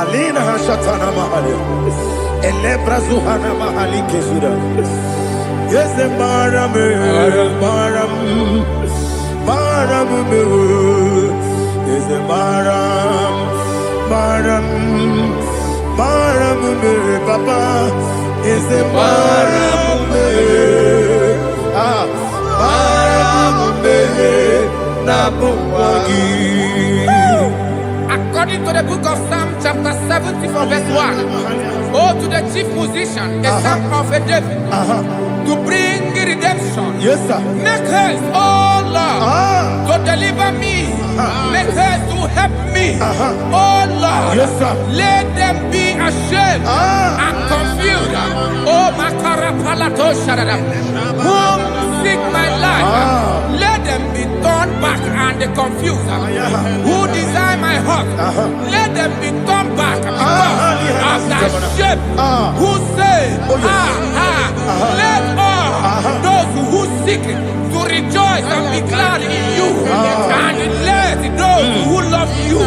Alina Hashatana Mahalia. Elebra Zuhana Mahali Kesura. Yes, the Maram, is the Maram, Papa, is the Maram, According to the book of Psalm chapter 70 from verse 1, oh, to the chief musician, a psalm of a David, to bring redemption. Yes, sir. Make haste, oh Lord, to deliver me. Make haste to help me. Oh Lord, Yes, sir. let them be ashamed and confused. Oh, Makara Palato Shadada, whom seek my life, let them be turned back and confused. Who desire my heart, let them be turned back because of that shape. Who say, let all those who seek to rejoice and be glad in you, and let those who love you,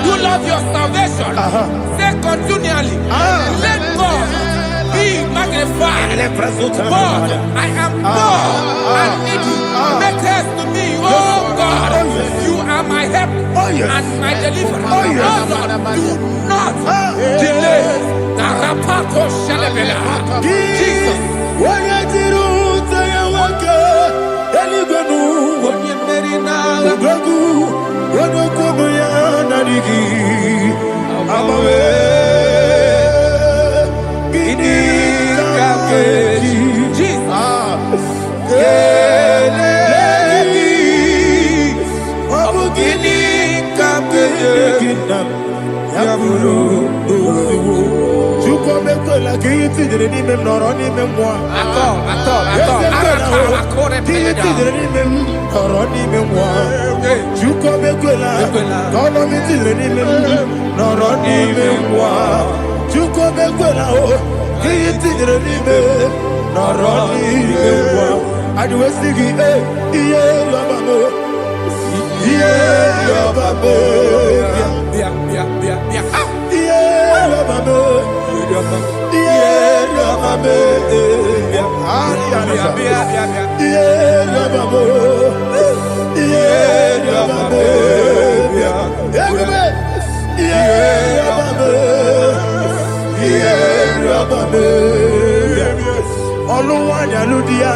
who love your salvation, say continually, let God be magnified. God, I am poor and needy. Make haste to me, oh God. You are my help and my deliverer. Oh Lord, do not delay. Tarapato Shalabela. Jesus. Oluwajaludia,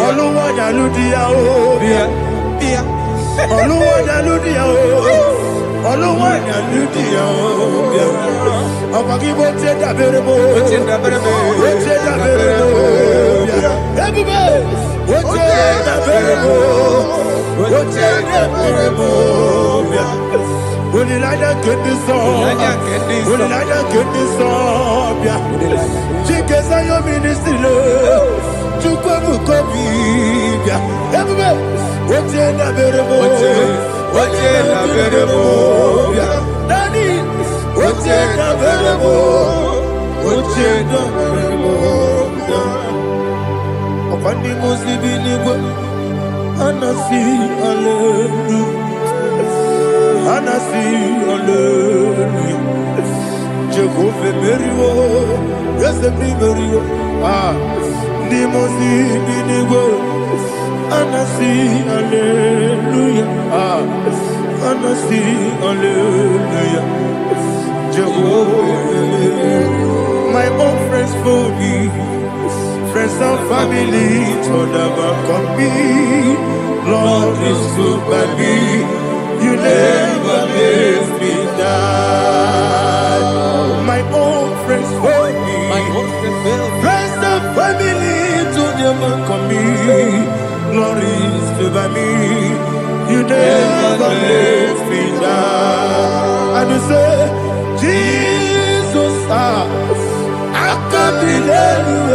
Oluwajaludia, Oluwajaludia, Oluwajaludia, Apagibo tenda berebo, tenda berebo, everybody, tenda berebo, tenda berebo. When you like that get this song, when you like that get this song, Chicas are your ministry, to come copy, everybody, what's in the variable, what's in the variable, Daddy, what's in the variable, what's in the variable, upon the Muslim, and I see hallelujah. Anasi hallelujah. Jehovah Merio, yes the Merio. Nimosi binigo. Anasi hallelujah. Anasi hallelujah. Jehovah, my own friends for me, friends and family told about come me. Lord is good by me. You never leave me down. My own friends for me, friends and family to them come me. Glory is by me. You never leave me down. And you say, Jesus, I can't believe you.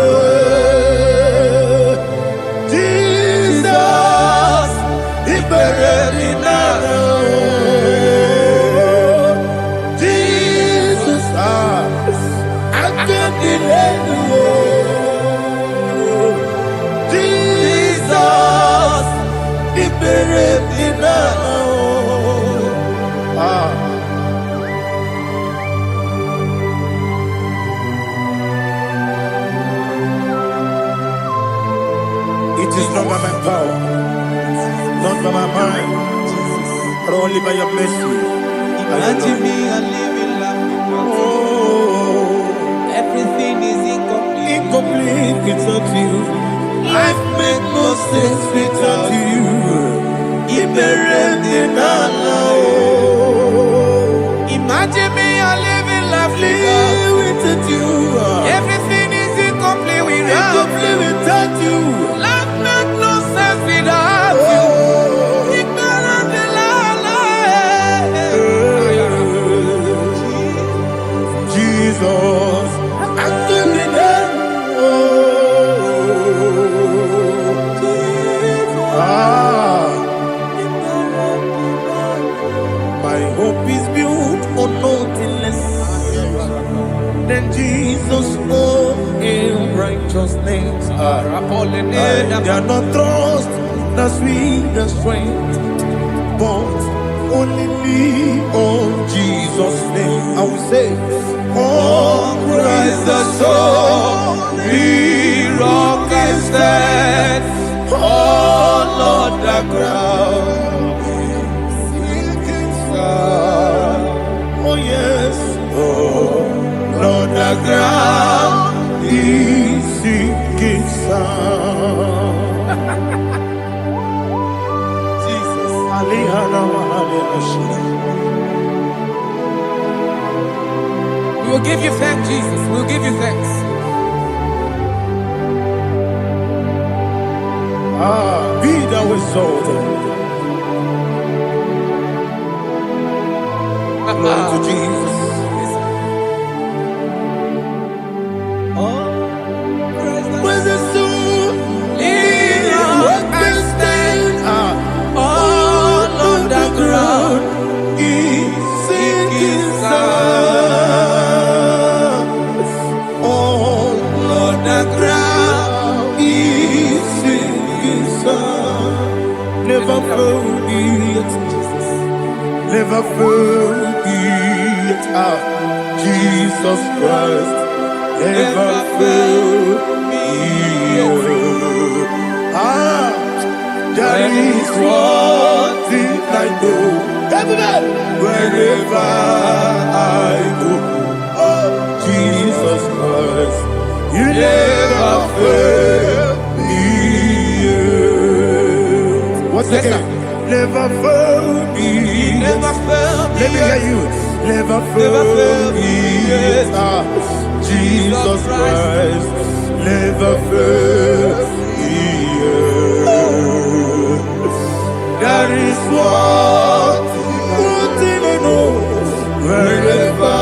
Jesus, He buried in It is not by my power, not by my mind, but only by your mercy. Imagine me and living life. Everything is incomplete. Incomplete without you. Life makes no sense without you. Imagine me and living life without you. Everything is incomplete without you. Life makes no sense without you. Jesus, my hope is built on nothing less than Jesus' own righteousness. They are not trust the sweetest strength, but only lean on Jesus' name. I will say, oh, Christ the solid rock I stand. Oh, Lord, the ground is sinking sand. Oh, yes, oh, Lord, the ground is sinking sand. Jesus, We will give you thanks, Jesus. We will give you thanks. Be thou exalted. Glory to Jesus. Where's the soul? What can stand? All on the ground is sinking sand. All on the ground is sinking sand. Never forget, never forget, Jesus Christ. Never fail me. There is one thing I know. Wherever I go, oh, Jesus Christ, you never fail me. What's the name? Never fail me. Never fail me. Let me hear you. Never fail me. Jesus Christ, never fail me. That is what I know. Wherever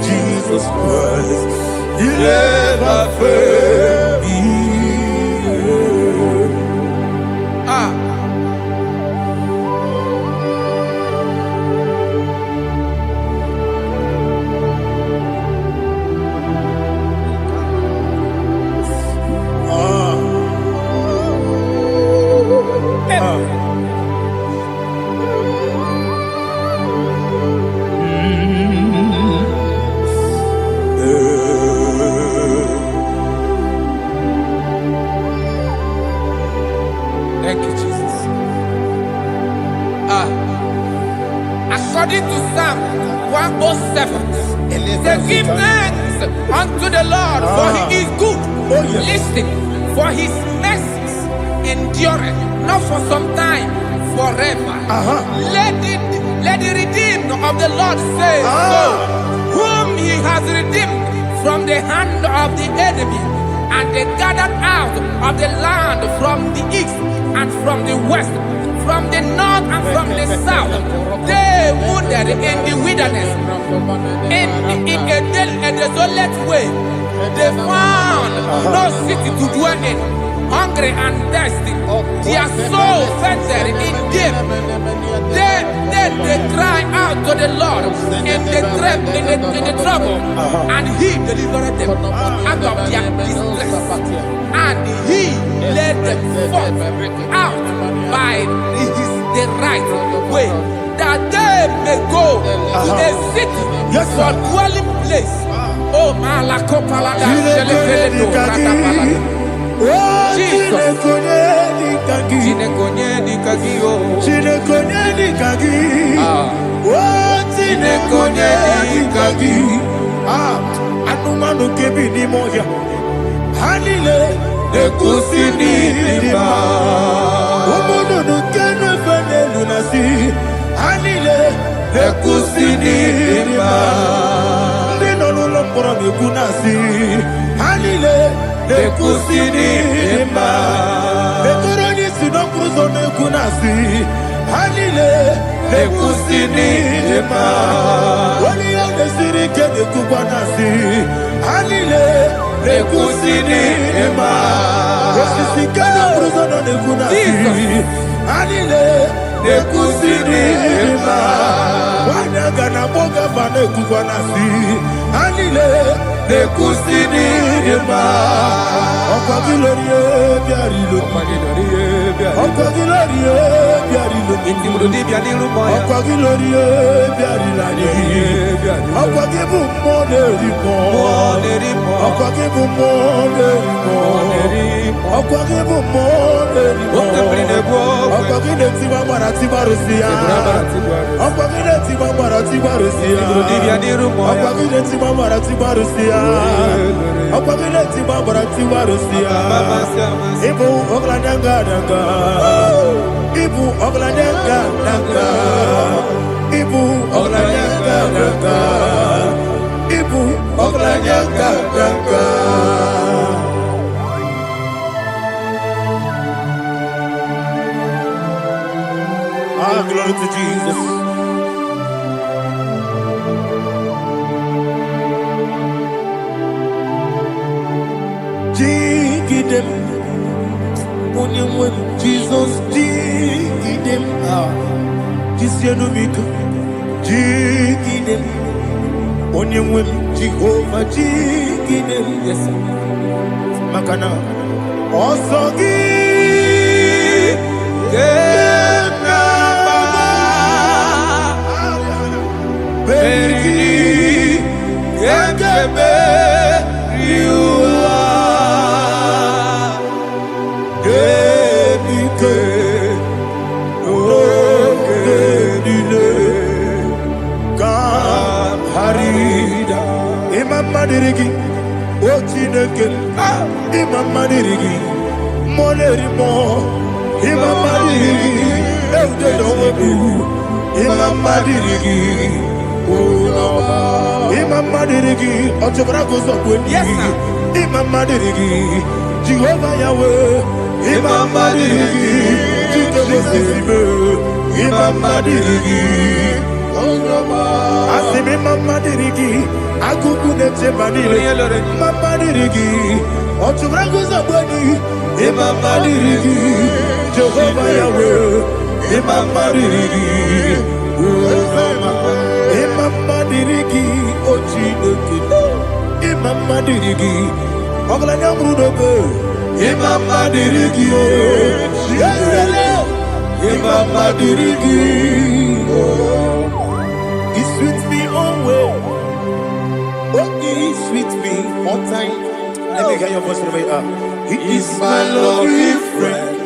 Jesus Christ, you never fail me. Thank you, Jesus. According to Psalm 107, they give thanks unto the Lord, for he is good. Listen, for his mercies endureth, not for some time, forever. Let the redeemed of the Lord say so, whom he has redeemed from the hand of the enemy, and they gathered out of the land from the east and from the west, from the north and from the south. They wandered in the wilderness, in a desolate way. They found no city to dwell in, hungry and thirsty. Their soul fainted in deep. Then they cry out to the Lord in the trouble, and he delivered them out of their distress. And he led them forth out by the right way, that they may go to a city for dwelling place. Oh, Malakopalada, Jesus. Anumanu kebi ni moya Hanile Nekusini lima Umudu nukene fene lunasi Hanile Nekusini lima Nino nulopora mikunasi Hanile Nekusini lima Nekuroni sinokruzo nekunasi Hanile Nekusini lima Wali ya nesiri kene kubanasi Hanile Nekusini lima Nesisi kene bruzo nekunasi Hanile Nekusini lima Wanaga na boga bane kubanasi Hanile Nekusini lima Okwa gilorie biarilo Okwa gilorie biarilo Okwa gilorie biarilani Okwa gibu monerimo Okwa gibu monerimo Okwa gibu monerimo Okwa gile tiba marati barusia Okwa gile tiba marati barusia Okwa gile tiba marati barusia Okwa gile tiba marati barusia Ibu oglanyanga danga Ibu oglanyanga danga Ibu oglanyanga danga Ibu oglanyanga danga Glory to Jesus. Dig them. When Jesus dig them. This year no big. Dig them. When Jehovah dig them. Yes. Makana. Also give. Chineke Imama dirigi Moneri mo Imama dirigi Eude dowebu Imama dirigi Imama dirigi Otobra gozo kweni Yes, sir. Imama dirigi Jehovah Yahweh Imama dirigi Jitebe Imama dirigi Asimi Mama dirigi Agugu nete banile Mama dirigi Otobra gozo kweni Imama dirigi Jehovah Yahweh Imama dirigi Imama dirigi Ochineke Imama dirigi Oglanya Brudobe Imama dirigi Yesele Imama dirigi He sweet me always. Oh, he sweet me all time. Let me hear your voice from here. He is my lovely friend,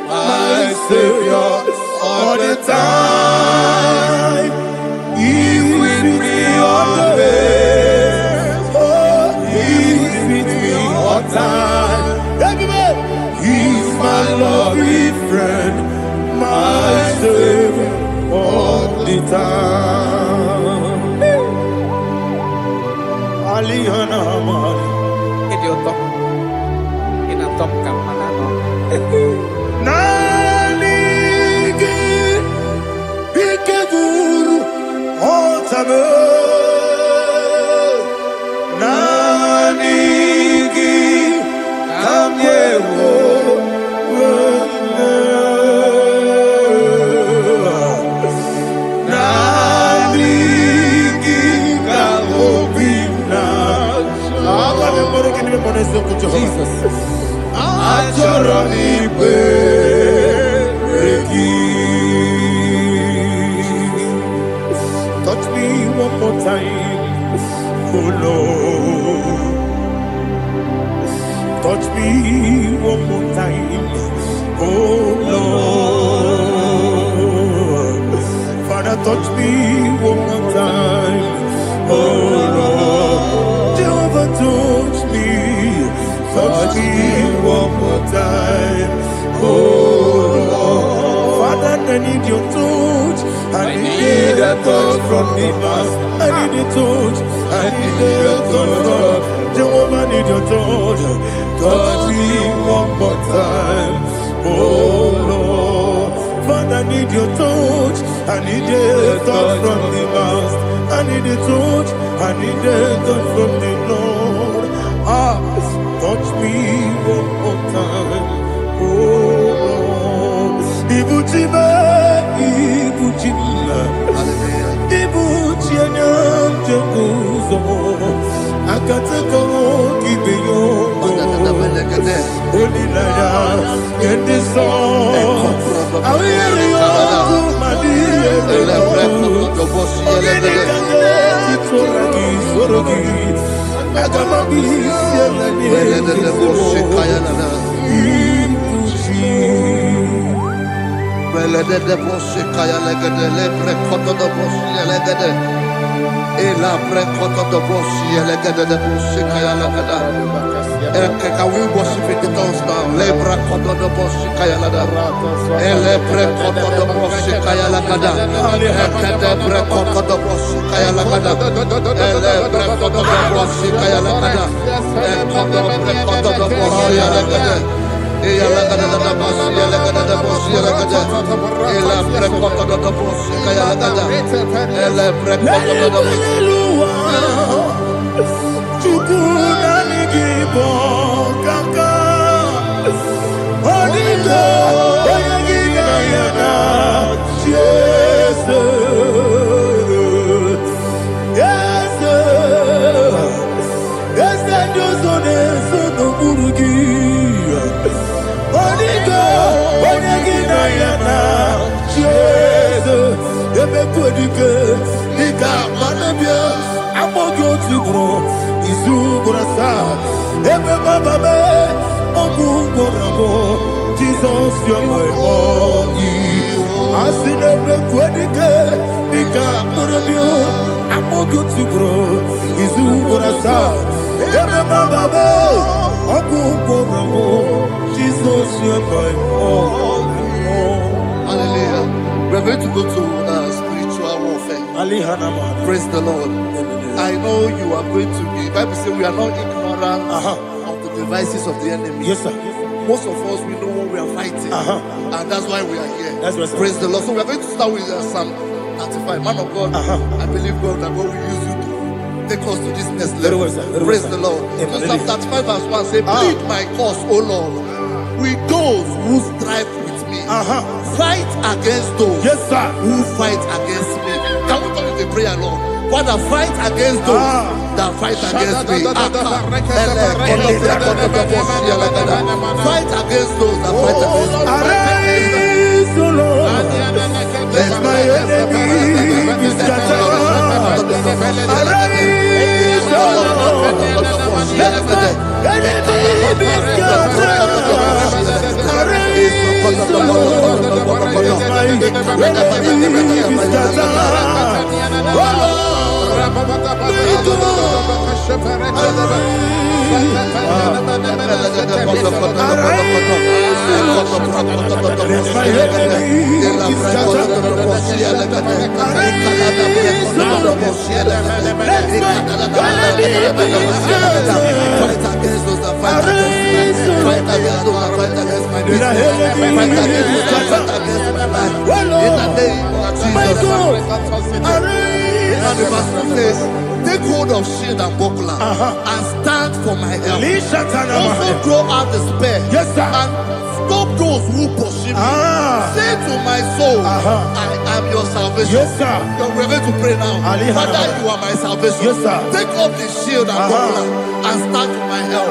my savior all the time. He is with me always. Oh, he is with me all time. Everybody, he is my lovely friend, my savior all the time. Alihana Mari. Idioto. Inatom ka manano. Nanigi Ikeguru Otame Nanigi Kamyewo Nanigi Kamobina Jesus touch me one more time, oh Lord. Touch me one more time, oh Lord. Father, touch me one more time, oh Lord. Jehovah, touch me one more time, oh Lord. Father, I need your touch. I need a touch from the past. I need a touch. I need a touch from Jehovah. I need your touch. Touch me one more time, oh Lord. Father, I need your touch. I need a touch from the past. I need a touch. I need a touch from the Lord. Touch me one more time, oh Lord. Ibuchima, Ibuchima, Ibuchianyam Jeguzo. Akateko kibeyo, Olilaya, get this song. Awiriyo, Madiye, Sorogi. Can we worship in the tongues now? Lebra koto do boshi kaya lada. Elebre koto do boshi kaya lada. Ekede bre koto do boshi kaya lada. Elebre koto do boshi kaya lada. Ekodo bre koto do boshi lada. Eya lada da boshi lada da boshi lada. Elebre koto do boshi kaya lada. Elebre koto do boshi. Chukuna nigibo kaka Onigo oyagina yana Jesus Yes Josone sono burugi Onigo oyagina yana Jesus Ebe kodike Nika manabia Amogo tibro Izubrasa Ebe bababe Ogungorabo Jesus you're my all Asinebe kwenike Nika manabia Amogo to grow. Izu Gorasa. Emma Babo. Oku Bobo. Jesus, you're my all. Hallelujah. We're going to go to spiritual warfare. Praise the Lord. I know you are going to be. Bible says we are not ignorant of the devices of the enemy. Yes, sir. Most of us, we know what we are fighting, and that's why we are here. That's right, sir. Praise the Lord. So we are going to start with Psalm 35. Man of God, I believe God that God will use you to take us to this next level. Very well, sir. Very Praise well, the sir. Lord. Amen. So Psalm 35 verse 1 say, plead my cause, O Lord, with those who strive with me. Fight against those who fight against me. Can we turn to the prayer, Lord? Father, fight against those that fight against me. Fight against those that fight against me. Arise, O Lord. Let my enemy be scattered. Arise, O Lord. Let my enemy be scattered. Arise, O Lord. Let my enemy be scattered. Oh Lord. And the verse says, take hold of shield and buckler and stand for my help. Also draw out the spear and stop those who pursue me. Say to my soul, I am your salvation. Yes, sir. We're going to pray now. Father, you are my salvation. Yes, sir. Take up the shield and buckler and stand for my help.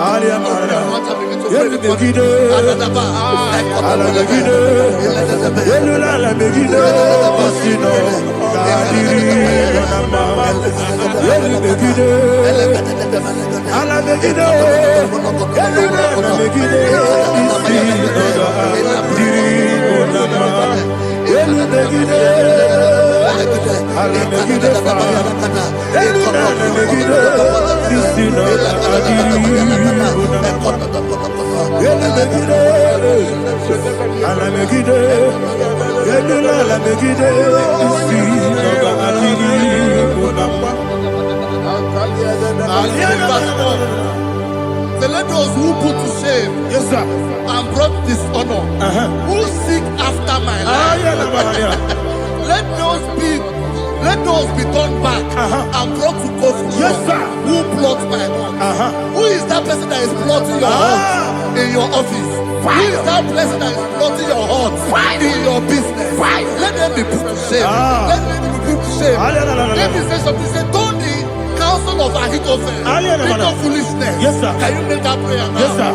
Let those who put to shame, yes, sir, and brought dishonor, who seek after my life, let those be turned back and brought to confusion. Yes, sir. Who plot my heart? Who is that person that is plotting your heart in your office? Who is that person that is plotting your heart in your business? Let them be put to shame. Let them be put to shame. Let me say something. Say, don't the counsel of Ahithophel think of foolishness. Yes, sir. Can you make that prayer now? Yes, sir.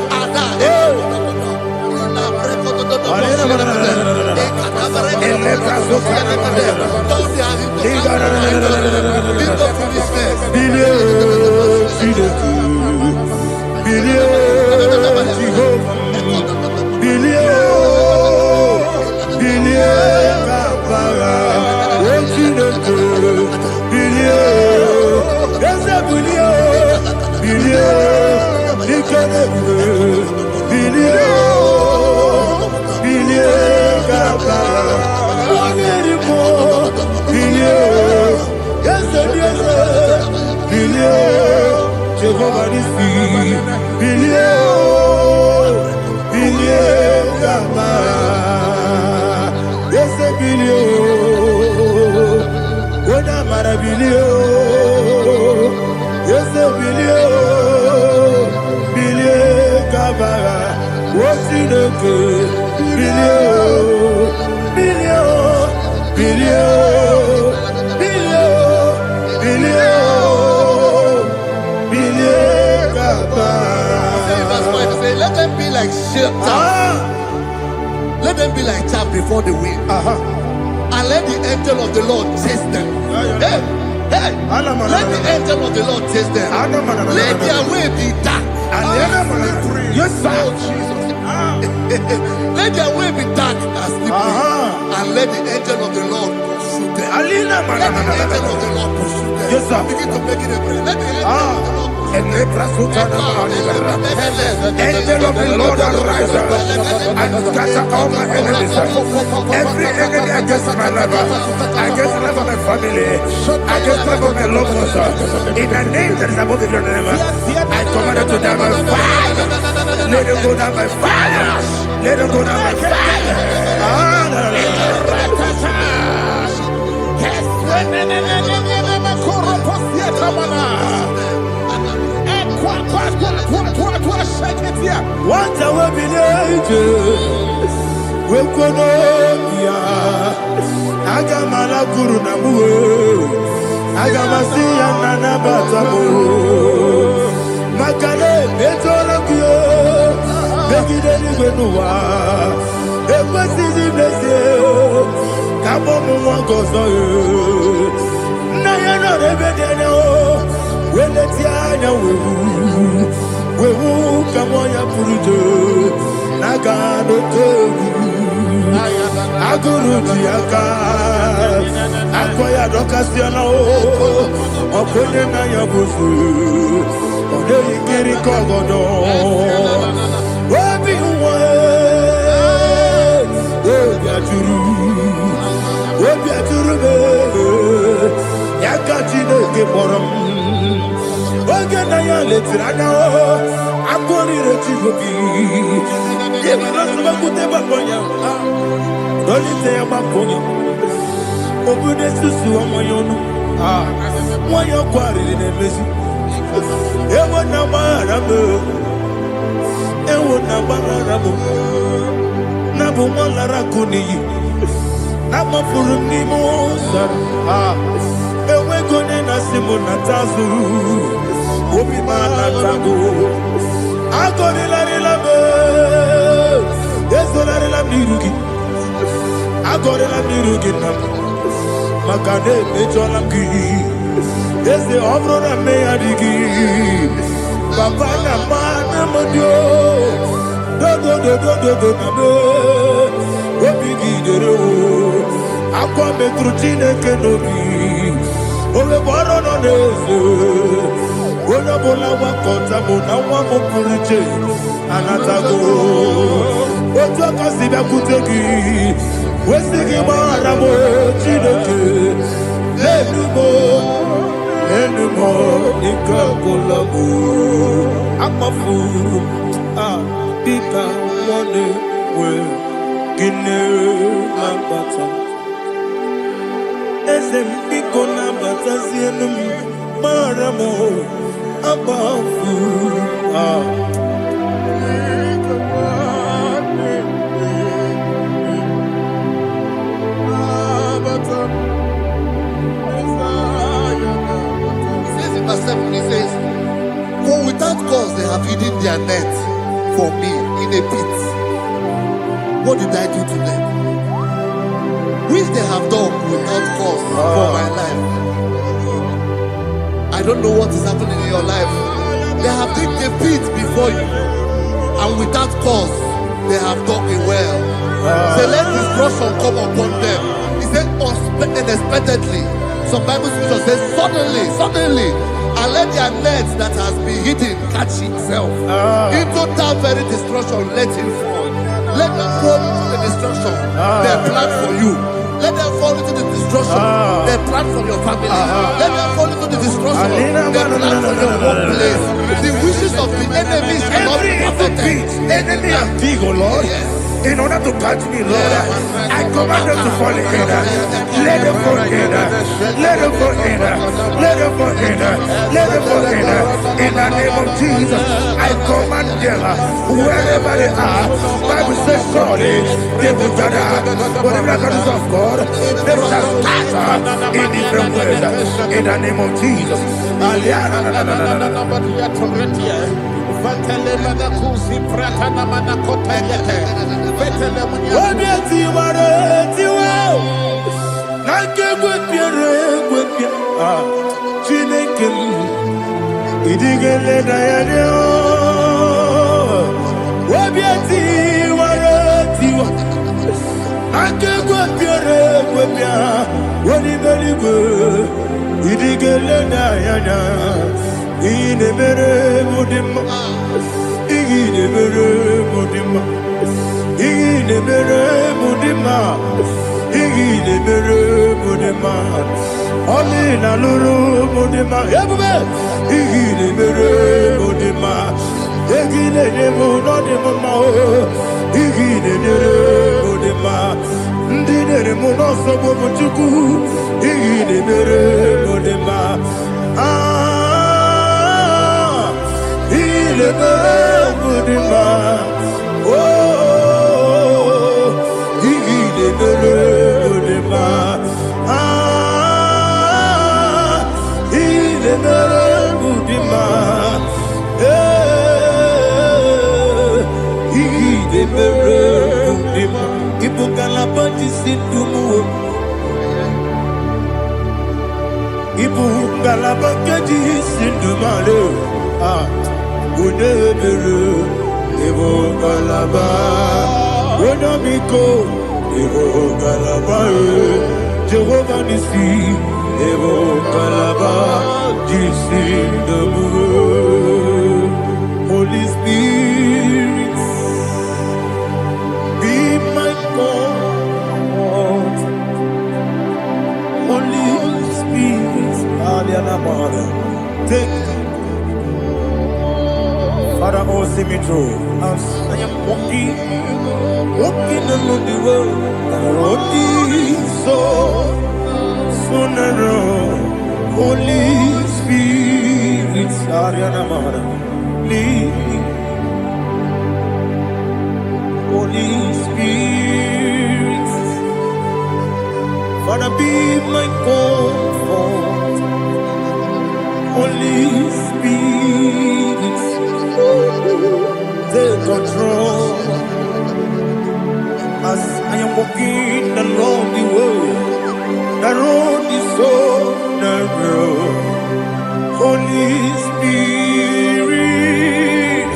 Let them be like let them be like chaff before the wind, and let the angel of the Lord chase them. Let the angel of the Lord chase them. Let their way be dark. Yes, sir. Let their way be dark as slippery, and let the angel of the Lord pursue them. Let the angel of the Lord pursue them. Yes, sir. Begin to make it a prayer. Let the Angel of the Lord arise and scatter all my enemies. Every enemy against my life, against the life of my family, against the life of my loved ones. In the name that is above the name, I command it to die by fire. Let it go down by fire. Let it go down by fire. What I will be we Konoya Agamala Guru Namu Agamasiya Nana Batamu Makale Betolakio Begideni Benua Ekwasizi Blessio Kabomu Wangozo Nayana Rebedeno Weletiana Wewu Kamoya Purujo Nagano Togu Aguru Tiaka Akoya Dokasiano Okone na Yabusu Ode Ikiri Kogodo Obi Uwe Obi Aturu Yakatine Keporam Oge na ya letirana Akori Rechigobi Yemanasubakute Bakonya Dolite ya Bakonya Obude Susu Amoyono Mwayo Kwari Nemezi Ewo na Marabo Ewo na Marabo Nabu Malara Kuni Nama Furumi Mosa Ewe Gone Nasimu Natazu Obi Manatago Agori Larilabe Esolari la Mirugi Agori la Mirugi Nam Makane Mecholamki Ese Obro na Meadigi Papa na Mana Modio Do Nabo Obigi Dero Aqua Metrutine Kenobi Ole Boro no Nezo Ona bola wakota mona wamo puriche anatago Ojo kasiba kuteki Wesigi maramo chineke Enumo Nika kolamu Amafuru Bika wane we Gine mambata Ezem biko nambata zienum Maramo Abafu Verse 7, he says, for without cause they have hidden their net for me in a pit. What did I do to them? Which they have done without cause for my life. I don't know what is happening in your life. They have digged a pit before you, and without cause they have dug a well. Say, let destruction come upon them. He said, unexpectedly. Some Bible scripture says, suddenly, and let their net that has been hidden catch itself. Into that very destruction, let it fall. Let them fall into the destruction they plan for you. Let them fall into the destruction they plan for your family. Let them fall into the destruction they plan for your workplace. The wishes of the enemy shall not be perfected. Enemy and big, oh Lord. In order to catch me, Lord, I command them to fall in. Let them fall in. Let them fall in. Let them fall in. Let them fall in. In the name of Jesus, I command them wherever they are. Bible says, surely they will gather. Whatever that is of God, they shall scatter in different ways. In the name of Jesus. What webia, wani beligwe, idigele na yana, ine mere mudima, ine mere mudima, ine mere mudima, ine mere mudima, amina lulu mudima, ebube, ine mere mudima, ine nemo no nemo mao, ine mere mudima. Ndine muno sobo muchuku ine mere modema ine mere modema oh ine mere modema ine mere modema ine mere modema Ibu kalabati sindumu Ibu kalabati sindumale Unebere Ibu kalaba Unamiko Ibu kalaba Jehovah Nisi Ibu kalaba Jisindumu Holy Spirit Be my God, Holy Spirit, take Father, oh, see me through. As I am walking along the road, the road is so narrow. Holy Spirit, lead me. Holy Spirit, Father, be my comfort. Holy Spirit, take control as I am walking along the way. The road is so narrow. Holy Spirit,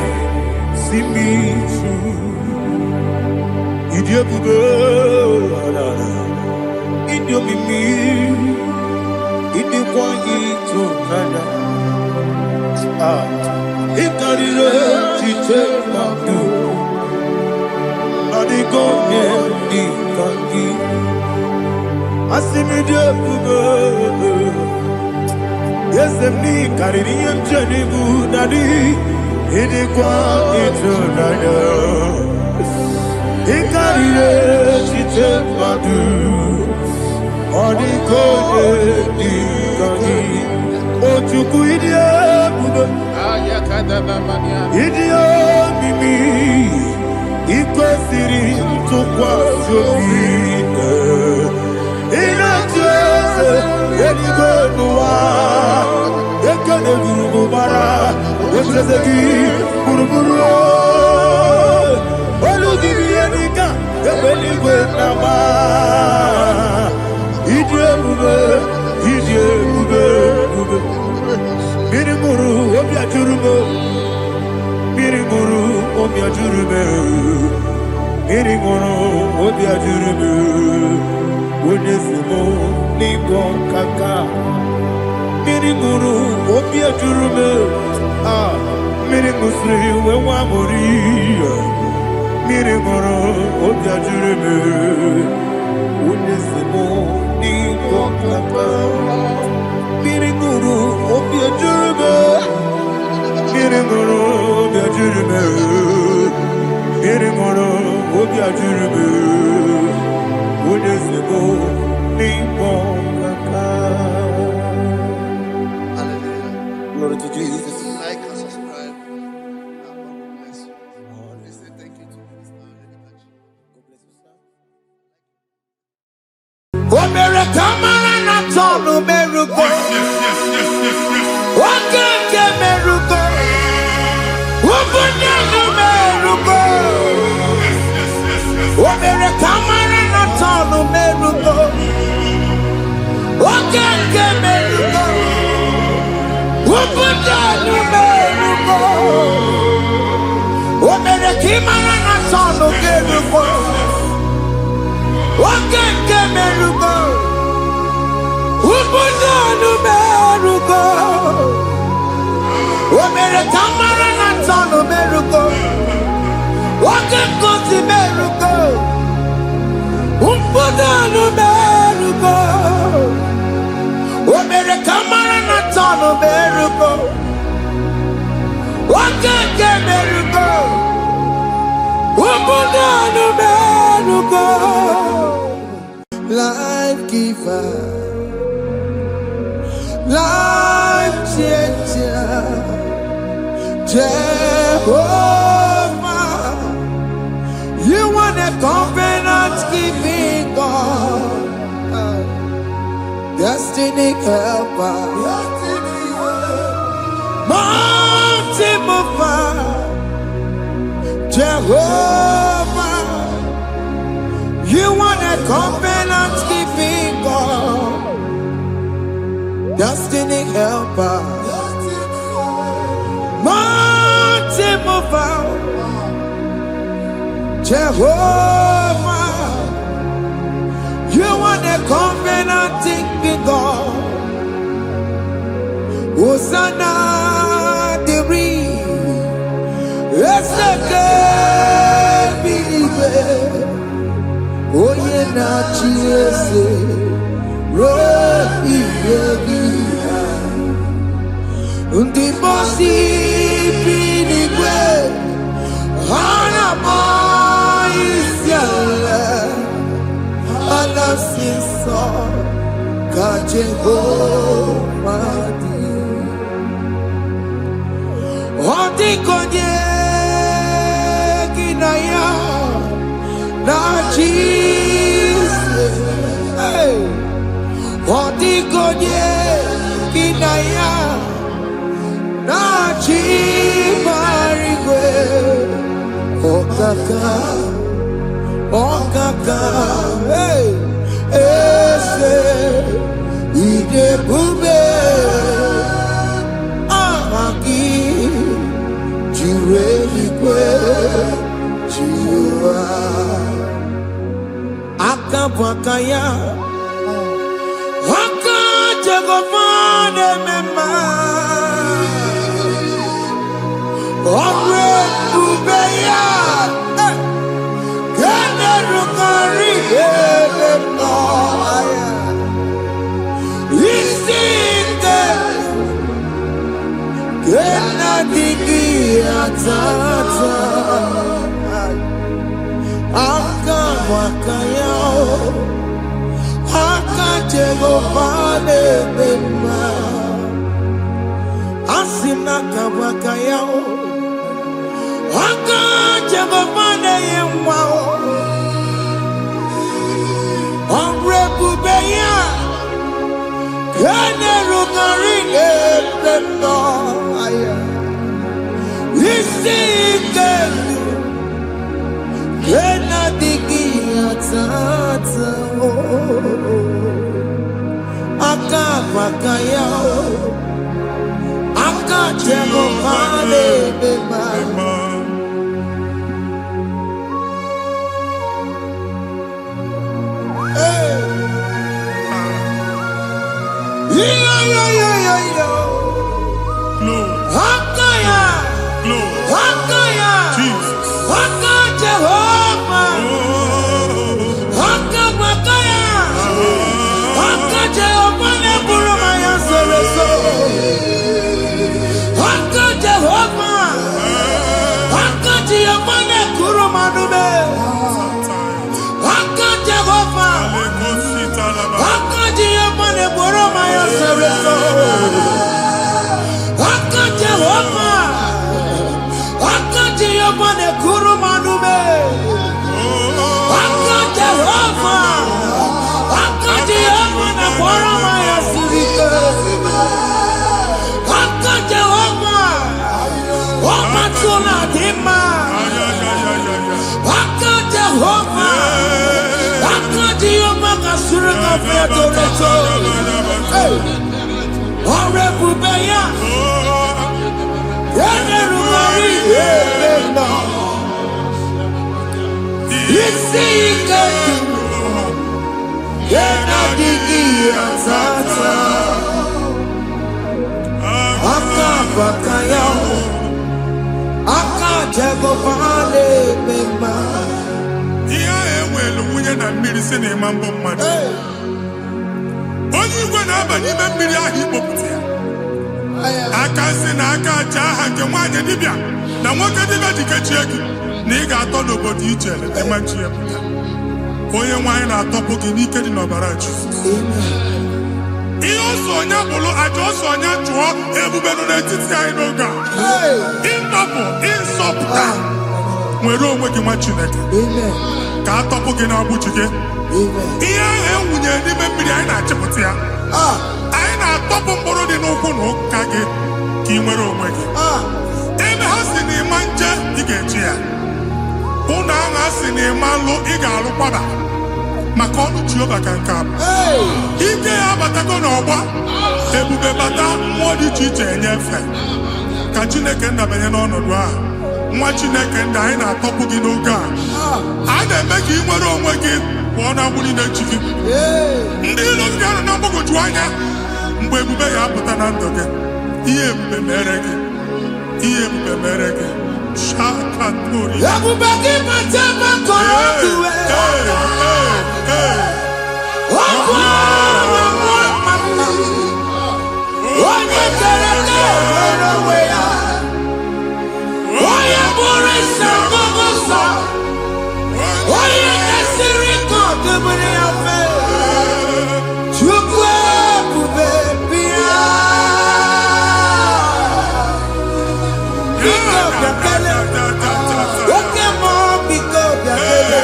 see me through. Idiobube, Idiomimi, Idiokwa Itonada. Ikarire Chiche Mabdu, Adigonye Ikangi. Asimidiobu, yes, me, Caribbean Janibu, Nadi, Idiokwa Itonada. Ikarire Chiche Mabdu, Adigonye Ikangi. Ochuku Idiobube, Idiomimi, Ikwesiri Tukwa Sofine, Inatese, Edigwenua, Ekane Gurubara, Ochezegi, Guruburu, Olugibi Enika, Ebeligwenama, Idiobube, Mirimuru, Obiajurume, Mirimuru, Obiajurume, Mirimuru, Obiajurume, Unesimo, Nikon Kaka, Mirimuru, Obiajurume, Mirimusri, Wewamuri, Mirimuru, Obiajurume, Unesimo, Nikon Kaka. Mirimuru, Obiajurume, Mirimuru, Obiajurume, Mirimuru, Obiajurume, Unesimo, Nikon Kaka. Hallelujah. Glory to Jesus. Like and subscribe. God bless you. Please say thank you to Mr. Edikachi. God bless you, sir. Oh, Merekamara na tonu meruko. Okeke meruko. Ubunyanu meruko. Oh, Merekamara na tonu meruko. Okeke meruko. Ubunyanu meruko. Oh, Merekamara na tonu meruko. Okeke meruko. meruko. O mere kamara na tono meruko. Oke kosi meruko. Umpudanu meruko. O mere kamara na tono meruko. Oke ke meruko. Umpudanu meruko. Life giver, life changer, Jehovah, you want a covenant keeping God, destiny helper, mountain mover, Jehovah, you want a covenant keeping God, destiny helper, mountain mover, Jehovah, you want a covenant keeping God. Hosanna diri, eseke bilibe. Oye na chiese rohi yegia undi bosi pinigwe hana moisiale anasiso kajehomadi ondi konye kinaya na Jesus, hey, Odigonye kinaya na chimarigwe, okaka, hey, ese idebube, amaki, jireligwe, jiwa. Akabwakaya Akajagofane mema Omre ubeya Gene rukari Gene noaya Isinde Gena digi atata Akabwakaya Akajagofane mema Asina kabwakaya Akajagofane yemwao Omrebubeya Kene rugarine pendo aya Isike Kena digi atata Akabwakaya Akajagofane mema bakaya aka jago pale mema iya ewelu nwunye na mmiri si na ịma mbọ mmadụ onye igwe na-aba n'ime mmiri ahụ ikpopụta ya aka si na aka aja aha nke nwaanyị dibịa na nwoke dibịa ji kechie gị na ị ga-atọ n'obodo iche ịma chi ya pụta onye nwaanyị na-atọpụ gị n'ike dị n'ọbara Jizọs ihe ọsọ onye bụrụ aja ọsọ onye chụọ ebube nọ n'etiti anyị n'oge a ịtọpụ ịsọpụta nwere onwe gị nwa Chineke ka a tọpụ gị n'agbụchi gị ihe ahụ ewunye n'ime mmiri anyị na-achịpụta ya anyị na-atọpụ mkpụrụ dị n'ụkwụ na ụka gị ka ị nwere onwe gị ebe ha si na ịma nje ị ga-eji ya ụlọ ahụ ha si na ịma nlụ ị ga-alụkwaba maka ọnụ Jehova ka nke abụ ike ya abatago n'ọgba ebube bata mmụọ dị iche iche enyefe ka Chineke ndabanye n'ọnọdụ ahụ nwa Chineke ndị anyị na-atọpụ gị n'oge a na-eme ka ị nwere onwe gị pụọ na agbụrụ na-echi gị ndị ilo gị ga-anọ na mgbagwoju anya mgbe ebube ya apụta na ndụ gị ihe ebube mere gị ihe ebube mere gị shakatori ebube gị mata makọrọ iwe onye kere nwere onwe ya onye bụrụ isi ọgụgụ nsọ onye kesịrị ka ọdụmiri ya fe Chukwu ebube bịa biko bịakele oke mmụọ biko bịakele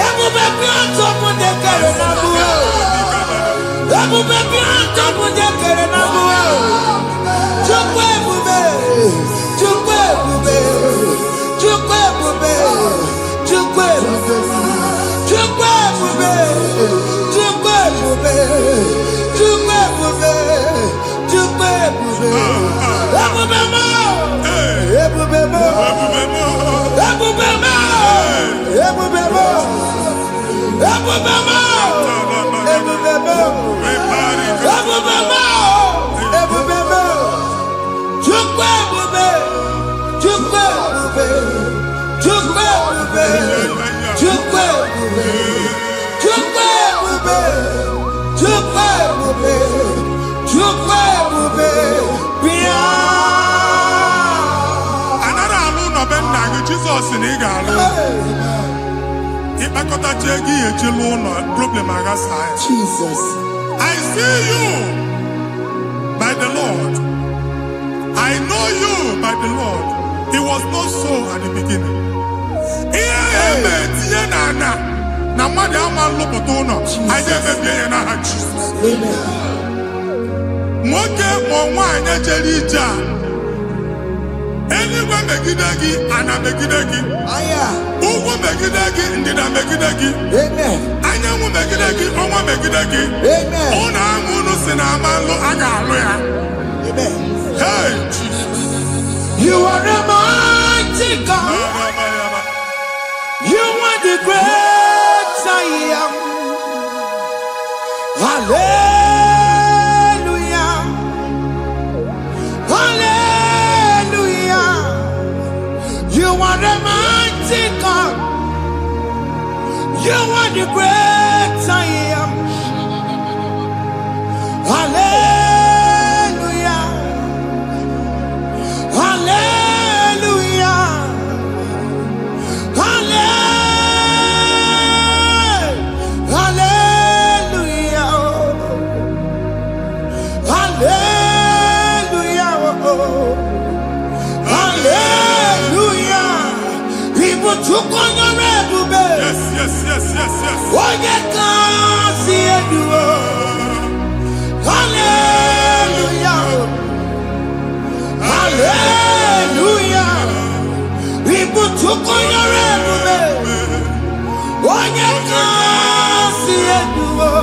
ebube bịa ntọpụ dekere na mụọ ebube bịa ntọpụ dekere na mụọ Chukwu ebube Chukwu ebube Chukwu ebube Chukwu ebube Chukwu ebube Chukwu ebube Chukwu ebube Chukwu ebube ebube mo ebube mo ebube mo ebube mo ebube mo ebube mo ebube mo ebube mo Chukwu ebube Chukwu ebube Chukwu ebube Chukwu ebube Chukwu ebube Chukwu ebube Chukwu ebube bịa anara alụ nọbe nna gị Jizọs na ị ga-alụ ịkpakọtacha ego ihe ejelu ụlọ problem aghasa ya Jesus I see you by the Lord I know you by the Lord it was not so at the beginning ihe eme tinye na mmadụ ama nlụpụta ụlọ anyị emebie ya n'aha Jizọs nwoke ma nwaanyị jere ije a eluigwe megide gị ana megide gị ugwu megide gị ndịda megide gị anyanwụ megide gị ọnwa megide gị ụlọ ahụ unu si na ama nlụ a ga-alụ ya hey Jesus you are a mighty God you are the great I am hallelujah hallelujah you are a mighty God you are the great I am hallelujah hallelujah hallelujah hallelujah hallelujah people took on your ebube yes onye ka si eduo hallelujah hallelujah people took on your ebube onye ka si eduo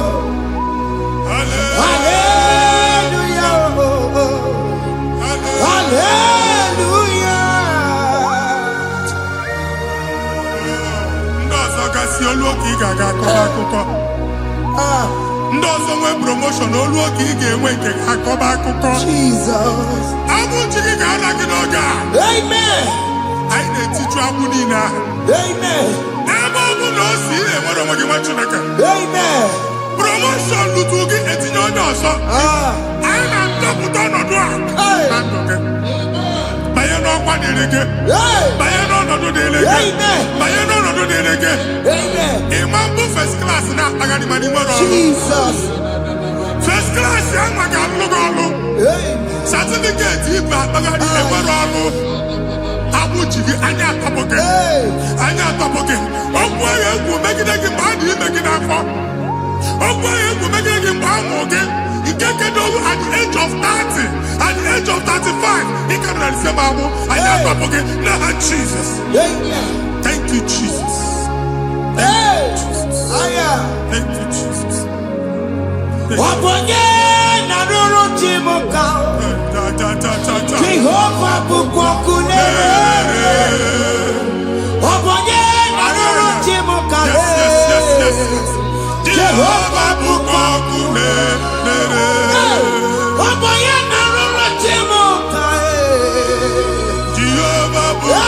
hallelujah hallelujah ndị ọzọ gasị olu oke ị ga-aga akọrọ akụkọ Ndozo nwe promotion olu oge ị ga-enwe nke akọba akụkọ. Jesus. Abụchi gị ga-ala gị n'oge a. Amen. Anyị na-etiju agbụ niile ahụ. Amen. Ebe ọ bụ na o si enwere onwe gị nwa Chineke. Amen. Promotion lutu gị etinye onye ọzọ. Anyị na-adọpụta ọnọdụ a na ndụ gị. Banye n'ọkwa dịrị gị. Banye n'ọnọdụ dịrị gị. Banye n'ọnọdụ dịrị gị. Ịma mbụ first class na-akpagharị ma n'ime ọrụ. Jesus. First class ya nwa ga-alụ gị ọrụ. Certificate ibe akpagharị enwere ọrụ. Abụchi gị anya atọpụ gị. Anya atọpụ gị. Okwu agha egwu megide gị mgbe a dị ime gị n'afọ. Okwu agha egwu megide gị mgbe a mụ gị. Nke kedu at the age of 30, at the age of 35, ị ka nọ n'ise ma abụ. Anya atọpụ gị n'aha Jesus. Thank you, Jesus. Thank you, Jesus. Wabonye na ruru chimuka. Jehovah bukwa kunere. Wabonye na ruru chimuka. Jehovah bukwa kunere. Wabonye na ruru chimuka. Jehovah bukwa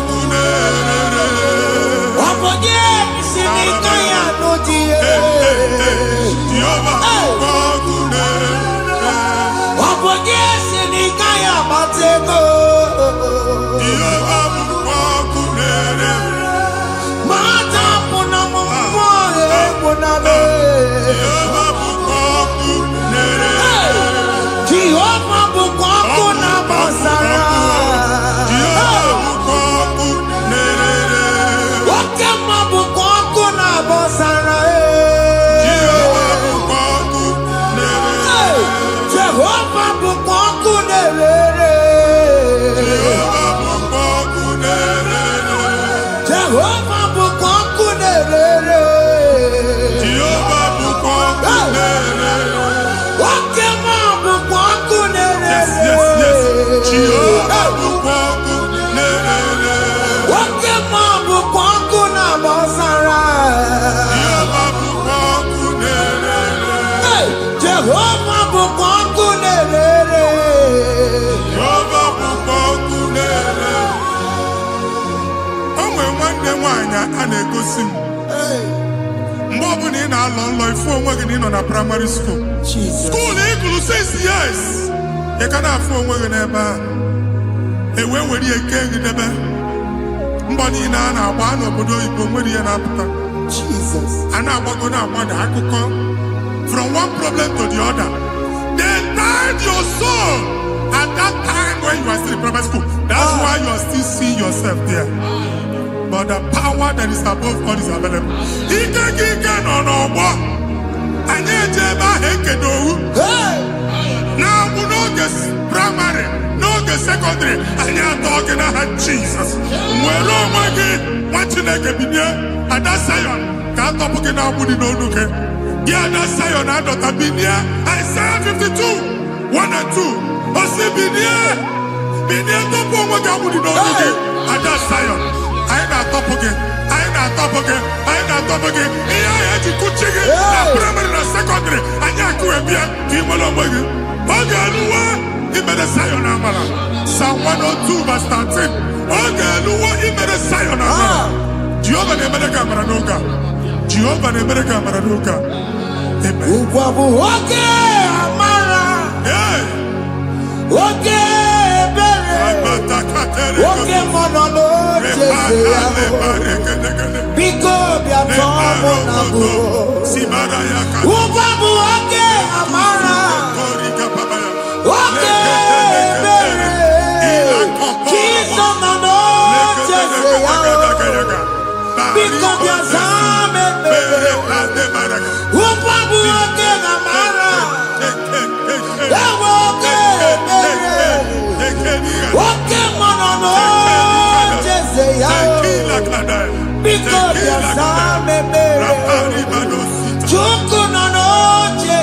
kunere. Wabonye sinika ya nodiye. Jehovah bukwa kunere. Wabonye sinika ya matego. Jehovah bukwa kunere. Mata puna mumwe puname. Jehovah bukwa kunere. Jehovah bukwa kuna masara. Jehovah bukwa kunere. Wakema bukwa kuna masara. Jehovah bukwa kunere. Jehovah bukwa kunere. Jehovah bukwa kunere. Jehovah bukwa kunere. Jehovah bukwa kunere. Wakema bukwa kunere. Yes. Jehovah bukwa kunere. Wakema bukwa kuna masara. Jehovah bukwa kunere. Jehovah bukwa kunere. Jehovah bukwa kunere. O nwere nwanne nwaanyị a na-egosi m. Mgbe ọbụla ị na-alọ nlọ ifu onwe gị na ị nọ na primary school. Jesus. School ị gụrụ 6 years. Ị ka na-afụ onwe gị n'ebe a. Ewe nwere ihe ke gị debe. Mbọ niile a na-agba n'obodo oyibo nwere ihe na-apụta. Jesus. A na-agbago na-agbada akụkọ from one problem to the other. They tied your soul at that time when you are still in primary school. That's why you are still seeing yourself there. But the power that is above all is available. Ike gị ike nọ n'ọgbọ. Anyị eje ebe ahụ ekedo owu. Na-agbụ n'oge praịmarị, n'oge sekọndịrị, anyị atọ gị n'aha Jizọs. Nwere onwe gị, nwa Chineke binie, Ada Sayọn ka atọpụ gị na-agbụ dị n'olu gị. Gị Ada Sayọn adọta binie, Isaiah 52, 1 and 2. O si binie tọpụ onwe gị agbụ dị n'olu gị. Ada Sayọn, anyị na-atọpụ gị, anyị na-atọpụ gị, anyị na-atọpụ gị. Ihe anyị eji kụchi gị na praịmarị na sekọndịrị, anyị akụwebie ka ị nwere onwe gị. Oge eluwe imere Sayọn amara. Psalm 102 verse 13. Oge eluwe imere Sayọn amara. Jehova na-emere gị amara n'oge a. Jehova na-emere gị amara n'oge a. Amen. Ugwa bụ oge amara. Hey! Oge ebere. Oge mọnọ n'oche ya. Biko bịa tọọ mụ na bụ. Ugwa bụ oge amara. Oge ebere. Jesus nọ n'oche ya. Biko bịa zaa m ebere. Ugwa bụ oge amara. Ewe oge ebere. Oge mọnọ n'oche ya. Biko bịa zaa m ebere. Chukwu nọ n'oche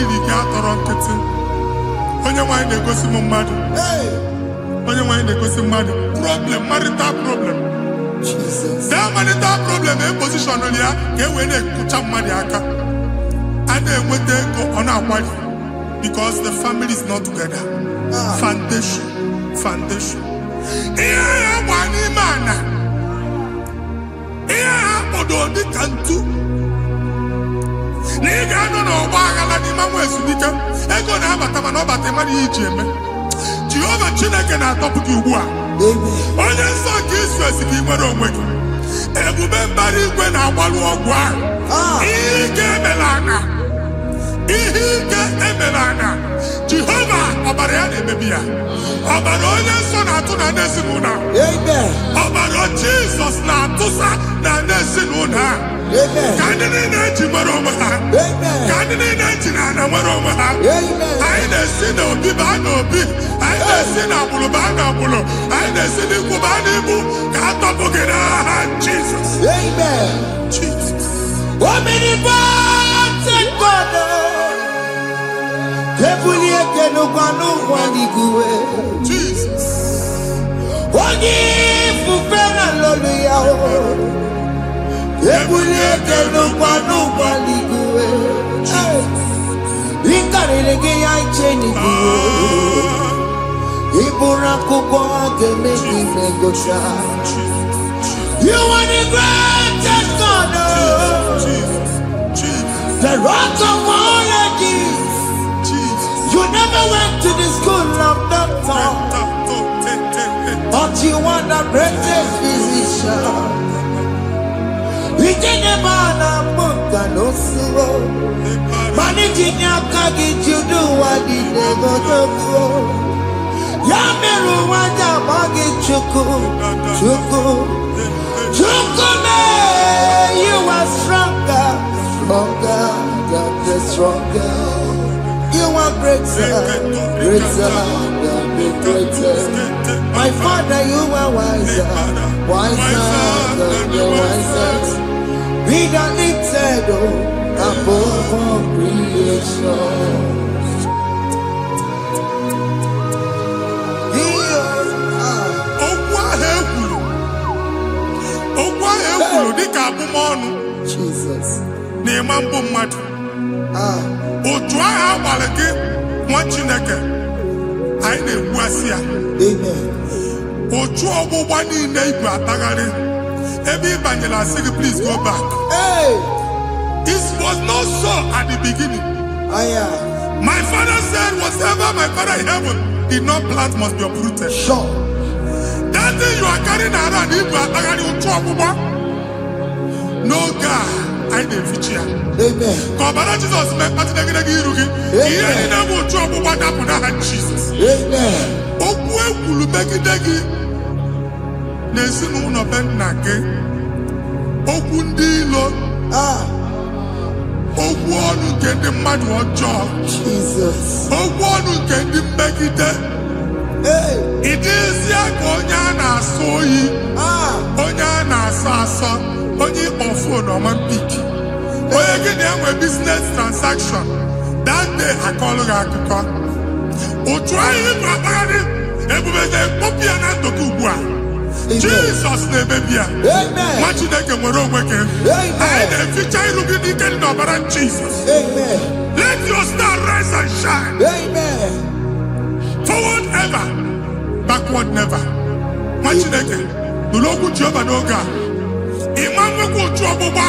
family gị atọrọ nkịtị. Onye nwanyị na-egosi m mmadụ. Onye nwanyị na-egosi mmadụ. Problem, marital problem. That marital problem in position on ya ka e wee na-ekucha mmadụ aka. A na-enweta ego ọ na-akwali because the family is not together. Foundation. Ihe ha gba n'ime ana. Ihe ha kpọdo dịka ntu. Na ị ga-anọ n'ọgba aghara n'ime nwa ezumike. Ego na-abata mana ọ bata mmadụ ihe iji eme. Jehova Chineke na-atọpụ gị ugbu a. Onye nsọ nke Israel si ka ị nwere onwe gị. Ebube mbara igwe na-agbalụ ọgwụ ahụ. Ihe ike emela ana. Jehova ọbara ya na-emebi ya. Ọbara onye nsọ na-atụ na ndị ezinụlọ. Ọbara Jizọs na-atụsa na ndị ezinụlọ ha. Ka ndị niile eji nwere onwe ha. Ka ndị niile eji na ana nwere onwe ha. Anyị na-esi n'obi baa n'obi. Anyị na-esi n'agbụrụ baa n'agbụrụ. Anyị na-esi n'ikwu baa n'ikwu. Ka a tọpụ gị n'aha Jizọs. Jesus. Omnipotent God. Jesus. You are the greatest God. The rock of all ages. You never went to the school of doctor, but you are the greatest physician. We didn't man a book and no slow. Managing your kagi, you do what you never do. Yameru wanja bagi chuku. You are stronger than the stronger. You are greater than the greatest. My Father, you are wiser than the wisest. Be the lifted above all creation. Jesus. Otu agha agbara gị nwa Chineke anyị na-egbu asị ya. Otu ọgbụgba niile ibu atagharị ebe ị banyere asị gị please go back. This was not so at the beginning. My father said whatever my father in heaven did not plant must be uprooted. Sure. That thing you are carrying around ibu atagharị otu ọgbụgba. No God. Amen. Kọbara Jizọs mee kpatịdegide gị iru gị. Ihe niile bụ otu ọgbụgba dapụ n'aha Jizọs. Okwu ekwuru megide gị n'ezinụlọ be nna gị. Okwu ndị ilo. Okwu ọnụ nke ndị mmadụ ọjọọ. Okwu ọnụ nke ndị mmegide. Ị dịzie ka onye a na-asọ oyi. Onye a na-asọ asọ. Onye ịkpọ fon ọma mpiki. Onye gị na-enwe business transaction. That day akọlụ gị akụkọ. Otu anyị bụ akpagharị ebube na-ekpọpụ ya na ndụ gị ugbu a. Jizọs na-emebi ya. Nwa Chineke nwere onwe gị. Anyị na-eficha iru gị n'ike dị n'ọbara Jizọs. Let your star rise and shine. Forward ever, backward never. Nwa Chineke nụrụ okwu Jehova n'oge a. Imam otu ọgbụgba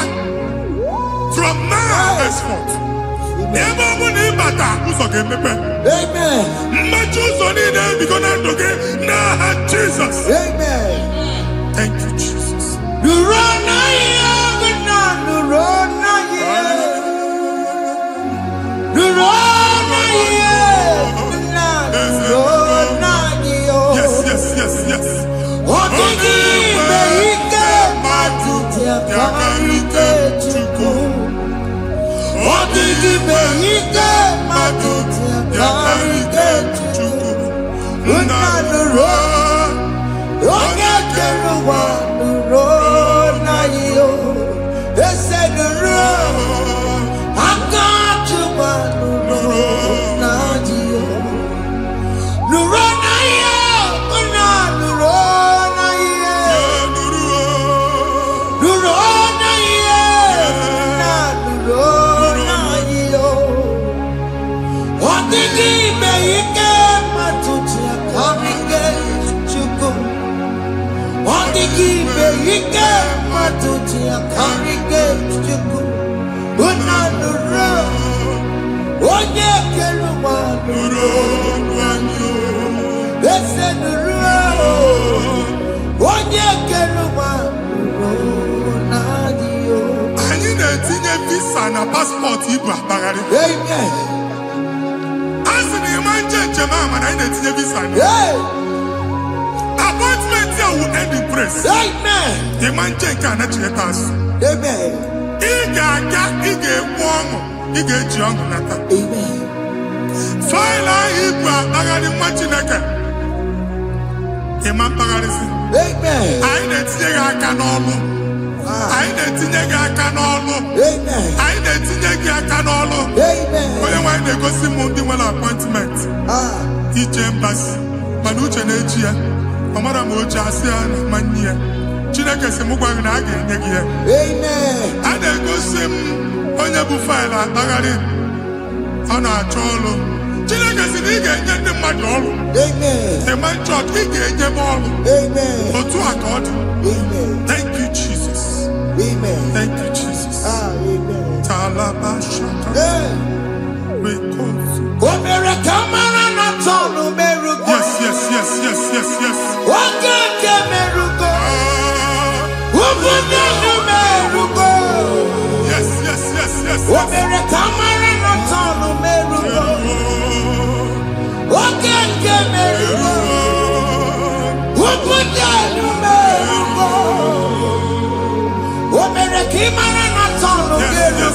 from now henceforth. Ebe ọ bụ na ịbata ụzọ ga-emepe. Mmachi ụzọ niile ebigo na ndụ gị n'aha Jizọs. Thank you, Jesus. Yes. ike matuti akarike chuku unanuro onye keluwa nuro ese nuro onye keluwa nuro nadio. Anyị na-etinye visa na passport ibu akpagharị. Amen. Asị na ịma njem ama na anyị na-etinye visa na. Appointment here will end in praise. Amen. Ịma njem nke a na-echeta azụ. Amen. Ị ga-aga, ị ga-ekwu ọṅụ, ị ga-eji ọṅụ nata. Amen. Faịlụ ahụ ibu akpagharị nwa Chineke. Ịma mkpagharịsị. Amen. Anyị na-etinye gị aka n'ọlụ. Anyị na-etinye gị aka n'ọlụ. Amen. Anyị na-etinye gị aka n'ọlụ. Amen. Onye nwaanyị na-egosi m ndị nwere appointment ije mbasi mana uche na-eji ya ọ mara ma oche asị ya na nwanne ya. Chineke sị m gwa gị na a ga-enye gị ya. Amen. A na-egosi m onye bụ faịlụ akpagharị ọ na-achọ ọrụ. Chineke sị na ị ga-enye ndị mmadụ ọrụ. Amen. Ema chọọchị ị ga-enye m ọrụ. Amen. Otu a ka ọ dị. Amen. Thank you Jesus. Amen. Thank you Jesus. Amen. Talabashaka. Rekosu. Omere kamara na tonu merugo. Yes, yes, yes, yes, yes, yes. Wakake merugo. Ubunye merugo. Yes, yes, yes, yes. Omere kamara na tonu merugo. Wakake merugo. Ubunye merugo. Omere kamara na tonu merugo.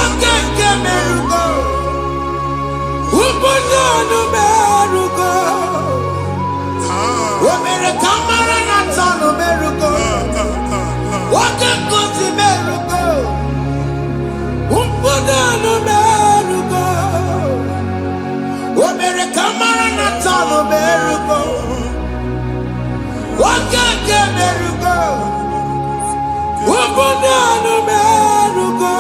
Wakake merugo. Ubunye merugo. Omere kamara na tonu merugo. Wakake merugo. Ubunye merugo. Omere kamara na tonu merugo. Wakake merugo. Ubunye merugo.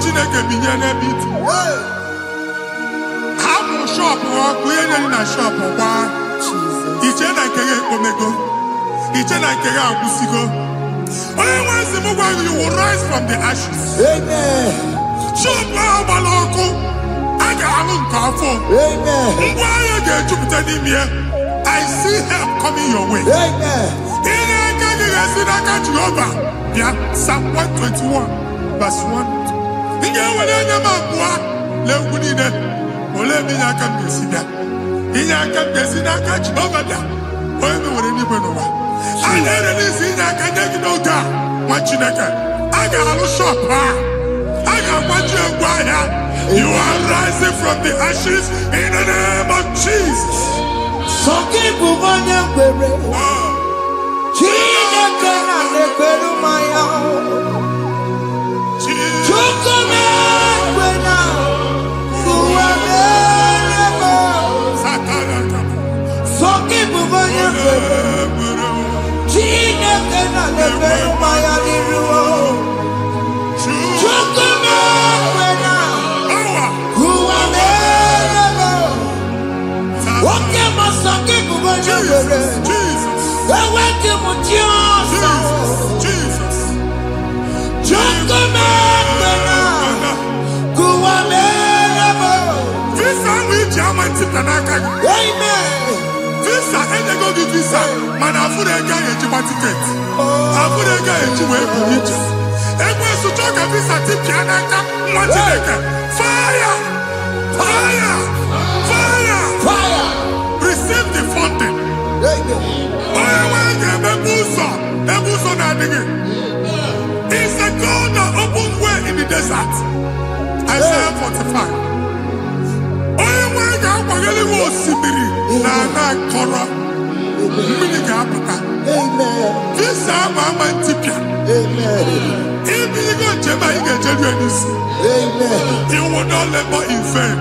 Chineke binye n'ebe iti. Hapụ shọpụ ọkụ ihe nyere na shọpụ gbaa. Iche na nke ya ekpomego. Iche na nke ya agwụsigo. Onye nwe nsị m gwa you will rise from the ashes. Amen. Shọpụ ahụ gbara ọkụ. A ga-alụ nke afọ. Amen. Ngwa ahịa ga-ejupụta n'ime ya. I see help coming your way. Amen. Ihe aka gị ga-esi n'aka Jehova. Bịa Psalm 121 verse 1. Ị ga-ewere anya m abụọ n'egwu niile. Olee ebe inye aka m ga-esi bịa? Inye aka m ga-esi n'aka Jehova bịa. Onye mewere n'igwe n'ụwa. A na-erelisi inye aka nye gị n'oge a, nwa Chineke. A ga-alụ shọpụ a. A ga-agbaji egwu ahịa. You are rising from the ashes in the name of Jesus. Sọkị bụ onye kwere. Chineke na na-ekwere mmanya. Chukwu na-ekwe na ụwa mere Visa, and they go to visa. Man, I put a guy in my ticket. I put a guy in my ticket. And when you talk a visa, tip one ticket. Fire! Fire! Fire! Fire! Receive the funding. It's a God that opens way in the desert. Isaiah 45. This Mama Tipia. If you go to Jema, you get you will not labor in vain.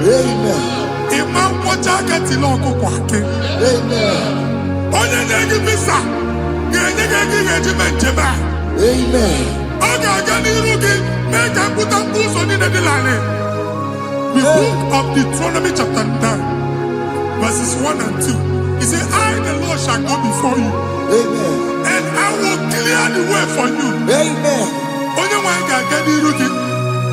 Imam Wataka Tiloko Kwake. Onye negi visa. The book of Deuteronomy chapter 9, verses 1 and 2. He said, I, the Lord, shall go before you. Amen. And I will clear the way for you. Amen. Onye wa ga ni rugi.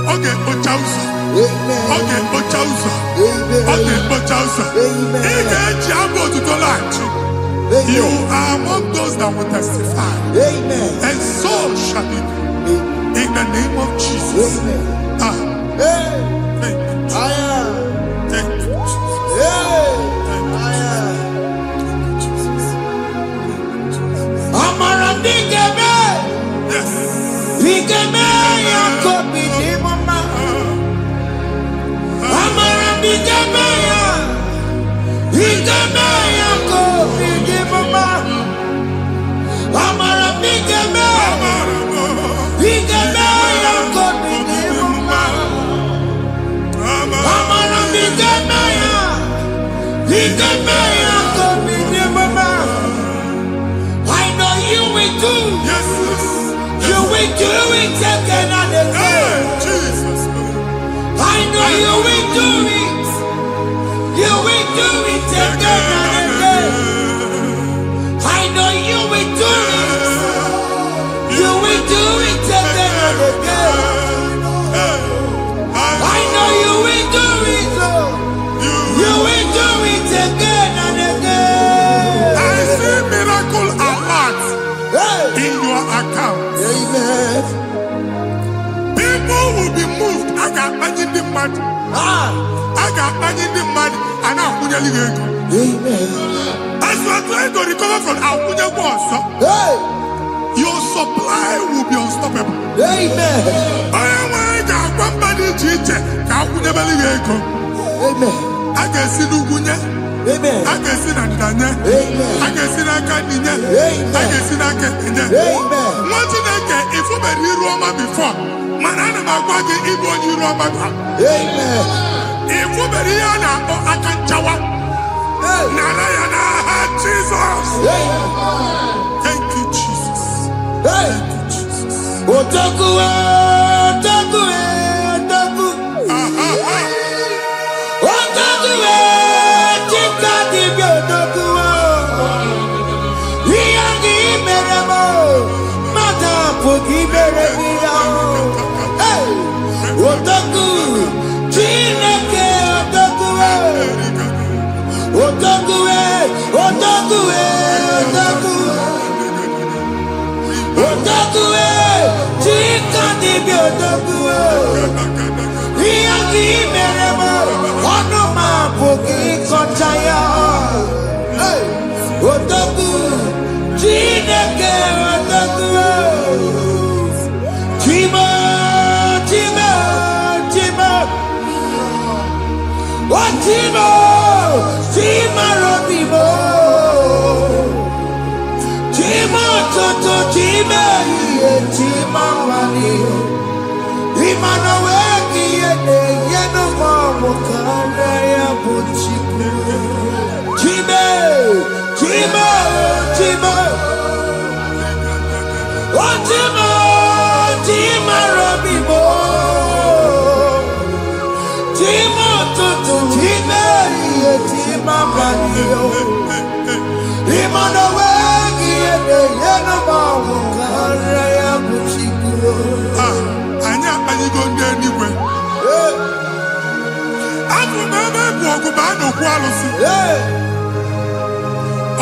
Okay, Ochausa. Amen. Okay, Ochausa. Amen. Okay, Ochausa. Amen. Ige jambo tutolachi. You are among those that will testify. Amen. And so shall it be. In the name of Jesus. Amen. Thank you, Jesus. Thank you, Jesus. Amara bigeme. Yes. Bigeme ya kobi di mama. Amara bigeme ya. Bigeme ya kobi di mama. Amara bigeme. Bigeme ya kobi di mama. Amara bigeme ya. Bigeme ya kobi di mama. I know you will do. Yes. You will do it again and again. Jesus. I know you will do it. You will do it again and again. I know you will do it. You will do it again and again. I know you will do it. You will do it again and again. I see miracle alert in your account. Amen. People will be moved. I got money in the mud. I got money in the mud. And I'm going to leave. Amen. As you are trying to recover from Abuja Boss, your supply will be unstoppable. Amen. I got one body cheat. Amen. I can see Lugunya. Amen. I can see Nandanya. Amen. I can see Nakaninya. Amen. I can see Nakaninya. Amen. What did I get if you were in Roma before? Manana Magwagi, Ibo, you Roma. Amen. If you were in Akanchawa, Narayana, Jesus. Thank you, Jesus. Thank you, Jesus. Otaku, otaku, otaku. Otaku, chika di bi otaku. Iyagi meremo, mata pogi meremia. Otaku, chineke otaku. Otaku, otaku, otaku. Otaku, chika di bi otaku. Iyagi meremo, onuma pogi kochaya. Otaku, chineke otaku. Chima, chima, chima. Chima, chima rodimo. Chima toto, chima iye, chima mani. Imano weki yene, yeno mamo kanda ya buchiku. Chime, chima, chima. Chima, chima rodimo. Chima toto, chima iye, chima mani. Imano weki yene, yeno mamo kanda ya buchiku. Anya, are you going there anywhere? I'm ebe bụ ọgụ ma a na-okwu alụsị.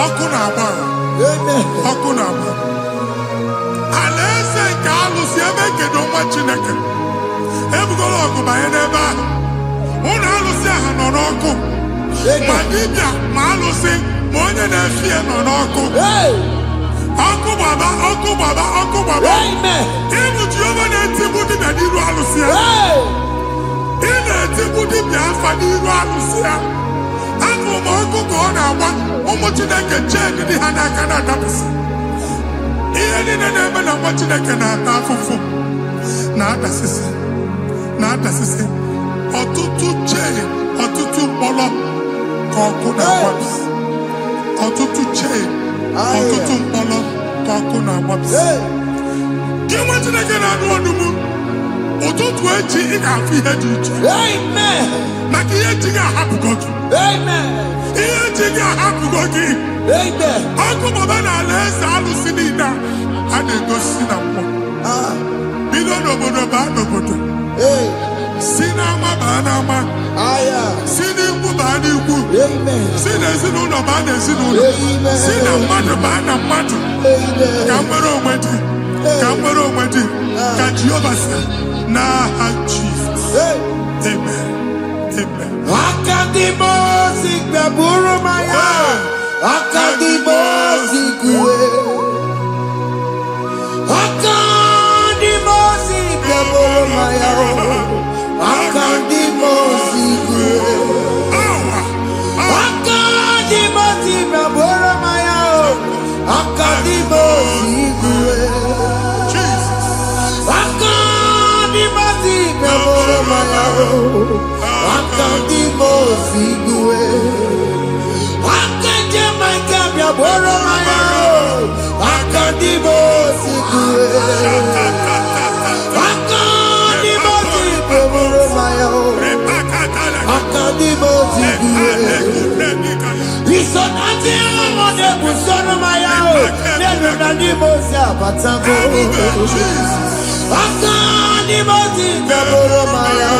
Ọkụ na-agba. Ọkụ na-agba. Alaeze nke alụsị ebe kedu nwa Chineke. Ebugoro ọgụ banye n'ebe ahụ. Ụlọ alụsị ahụ nọ n'ọkụ. Ma dibịa ma alụsị ma onye na-efi ya nọ n'ọkụ. Ọkụ gbaba, ọkụ gbaba, ọkụ gbaba. Ịbụ Jehova na-etigbu dibịa n'iru alụsị ya. Ị na-etigbu dibịa afa n'iru alụsị ya. Afọ ma ọkụ ka ọ na-agba ụmụ Chineke chen dị ha n'aka na-adapụsị. Ihe niile na-eme na nwa Chineke na-ata afụfụ na-adasịsị ọtụtụ chen, ọtụtụ mkpọrọ ka ọkụ na-agbapụsị. Ọtụtụ chen, ọtụtụ mkpọrọ ka ọkụ na-agbapụsị. Gị nwa Chineke na-anụ ọdụmụ ụtụtụ echi ị ga-afụ ihe dị iche. Maka ihe ji gị ahapụgo gị. Ihe ji gị ahapụgo gị. Ọkụ baba na alaeze alụsị niile a na-egosi na mmụọ. Bido n'obodo baa n'obodo. Si n'ama baa n'ama. Si n'ikwu baa n'ikwu. Si n'ezinụlọ baa n'ezinụlọ. Si na mmadụ baa na mmadụ. Ka nwere onwe dị. Ka nwere onwe dị. Ka Jehova sị n'aha Jizọs. Amen. Amen. Akadimosi gbẹ̀bùrú maya. Akadimosi kúwe. Akadimosi gbẹ̀bùrú maya. Akadimosi kúwe. Akadimosi gbẹ̀bùrú maya. Akadimosi kúwe. Akadimosi gbẹ̀bùrú maya. Akadimosi kúwe. Boro maya, akadimosi kúwe. Akadimosi boro maya, akadimosi kúwe. Isonati amode busoro maya, nenu nadimosi abatago. Akadimosi boro maya,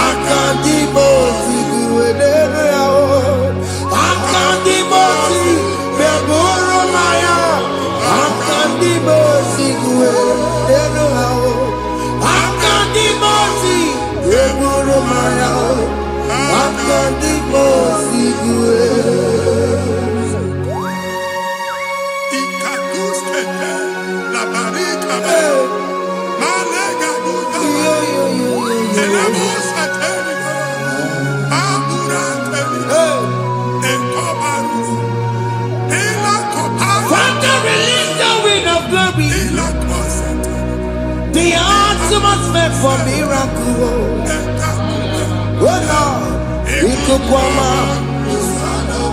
akadimosi kúwe nenu yao. Akadimosi beboro maya, akadimosi kúwe nenu yao. Akadimosi beboro maya, akadimosi kúwe. The atmosphere for miracle. Oh Lord, it could come out.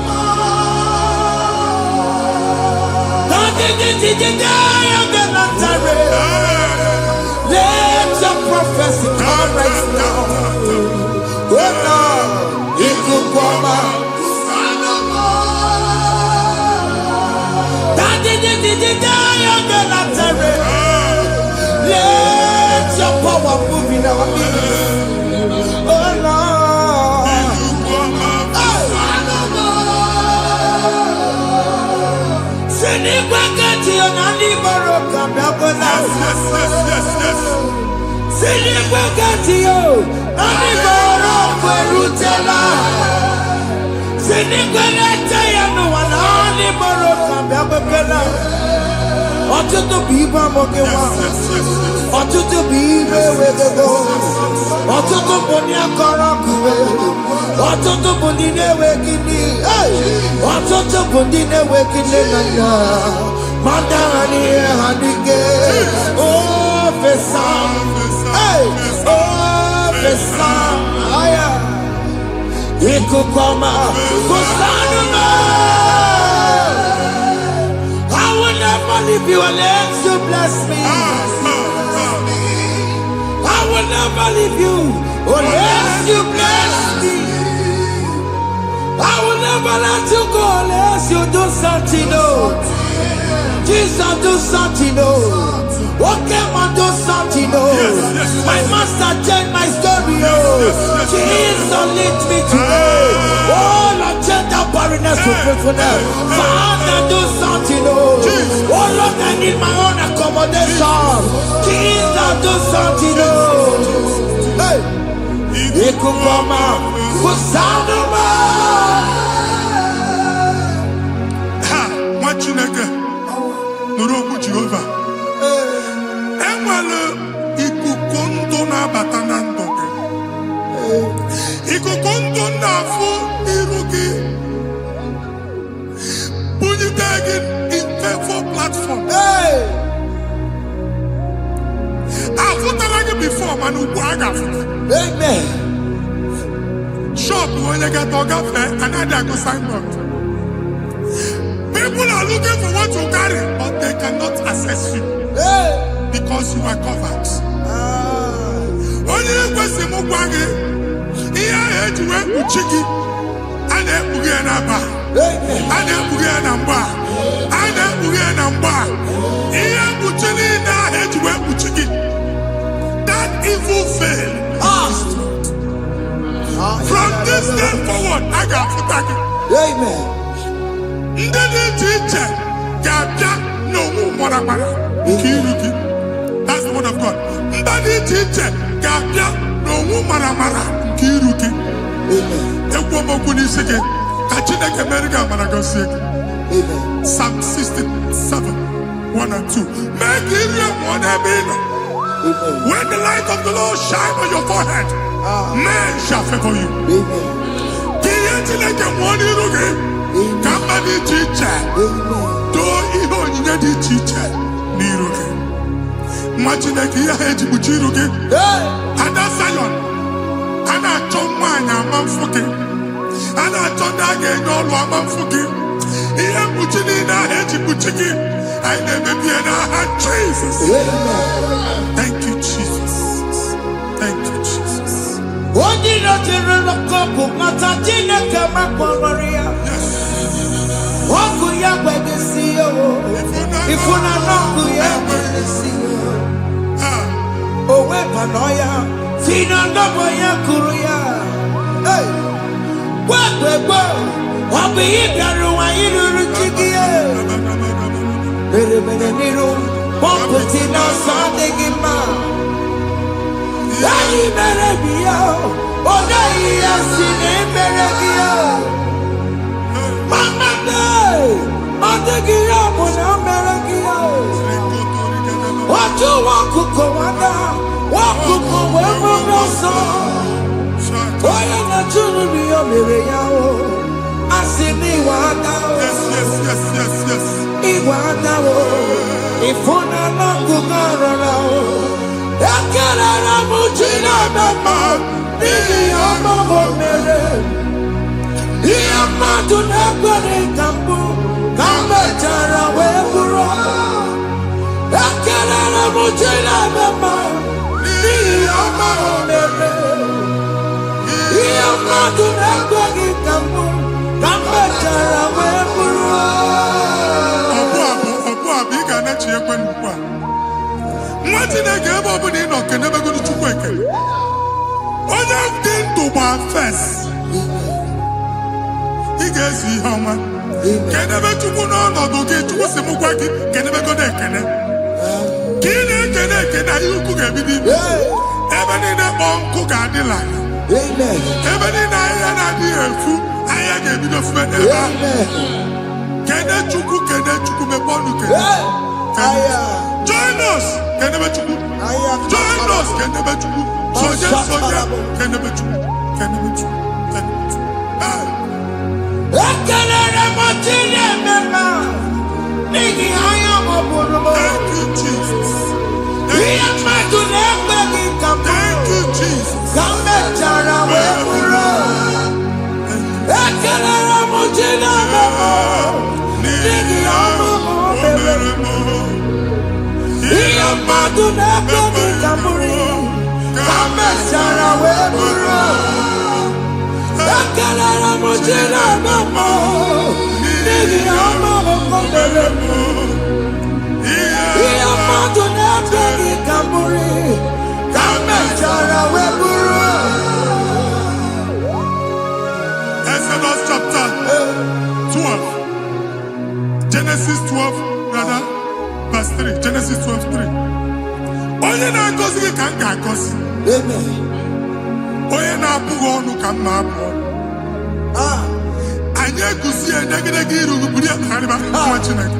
Let your prophecy come right now. Oh Lord, it could come out. Let your power move in our midst. Oh Lord. Ọtụtụ bụ ibe amụghị nwa, ọtụtụ bụ ibe ewegego, ọtụtụ bụ ndị akọrọ ọkụwe, ọtụtụ bụ ndị na-enweghị nne, ọtụtụ bụ ndị na-enweghị nne na nna, ma ndị agha n'ihe ha n'ike. Ofesa, ofesa, aya, ikuku ọma, kwụsanụ m. If you will let you bless me, I will never leave you unless you bless me. I will never let you go unless you do something. Oh, Jesus, do something. Oh, okay, man, do something. Oh, my master changed my story. Oh, Jesus. Jesus, lift me today. Oh, Lord, change that barrenness to fruitfulness. Father, do something, oh. Oh, Lord, I need my own accommodation. Jesus, do something, oh. Hey. Ikukoma, kusanuma. Ha, Machineke, Nuroku Jehovah. Enwale ikukondo na batanando. Ikukondo na fu irugi. Bunitagin in faithful platform. Hey. I've put before, man, who Amen. shop when you get another go signboard. People are looking for what you carry, but they cannot access you because you are covered. Only question mugwage, iya ejiwe uchiki, ane uge namba, ane uge namba, ane uge namba, iya uchini na ejiwe uchiki. That evil veil. From this day forward, I got to thank you. Amen. That's the word of God. Psalm 67, 1 and 2. Make it one when the light of the Lord shine on your forehead, men shall favor you. Jesus. Thank you, Jesus. Thank you, Jesus. Join us. ka m ga-agọzi. Onye na-abụghị ọnụ ka m na-abụ ọnụ. Anyị eguzie negedege iru buru ya karịba nwa Chineke.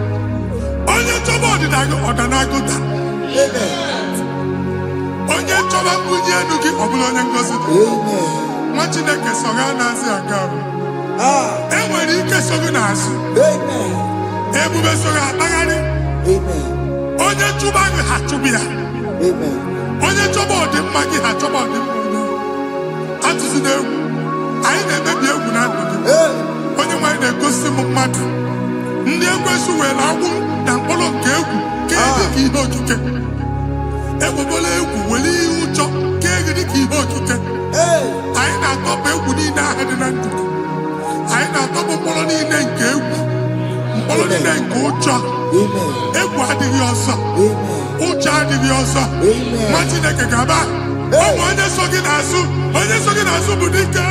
Onye chọba ọdịda gị ọdanagụta. Onye chọba mbunye elu gị ọ bụla onye ngozi dị. Nwa Chineke so ga na-azị aga ọrụ. Enwere ike so gị n'azụ. Ebube so gị akpagharị. Onye chụba gị ha chụbụ ya. Onye chọba ọdịmma gị ha chọba ọdịmma onye. Atụzina egwu. Anyị na-emebi egwu na ndụ gị. Onye nwaanyị na-egosi m mmadụ. Ndị ekwesu were agwụ na mkpụrụ nke egwu kee dị ka ihe okike. Ekwebola egwu were ihe ụjọ kee gị dị ka ihe okike. Anyị na-atọpụ egwu niile ahụ dị na ndụ gị. Anyị na-atọpụ mkpụrụ niile nke egwu. Mkpụrụ niile nke ụjọ. Egwu adịghị ọzọ. Ụjọ adịghị ọzọ. Nwa Chineke ga-aba. Ọ bụ onye so gị n'azụ. Onye so gị n'azụ bụ dike.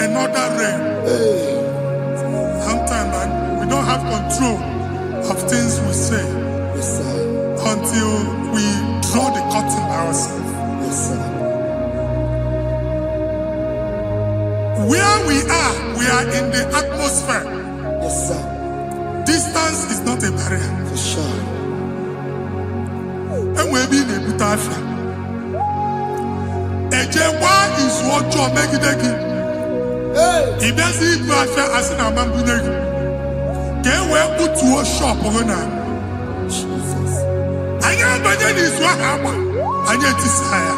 Another realm. Sometimes we don't have control of things we say until we draw the curtain by ourselves. Where we are in the atmosphere. Distance is not a barrier. For sure. And we'll be in a butafia. Ejewa is what you're making. If there's a affair as in a man, can we put to a shop on Jesus. I am by then is what happened. I get desire.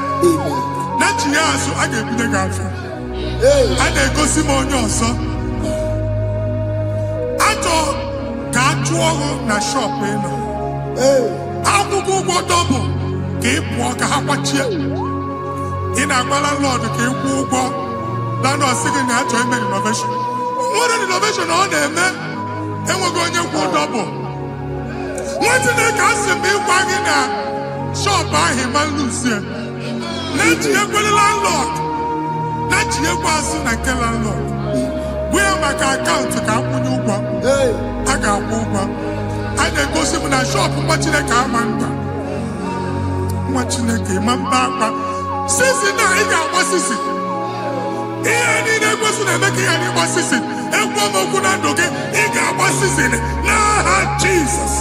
Not you, so I get the girlfriend. And they go Simon also. I thought, can't you na shop in? How to go double? Keep walk a hapachi. In a landlord, keep walk. Now, no second enjoyment innovation. What an innovation on them, man. And we're going to go double. What's in the castle be wagging a shop by him and Lucia? Not you, landlord. Not you, person and kill landlord. We have my account to come when you go. I got one. I then go see when I shop, watching a car man. Watching a game, man, Papa. Sissy, now he got what's this? Any person making any assistant, and woman could not do it. He got assistant. Nah, Jesus.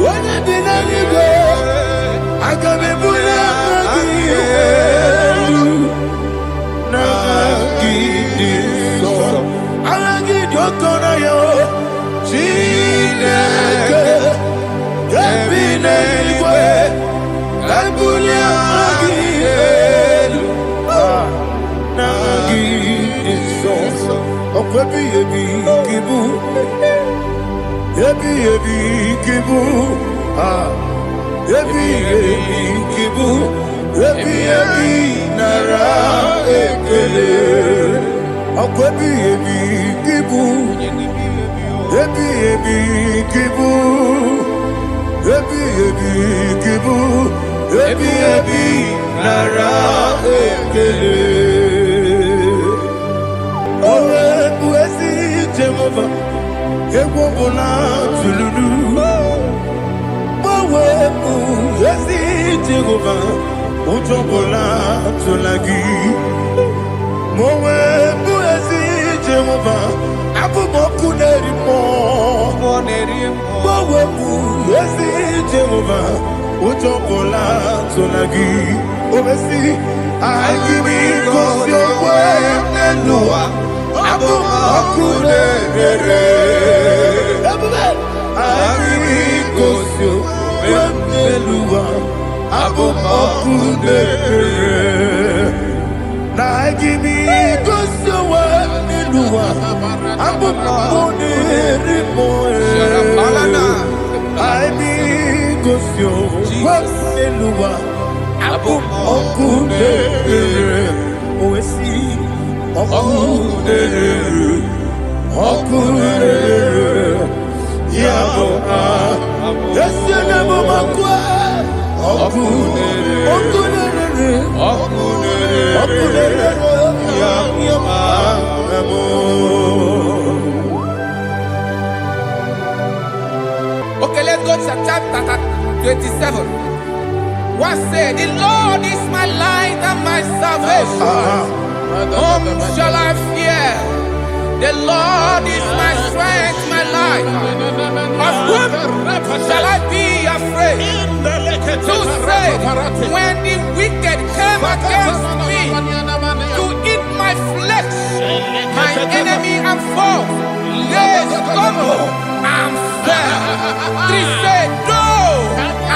When I did I got me put Mowe buezi Jehovah. Abu moku nerimo. Mowe buezi Jehovah. Utokola tonagi. Obesi. Agimi kosyo wenelua. Abu moku nerere. Agimi kosyo wenelua. Abu moku nerere. Na agimi kosyo wenelua. Abu moku nerere. Agimi kosyo wenelua. Abu moku nerere. Oesi moku nerere. Moku nerere. Yabo Yesu nabo makwa. Moku nerere. Moku nerere. Yabo. Okay, let's go to chapter 27. What said, the Lord is my light and my salvation. Whom shall I fear? The Lord is my strength, my life. Of whom shall I be afraid? To say, when the wicked came against me to eat my flesh, my enemy and foe, they stumble and fell. Three said, though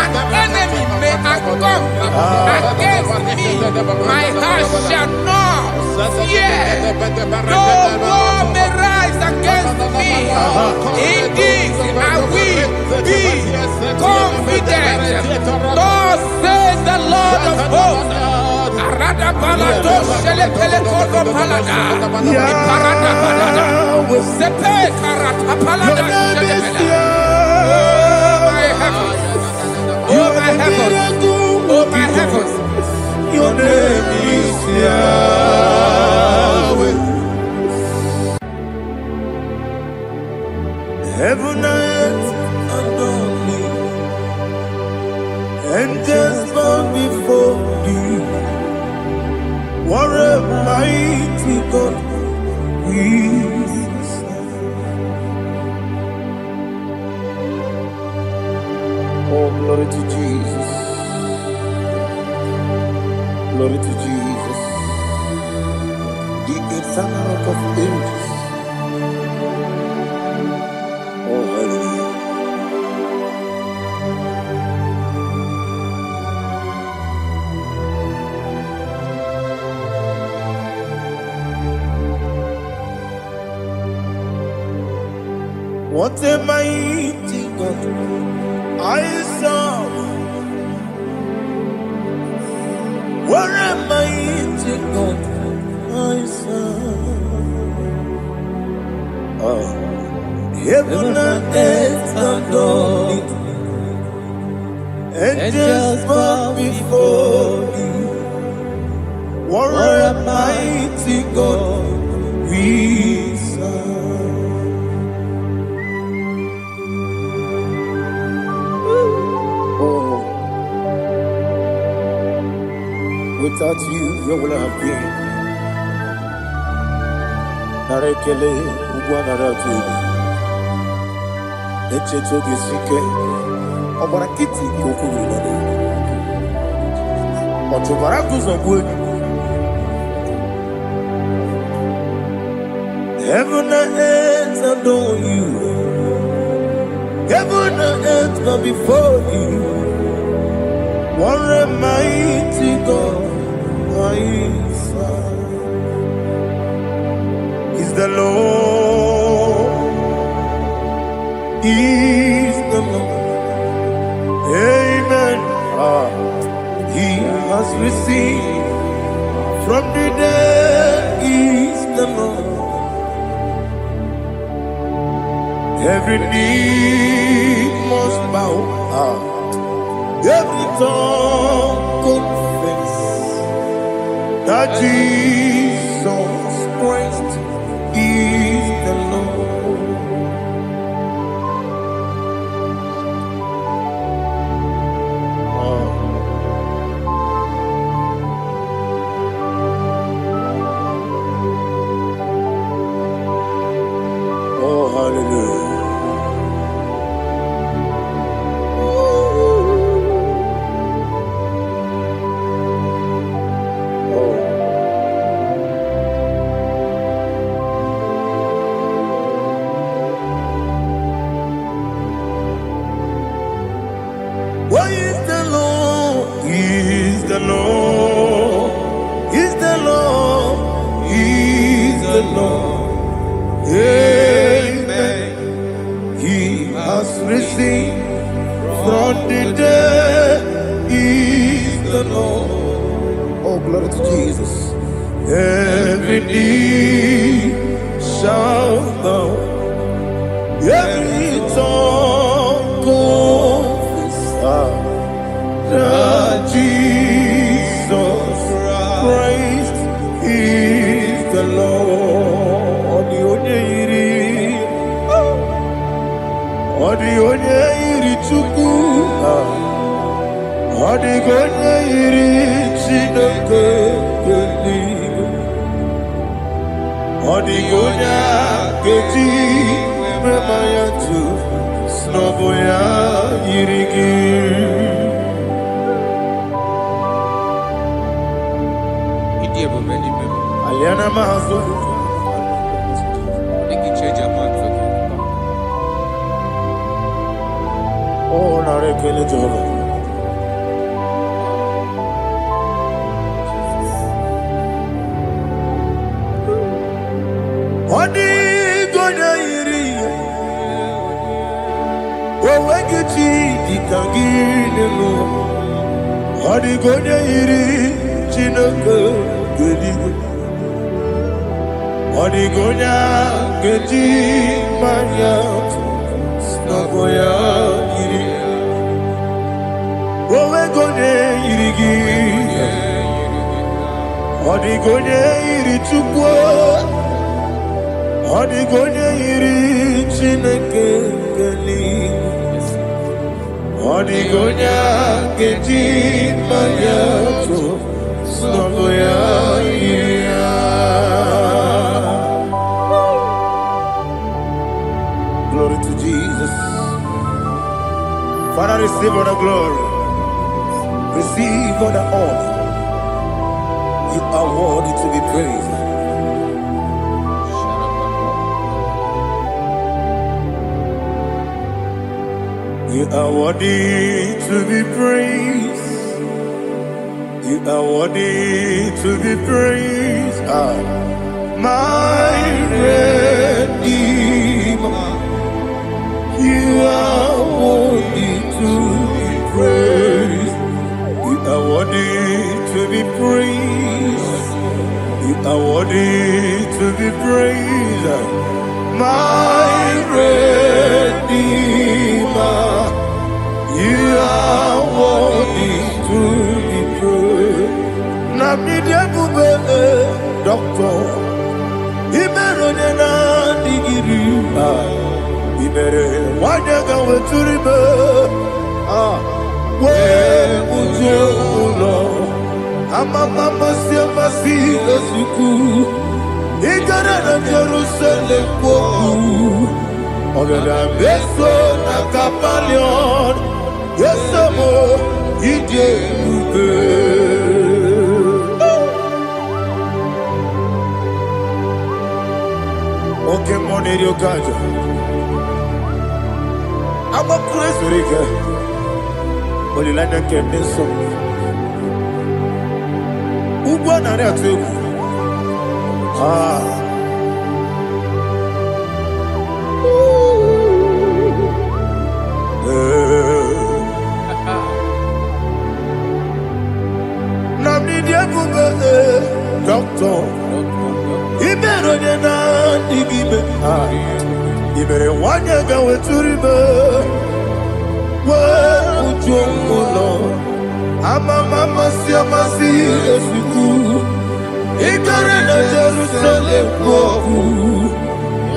an enemy may come against me, my heart shall not fear. Though war may rise against me, indeed I will be confident. Thus says the Lord of hosts. Arada balado shele pele kodo palada. Iparada balada. Sepe karata palada shele pele. Oh my heavens. Oh my heavens. Oh my heavens. Your name is Yahweh. Heaven and earth adore me, angels bow before thee. What a mighty God we serve. Oh, glory to Jesus. Glory to Jesus. The eternal rock of ages. Oh, hallelujah. What a mighty God I serve. What a mighty God I serve. Oh. Heaven and earth adore it. Angels bow before thee. What a mighty God we serve. Oh, without you, where would I have been? Narekele, Ugwanaratu. Echetoge sike, Obarakiti kokuru nade. Otobaraku zongwe. Heaven and earth adore you. Heaven and earth bow before you. What a mighty God I serve. Is the Lord. Is the Lord. Amen. He has received from the dead. Is the Lord. Every knee must bow. Every tongue confess that Jesus Christ is the Lord. Every knee shall bow, every tongue confess that Jesus Christ is the Lord. Odi iri Chukwu, odi iri Chineke geli. Odigonya keji memaya tu snoboya irigi. Aliana mazo. Oh, narekele Jehovah. Odigonya iri, owegiti dikagine mo. Odigonya iri, Chineke gedi. Odigonya gedi manya, snoboya iri. Owegonya irigi, odigonya iri Chukwu. Odigonya iri Chineke geli. Odigonya keji mayato snoboya iri. Glory to Jesus. Father, receive all the glory. Receive all the honor. You are worthy to be praised. You are worthy to be praised. You are worthy to be praised. My Redeemer. You are worthy to be praised. You are worthy to be praised. You are worthy to be praised. My Redeemer. You are worthy to be praised. Namidia bube doctor. Imerone na digiri. Imere wanyaga weturibe. We ujo ulo. Amama siamasi esuku. Igara na Jerusalem poku. Ogada beso na kapalion. Yesamo ije ube. Oke moneri okaja. I'm a praise rika. Olilanya keneso. Ugwa na reategu. Doctor, Ibero na digibe. Ibere wanya gawe turibe. We ujo ulo. Mama siamasi esuku. Igare na Jerusalem poku.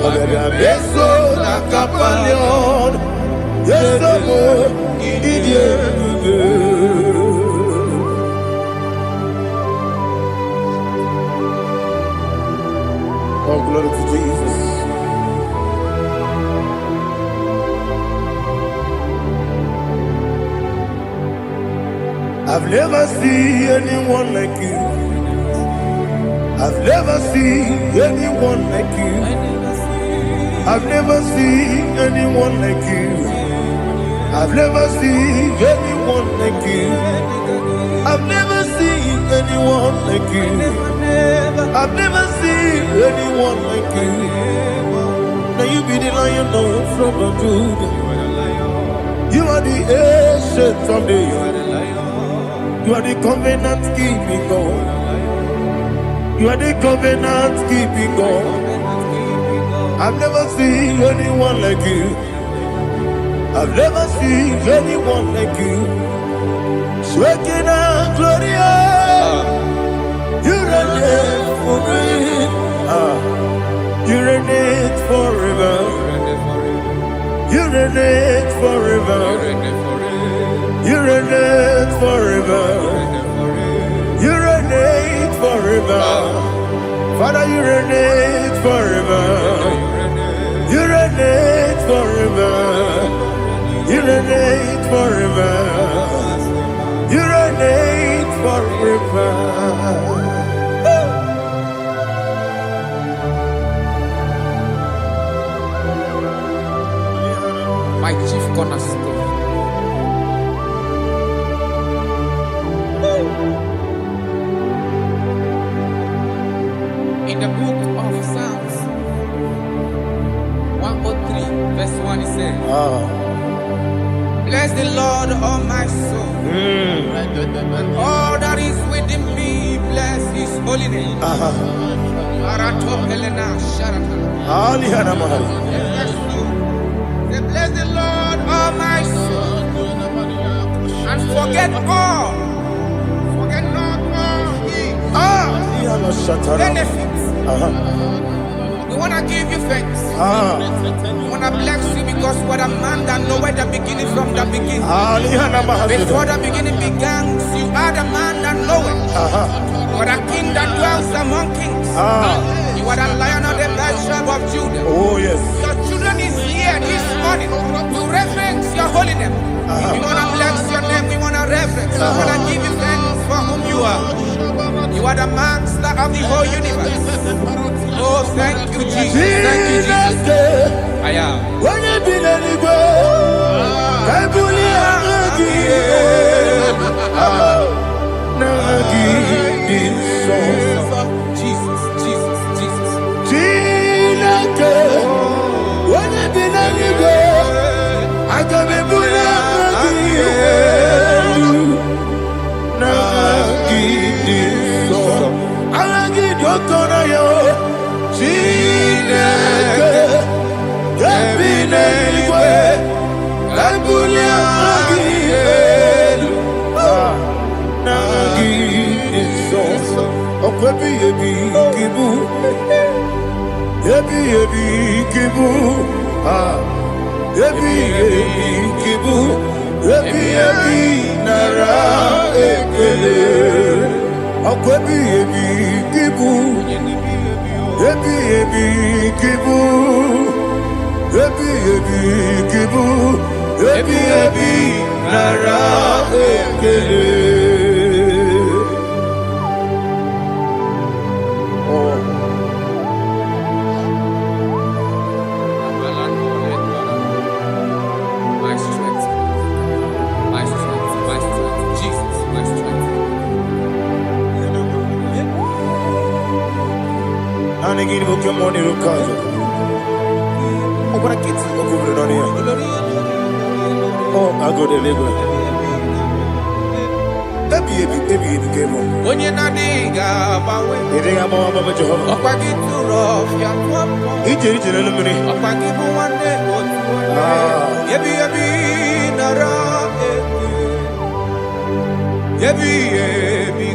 Ogada beso na kapalion. Yesamo idie buge. Oh, glory to Jesus. I've never seen anyone like you. I've never seen anyone like you. I've never seen anyone like you. I've never seen anyone like you. I've never seen anyone like you. I've never seen anyone like you. Now you be the lion from the Judah. You are the ancient of days. You are the covenant keeping God. You are the covenant keeping God. I've never seen anyone like you. I've never seen anyone like you. Shaking and glorious. You reign for me. You reign forever. You reign forever. You reign forever. You reign forever. Father, you reign forever. You reign forever. You reign forever. You reign forever. My chief cornerstone. In the book of Psalms 103, verse 1, it says, bless the Lord, all my soul, and all that is within me, bless his holy name. Bless the Lord, all my soul, and forget not his benefits. We want to give you thanks. We want to bless you because what a man that knoweth the beginning from the beginning. Before the beginning began, you are the man that knoweth. You are the king that dwells among kings. You are the lion of the tribe of Judah. Oh yes. Your children is here this morning to reverence your holy name. We want to bless your name. We want to reverence. We want to give you thanks for whom you are. You are the master of the whole universe. Oh, thank you, Jesus. Thank you, Jesus. I am. Jesus, Jesus, Jesus. My strength, my strength, my strength, Jesus, my strength. Oh, I go to Lagos. Baby, came on. When you're not dig about it, You think I'm on Mama Jehovah? up I get too rough, yeah, He did it in a minute. up I give you one day, yebi nara, yebi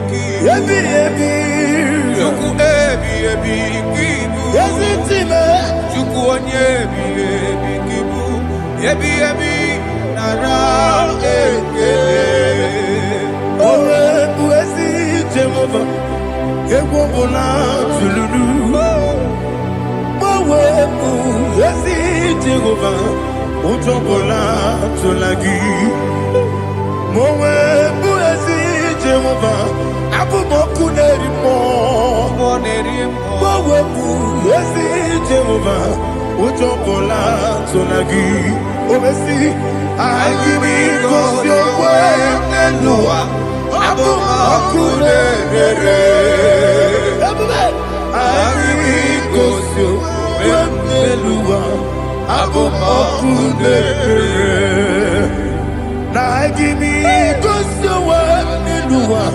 ki, juku kibu, Yes, it's him. juku yebi kibu, yebi nara, Oh, Buesi Jehovah. Ewobola Tululu. Oh, Buesi Jehovah. Utobola Tulagi. Mowe Buesi Jehovah. Abu Boku Nerimo. Mowe Buesi Jehovah. Utobola Tulagi. Obesi. I give it cause your way and Noah. Abu Boku Nerimo. I give it cause your way and Noah. Abu Boku Nerimo. Now give me cause your way and Noah.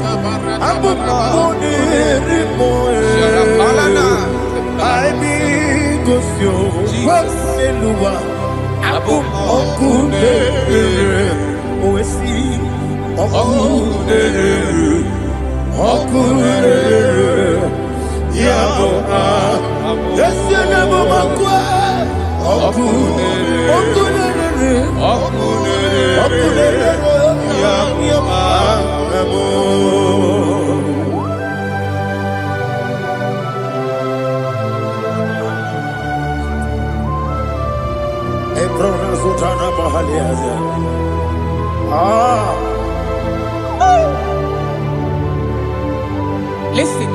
Listen,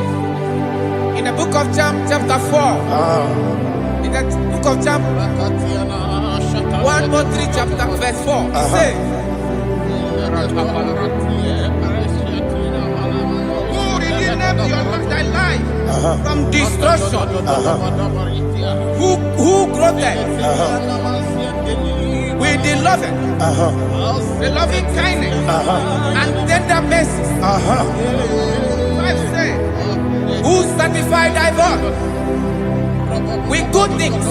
in the book of John, chapter 4, in the book of John 1:3, chapter verse 4, it says, who redeemed thy life from destruction? Who groweth with the loving kindness and tender mercies? Who sanctified thy body with good things,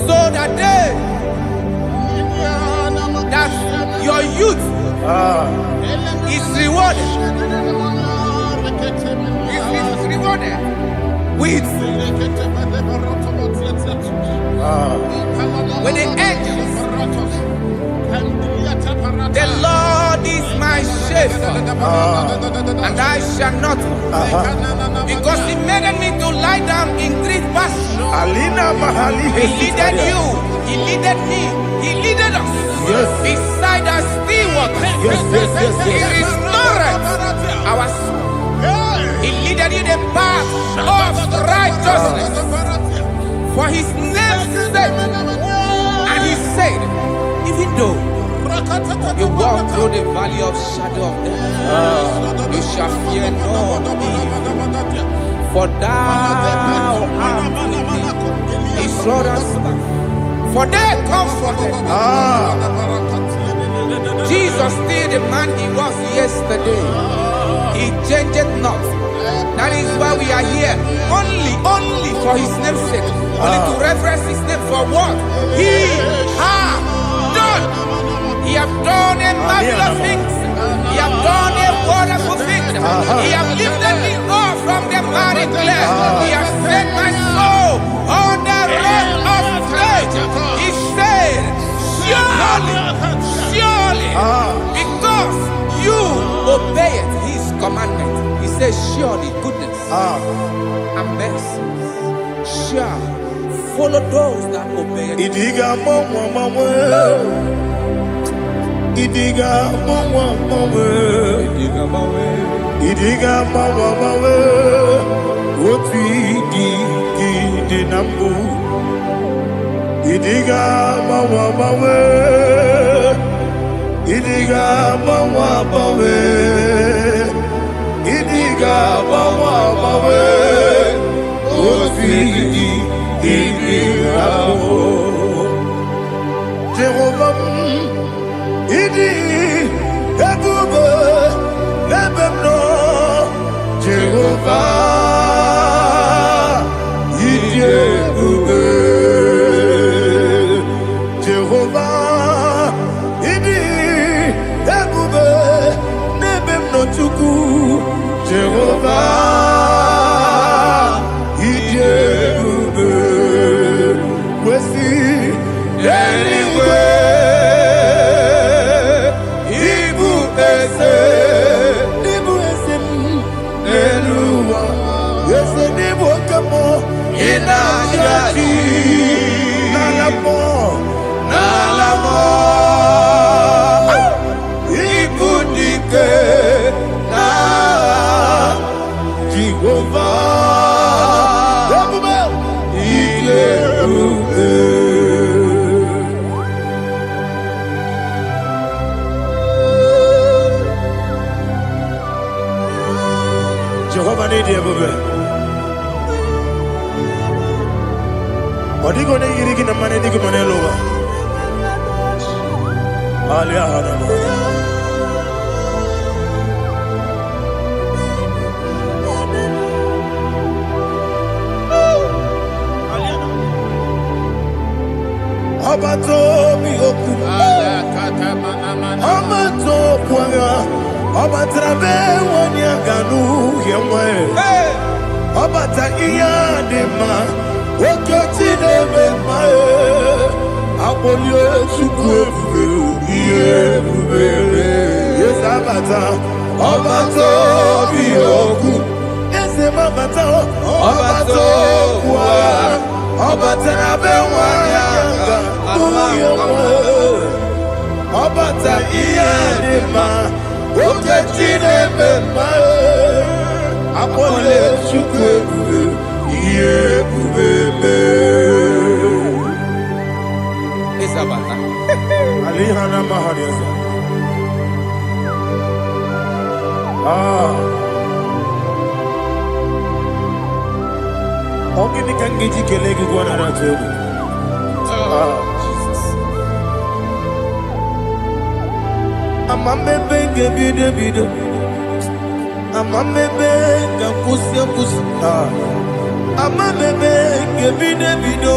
so that your youth is rewarded. Is rewarded with the angels. The Lord is my shepherd, and I shall not want, because He made me to lie down in green pastures. He leaded you, He leaded me, He leaded us beside the still waters. He restored our soul. He leaded you the path of righteousness for His name's sake. And He said, even though you walk through the valley of shadow of death, you shall fear no evil, for thou art with me. His rod and staff, for they comforted. Jesus still the man He was yesterday. He changed not. That is why we are here, only for His name's sake, only to reference His name for what He has done. He has done a marvelous things. He has done a wonderful thing. He has lifted me up from the miry clay. He has set my soul on the rock of faith. He said, surely, because you obeyed His commandment. He says, surely goodness and mercy shall follow those that obey it. Idiga mawe, oti di nambu. Idiga mawe, idiga mawe, idiga mawe, oti di nambu. Jehovah. Idi ebube ebemno Jehovah. Idi ebube Jehovah. Idi ebube nebemno chuku Jehovah. Idi ebube wesi anyway. Nalamo, ibudike na Jehovah, Ilebube. Jehovah ni Ilebube. Odigo ne yiriki na mane digo mane loba. Alia hana. Obato Bioku, Obato Puanga, Obatrabe Wanyaganu, Yamwe, Obata Iyadema, Okotine Mae, Apolio Chukwu, yes, Abata, Obato Bioku, yes, Abata, Obato Kwa, Obatrabe Wanyanga, Obata Iyadema, Okotine Mae, Apole Chukwu, Isabata. Alihana Mahariasa. Ogini Kangiji Kelegi Guanara Tobu. Jesus. Amambe Bide. Amambe Pusia. Amambe Bide.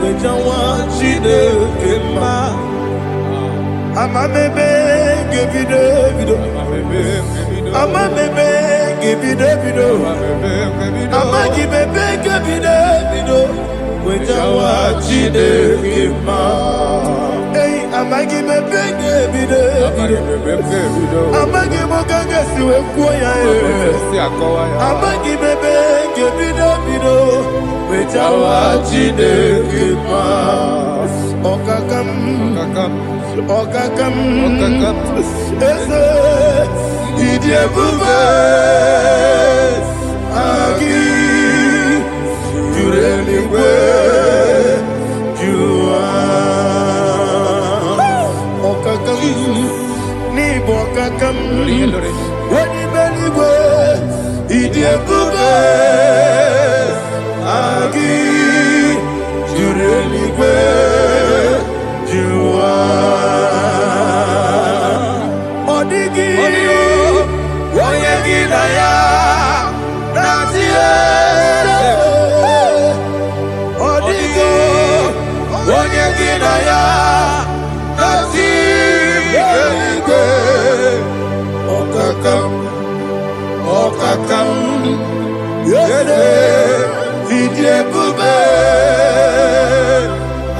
Bejawa Chide Kema. Amambe Bide. Amambe Bide. Amagi Bebe Bide. Bejawa Chide Kema. Hey, Amagi Bebe Bide. Amagi Mogaga Siwe Kuya. Amagi Bebe Bide. Bejawa Chide Kema. Okakam. Ese Idiebube Agi Jureligwe Jua Okakam Nibo Okakam Wani Beligwe Idiebube Agi Jureligwe Jua Odigi Oyegi Naya Nazie Odigi Oyegi Naya Nazie Okakam Yede Idiebube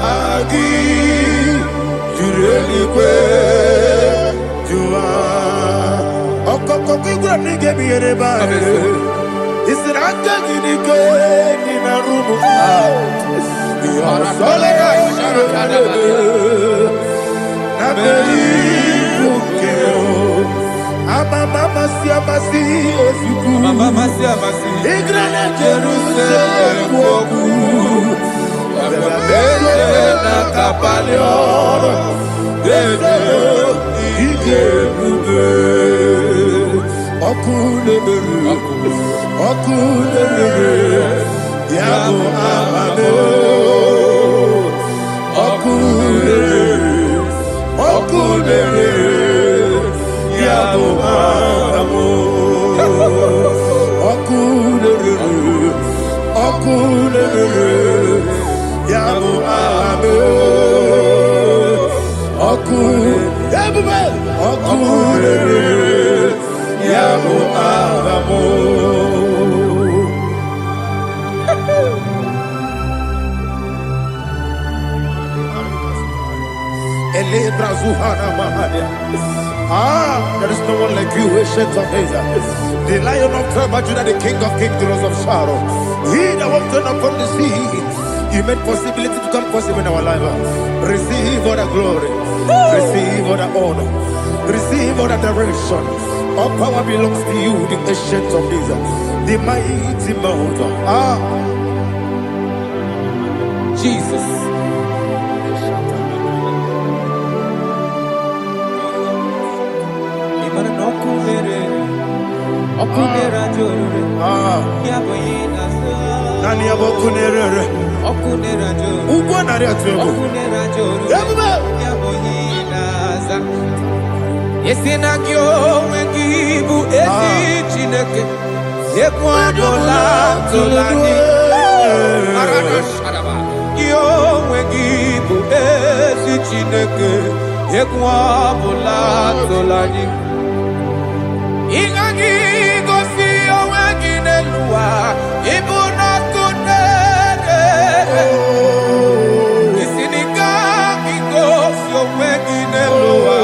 Agi Jureligwe Jua Okokokigura nige biyereba Isiraka gidike Nina rumu Yarasolega Nabeli Ukeo Mama siamasi osuku Igrana Jerusalem woku Bebe na kapalion Dede Igebube Okulere Yabo amamo Okulere Yabo amamo Okulere Yabo amamo Okulere Yabo amamo there is no one like you, ancient of days. The Lion of tribe of Judah, the King of kings, the Rose of Sharon. He that walked upon the sea, you made possibility to come possible in our life. Receive all the glory, receive all the honor, receive all the direction. All power belongs to you, the ancient of days, the mighty mountain. Jesus. Nani abokunere ugwa nari atwego Yesina kyo wengibu esi chineke Yekwadola tolani Arana sharaba Kyo wengibu esi Chineke egwu ọbụla tụlanyi ịgaghị gosi onwe gị n'elu ụwa ịbụ n'ọkụ na-ere isi n'ịga gị gosi onwe gị n'elu ụwa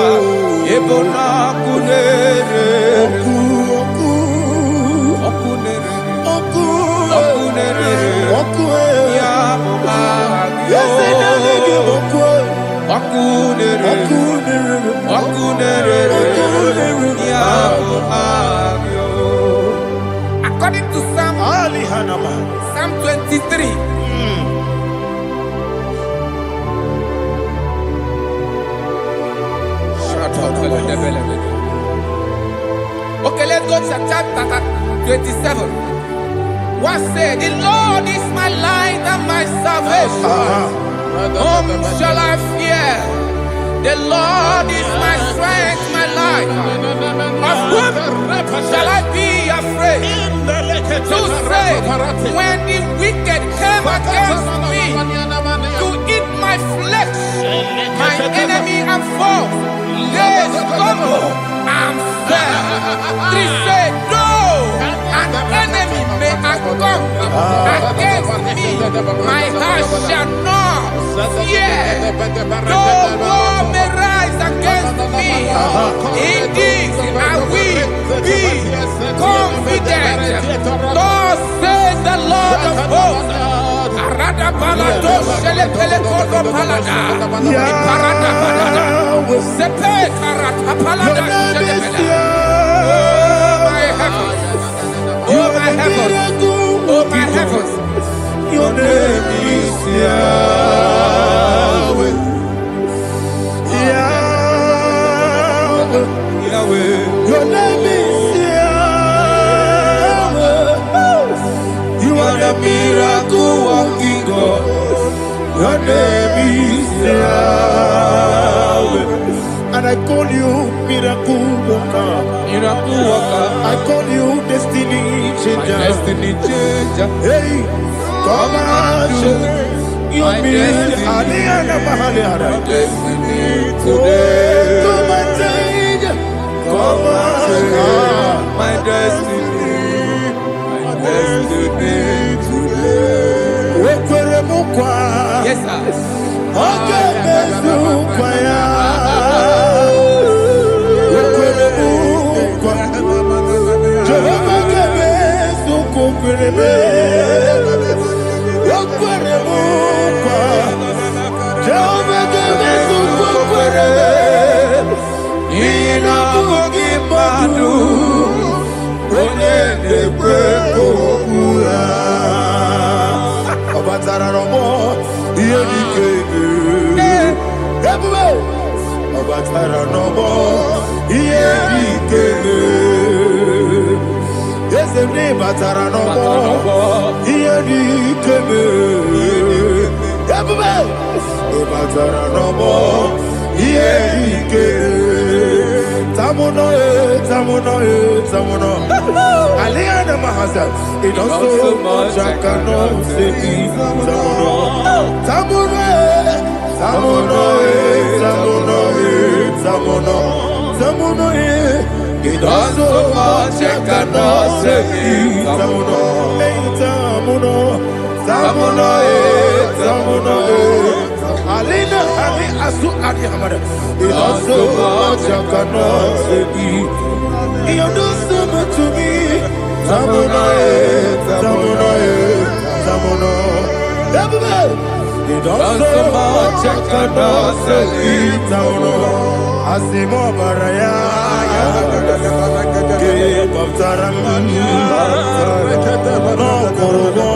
ịbụ n'ọkụ na-ere ya bụ according to Psalm 23. Okay, let's go to chapter 27. What said, the Lord is my light and my salvation. Whom shall I fear? The Lord is my strength, my life. Of whom shall I be afraid? To say, when the wicked came against me to eat my flesh, my enemy and foe, they stumble and fell. Three said, no, an enemy may come against me, my heart shall not fear. No war may rise against me. Indeed, I will be confident. Thus says the Lord of hosts. Arada balado shele pele kodo palada. Iparada balada. Sepe karata palada shele pele. Oh my heavens, oh my heavens, your name is Yahweh, Yahweh, Yahweh, your name is Yahweh, you are the miracle working God, your name is Yahweh, and I call you miracle worker, miracle worker, I call you destiny changer, destiny changer. Hey, come on, your destiny, destiny today. Come on, change, come on, my destiny today. Yes, sir. Okay, it also much I cannot say. It also much I cannot say. Alina Ali Asu Adi Hamada. It also much I cannot say. You do so much to me. Tamuno. It also much I cannot say. Tamuno. Asimo Baraya. Give up Taram. No Kurubo.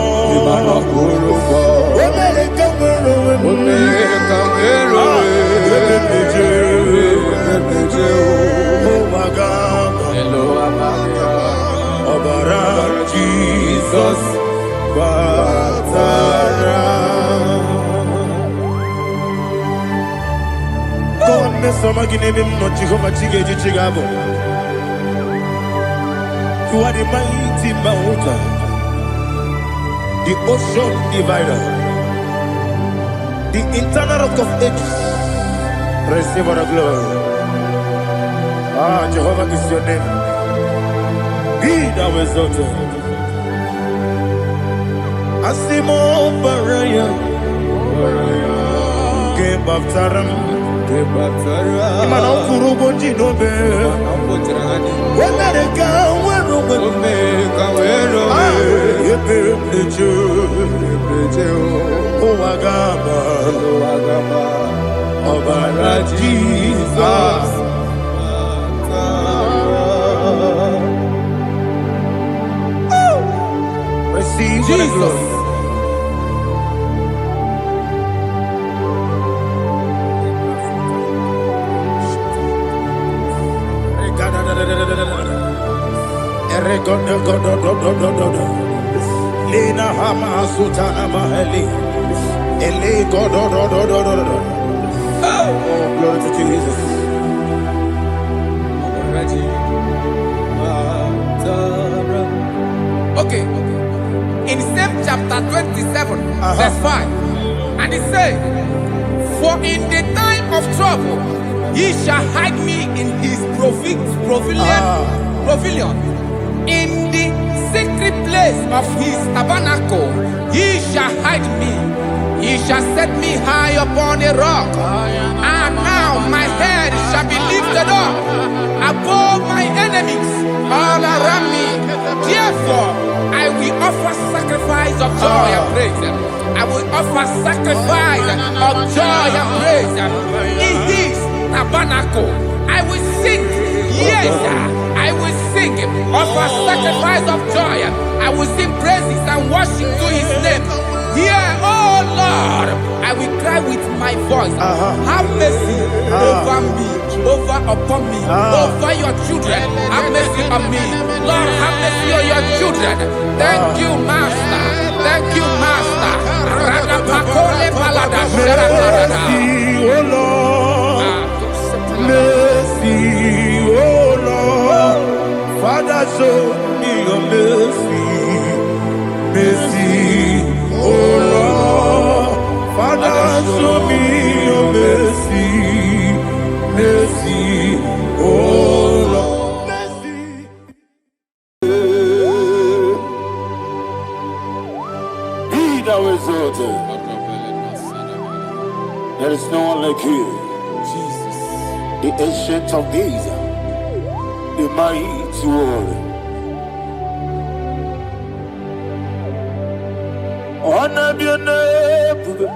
Jesus, Batara. God, Mr. Maginevim, not Jehovah Chigagi Chigabo. You are the mighty mountain, the ocean divider, the internal rock of ages, Receive all the glory. Ah, Jehovah is your name. Be thou exalted. Asimo Baraya. Game of Taram. Imana Kurubo Jinobe. When I go, oh, Agama. Obara Jesus. Receive Jesus. Lena Hama Sutana Maheli. Ele Godo. Oh, glory to Jesus. Okay. In same chapter 27, verse 5, and it says, "For in the time of trouble, he shall hide me in his pavilion. In the secret place of his tabernacle, he shall hide me. He shall set me high upon a rock. And now my head shall be lifted up above my enemies all around me. Therefore, I will offer sacrifice of joy and praise. I will offer sacrifice of joy and praise. In his tabernacle, I will sing. Yes, I will sing. Offer sacrifice of joy. I will sing praises and worship to his name. Here, oh Lord, I will cry with my voice. Have mercy over me, upon me, over your children. Have mercy on me. Lord, have mercy on your children. Thank you, Master. Thank you, Master. Mercy, oh Lord. Mercy, oh Lord. Father, show me your mercy. Mercy, oh Lord. Father, show me your mercy. Mercy, oh Lord. Mercy. Be thou exalted. There is no one like you. Jesus. The ancient of days, the mighty warrior. Honor be an ebube.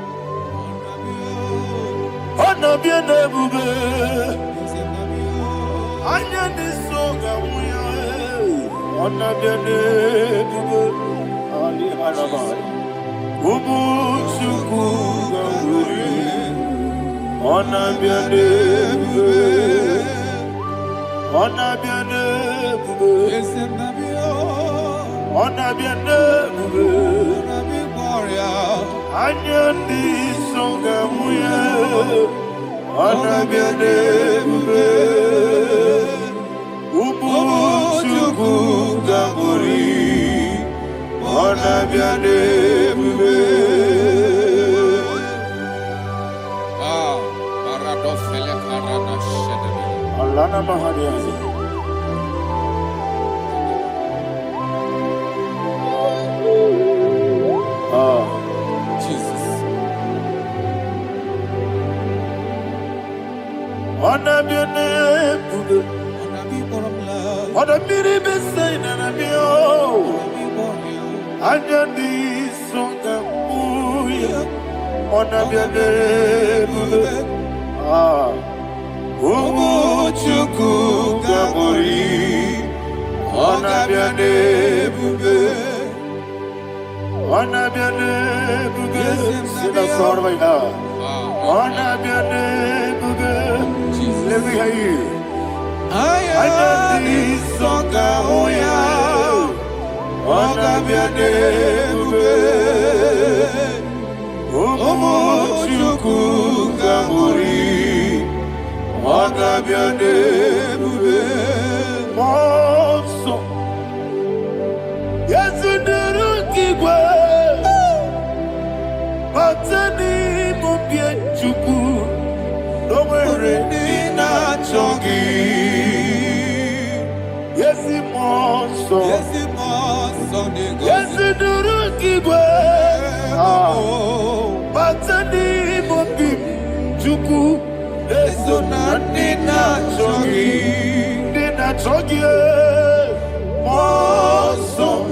Honor be an ebube. Anya ni soga muya. Honor be an ebube. Ali harabai. Ubu chuku ganguri. Honor be an ebube. Honor be an ebube. Honor be an ebube. Anyandi songa muya, anabiane bube, ubu chuku ganguri, anabiane bube. Paradofele karana shedemi. Alana mahadiazi. Jesus. Anabiane bube, anabiri besai nanabio, anyandi songa muya, anabiane bube. Ubu chuku ganguri, anabiane bube. Anabiane bube, sila sorvaina. Anabiane bube, let me hear you. Anandi songa oya, anabiane bube. Omo chuku ganguri, anabiane bube. Monso, yazunuru kigwe. Batani mubie chuku, no more chuku eso na nina chogi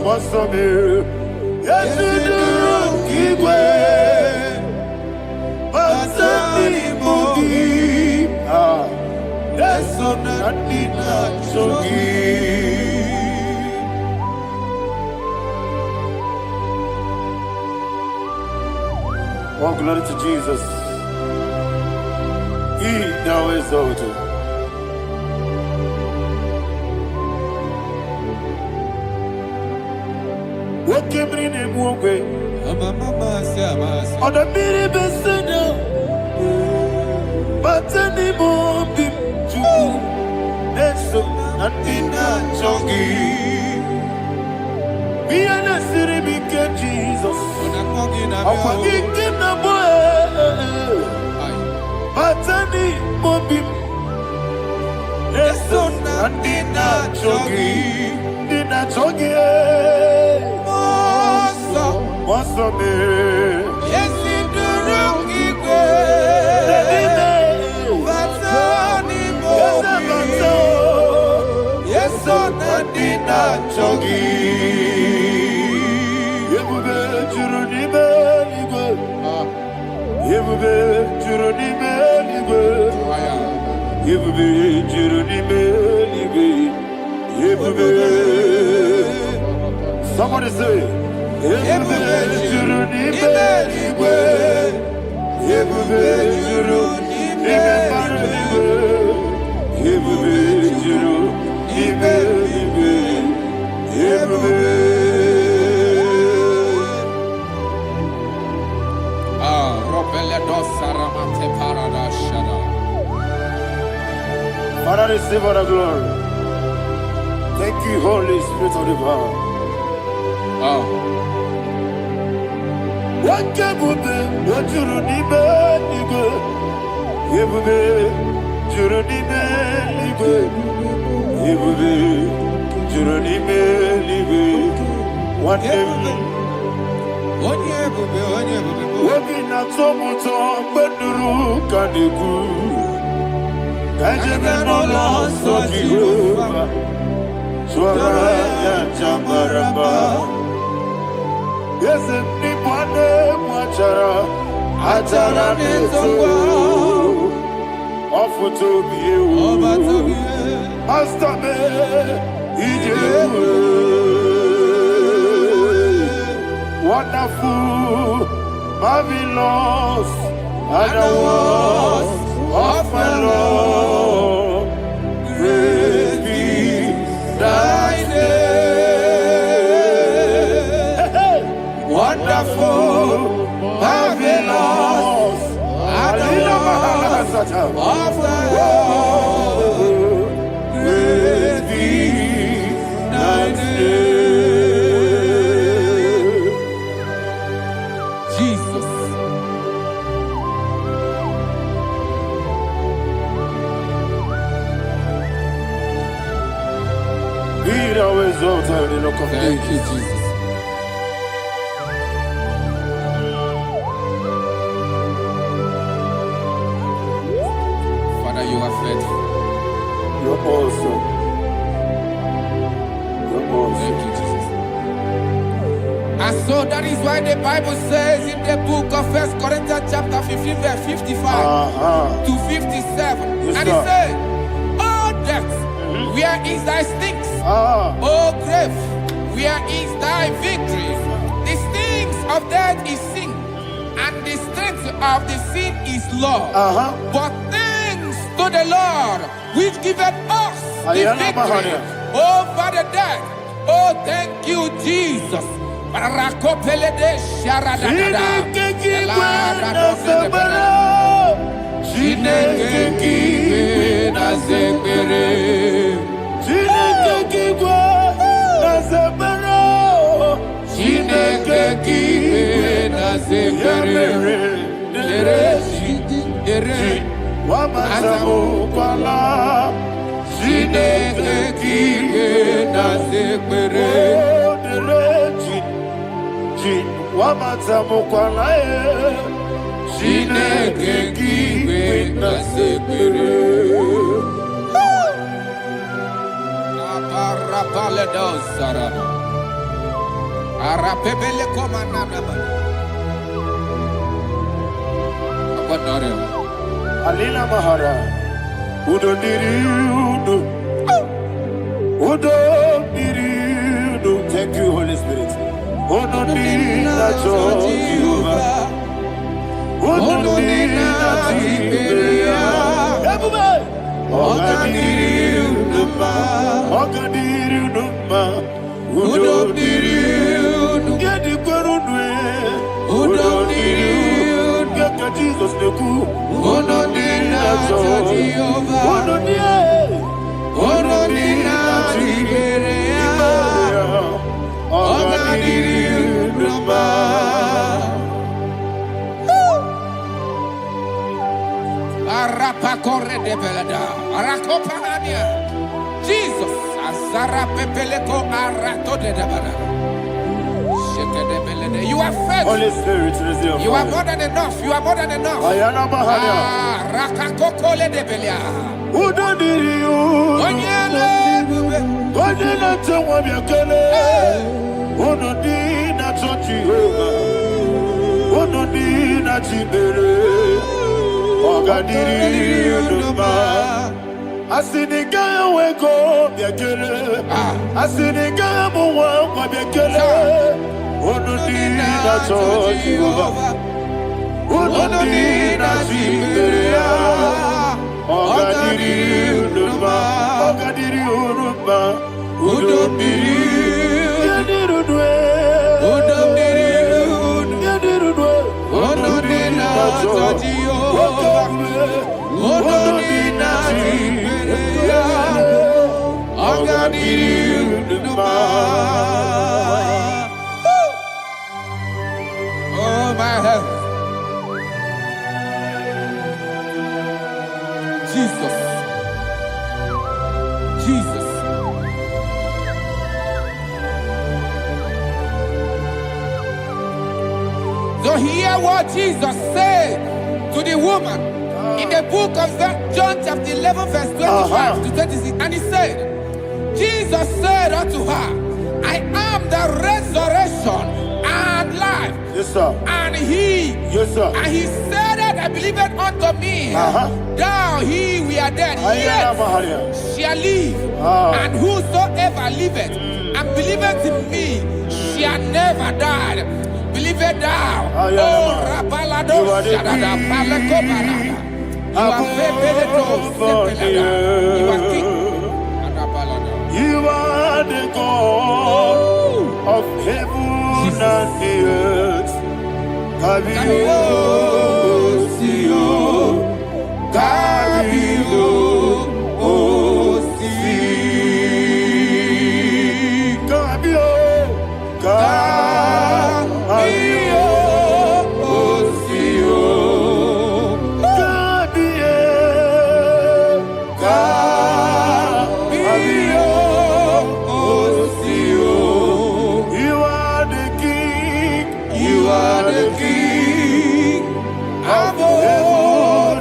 moso me yesu duru kigwe basani mogi eso na nina chogi. Oh, glory to Jesus. He now exalted. What came in him one way? On the mini beside, but anymore be true. That's so not in that jogi. Be an city, be Jesus. I'm forgetting the boy. Batani Mobi. Let's not dinner jogi. Dinner jogi. What's up, yes, in the room. Batani Mobi. Yes, not dinner jogi. Somebody say, Father, receive all the glory. Thank you, Holy Spirit of the power. What can we do? What you do? Yes, nipane mwachara achara netongo ofuto biyewu Master me ijewu wonderful, marvelous, and the words of my Lord. Praise be thy name. Wonderful, marvelous, and the words of my Lord. Praise be thy name. Jesus. Be thou exalted in the rock of Thank you, ages. Jesus. Father, you are faithful. You're awesome. You're awesome. Thank you, Jesus. And so that is why the Bible says in the book of 1 Corinthians chapter 15 verse 55 to 57. Yes, And it sir. says, "Oh death, where is thy stings? Oh grave, where is thy victory? The stings of death is sin, and the strength of the sin is law. But thanks to the Lord, which giveth us the Ayana victory Mahania. over the death." Oh, thank you, Jesus. Rakopelede sharadadada. Chineke kiwe na zekere. Chineke kiwe na zekere. Dere Wamazamukwala. Chineke kiwe na zekere. Wamazamukwala. Chineke kiwe Arapebele komanana bana. Abadare. Alina Mahara. Udo diriudo. Udo diriudo. Thank you, Holy Spirit. Udo diriudo. Udo diriudo. Everybody. Ogadiriudo. Ogadiriudo. Udo diriudo. Get the Gurudwe. Udo diriudo. Get the Jesus the Ku. Udo diriudo. Udo diriudo. Udo diriudo. Ogadiriudo. Arapa corre de belada. Arakopa ania. Jesus. Azara pepeleko arato de dabara. Sheke de belede. You are faithful. Holy Spirit, resume. You are more than enough. You are more than enough. Ayana Mahania. Rakakokole de belia. Udo diriudo. Onyele bube. Onyele tewa biakele. Udo dina Jehovah. Udo dina Jibere. Ogadiriudo. Asiniga weko biakele. Asiniga muwa kwa biakele. Udo dina Jehovah. Udo dina Jibere. Ogadiriudo. Ogadiriudo. Udo diriudo. Udo diriudo. Udo dina Jehovah. Udo dina Ogadiriudo. Oh my heaven. Jesus. Jesus. So hear what Jesus said to the woman in the book of John chapter 11 verse 25 to 26. And he said, Jesus said unto her, I am the resurrection and life. Yes, sir. And he, Yes, sir. and he said that I believeth unto me, thou he we are dead, Ayana yet Mahania. shall live. And whosoever liveth and believeth in me shall never die. Believeth thou. Ayana. Oh, Rabalado, You are the Shadada, Paleko Barada. You are Febeledo, Sepelada. You are king. Adabalada. You are the God of heaven and the earth. Kabio, Sio, Kabio, Osi, Kabio, Kabio, Osio, Kabio, Kabio, Osio. You are the King. You are the King of heaven and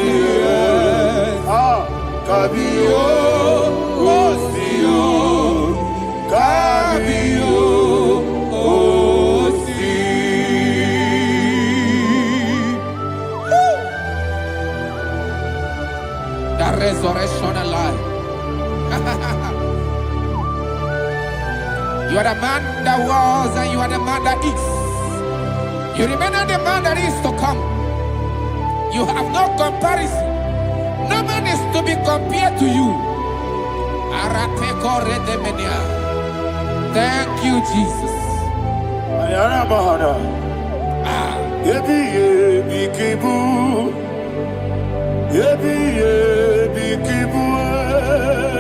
the earth. Kabio, Osio, Kabio, Osi. The resurrection alive. You are the man that was and you are the man that is. You remember the man that is to come. You have no comparison. No man is to be compared to you. Thank you, Jesus. Ayana Mahana. Yebi yebi kibu. Yebi yebi kibu.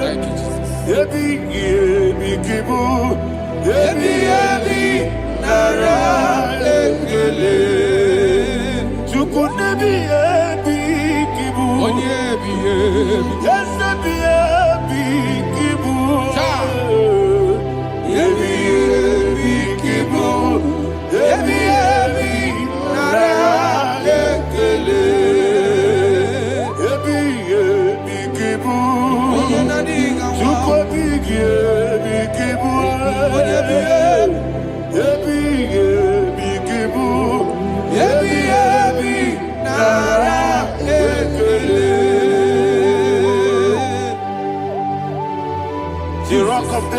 Thank you, Jesus. Yebi yebi kibu. Yebi yebi nara ekele. Chuku nebi yebi kibu. Onyebi, yebi. Yes, nebi yebi kibu. Yebi yebi kibu. Yebi yebi nara ekele. Yebi yebi kibu. Chuku yebi kibu.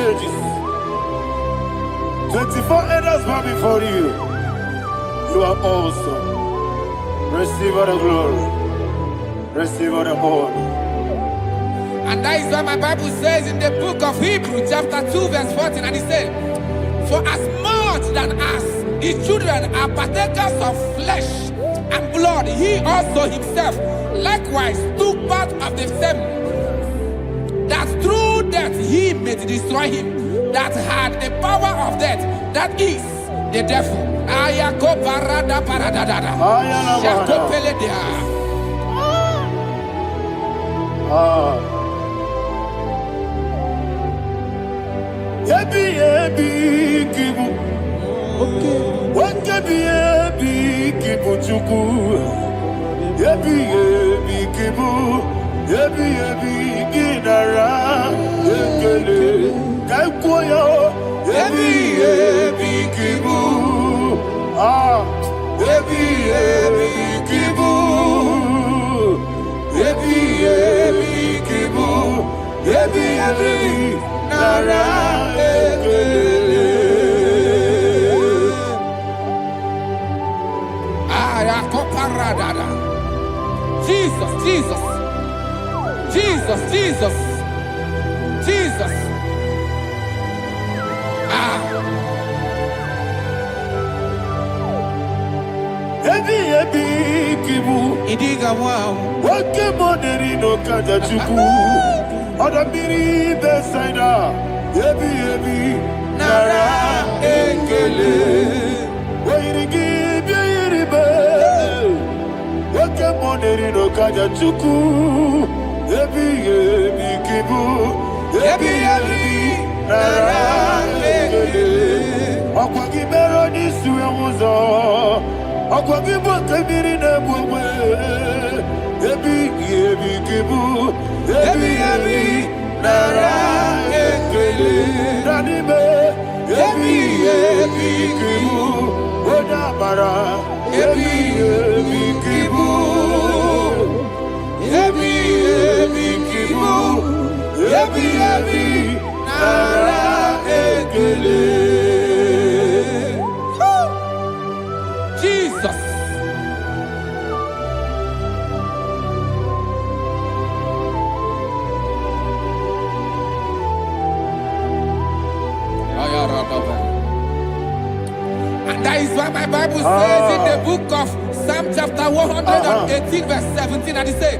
ages. 24 elders bow before you. You are awesome. Receive all the glory. Receive all the honor. And that is why my Bible says in the book of Hebrews chapter 2 verse 14, and it said, for as much than as the children are partakers of flesh and blood, he also himself likewise took part of the same, that through death he may destroy him that had the power of death, that is the devil. Ayako parada paradadada. Shakopeledia. Yebi yebi kibu. Wakebi yebi kibu chuku. Yebi yebi kibu. Yebi yebi ginara. Yekele kaikoyo. Yebi yebi kibu. Yebi yebi kibu. Yebi yebi kibu. Yebi yebi nara. Jesus, Jesus, Jesus, Jesus, Jesus. Ebi ebi kibu. Idiga wow. Wake moneri no kaja chuku. Odamiri besaida. Ebi ebi nara ekele. Wairigi biiribe. Wake moneri no kaja chuku. Ebi ebi kibu. Ebi ebi nara ekele. Akwagi bero ni suwe muzo. Akwagi bokemiri ne bwe. Ebi ebi kibu. Ebi ebi nara ekele. Nanime. Ebi ebi kibu. Odabara. Ebi ebi kibu. Ebi ebi kibu. Ebi ebi nara ekele. Jesus. And that is why my Bible says in the book of Psalm chapter 118 verse 17, and it says,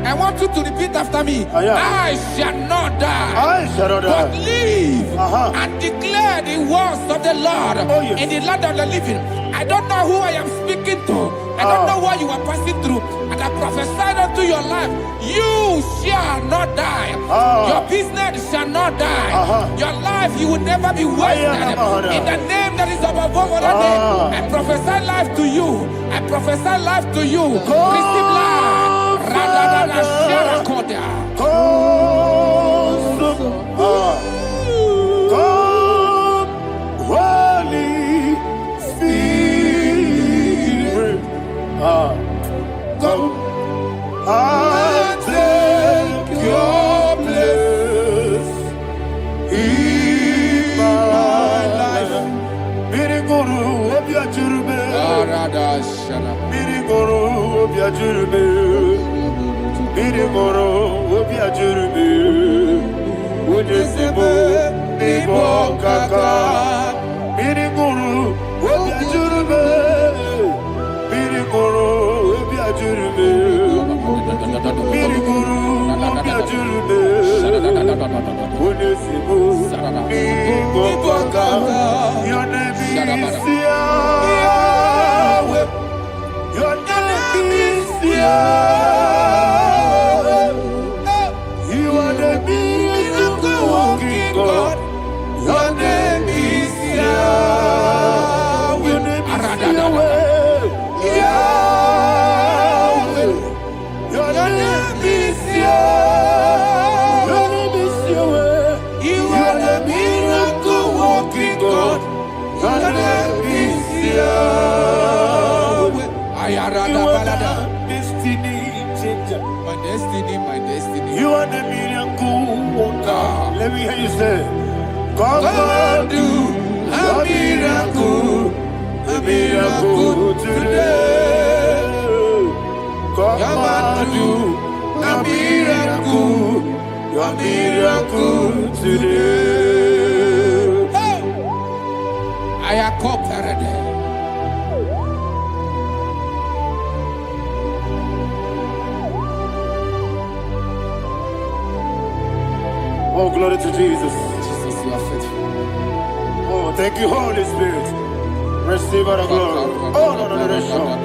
I want you to repeat after me. I shall not die, but live and declare the words of the Lord in the land of the living. I don't know who I am speaking to. I don't know what you are passing through. And I prophesied unto your life, you shall not die. Your business shall not die. Your life, you will never be wasted. In the name that is above all other name, I prophesy life to you. I prophesy life to you. Receive life. Holy Spirit, come and take your place in my life. Miriguru obiajurube, miriguru obiajurube, miriguru obiajurube. Udesibo ibo kaka, miriguru obiajurube, miriguru obiajurube, miriguru obiajurube. Udesibo ibo kaka, your name is Yahweh, your name is Yahweh. You are the miracle working God. Your name is Yahweh. Your name is Yahweh. Yahweh. Your name is Yahweh. Your name is Yahweh. You are the miracle working God. Your name is Yahweh. You are the destiny changer. My destiny, my destiny. You are the miracle worker. Let me hear you say, come God do a miracle today. Come and do a miracle today. I am cooperated. Oh, glory to Jesus. Jesus, you are faithful. Oh, thank you, Holy Spirit. Receive our glory. Oh, no, that's sure.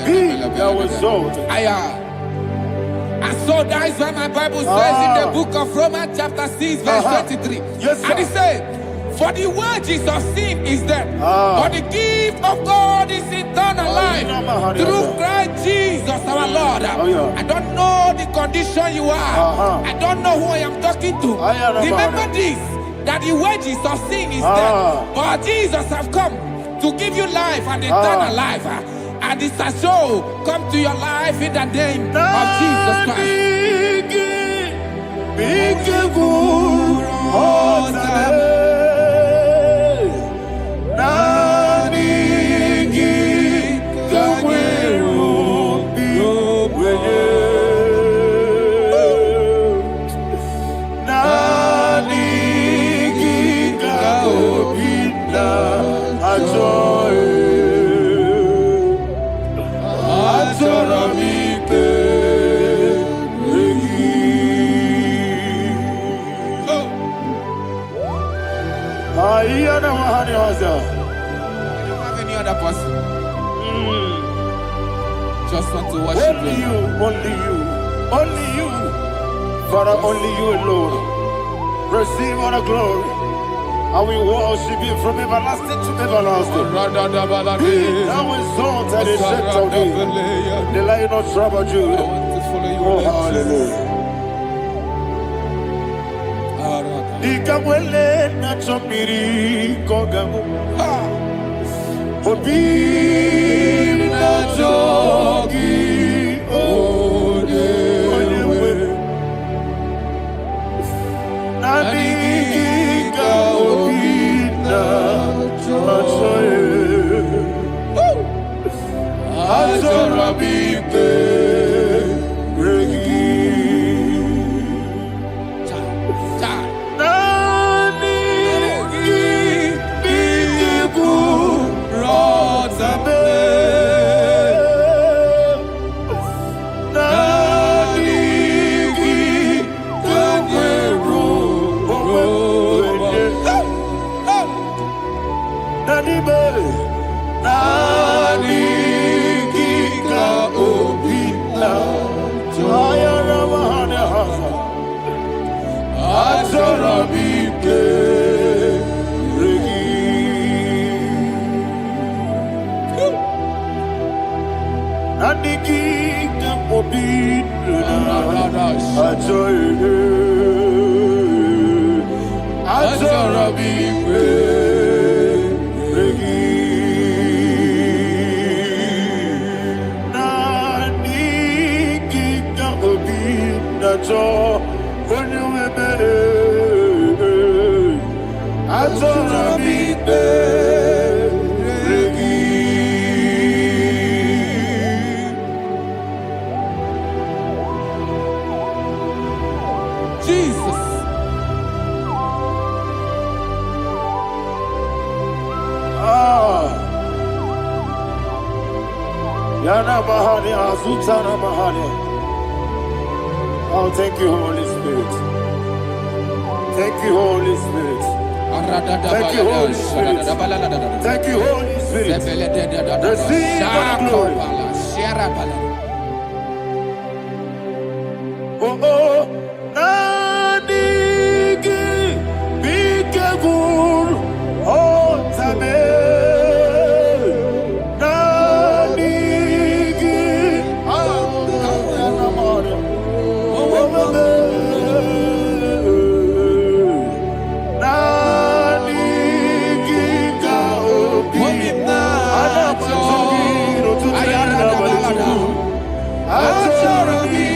He that was exalted. And so that is why my Bible says in the book of Romans chapter 6 verse 23. Yes, sir. And it says, for the wages of sin is death, but the gift of God is eternal life through Christ Jesus our Lord. I don't know the condition you are. I don't know who I am talking to. Remember this, that the wages of sin is death, but Jesus have come to give you life and eternal life. And this has so come to your life in the name of Jesus Christ. I don't have any other person. Just want to worship only you, only you, Father, only you alone. Receive all the glory. I will worship you from everlasting to everlasting. Now exalted is set on thee, the Lion of Tribe of Judah. Oh, hallelujah. Ikamwele na chomiri kogamu. Obi na jogi odewe. Nani ka obi na jogi. Azorabite regi. Oh, thank you, Holy Spirit. Thank you, Holy Spirit. Thank you, Holy Spirit. Thank you, Holy Spirit. Receive the glory. Oh, oh, Nanigi, Bikagur, oh, Tabe. Sorry.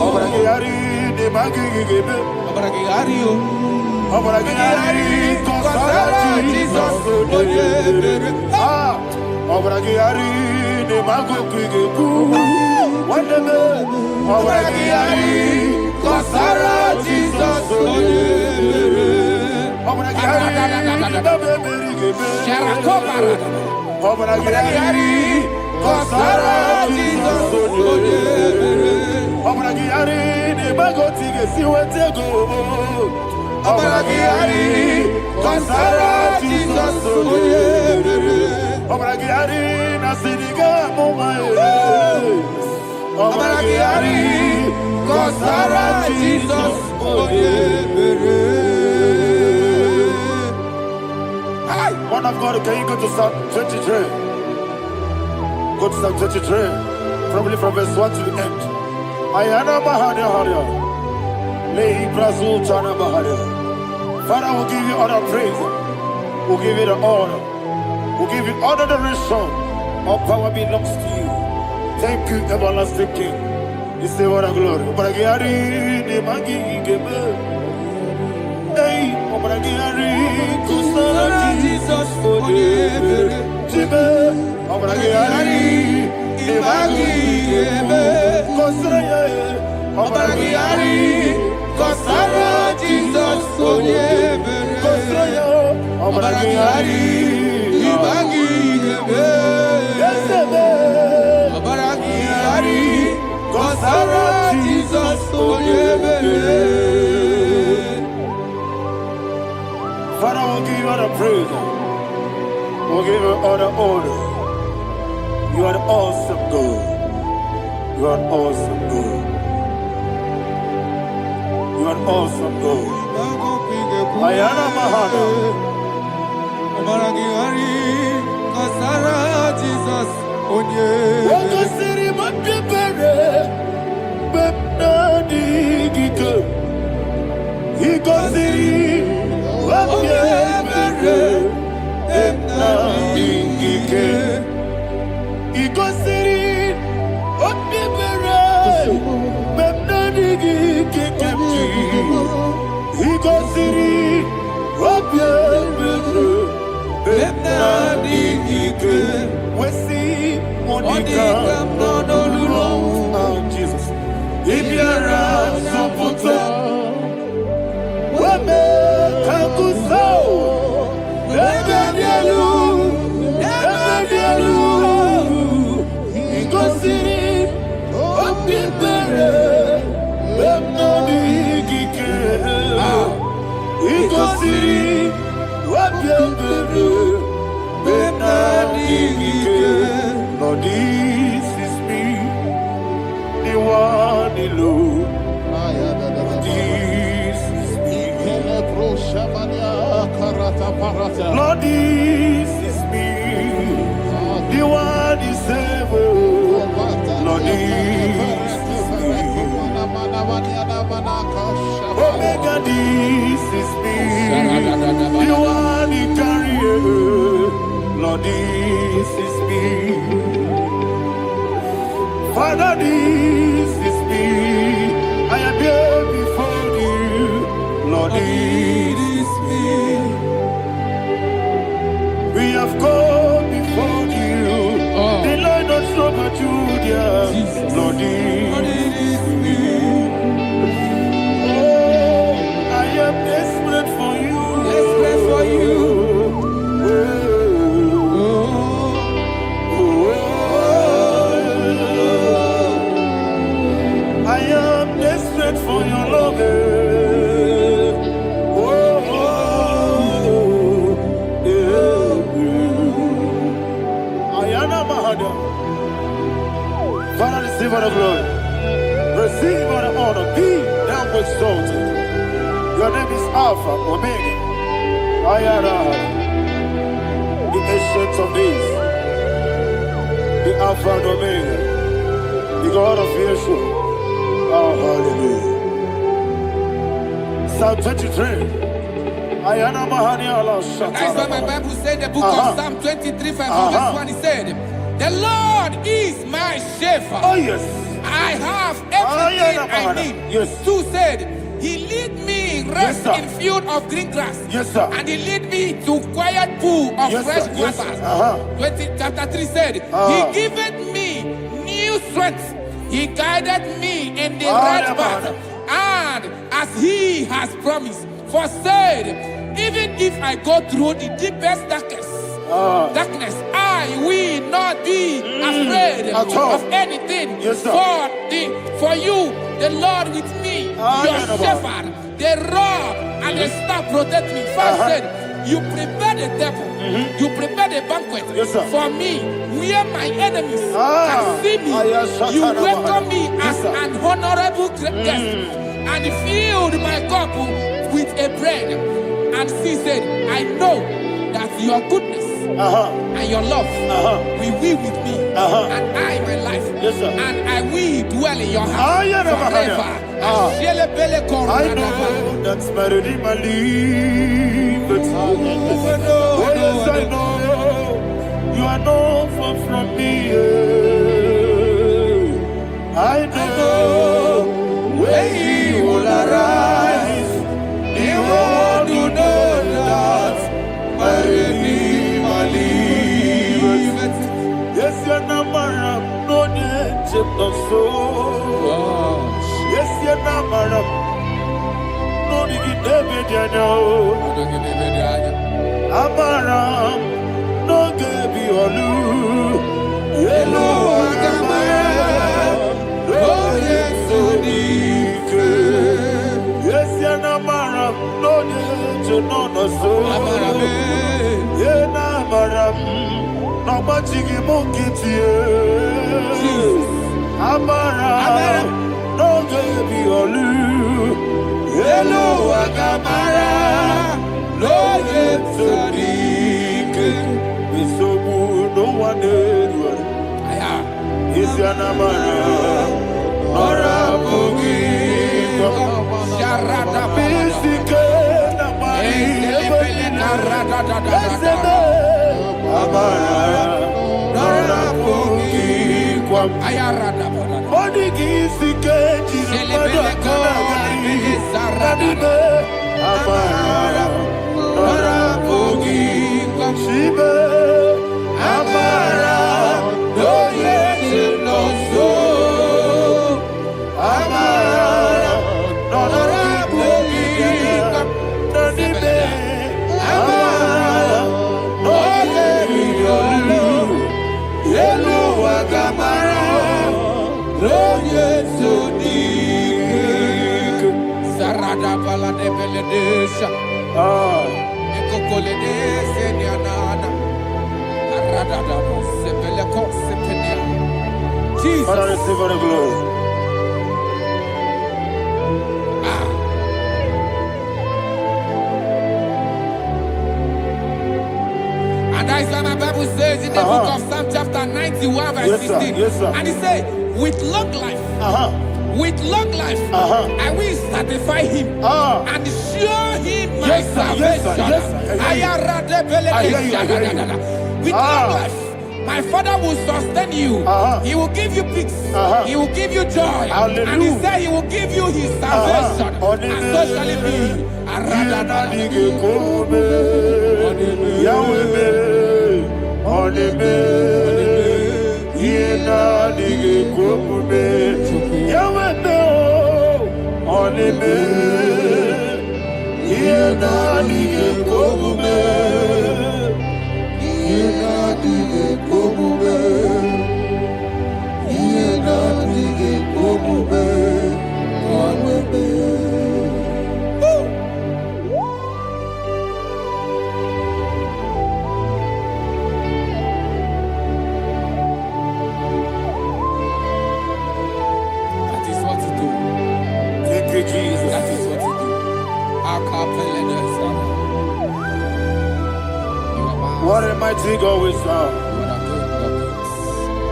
Obragari de Magigebe. Obragari Kosara Jesus. Obragari de Magogigegu. Whatever. Obragari Kosara Jesus. Obragari Obragari Kosara Jesus. Obragari de Magotige Siwetego. Obragari Kosara Jesus. Obragari Nasiriga Momae. Obragari Kosara Jesus. Man of God, can you go to Psalm 23? Go to Psalm 23, probably from verse 1 to the end. Ayana Bahania Haria. Lei Brazil Chana Bahania. Father, we'll give you all the praise. We'll give you the honor. We'll give you all the adoration. All power belongs to you. Thank you, everlasting King. You say what a glory. Obragari de Magi Gebe. Hey, Obragari Kusara Jesus Jibe. Obragari de Magi Gebe. Kusara Obragari Kusara Jesus Kusara Obragari de Magi Gebe. Obragari Kosara Jesus Father, we'll give you all the praise. We'll give you all the honor. You are the awesome God. You are an awesome God. You are an awesome God. Ayana Mahana. Kosara Jesus Wakasiri Makapere. Bepnadigike. Ikosiri Wakapere. Bepnadigike. Ikosiri Wakapere. Bepnadigike. Ikosiri Wakapere. Bepnadigike. Wesi Monica. Oh, Jesus. Ibiara Sopoto. Wame Kakuso. Ebedielu. Ikosiri. Opipere. Bemnabigike. Ikosiri. Opipere. Bemnabigike. Lord, this is me. The one alone. This is me. Lord, this is me. The one is ever. Lord, this is me. Omega, this is me. The one in carrier. Lord, this is me. Father, this is me. I am here before you. Lord, this is me. We have come before you. The Lord not so much you, dear. Lord, this is me. Oh, I am desperate for you. Desperate for you. I am desperate for your love. Ayana Mahada. Father, receive all the glory. Receive all the honor. Be thou exalted. Your name is Alpha, Omega. Ayana. The ancient of days. The Alpha and Omega. The God of Yeshua. Oh, hallelujah. Psalm 23. Ayana Mahani Allah Shata. That's what my Bible said, the book of Psalm 23, verse 1, it said, the Lord is my shepherd. Oh, yes. I I have everything I need. Yes. 2 said, He lead me rest Yes, sir. in field of green grass. Yes, sir. And He lead me to quiet pool of Yes, fresh sir. Yes, sir. waters. Chapter 3 said, He giveth me new strength. He guided me in the right path. And as He has promised, for said, even if I go through the deepest darkness, I will not be afraid of anything. Yes, sir. For you, the Lord with me, your shepherd, the rod and the staff protect me. First said, you prepare the table, you prepare the banquet Yes, sir. for me, where my enemies can see me. You welcome me as an honorable guest, and filled my cup with a bread. And she said, I know that your goodness and your love will be with me, and I, my life, and I will dwell in your house forever. I know that's my Redeemer liveth. Oh, yes, I know you are not far from me. I know when He will arise, He will do that my Redeemer liveth. Yes, you're not married, no need to so. Yes, you're not married, no need to Amaram, no give you a loo. Hello, Amaram, no yes, so deep. Yes, you're not Amaram, no need to know no so. Yeah, Amaram, no much you monkey to you. Amaram, no give you a loo. Hello, Amaram. Lord, it's so deep. It's so good, no one did one. It's your number. Nora Bogi. Sharada Basic. Nora Bogi. Body gives the cage. Nora Bogi. Shibe. Amara. No yet no so. Amara. Nora Bogi. Noribe. Amara. No yet no. Hello Agamara. No yet so deep. Sarada bala de beledesha. Jesus. Father, receive all the glory. And that's why my Bible says in the book of Psalm chapter 91 verse 16. Yes, sir. And He said, with long life, with long life, I will satisfy him and show him my salvation. With long life, my Father will sustain you. He will give you peace. He will give you joy. Hallelujah. And He said He will give you His salvation. And so shall it be. What a mighty God we serve.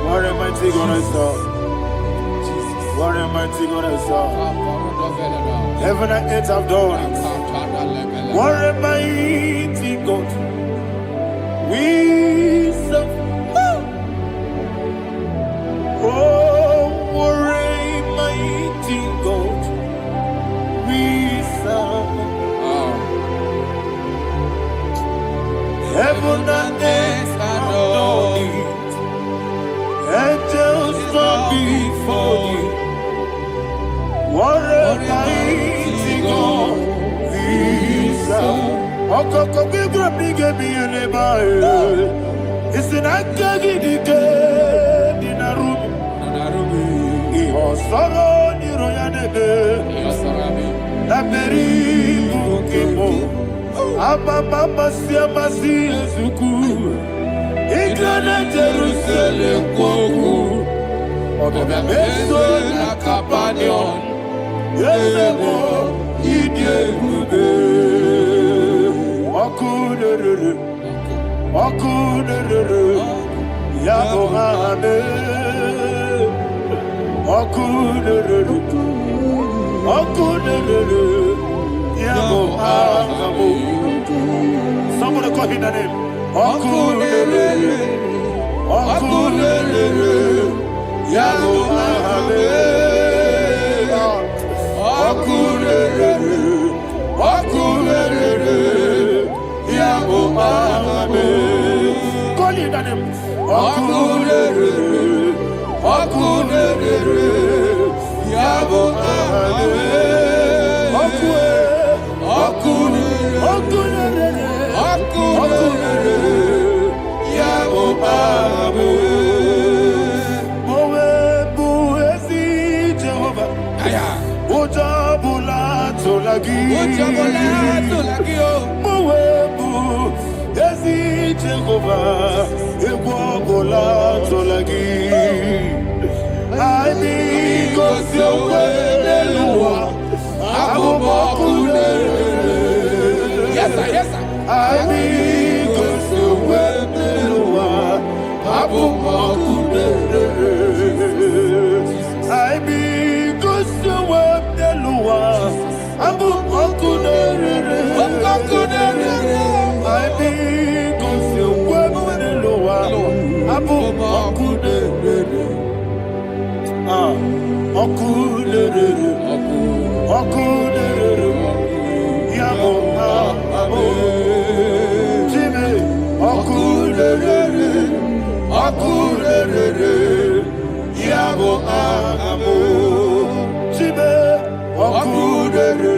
What a mighty God I serve. What a mighty God I serve. Heaven and earth have done it. What a mighty God we serve. Oh, what a heaven and earth adore thee. Angels bow before thee. What a mighty God is our. Okoko bibra bige biyele bae. Isin akagi dike dinarum. Iho soro ni royanede. Laberi bukimo. Ababa siamasi ezuku. Igrana Jerusalem kwoku. Odobe meso na kapanion. Yesemo idie gube. Okunere, Yabo Hame. Okunere, Yabo Hame. Somebody call him the name. Okunere, Yabo Hame. Okunere, Yabo Hame. Call him the name. Okunere, Yabo Hame. Yabo Hame. Moebu ezi Jehovah. Ojabula tolagi. Moebu ezi Jehovah. Egwabola tolagi. Ani kosio weneluwa. Abubakune. Yes, sir. Ani kosio weneluwa. Abubakune. Ani kosio weneluwa. Abubakune. Ani kosio weneluwa. Abubakune. Okunere, Yabo Hame. Jimmy, Okunere, Yabo Hame. Jimmy, Okunere,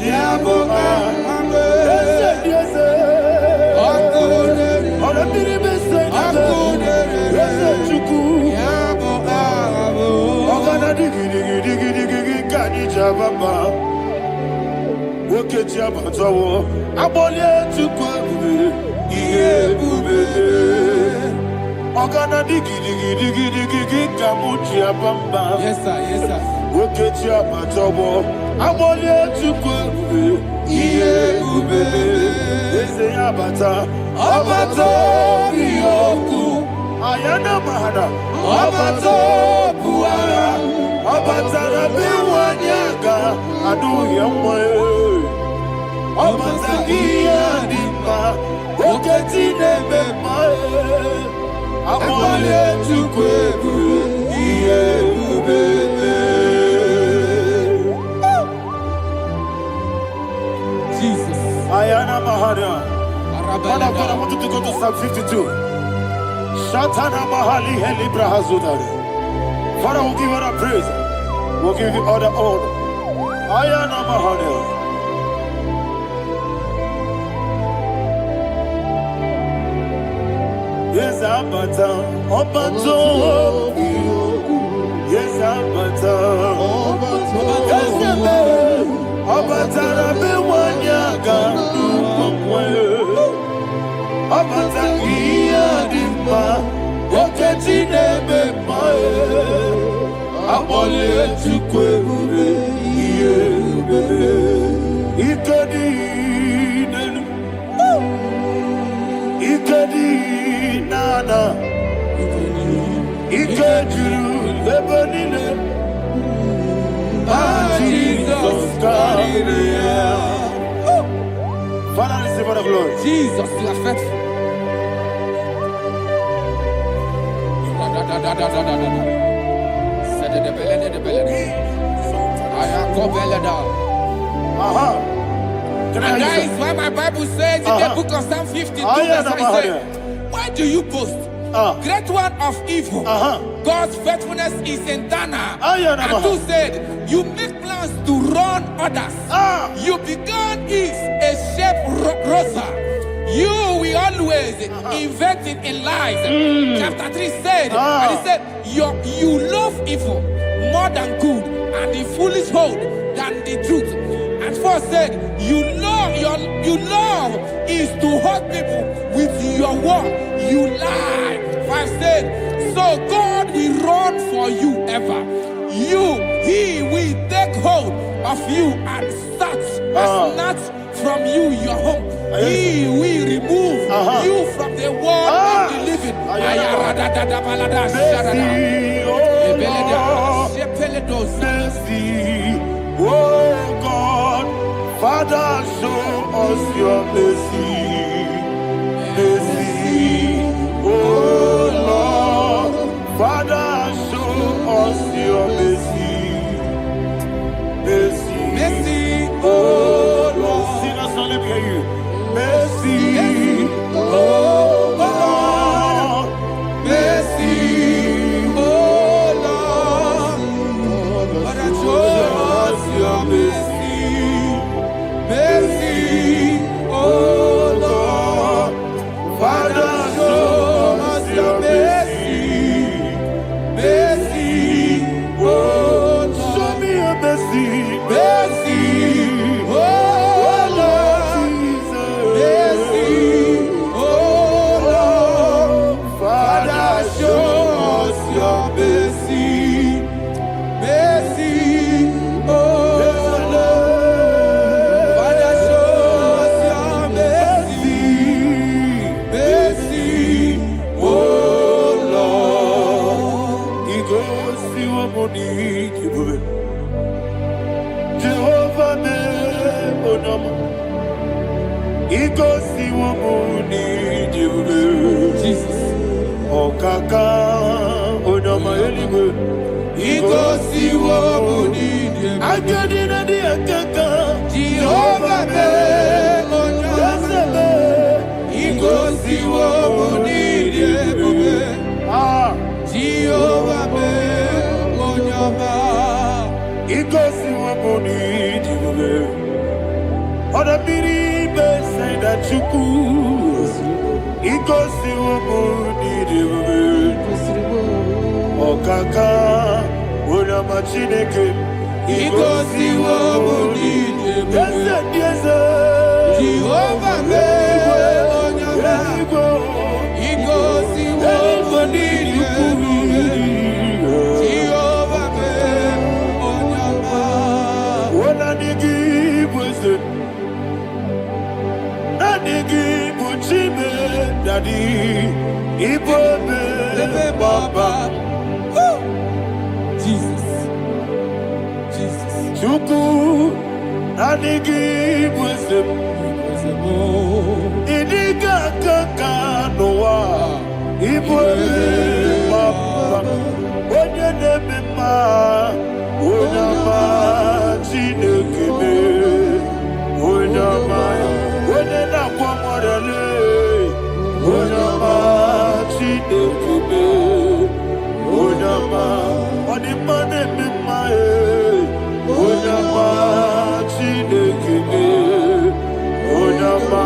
Yabo Hame. Yes, Baba, woke Jabatawo, Abolia to Kwabu, Yebube, Ogana digi, Kamutia Bamba. Yes, sir. Woke Jabatawo, Abolia to Kwabu, Yebube, Abata, Yoku, Ayana Mahana, Abato, Puara. Abatara biwanyaga adu yamwe. Abatagia dimba oketi nebe mae. Amole tukwebu iye ubebe. Jesus. Ayana Mahana. Father, I want you to go to Psalm 52. Shatana Mahali Heli Brahazudari. Father, we'll give you the praise. We'll give you all the honor. Ayana Mahane. Yes, Abata. Obato. Yes, Abata. Yes, Abata. Rabe wanyaga. Abata iya dimba. Oketi nebe mae. Abole tukwebube yebe. Ikadi nenu. Ikadi nana. Ikadiru lebanine. Jesus God. Father, receive all the glory. Jesus, tu as fait. And that is why my Bible says in the book of Psalm 52, verse 5 says, why do you boast? Great one of evil. God's faithfulness is eternal. And 2 said, you make plans to run others. You began is a shape rosa. You will always invent it in lies. Chapter 3 said, and he said, you love evil more than good, and the foolish hold than the truth. And 4 said, you love is to hurt people with your word. You lie. 5 said, so God will run for you ever. He will take hold of you and snatch from you your home. He will remove you from the world of the living. Oh God, Father, show us your mercy. Mercy, oh Lord, Father, show us your mercy. Mercy, Mercy, oh Lord, sing us only hear you. Mercy, oh Lord, mercy, oh Lord, Father, show us your mercy. Mercy, oh Lord, Father, show us your mercy. Mercy, oh Lord, show me your mercy. mercy, oh Lord, mercy, oh Lord, Father, show us your mercy. Mercy, oh Lord, Father, show us your mercy. Mercy, oh Lord. He goes to a money. Jehovah me onama. He goes to a money. Jesus. Okaka onama eligwe. He goes to Wobuni. Agadina di akaka. Jehovah me onama. He goes to Wobuni. Jehovah me onama. He goes to a money. Oda biri be say that you could. He goes to a money. Okaka onama chineke. He goes to Wobuni. Yes, Jehovah me onama. He goes to Wobuni. Jehovah me onama. Daddy, Ibobe, Baba, Jesus, Jesus, Chuku, Nanigi, Wisdom, Idiga, Kaka, Noa, Ibobe, Baba, Onya Nebima, Onama, Chinekime, Onama, Onena Kwamorele. Onama, Chinekime, Onama, Onimane Mimae, Onama, Chinekime, Onama,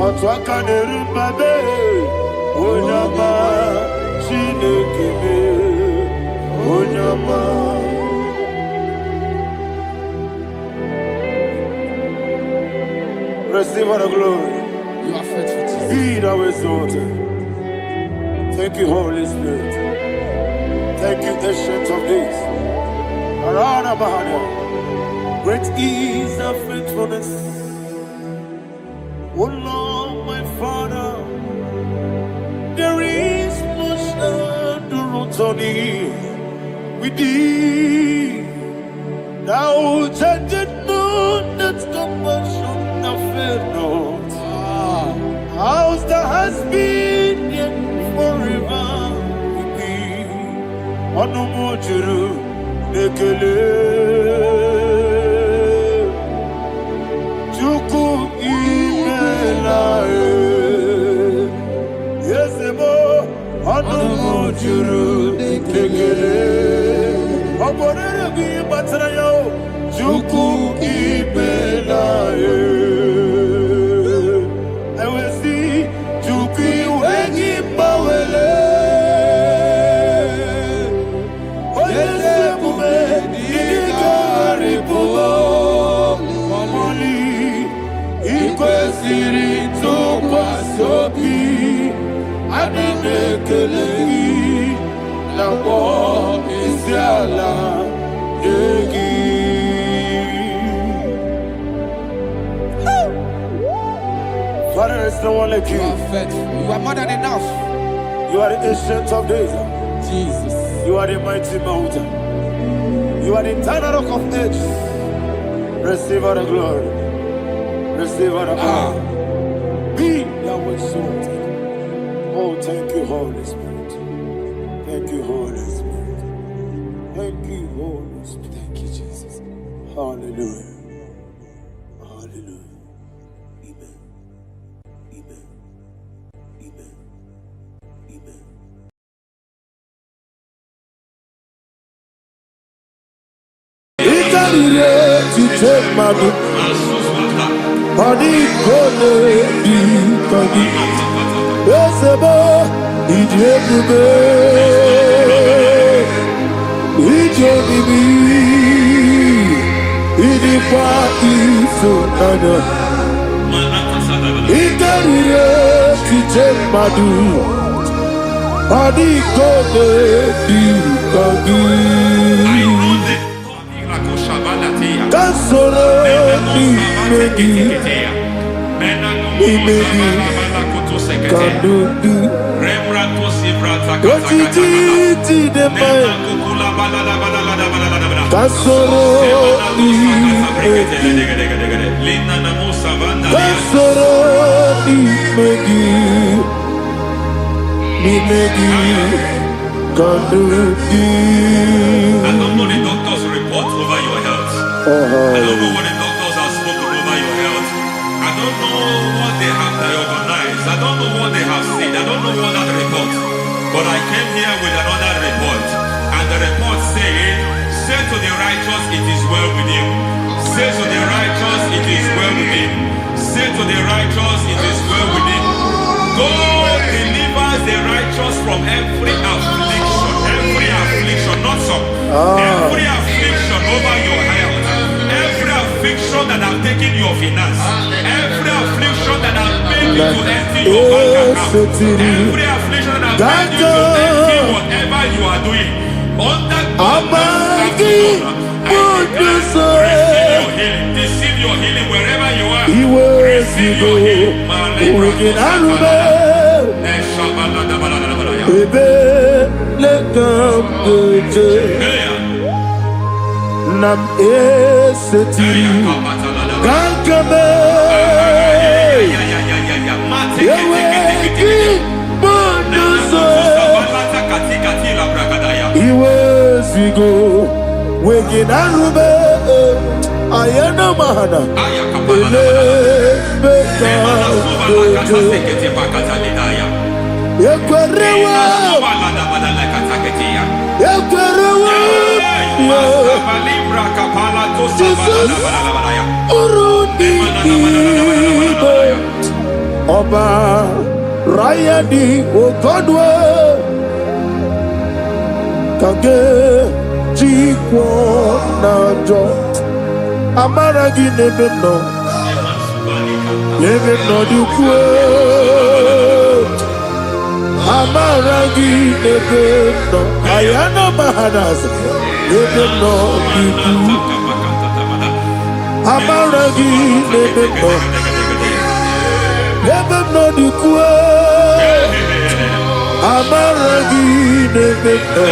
Otwakane Rumbabe, Onama, Chinekime, Onama. Receive all the glory. you are faithful, Jesus. Be thou exalted. Thank you, Holy Spirit. Thank you, Ancient of Days. Arana Bahana. Great is thy faithfulness. Oh Lord, my Father, there is much endurance on thee. With thee, thou changest not that compassion of faith not. How's the has been yet forever with thee? Onumujuru nekele. Chuku juru dikekele. Oborere gi batara yo. Juku ibela ye. Ewesi juku wengi bawele. Oyese bume digari bubo. Moli ikwesiri to kwasobi. Adine kelegi la bo isiala yegi. Father, there's no one like you. You are faithful. You are more than enough. You are the ancient of days. Jesus. You are the mighty mountain. You are the eternal rock of ages. Receive all the glory. Receive all the power. Be thou exalted. Oh, thank you, Holy Spirit. Thank you, Holy Spirit. Thank you, Holy Spirit. Thank you, Jesus. Hallelujah. Hallelujah. Amen. Amen. Amen. Amen. Ikarire to take my book. Body kone di kagi. Esebo ijebube. Ijebibi. Idipa isonana. Ikarire to take my book. Body kone di kagi. Kasoro imegi kandudu ojiji deme kasoro imegi kasoro imegi kandudu. I don't know the doctor's report over your health. I don't know what the doctors have spoken over your health. I don't know what they have diagnosed. I don't know what they have said. I don't know what that report. But I came here with another report. And the report said, say to the righteous, it is well with him. Say to the righteous, it is well with him. Say to the righteous, it is well with him. God delivers the righteous from every affliction. Every affliction, not some. Every affliction over your health. Every affliction that have taken your finance. Every affliction that have made you to empty your bank account. Every affliction that have made you to empty whatever you are doing. Under God, receive your healing wherever you are. Receive your healing. Nam eseti kankame yeweki bonuso iwe zigo weginarube ayana mahana ele beka yekwerewa Jesus Urundi Oba Rayadi Ogodwe Kage Jikwo Najo Amaragi Nebeno Nebeno Dukwe Amaragi Nebeno Ayana Mahanas Nebeno Dukwe Amaragi Nebeno Nebeno Dukwe Amaragi Nebeno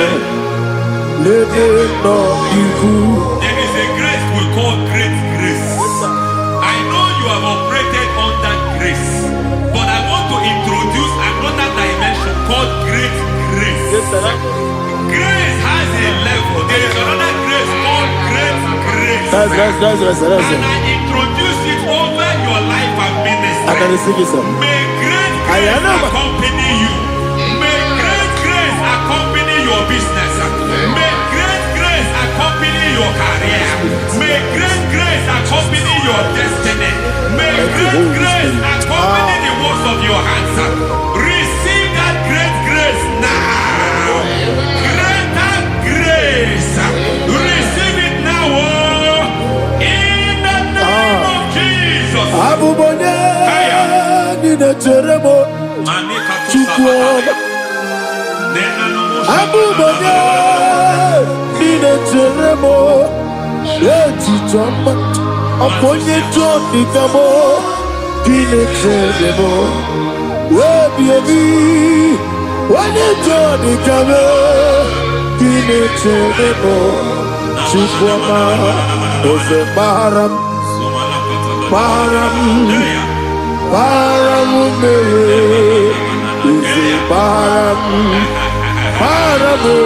Nebeno Dukwe. There is a grace we call great grace. I know you have operated under grace, but I want to introduce another dimension called great grace. Yes, sir. Grace has a level. There is another grace called great grace. That's And I introduce it over your life and ministry. I can receive it, sir. May great grace accompany you. May great grace accompany Teremo, Chukwoma, Abubanya, Nina Teremo, Eti Choma, Aponye Tony Kamo, Kine Teremo, Webi, Wane Tony Kamo, Kine Teremo, Chukwoma, Ose Baram, Baram, Paramume, Ose Baram, Paramume,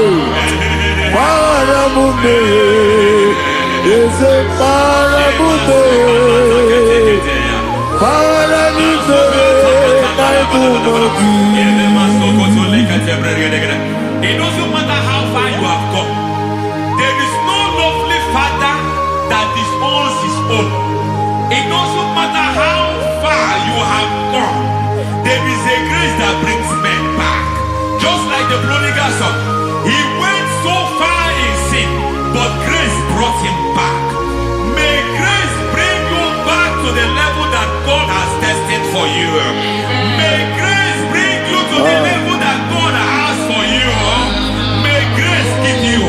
Ose Paramume, Paramume, Naibumogi. It doesn't matter how far you have come. There is no lovely father that disowns his own. It doesn't matter how far you have gone. There is a grace that brings men back. Just like the prodigal son. He went so far in sin, but grace brought him back. May grace bring you back to the level that God has destined for you. May grace bring you to the level that God has for you. May grace give you.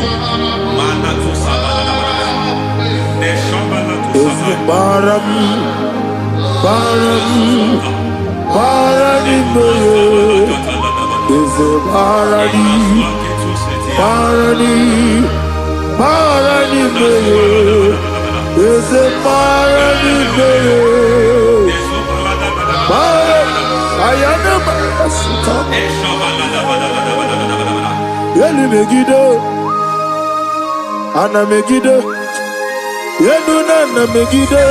Baram, Parani, is a Parani, is a Parani, I am a Megiddo, Anna Megiddo. Yeduna na Megiddo,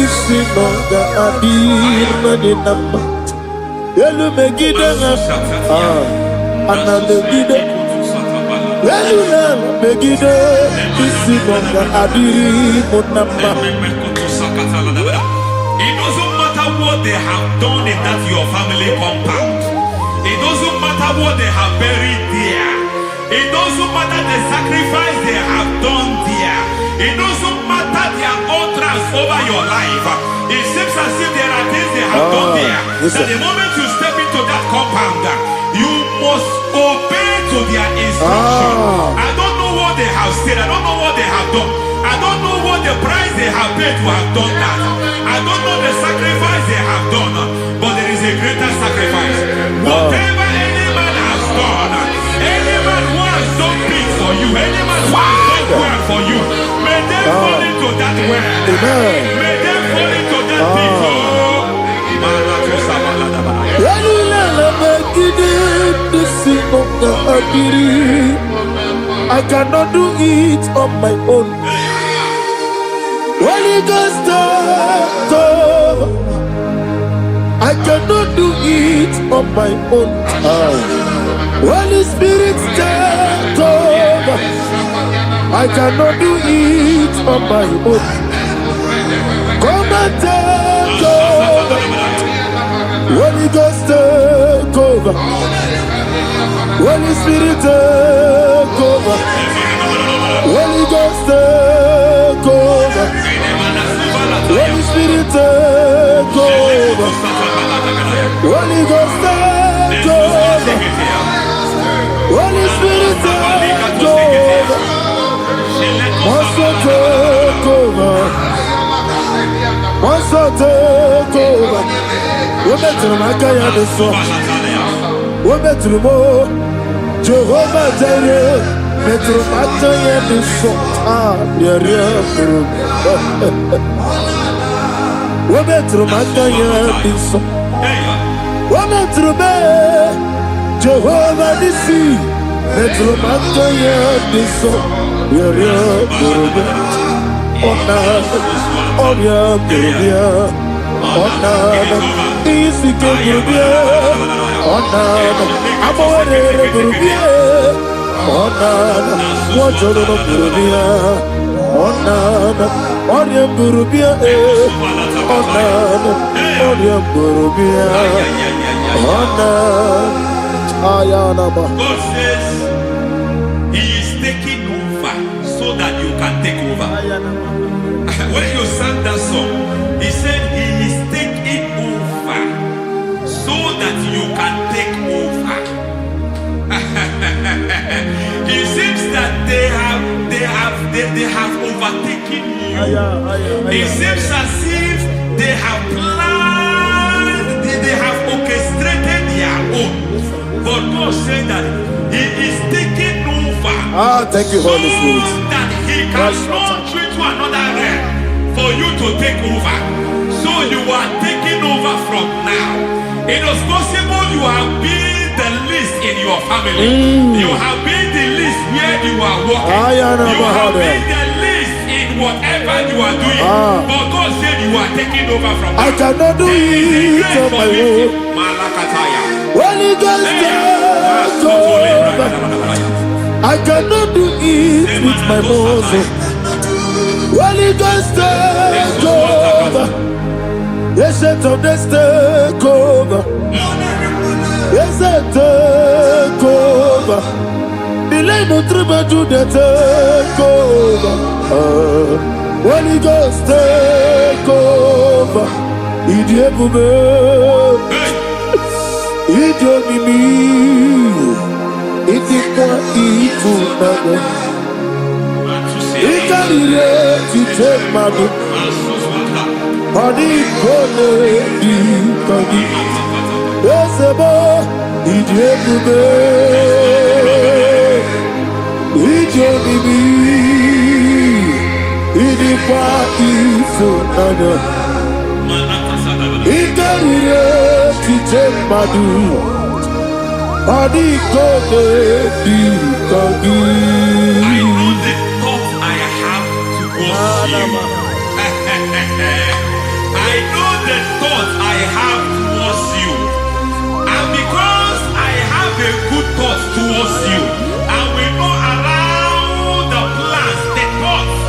isino ga adir mani nama. Yelu Megiddo ana Megiddo. Yeduna na Megiddo, isino ga adir munama. It doesn't matter what they have done in that your family compound. It doesn't matter what they have buried there. It doesn't matter the sacrifice they have done there. It doesn't matter their utterance over your life. It seems as if there are things they have done there. That the moment you step into that compound, you must obey to their instruction. I don't know what they have said. I don't know what they have done. I don't know what the price they have paid to have done that. I don't know the sacrifice they have done. But there is a greater sacrifice. Whatever any man has done, any man who has done big for you, any man who has done well for you, may they fall into that well. May they fall into that pit. I cannot do it on my own. Holy Ghost, come. I cannot do it on my own. Holy Spirit, come. I cannot do it on my own. Come and take over. Holy Ghost, take over. Holy Spirit, take over. Holy Ghost, take over. Holy Spirit, take over. Holy Ghost, take over. Holy Spirit, take over. Master, take over. Master, take over. We better make a song. We better more. Jehovah Jireh, better make a song. Yeah. We better make a song. We better make Jehovah Nissi, better make a song. God says He is taking over so that you can take over. When you sang that song, He said He is taking over so they have overtaken you. It seems as if they have planned, they have orchestrated their own. But God said that He is taking over. Thank you, Holy Spirit. So that He can launch you to another realm for you to take over. So you are taking over from now. It is possible you have been the least in your family. You have been the least where you are working. You have been the least in whatever you are doing. But God said you are taking over from now. I cannot do it on my own. Holy Ghost, take over. I cannot do it with my muscle. Holy Ghost, take over. Yes, it's of this take over. Yes, it take over. Delay no trouble to the take over. Holy Ghost, take over. Idiebube, idiomimi, idikwa ifunade. Ikarire titemadu. Adi kone di kagi. Esebo idiebube, idiomimi, idikwa ifunade. Ikarire titemadu. Adi kone di kagi. I know the thoughts I have towards you. I know the thoughts I have towards you. And because I have a good thought towards you, I will not allow the plans, the thoughts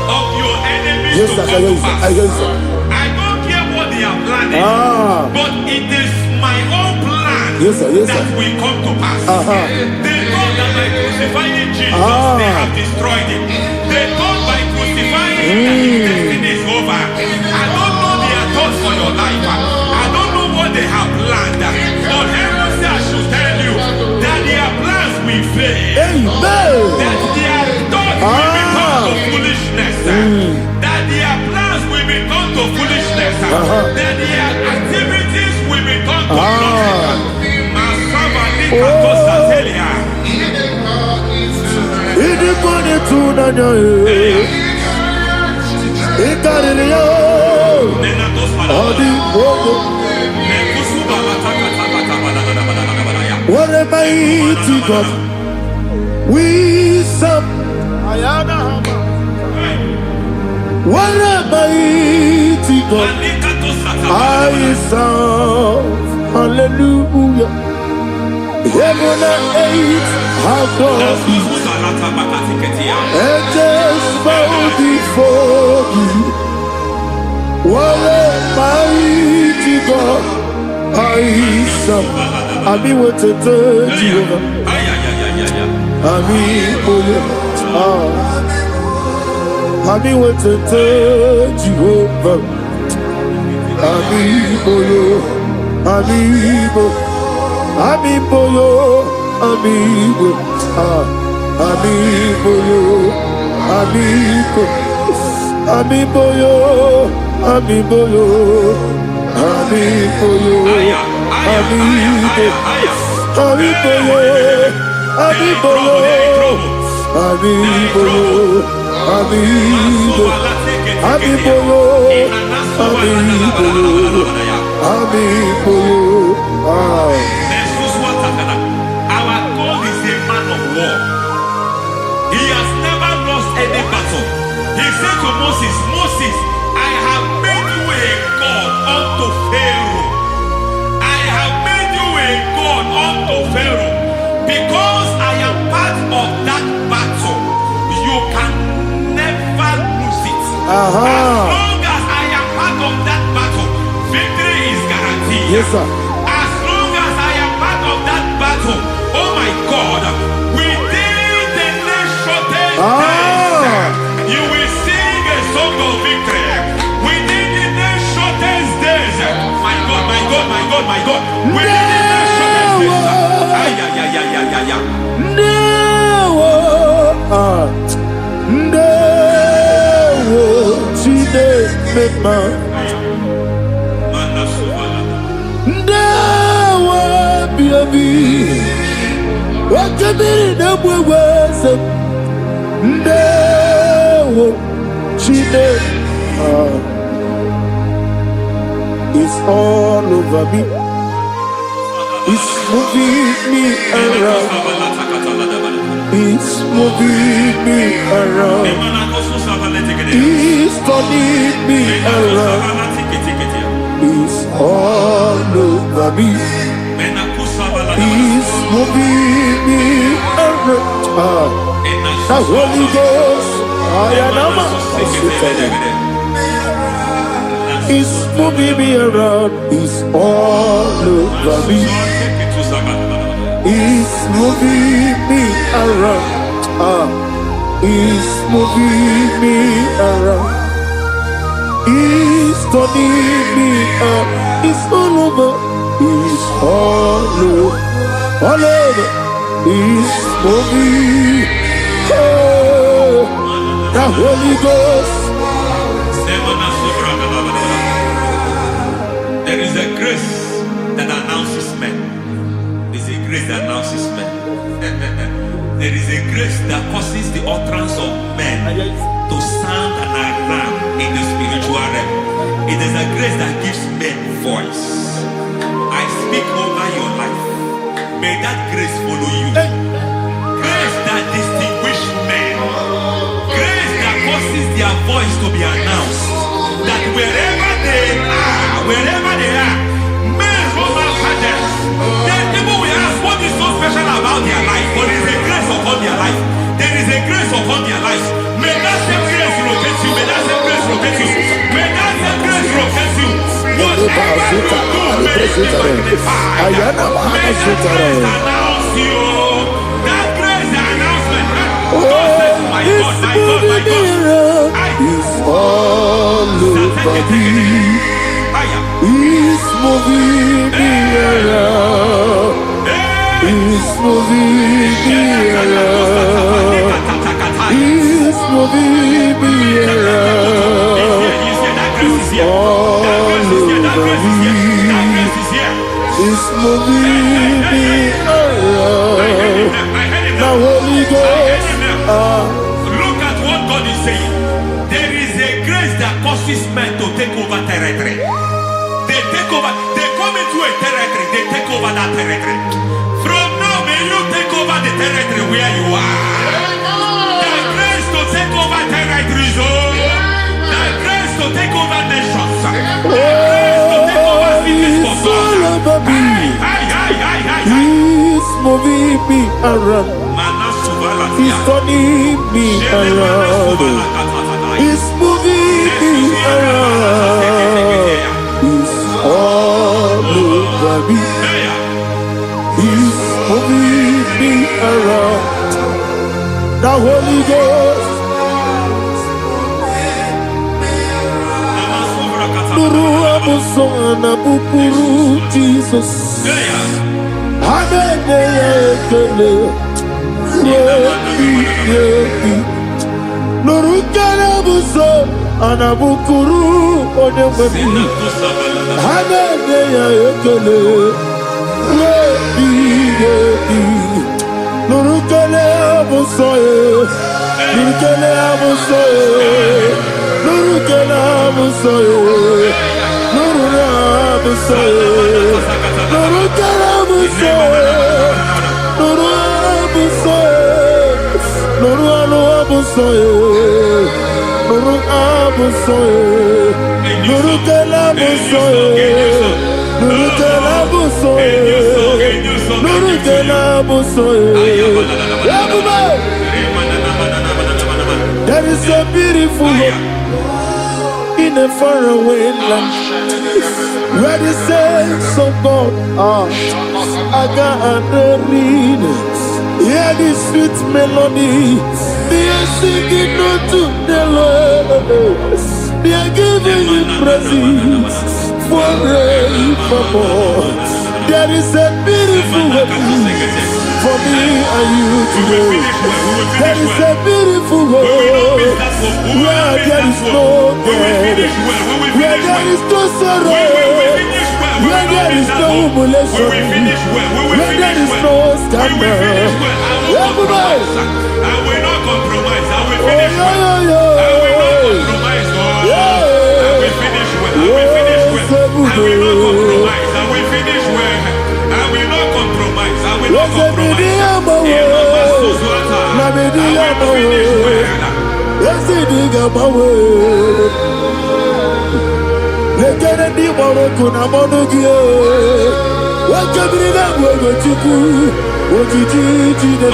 of your enemies to come to pass. I don't care what they are planning, but it is my own plan that will come to pass. They thought that by crucifying Jesus, they have destroyed him. They thought by crucifying him that his destiny is over. I don't know their thoughts for your life. I don't know what they have planned. But heaven says I should tell you that their plans will fail. That their thoughts will become to foolishness. That their plans will become to foolishness. That their activities will become to nothing. What a mighty God we serve. What a mighty God I serve. Hallelujah. Heaven and earth have gone, and just bow before you. What a mighty God I serve. I mean, what to tell you. I mean, I mean, what to tell you. I mean, amigo, amigo, amigo, amigo, amigo, amigo, Our God is a man of war. He has never lost any battle. He said to Moses, Moses, I have made you a God unto Pharaoh. I have made you a God unto Pharaoh. Because I am part of that battle, you can never lose it. As long as I am part of that battle, victory is guaranteed. Yes, sir. As long as I am part of that battle, oh my God, within the next shortest days, you will sing a song of victory. Within the next shortest days, my God, my God, my God, my God, within the next shortest days, Mema. Ndawa biabi. Wakabiri na mweweza. Ndawa chine. It's all over me. It's moving me around. It's moving me around. It's turning me around. It's all over me. It's moving me around. The Holy Ghost, it's moving me around. It's all over me. It's moving me around. It's moving me around. It's turning me up. It's all over. It's all over. All over. It's moving. Oh, the Holy Ghost. There is a grace that announces men. There is a grace that announces men. There is a grace that causes the utterance of men to sound an alarm in the spiritual realm. It is a grace that gives men voice. I speak over your life. May that grace follow you. Grace that distinguishes men. Grace that causes their voice to be announced. That wherever they are, men over fathers, then people will ask what is so special about their life. But there is a grace upon their life. There is a grace upon their life. May that same grace locate you. May that same grace locate you. May that same grace locate you. Whatever you do, may it be magnified. May that grace announce you. That grace announcement. God says, my God, my God, my God. It's all over me. It's moving me around. It's moving me around. It's moving me around. It's all over me. It's moving me around. Now Holy Ghost. Look at what God is saying. There is a grace that causes men to take over territory. They take over. They come into a territory. They take over that territory. From now, may you take over the territory where you are. The grace to take over territories. The grace to take over nations. The grace to take over cities for God. He's moving me around. He's turning me around. He's moving me around. He's all over me. He's moving me around. The Holy Ghost. Nuru amusona bukuru Jesus. Hanene ekele. Nuru kele buso anabukuru onememi. Hanene ekele. Nuru kele buso Nuru kele buso Nuru kele buso Nuru buso Nuru kele buso Nuru buso Nuru buso Nuru buso Nuru kele buso Nuru kele buso Nuru kele buso There is a beautiful hope in a faraway land where the saints of God are gathering. Hear the sweet melody, they are singing unto the Lord. They are giving you praise forevermore. There is a beautiful hope for me and you today. There is a beautiful hope where there is no death. finish well. We will Where finish there well. is no sorrow, We will finish well. We where will not there is miss that no hope. We humiliation, will finish well. We will where there finish is well. no We will scandal. finish well. I will compromise. I will not compromise. I will finish well. I will not compromise. Oh, I will finish well. I will finish well. I will not compromise. I will finish well. I will not compromise. I will not compromise. I will finish well. Yes, it is my way. Let it be more kuna monogie. What can be that way to go? What did you do?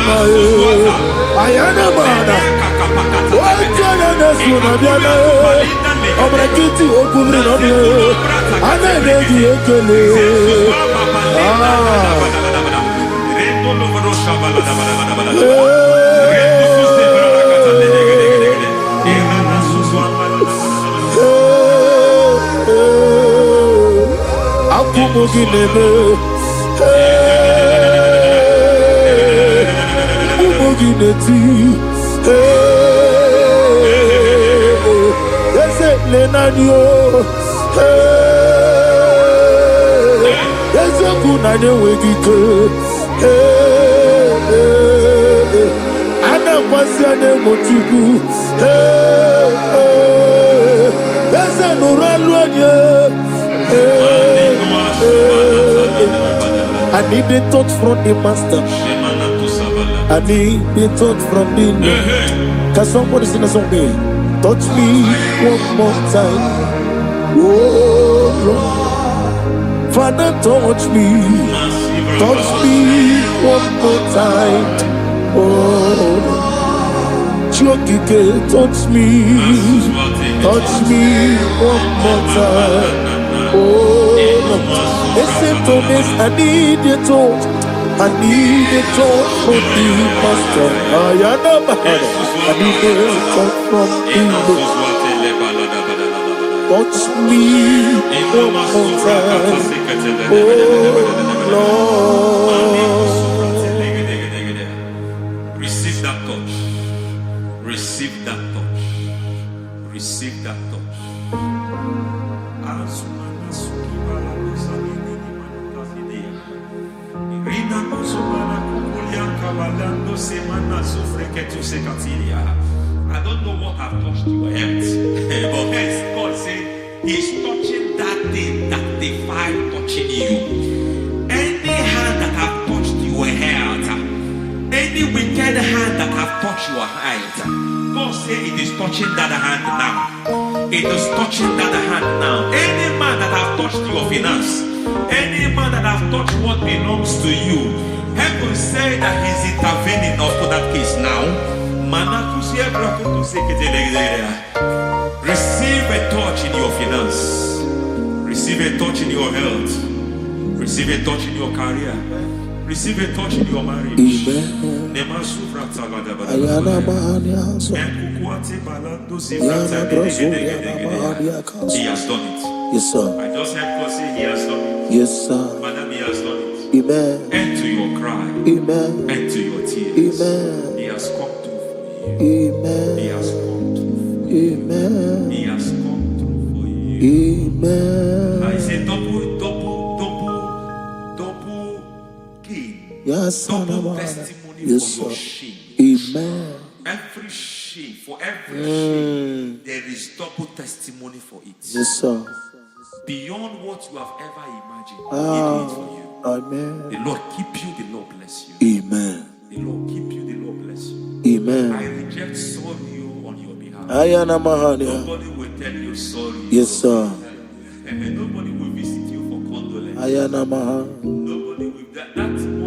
I am a man. What can I do? I'm going to get you open on you. I'm going to get you I need the touch from the master. I need the touch from the Lord. Can somebody sing a song me? Touch me one more time. Oh Lord. Father, touch me. Touch me one more time. Oh Lord. Chokike, touch me. Touch me one more time. Oh Lord. Listen to this, I need your touch. I need your touch from the master. I need your touch from the Lord. Touch me one more time. Oh Lord. Receive that touch. Receive that touch. Receive that touch. I don't know what I've touched your health, but hence God said He's touching that thing that defied touching you. Any hand that have touched your health, any wicked hand that have touched your health, God said it is touching that hand now. It is touching that hand now. Any man that have touched your finance, any man that have touched what belongs to you, heaven say that He's intervening for that case now. Receive a touch in your finance. Receive a touch in your health. Receive a touch in your career. Receive a touch in your marriage. He has done it. Yes, sir. I just heard God say He has done it. Yes, sir. Madam, He has done it. Amen. End to your cry. Amen. End to your tears. Amen. He has come through for you. Amen. He has come through for you. Amen. He has come through for you. Amen. I say double gain. Yes, Double sir. testimony Yes, for your sir. shame. Amen. Every shame, for every shame, there is double testimony for it. Yes, sir. Beyond what you have ever imagined, He did it for you. Amen. The Lord keep you, the Lord bless you. Amen. The Lord keep you, the Lord bless you. Amen. I reject sorry on your behalf. Ayana Mahania. Nobody will tell you sorry. Yes, sir. And nobody will visit you for condolence. Ayana Maha. Nobody will. That money you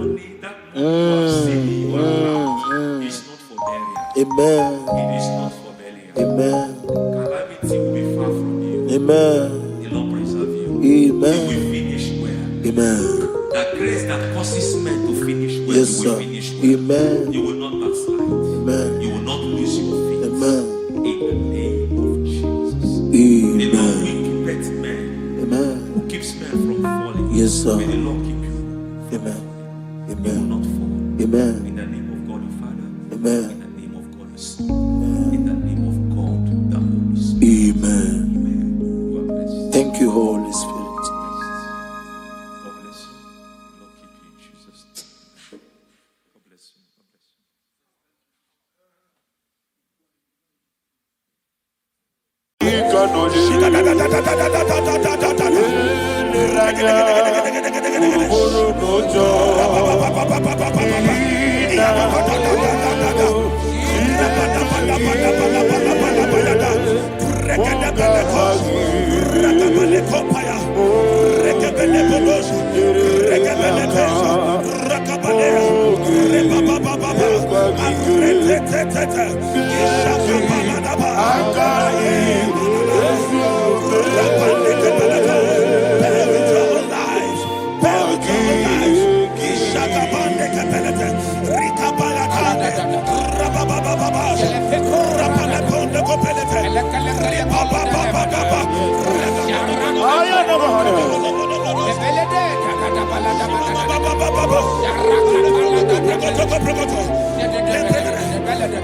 have saved in your account is not for burial. Amen. It is not for burial. Amen. Calamity will be far from you. Amen. The Lord preserve you. Amen. You will finish well. Amen. The grace that causes men to finish well, Yes, you will sir. finish well. Amen. You will not backslide. Amen. You will not lose your faith. Amen. In the name of Jesus. The Lord Amen. will keep men. Amen. Who keeps men from falling. Yes, sir. May the Lord keep you. Amen. You will Amen. not fall. Amen. In the name of God the Father. Amen. In the name of God the Son. In the name of God the Holy Spirit. Amen. Amen.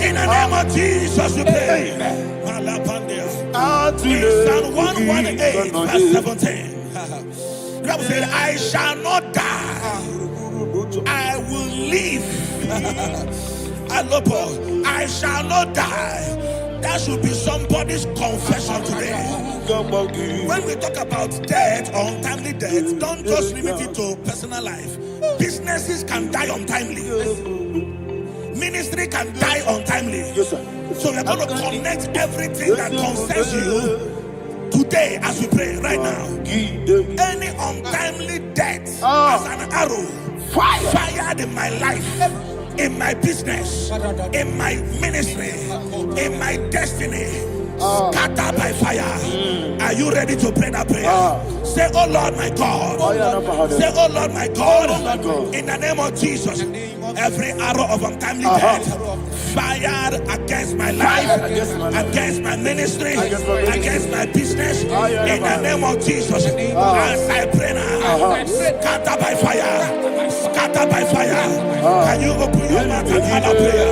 In the name of Jesus, we pray. In Psalm 118, verse 17, the Bible said, I shall not die, I will live. I shall not die. That should be somebody's confession today. When we talk about death or untimely death, don't just limit it to personal life. Businesses can die untimely. Ministry can die untimely. Yes, sir. So we're going to connect everything that concerns you today as we pray right now. Any untimely death as an arrow fired in my life, in my business, in my ministry, in my destiny, scattered by fire. Are you ready to pray that prayer? Say, oh Lord my God. Say, oh Lord my God. In the name of Jesus, every arrow of untimely death fired against my life, against my ministry, against my business, in the name of Jesus, as I pray now, scattered by fire, scattered by fire. Can you open your mouth and have a prayer?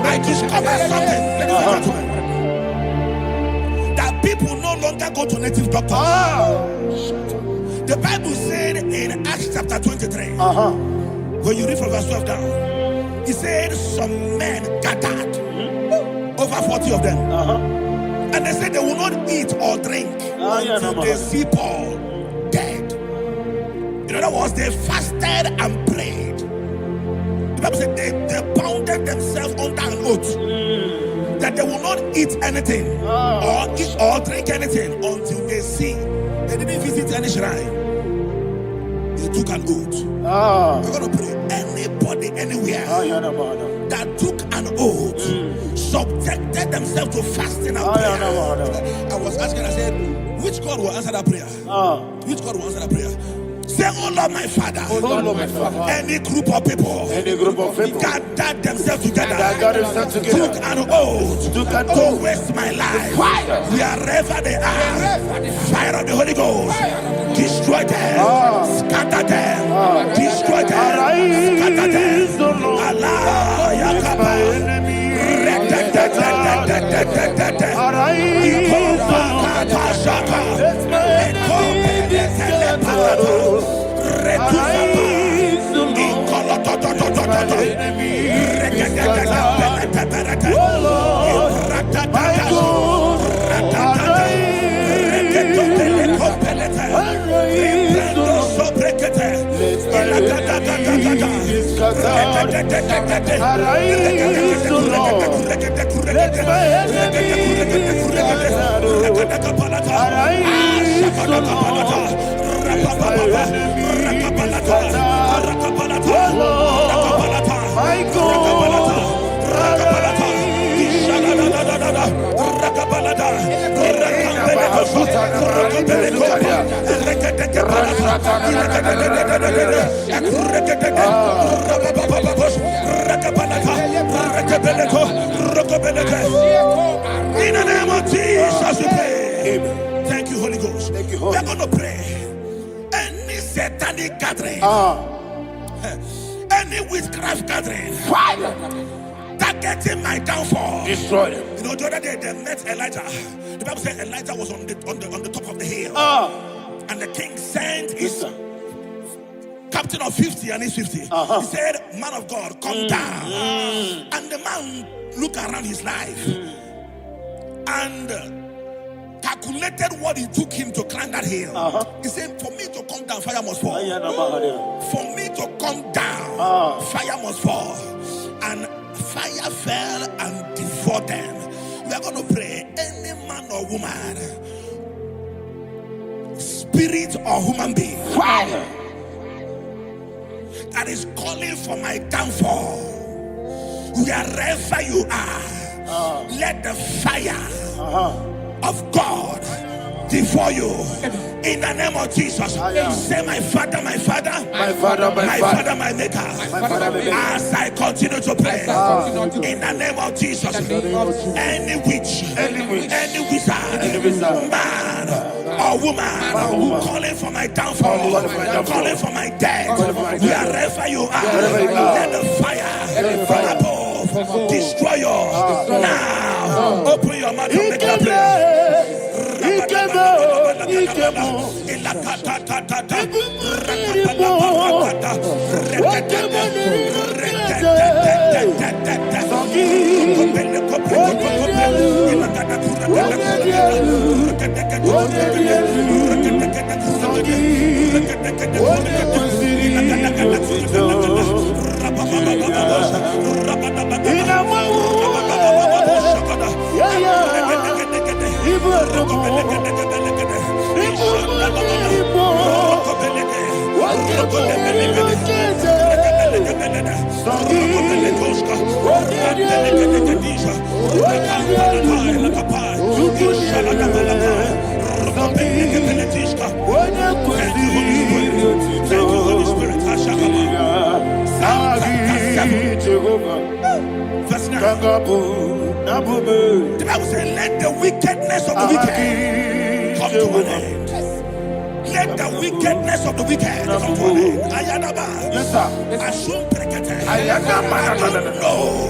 I discovered something, that people no longer go to native doctors. The Bible said in Acts chapter 23, when you read from verse 12 down, it said some men gathered, over 40 of them, and they said they will not eat or drink until they see Paul dead. In other words, they fasted and prayed. The Bible said they bounded themselves under an oath that they will not eat anything or eat or drink anything until they see. They didn't visit any shrine. They took an oath. We're going to pray. Anybody, anywhere that took an oath, subjected themselves to fasting and prayer. I was asking, I said, which God will answer that prayer? Which God will answer that prayer? Say, oh Lord my Father, any group of people gathered themselves together, took an oath to waste my life. Wherever they are, fire of the Holy Ghost, destroy them, scatter them, destroy them, scatter them. Allah, Yakaba, In the name of Jesus, we pray. Amen. Thank you, Holy Ghost. Thank you, Holy. We're going to pray. Any satanic gathering, any witchcraft gathering, fire, targeting my downfall, destroy them. You know, the other day they met Elijah. The Bible said Elijah was on the top of the hill, and the king sent his captain of 50 and his 50. He said, "Man of God, come down." And the man looked around his life and calculated what it took him to climb that hill. He said, "For me to come down, fire must fall. For me to come down, fire must fall." And fire fell and devoured them. We are going to pray. Any man or woman, spirit or human being, fire, that is calling for my downfall, wherever you are, let the fire of God devour you in the name of Jesus. Say, my Father, my Father, my Father, my Father, my Maker. As I continue to pray in the name of Jesus, any witch, any wizard, man or woman calling for my downfall, calling for my death, wherever you are, let the fire from above destroy you now. Open your mouth and make a prayer. The Bible says, let the wickedness of the wicked come to an end. Let the wickedness of the wicked come to an end. Ayadaba. Yes, sir. Assume prekete. Ayadama. I don't know.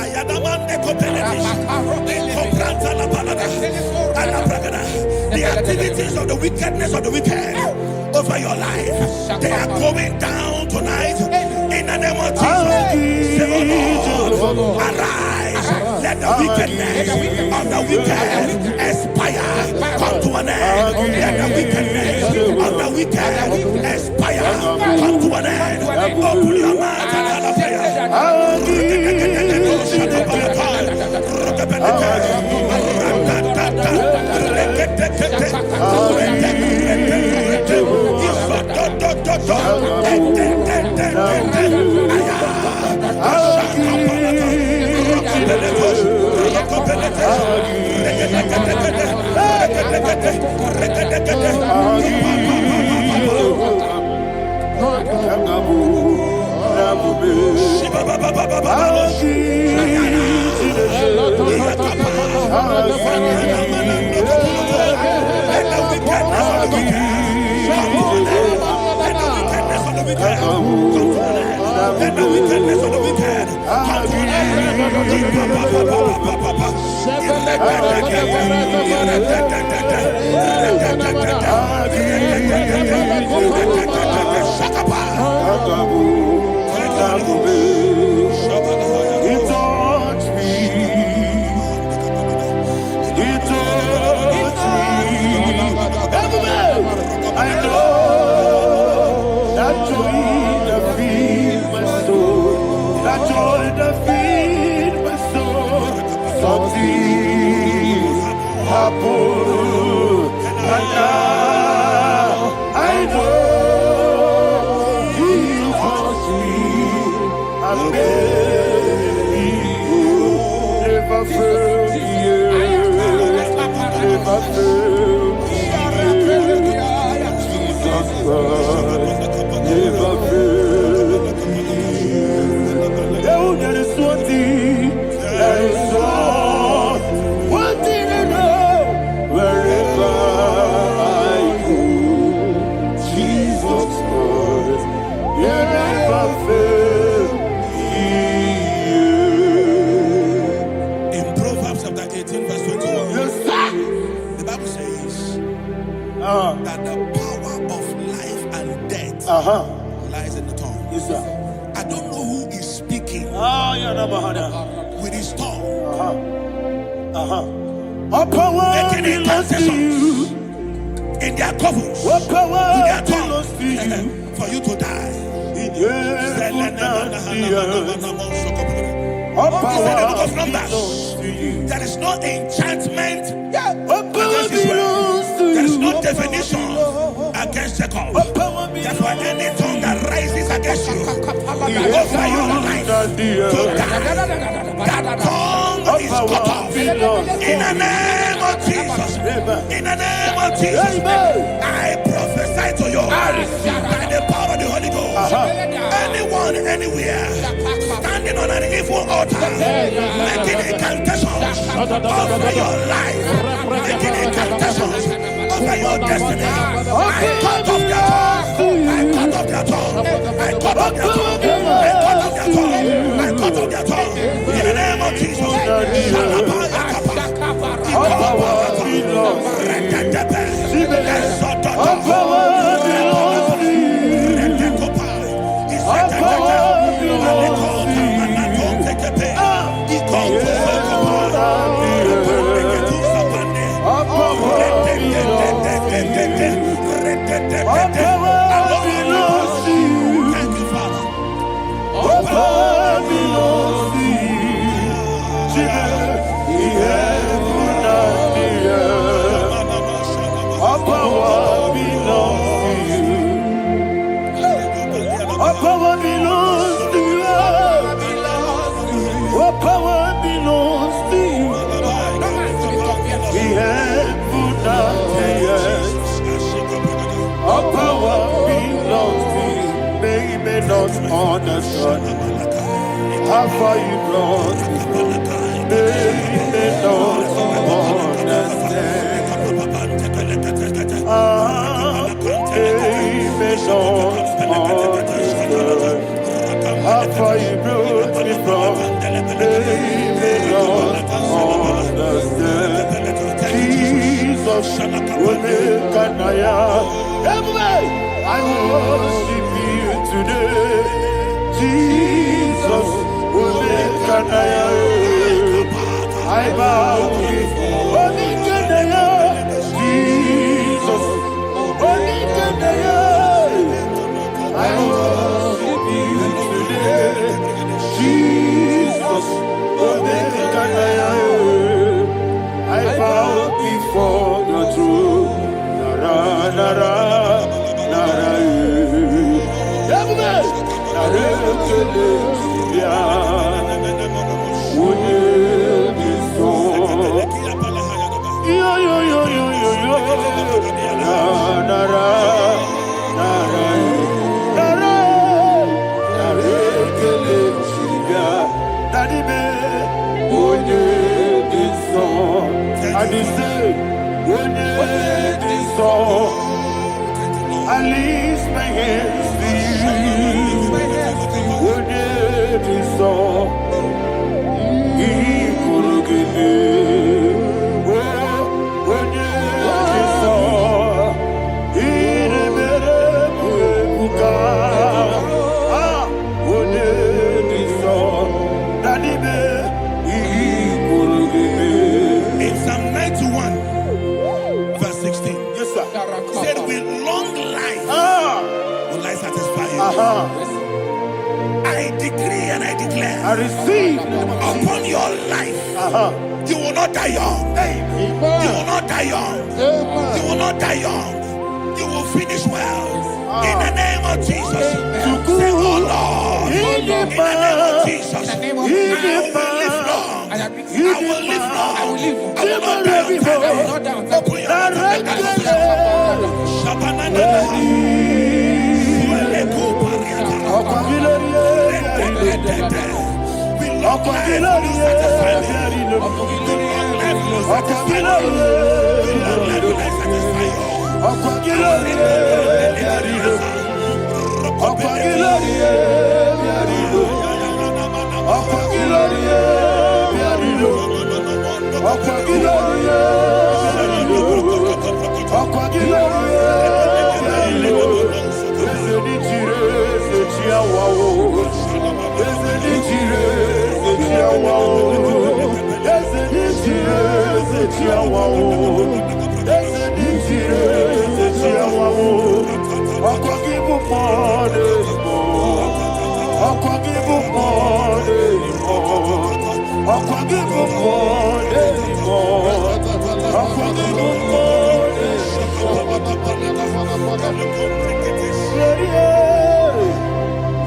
Ayadama ne kopeletis. Compranta la palada. Ala pragada. The activities of the wickedness of the wicked over your life, they are going down tonight in the name of Jesus. Say, oh Lord, arise. Let the wickedness of the wicked expire. Come to an end. Let the wickedness of the wicked expire. Come to an end. Open your mouth and have a prayer. There is one thing, there is one thing I know. Wherever I go, Jesus Christ, you never fail me. In Proverbs chapter 18, verse 21, Yes, sir. the Bible says that the power of life and death lies in the tongue. Yes, sir. I don't know who is speaking with his tongue, All power making belongs to you. incantations in their covens What power with their belongs tongue to you? for you to die. In heaven and earth. All He said in the book power of Numbers, belongs to you. there is no enchantment What power against Israel. belongs to There is you? no definition against Jacob. What power Therefore, belongs any tongue that rises against you to over your life to die, that tongue is cut off. In the name of Jesus. In the name of Jesus. I prophesy to you by the power of the Holy Ghost. Anyone, anywhere, standing on an evil altar, making incantations over your life, making incantations over your destiny. I cut off their tongue. I cut off their tongue. I cut off their tongue. I cut off their tongue. I cut off their tongue. In the name of Jesus. Thank you, Father. All power belongs to you. All power belongs to you. All power belongs to you. All power belongs to you. The heaven and the earth. All power belongs to you. They may not understand how far you brought me. They may not understand. They may not understand how far you brought me from. They may not understand. Jesus will make an I worship you today. Jesus will make an I bow before Jesus. I worship you today. Jesus will make an I bow before your throne. Nara, nara, nara, I lift my hands to In Psalm 91, verse 16, yes, sir. Said, with long life will I satisfy you. I decree and I declare, I receive upon your life, you will not die young. You will not die young. You will not die young. You will finish well. In the name of Jesus. Say, oh Lord, in the name of Jesus, I will live long. I will live long. I will not die on time. Open your mouth. Long life will you satisfy me. Long life will you satisfy me. Long life will you satisfy you.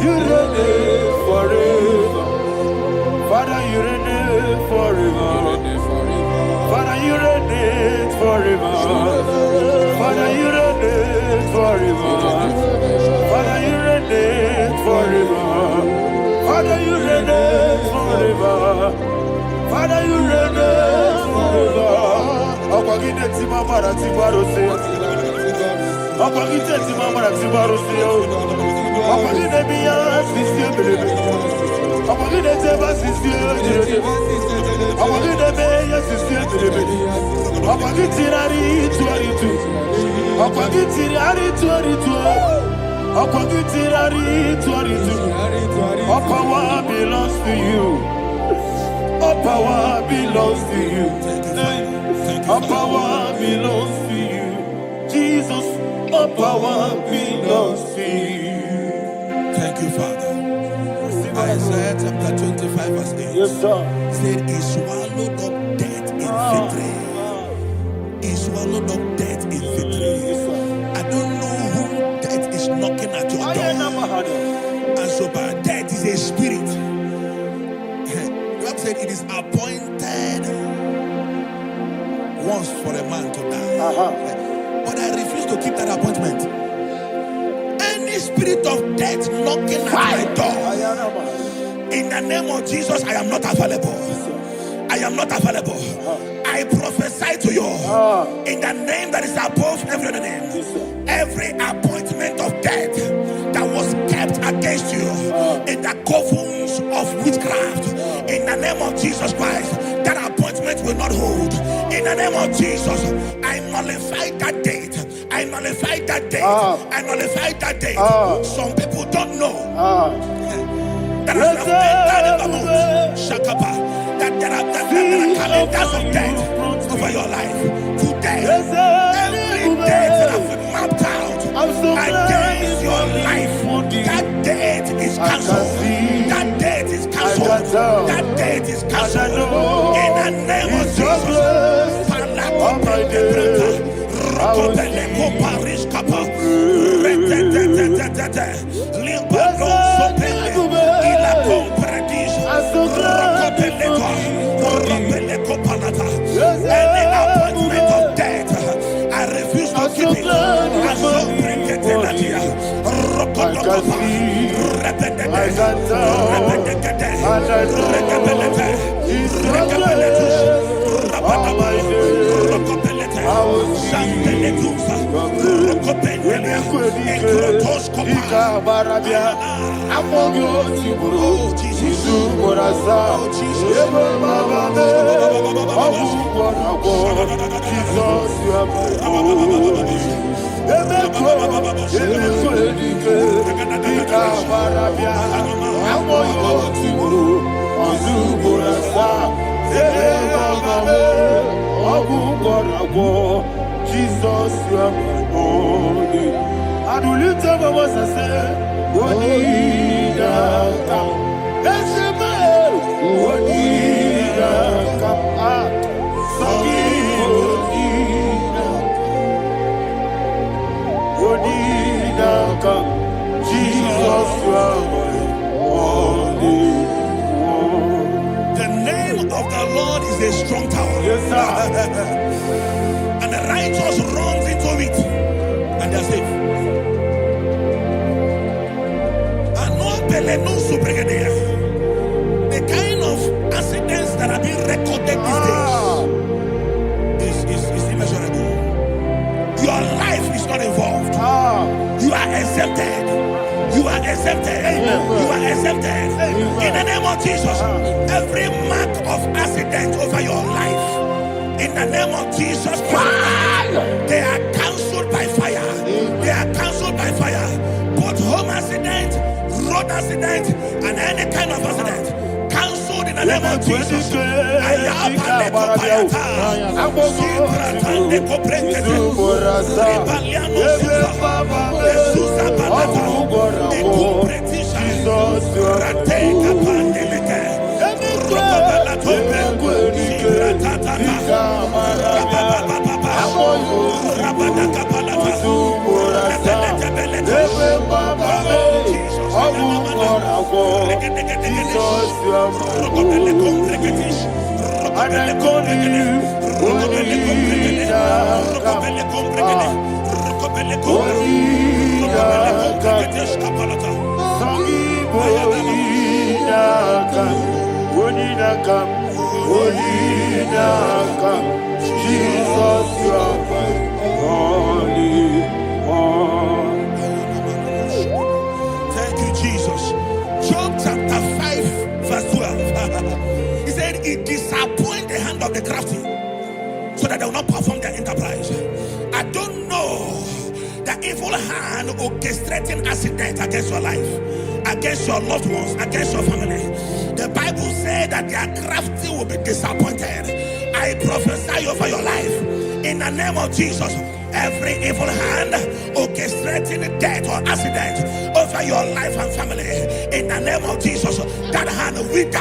You reign forever. Father, you reign forever. Father, you reign forever. Father, you reign forever. Father, you reign forever. Father, you reign forever. Father, you reign forever. Akwagide timamara tibarose. Akwagide timamara tibarose. Akwagide biya sisiye belebe. Akwagide teba sisiye belebe. Akwagide beya sisiye belebe. Akwagide tirari tuaritu. Akwagide tirari tuaritu. Akwagide tirari tuaritu. All power belongs to you. All power belongs to you. All power belongs to you. Jesus, all power belongs to you. Thank you, Father. Isaiah chapter 25 verse 8. Yes, sir. Said he swallowed up death in victory. He swallowed up death in victory. I don't know who death is knocking at your door. And so by death is a spirit. God said it is appointed once for a man to die. But I refuse to keep that appointment. Any spirit of death knocking at my door, in the name of Jesus, I am not available. I am not available. I prophesy to you in the name that is above every other name. Every appointment of death that was kept against you in the covens of witchcraft, in the name of Jesus Christ, that appointment will not hold. In the name of Jesus, I nullify that date. I nullify that date. I nullify that date. Some people don't know that as of Shakapa, that there are calendars of death over your life. Today, every date that I've mapped out against your life, that date is cancelled. That date is cancelled. That date is cancelled. In the name of Jesus. Any appointment of death, I refuse to keep it. Jesus, you are holy. I do lift up my voice and say, Wonida kam, Esema, Wonida kam, Sagi Wonida kam, Jesus, you are holy. The name of the Lord is a strong tower. Yes, sir. And the righteous runs into it and they are safe. The kind of exempted. You are exempted. In the name of Jesus, every mark of accident over your life, in the name of Jesus Christ, they are cancelled by fire. They are cancelled by fire. Both home accident, road accident, and any kind of accident, cancelled in the name of Jesus. Thank you, Jesus. Job chapter 5, verse 12. He said, it disappoints the hand of the crafty, so that they will not perform their enterprise. I don't know the evil hand orchestrating accident against your life, against your loved ones, against your family. The Bible says that their crafty will be disappointed. I prophesy over your life in the name of Jesus. Every evil hand orchestrating death or accident over your life and family, in the name of Jesus, that hand wither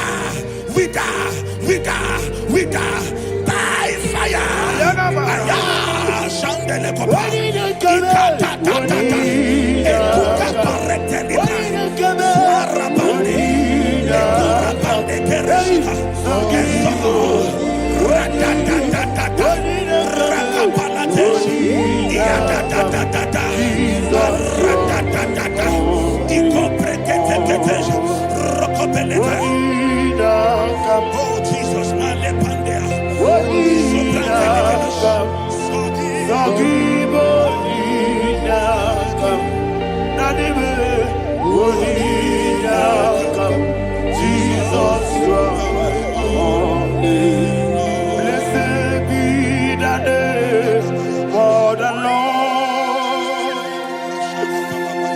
by fire. Oh Jesus, blessed be the name for the Lord.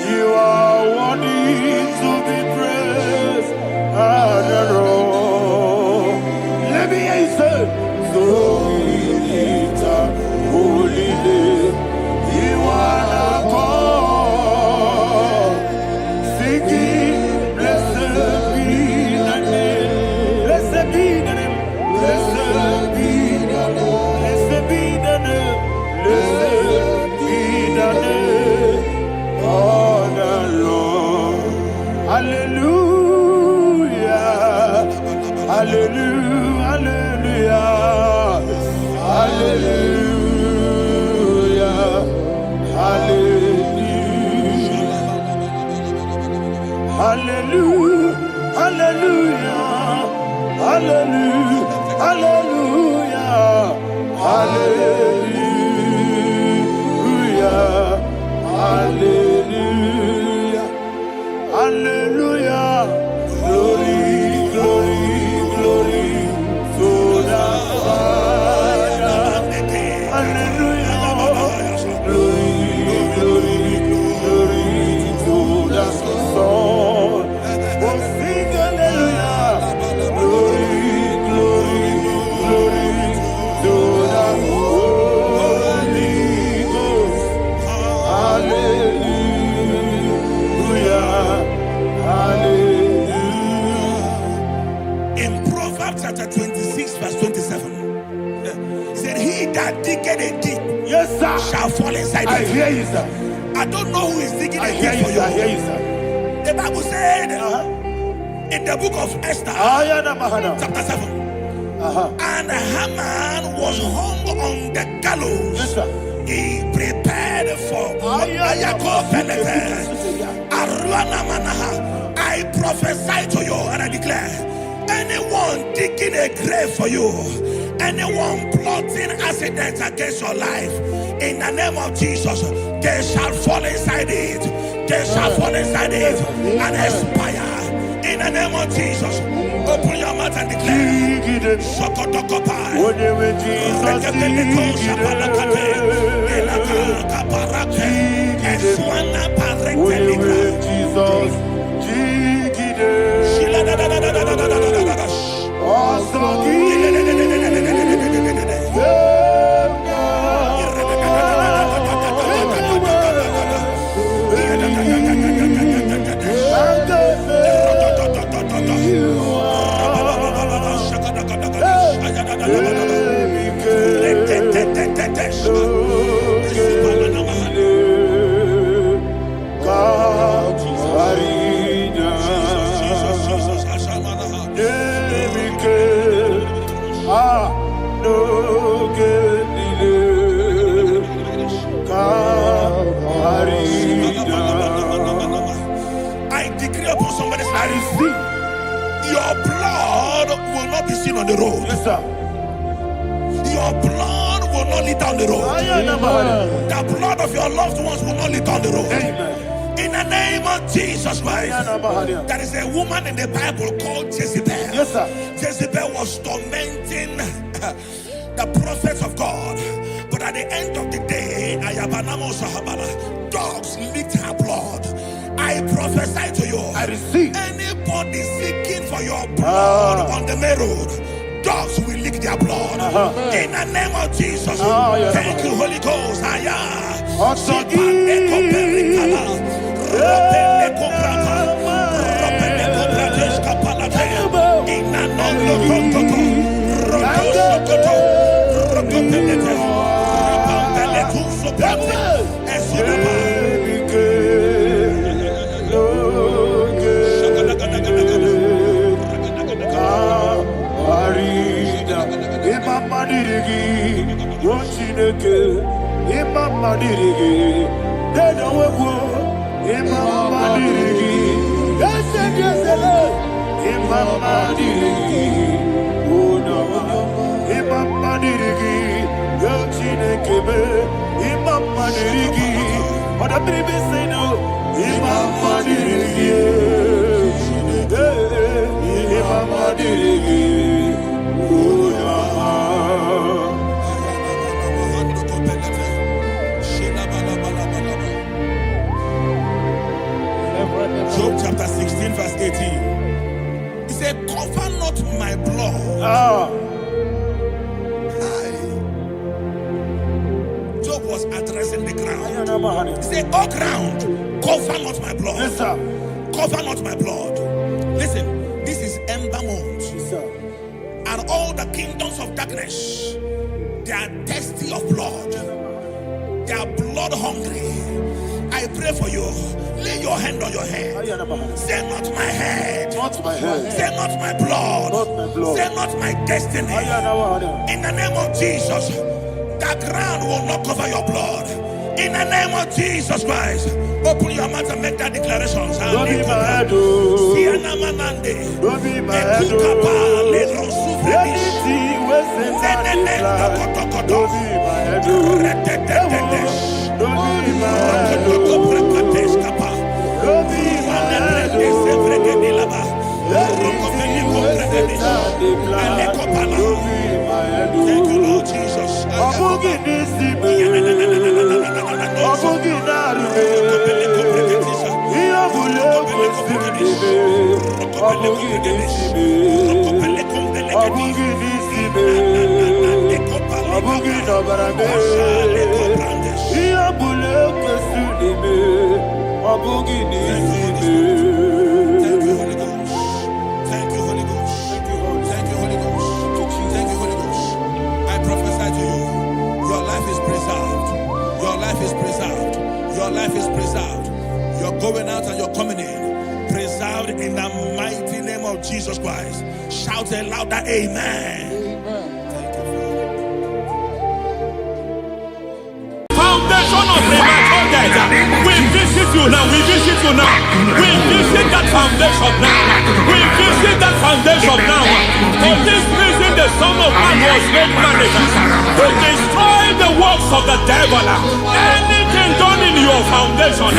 You are worthy to be praised and adored. Let me hear you say, so we lift up holy name. You are the God. Singing, blessed be the name. Blessed be the name. Blessed be the name. Blessed be the name. Blessed be the name of the Lord. Hallelujah. Hallelujah. Hallelujah. Hallelujah. Hallelujah. Hallelujah. Hallelujah. Hallelujah. Hallelujah. Hallelujah. Glory, glory, glory to the Father. Hallelujah. Glory, glory, glory to the Son. Oh, sing hallelujah. Glory, glory, glory to the Holy Ghost. Hallelujah. Hallelujah. In Proverbs chapter 26, verse 27, said, he that diggeth a deep, yes, sir, shall fall inside it. I hear you, sir. I don't know who is digging a deep for you. I hear you, sir. The Bible said in the book of Esther, chapter 7, and Haman was hung on the gallows. Yes, sir. He prepared for I prophesy to you and I declare, anyone digging a grave for you, anyone plotting accidents against your life, in the name of Jesus, they shall fall inside it. They shall fall inside it and expire. In the name of Jesus, open your mouth and declare. Sokotokopai. Rekebeleko shapalakate. Elaka kaparate. Eswana paretelika. Jesus. I decree upon somebody's life, your blood will not be seen on the road. Yes, sir. Your blood will not lead down the road. The blood of your loved ones will not lead down the road. Amen. In the name of Jesus Christ. There is a woman in the Bible called Jezebel. Yes, sir. Jezebel was tormenting the prophets of God. But at the end of the day, dogs licked her blood. I prophesy to you. I receive. Anybody seeking for your blood on the main road, dogs will lick their blood. In the name of Jesus. Thank you, Holy Ghost. Job chapter 16 verse 18. He said, cover not my blood. Job was addressing the ground. He said, oh ground, cover not my blood. Yes, sir. Cover not my blood. Listen, this is ember month. Yes, sir. And all the kingdoms of darkness, they are thirsty of blood. They are blood hungry. I pray for you. Lay your hand on your head. Say not my head. Not my head. Say not my blood. Not my blood. Say not my destiny. In the name of Jesus, that ground will not cover your blood. In the name of Jesus Christ, open your mouth and make that declaration. Don't be mad, oh. Don't be mad, oh. Anything was in that blood. Don't be mad, oh. Don't be mad, oh. Don't be mad, oh. Anything was in that blood. Don't be mad, oh. Thank you, Lord Jesus. Your life is preserved. You're going out and you're coming in. Preserved in the mighty name of Jesus Christ. Shout a louder amen. Thank you, Father. Foundation of premature death. We visit you now. We visit you now. We visit that foundation now. We visit that foundation now. For this reason, the the Son of Man was made manifest to destroy the works of the devil. Anything done in your foundation,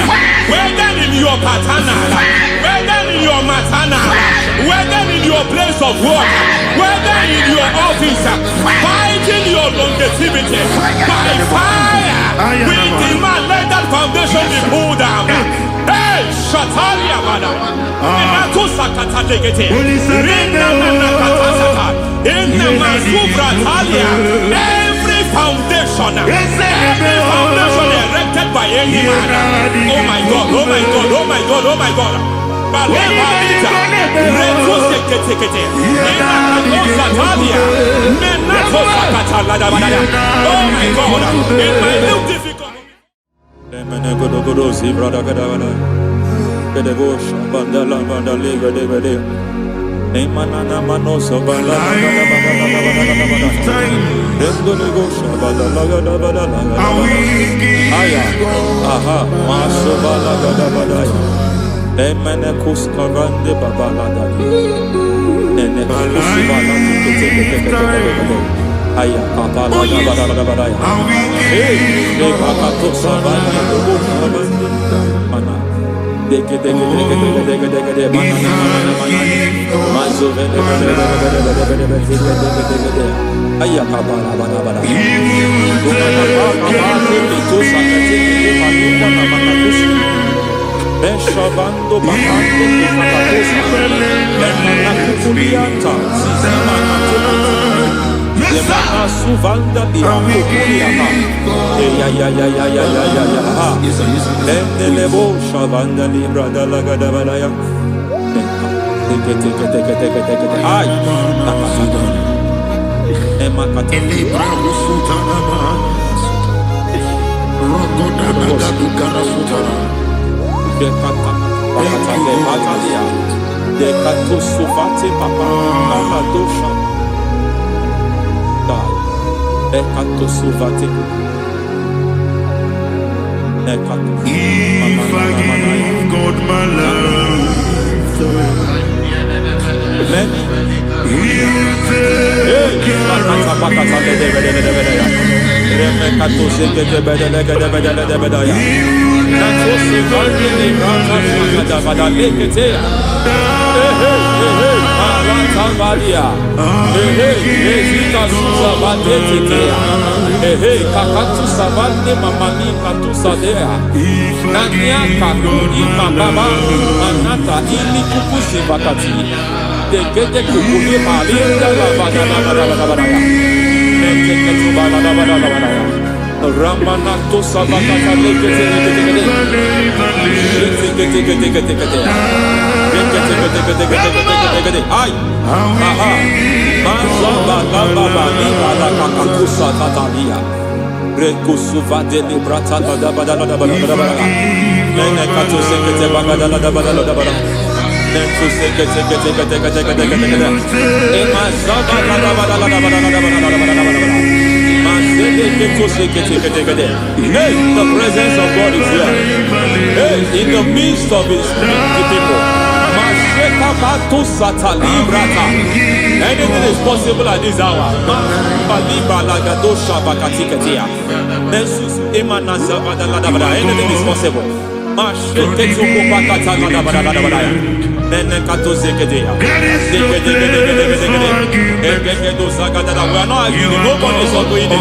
whether in your paternal, whether in your maternal, whether in your place of work, whether in your office, fighting your longevity by fire, we demand let that foundation be pulled down. Hey, Shatalia Bada, Sakata Legate, in the Masubra Talia, every foundation erected by any man. Oh my God, oh my God, oh my God, oh my God. Oh my God, in my new difficult. Beshabando bakande kifakakosa Lemana kukulianta Sizamanate Lemana suvanda biakukuliaka Ya Lendelebo shavanda libra dalagadabadaya Teke Ay Nakasado Emakata Libra Rusutana Rogoda Nagaduka Sutana. Dekata bakata batalia dekato suvate papa aladosha dai dekato suvate dekato if I give God my love many he'll take care of Ramanato Savakata Ay, aha, Mazaba Baba Nibala Kakakusa Tatalia, Rekusuva de Librata da Badala, Nenekato Sekete Bagadala da Badala, Nentu Sekete, Emazaba Hey, the presence of God is here. Hey, in the midst of His people. Anything is possible at this hour. Anything is possible. We are not arguing, nobody is doing it.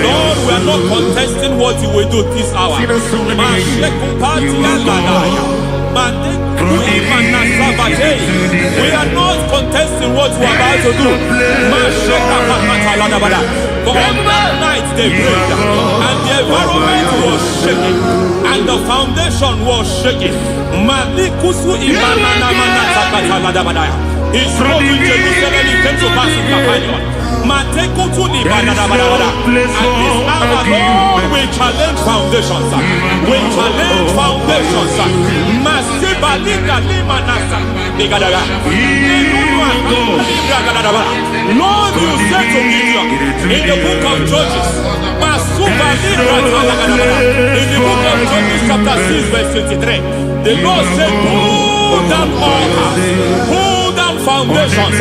Lord, we are not contesting what you will do this hour. We are not contesting what you are about to do. For all night they prayed, and the environment was shaking, and the foundation was shaking. He spoke in Jerusalem, he came to pass in Capernaum. And this hour, Lord, we challenge foundations. We challenge foundations. Lord, you said to Gideon in the book of Judges, in the book of Judges chapter 6 verse 23, the Lord said, pull down altars, pull down foundations.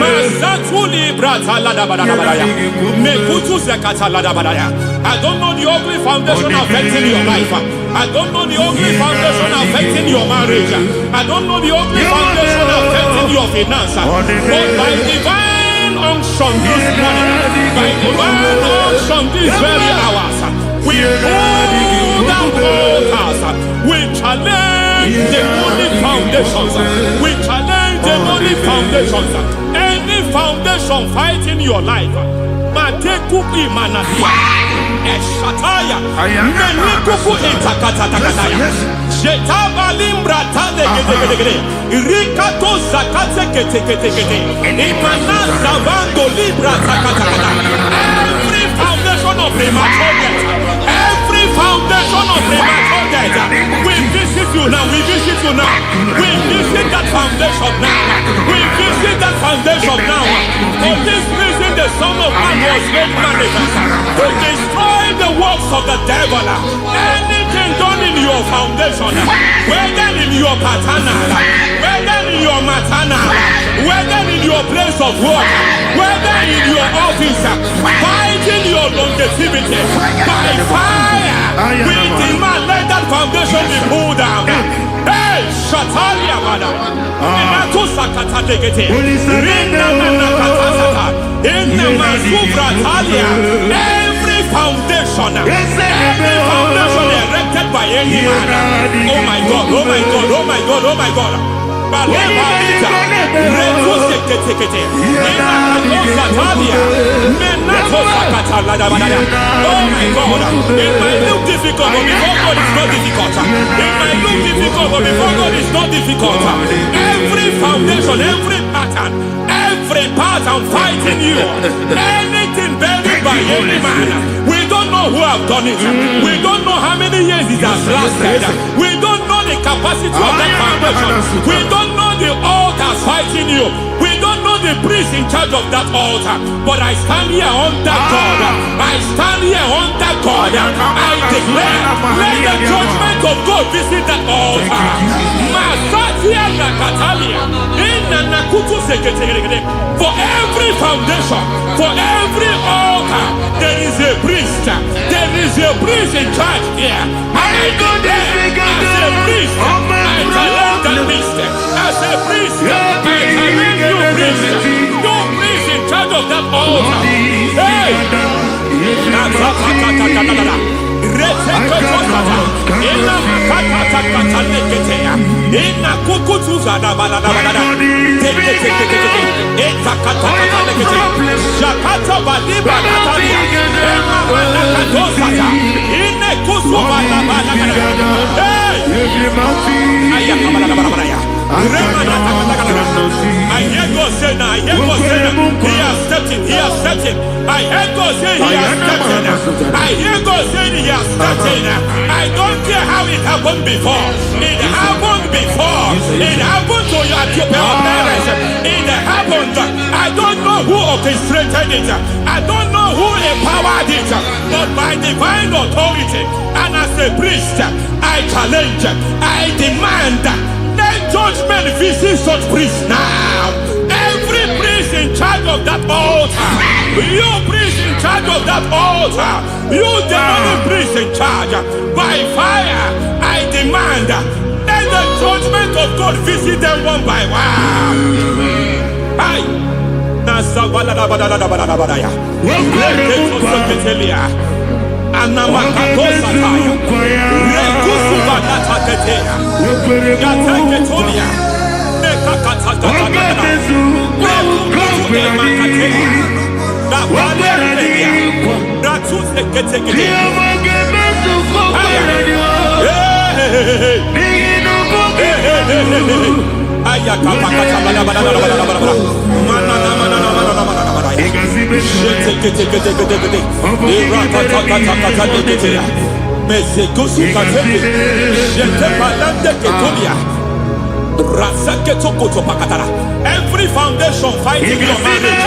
Masatuli brata lada badaya badaya. Mekutu zakata lada badaya. I don't know the ugly foundation affecting your life. I don't know the ugly foundation affecting your marriage. I don't know the ugly foundation affecting your finance. But by divine unction this morning, by divine unction these very hours, we pull down altars. We challenge demonic foundations. We challenge demonic foundations. Any foundation fighting your life, Matekupi Manadia, Eshataya, Menikupu Itakatatakataya, Jetaba Limbra Tadegede, Rikato Zakate Ketekete, Imana Zavando Libra Takatakata. Every foundation of premature death, every foundation of premature death, we visit you now, we visit you now, we visit that foundation now, we visit that foundation now. For this reason, the Son of Man was made manifest to destroy the works of the devil. Anything done in your foundation, whether in your paternal, whether in your maternal, whether in your place of work, whether in your office, fighting your longevity by fire, we demand let that foundation be pulled down. Hey, Shatalia Bada, Inato Sakata Degete, Rina Nakatasata, Inna Masubra Talia, every foundation erected by any man. Oh my God, oh my God, oh my God, oh my God. Baleba Ita, Reto Sekete, Inna Talia, Menato Sakata Ladabada. Oh my God, it might look difficult, but before God is not difficult. It might look difficult, but before God is not difficult. Every foundation, every pattern fighting you, anything buried by any man, we don't know who have done it. We don't know how many years it has lasted. We don't know the capacity of that foundation. We don't know the altars fighting you. We don't know the priest in charge of that altar. But I stand here under God. I stand here under God. I declare, let the judgment of God visit that altar. Masatia Nakatalia. For every foundation, for every altar, there is a priest. There is a priest in charge here. I declare, as a priest, I challenge that priest. As a priest, I challenge you priest. You priest in charge of that altar. Hey! I hear God say now, I hear God say now, he has stepped in, he has stepped in. I hear God say he has stepped in. I hear God say he has stepped in. I don't care how it happened before. It happened before. It happened to your parents. It happened. I don't know who orchestrated it. I don't know who empowered it. But by divine authority and as a priest, I challenge, I demand, let judgment visit such priests now. Every priest in charge of that altar, you priest in charge of that altar, you demonic priest in charge, by fire, I demand, let the judgment of God visit them one by one. Aye. Every foundation fighting your marriage,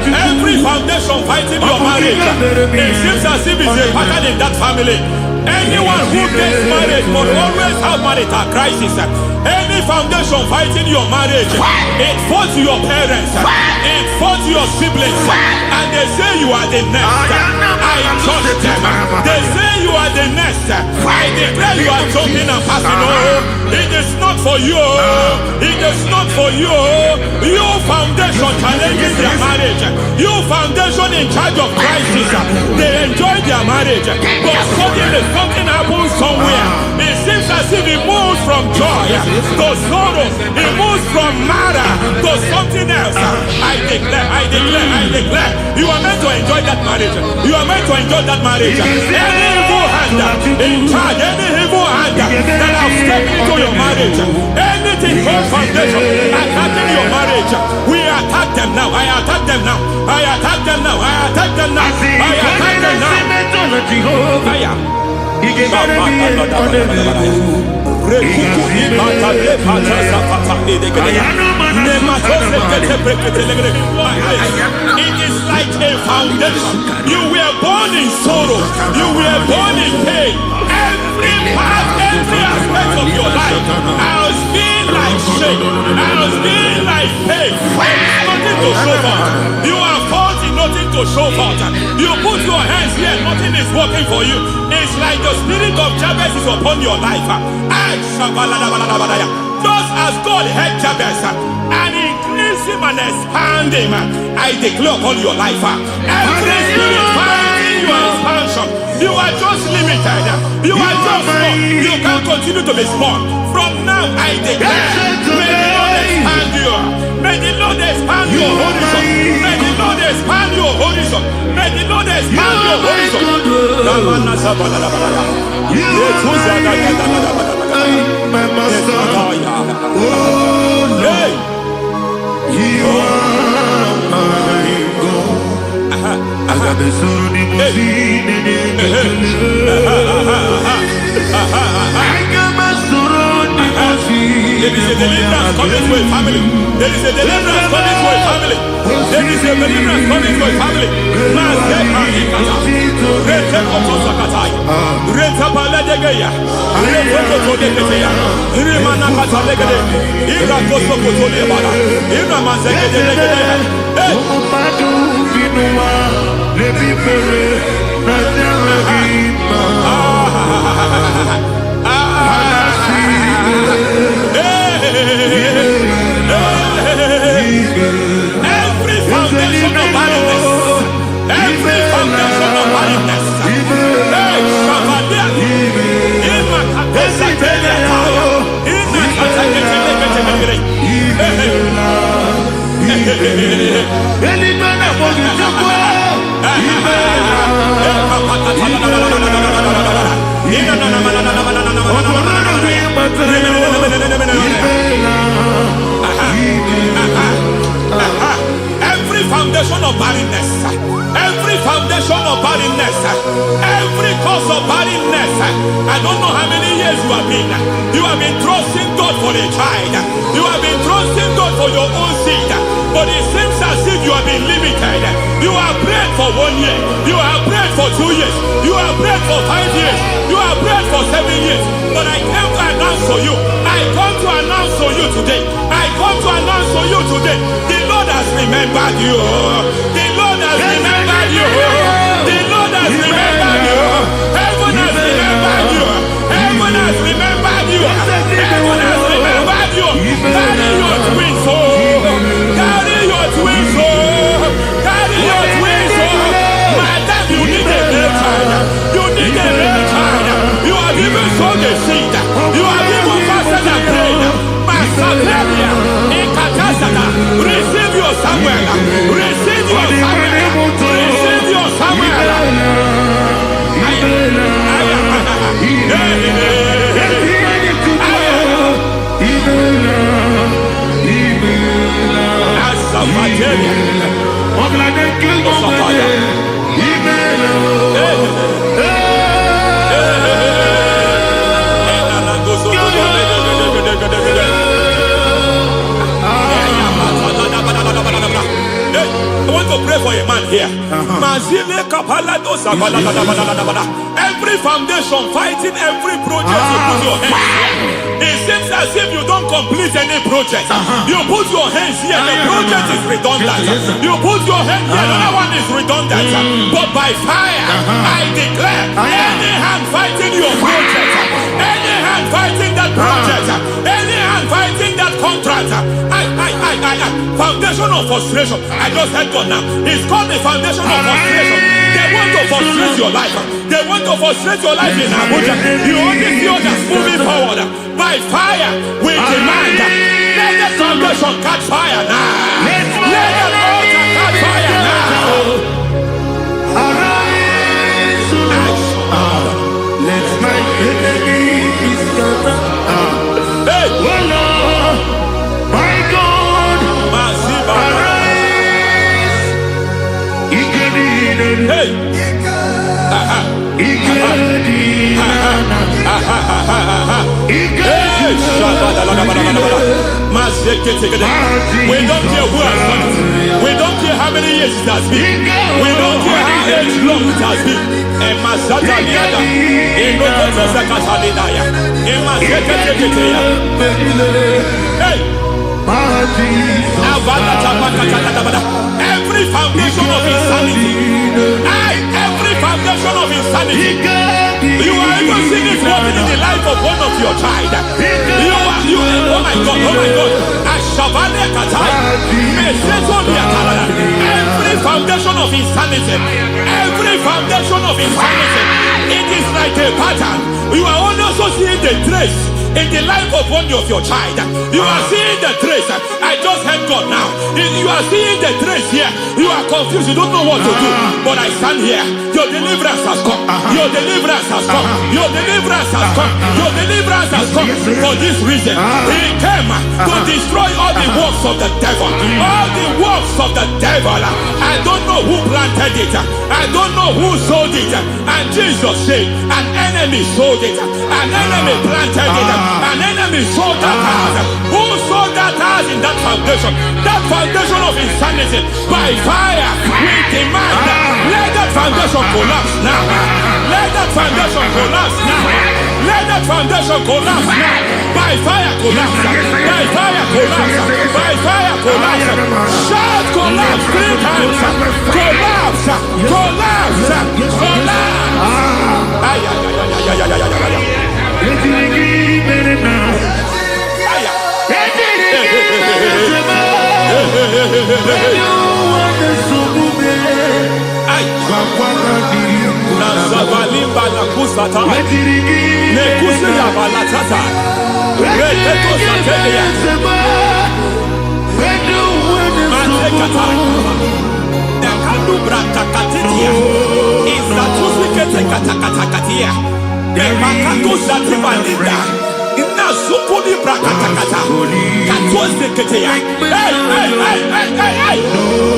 every foundation fighting your marriage, it seems as if it's a pattern in that family. Anyone who gets married must always have marital crisis. Any foundation fighting your marriage, it fought your parents, it fought your siblings, and they say you are the next. I trust them. They say you are the next. I declare you are jumping and passing. Oh, it is not for you. It is not for you. You foundation challenging their marriage. You foundation in charge of crisis. They enjoy their marriage, but suddenly something happens somewhere. It seems as if it moves from joy to sorrow. It moves from matter to something else. I declare, you are meant to enjoy that marriage. You are meant to enjoy that marriage. Any evil hand in charge, any evil hand that have stepped into your marriage, anything called foundation attacking your marriage, we attack them now. I attack them now. I attack them now. I attack them now. I attack them now. It is like a foundation. You were born in sorrow. You were born in pain. Every part, every aspect of your life has been like shame. Has been like pain. Nothing to show for. You are faulty, nothing to show for. You put your hands here, nothing is working for you. It's like the spirit of Jabez is upon your life. Just as God had Jabez and increased him and expand him, I declare upon your life. Every spirit finding your expansion, you are just limited. You are just small. You can't continue to be small. From now, I declare, may the Lord expand you. May the Lord expand your horizon. May the Lord expand your horizon. May the Lord expand your horizon. My master, oh Lord, you are my God. I got the soul in my feet I got my soul in my feet. There is a deliverance coming to a family. There is a deliverance coming to a family. There is a deliverance coming to a family. Every foundation of barrenness, every foundation of barrenness, every foundation of barrenness, every foundation of barrenness, every cause of barrenness. I don't know how many years you have been trusting God for a child. You have been trusting God for your own seed, but it seems as if you have been limited. You have prayed for 1 year, you have prayed for 2 years, you have prayed for 5 years, you have prayed for 7 years. But I came to announce to you, I come to announce to you today, I come to announce to you today, the Lord has remembered you. The Lord has remembered you. The Lord has remembered you. Heaven has remembered you. Heaven has remembered you. Heaven has remembered you. Carry your twins, oh. Carry your twins, oh. Carry your twins, oh. Madam, you need a real child. You need a real child. You have even sown the seed. You have even fasted and prayed. Master, receive your Samuel. Receive your Samuel. Every foundation fighting every project you put your hands. It seems as if you don't complete any project. You put your hands here, the project is redundant. You put your hand here, another one is redundant. But by fire, I declare, any hand fighting your project, any hand fighting that project, any hand fighting that contract, foundation of frustration. I just heard God now. It's called the foundation of frustration. They want to frustrate your life. They want to frustrate your life in Abuja. You only see others moving forward. By fire, we demand. Let the foundation catch fire now. Let the altar catch fire now. Let my enemies scatter. Hey, Oh Lord, my God, arise. hey. We don't care who has done it. We don't care how many years it has been. We don't care how age long it has been. Every foundation of insanity. Every foundation of insanity. You are even seeing it working in the life of one of your child. Oh my God. Every foundation of insanity. Every foundation of insanity. It is like a pattern. You are only also seeing the trace in the life of one of your child. You are seeing the trace. I just heard God now. You are seeing the trace here. You are confused. You don't know what to do. But I stand here. Your deliverance has come. Your deliverance has come. Your deliverance has come. Your deliverance has come. For this reason, He came to destroy all the works of the devil. All the works of the devil. I don't know who planted it. I don't know who sold it. And Jesus said, an enemy sold it. An enemy planted it. An enemy sold that house. Who sold that house in that foundation? That foundation of insanity. By fire, we demand. Let that foundation collapse now. Let that foundation collapse now. Let that foundation collapse now. By fire collapse. By fire collapse. By fire collapse. Shout collapse 3 times. Collapse. Collapse. Collapse. Nazabalimba na kusata nekusi ya balatata reteto sateya matekata nekadu brakakatitia izatusi kete katakatakatia nekakatu zatibalinda inazukuni brakatakata katuose keteya. Hey.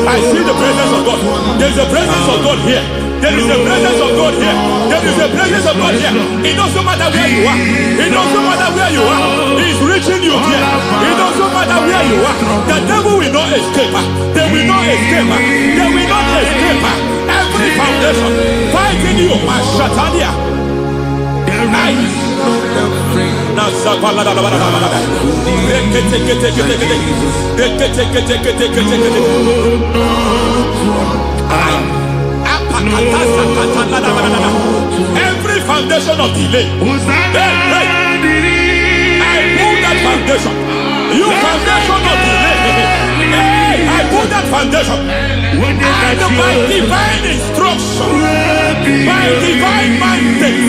I see the presence of God. There's a presence of God here. There is a presence of God here. There is a presence of God here. It doesn't matter where you are. It doesn't matter where you are. He's reaching you here. It doesn't matter where you are. The devil will not escape. They will not escape. They will not escape. Every foundation fighting you, Mashatania. Every foundation of delay. I pull that foundation. You foundation of delay. I pull that foundation. And by divine instruction, by divine mandate,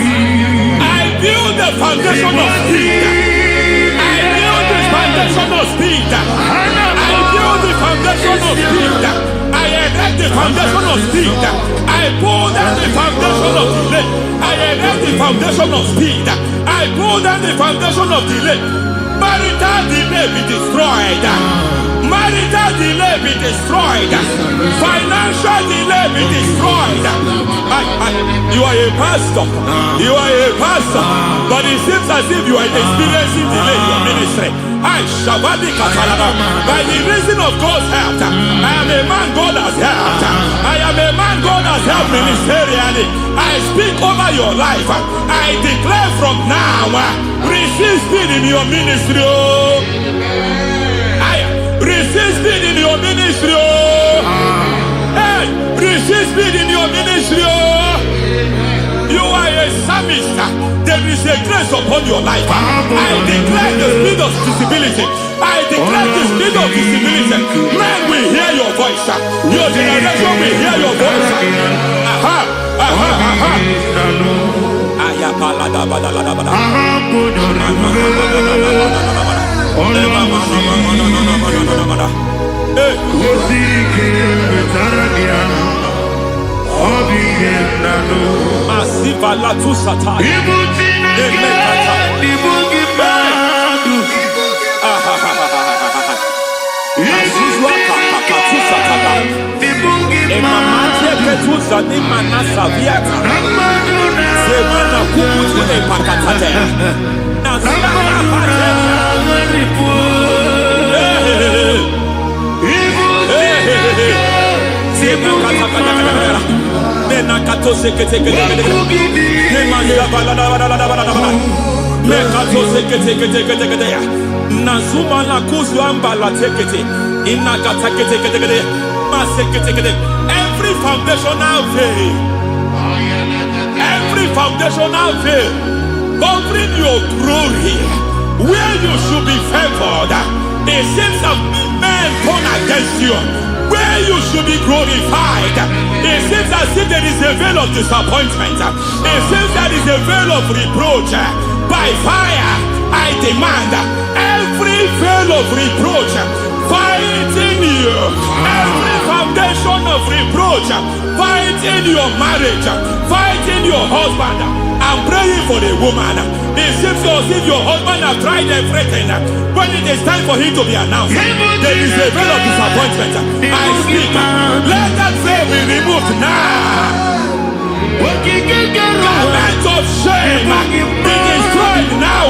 I build the foundation of speed. I build the foundation of speed. I build the foundation of speed. I erect the foundation of speed. I pull down the foundation of delay. I erect the foundation of speed. I pull down the foundation of delay. Marital delay be destroyed. Marital delay be destroyed. Financial delay be destroyed. You are a pastor. You are a pastor. But it seems as if you are experiencing delay in your ministry. By the reason of God's help, I am a man God has helped. I am a man God has helped ministerially. I speak over your life. I declare from now, receive speed in your ministry. Receive speed in your ministry. Hey, receive speed in your ministry. You are a psalmist. There is a grace upon your life. I declare the spirit of visibility. I declare the spirit of visibility. Men will hear your voice. Your generation will hear your voice. Aha, aha, aha. Masiva la tu sata. Nazuma la kuzwamba la tekete inakata kete masekete. Every foundational veil, every foundational veil covering your glory, where you should be favored, it seems that men turn against you. Where you should be glorified, it seems as if there is a veil of disappointment. It seems there is a veil of reproach. By fire, I demand every veil of reproach fighting you, every foundation of reproach fighting your marriage, fighting your husband. I'm praying for the woman. It seems as if your husband has tried everything. When it is time for him to be announced, there is a veil of disappointment. I speak. Let that veil be removed now. Garment of shame be destroyed now.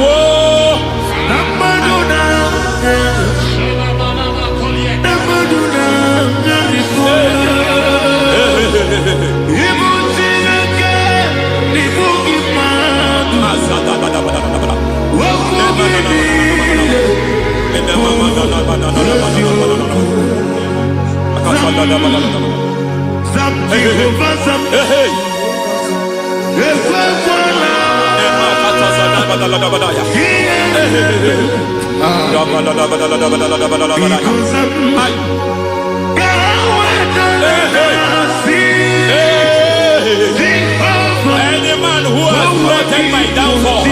Any man who has plotted my downfall,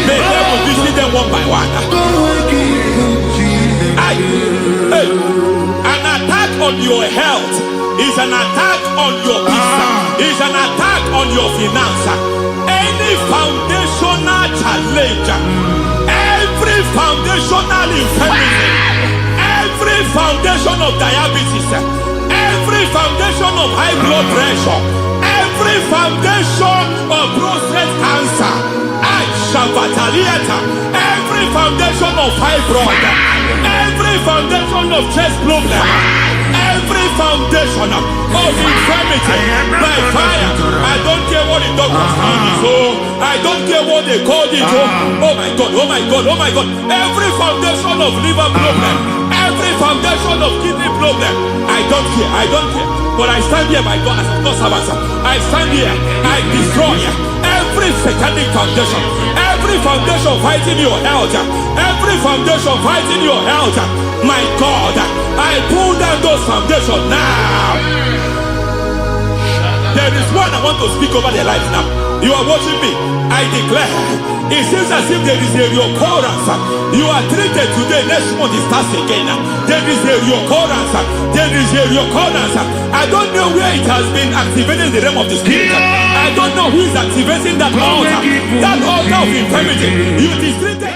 may devil visit them one by one. An attack on your health is an attack on your peace, is an attack on your finance. Any foundational challenge, every foundational infirmity, every foundation of diabetes, every foundation of high blood pressure, every foundation of prostate cancer, every foundation of fibroid, every foundation of chest problem, every foundation of infirmity, by fire. I don't care what the doctors call it, so I don't care what they call it. Oh my God, oh my God, oh my God. Every foundation of liver problem, every foundation of kidney problem, I don't care, I don't care. But I stand here, my God, as a God servant. I stand here, I destroy every satanic foundation, every foundation fighting your health, every foundation fighting your health. My God, I pull down those foundations now. There is one I want to speak over their life now. You are watching me. I declare, it seems as if there is a reoccurrence. You are treated today, next month it starts again. There is a reoccurrence. There is a reoccurrence. I don't know where it has been activated in the realm of the spirit. I don't know who is activating that altar of infirmity. You is treated.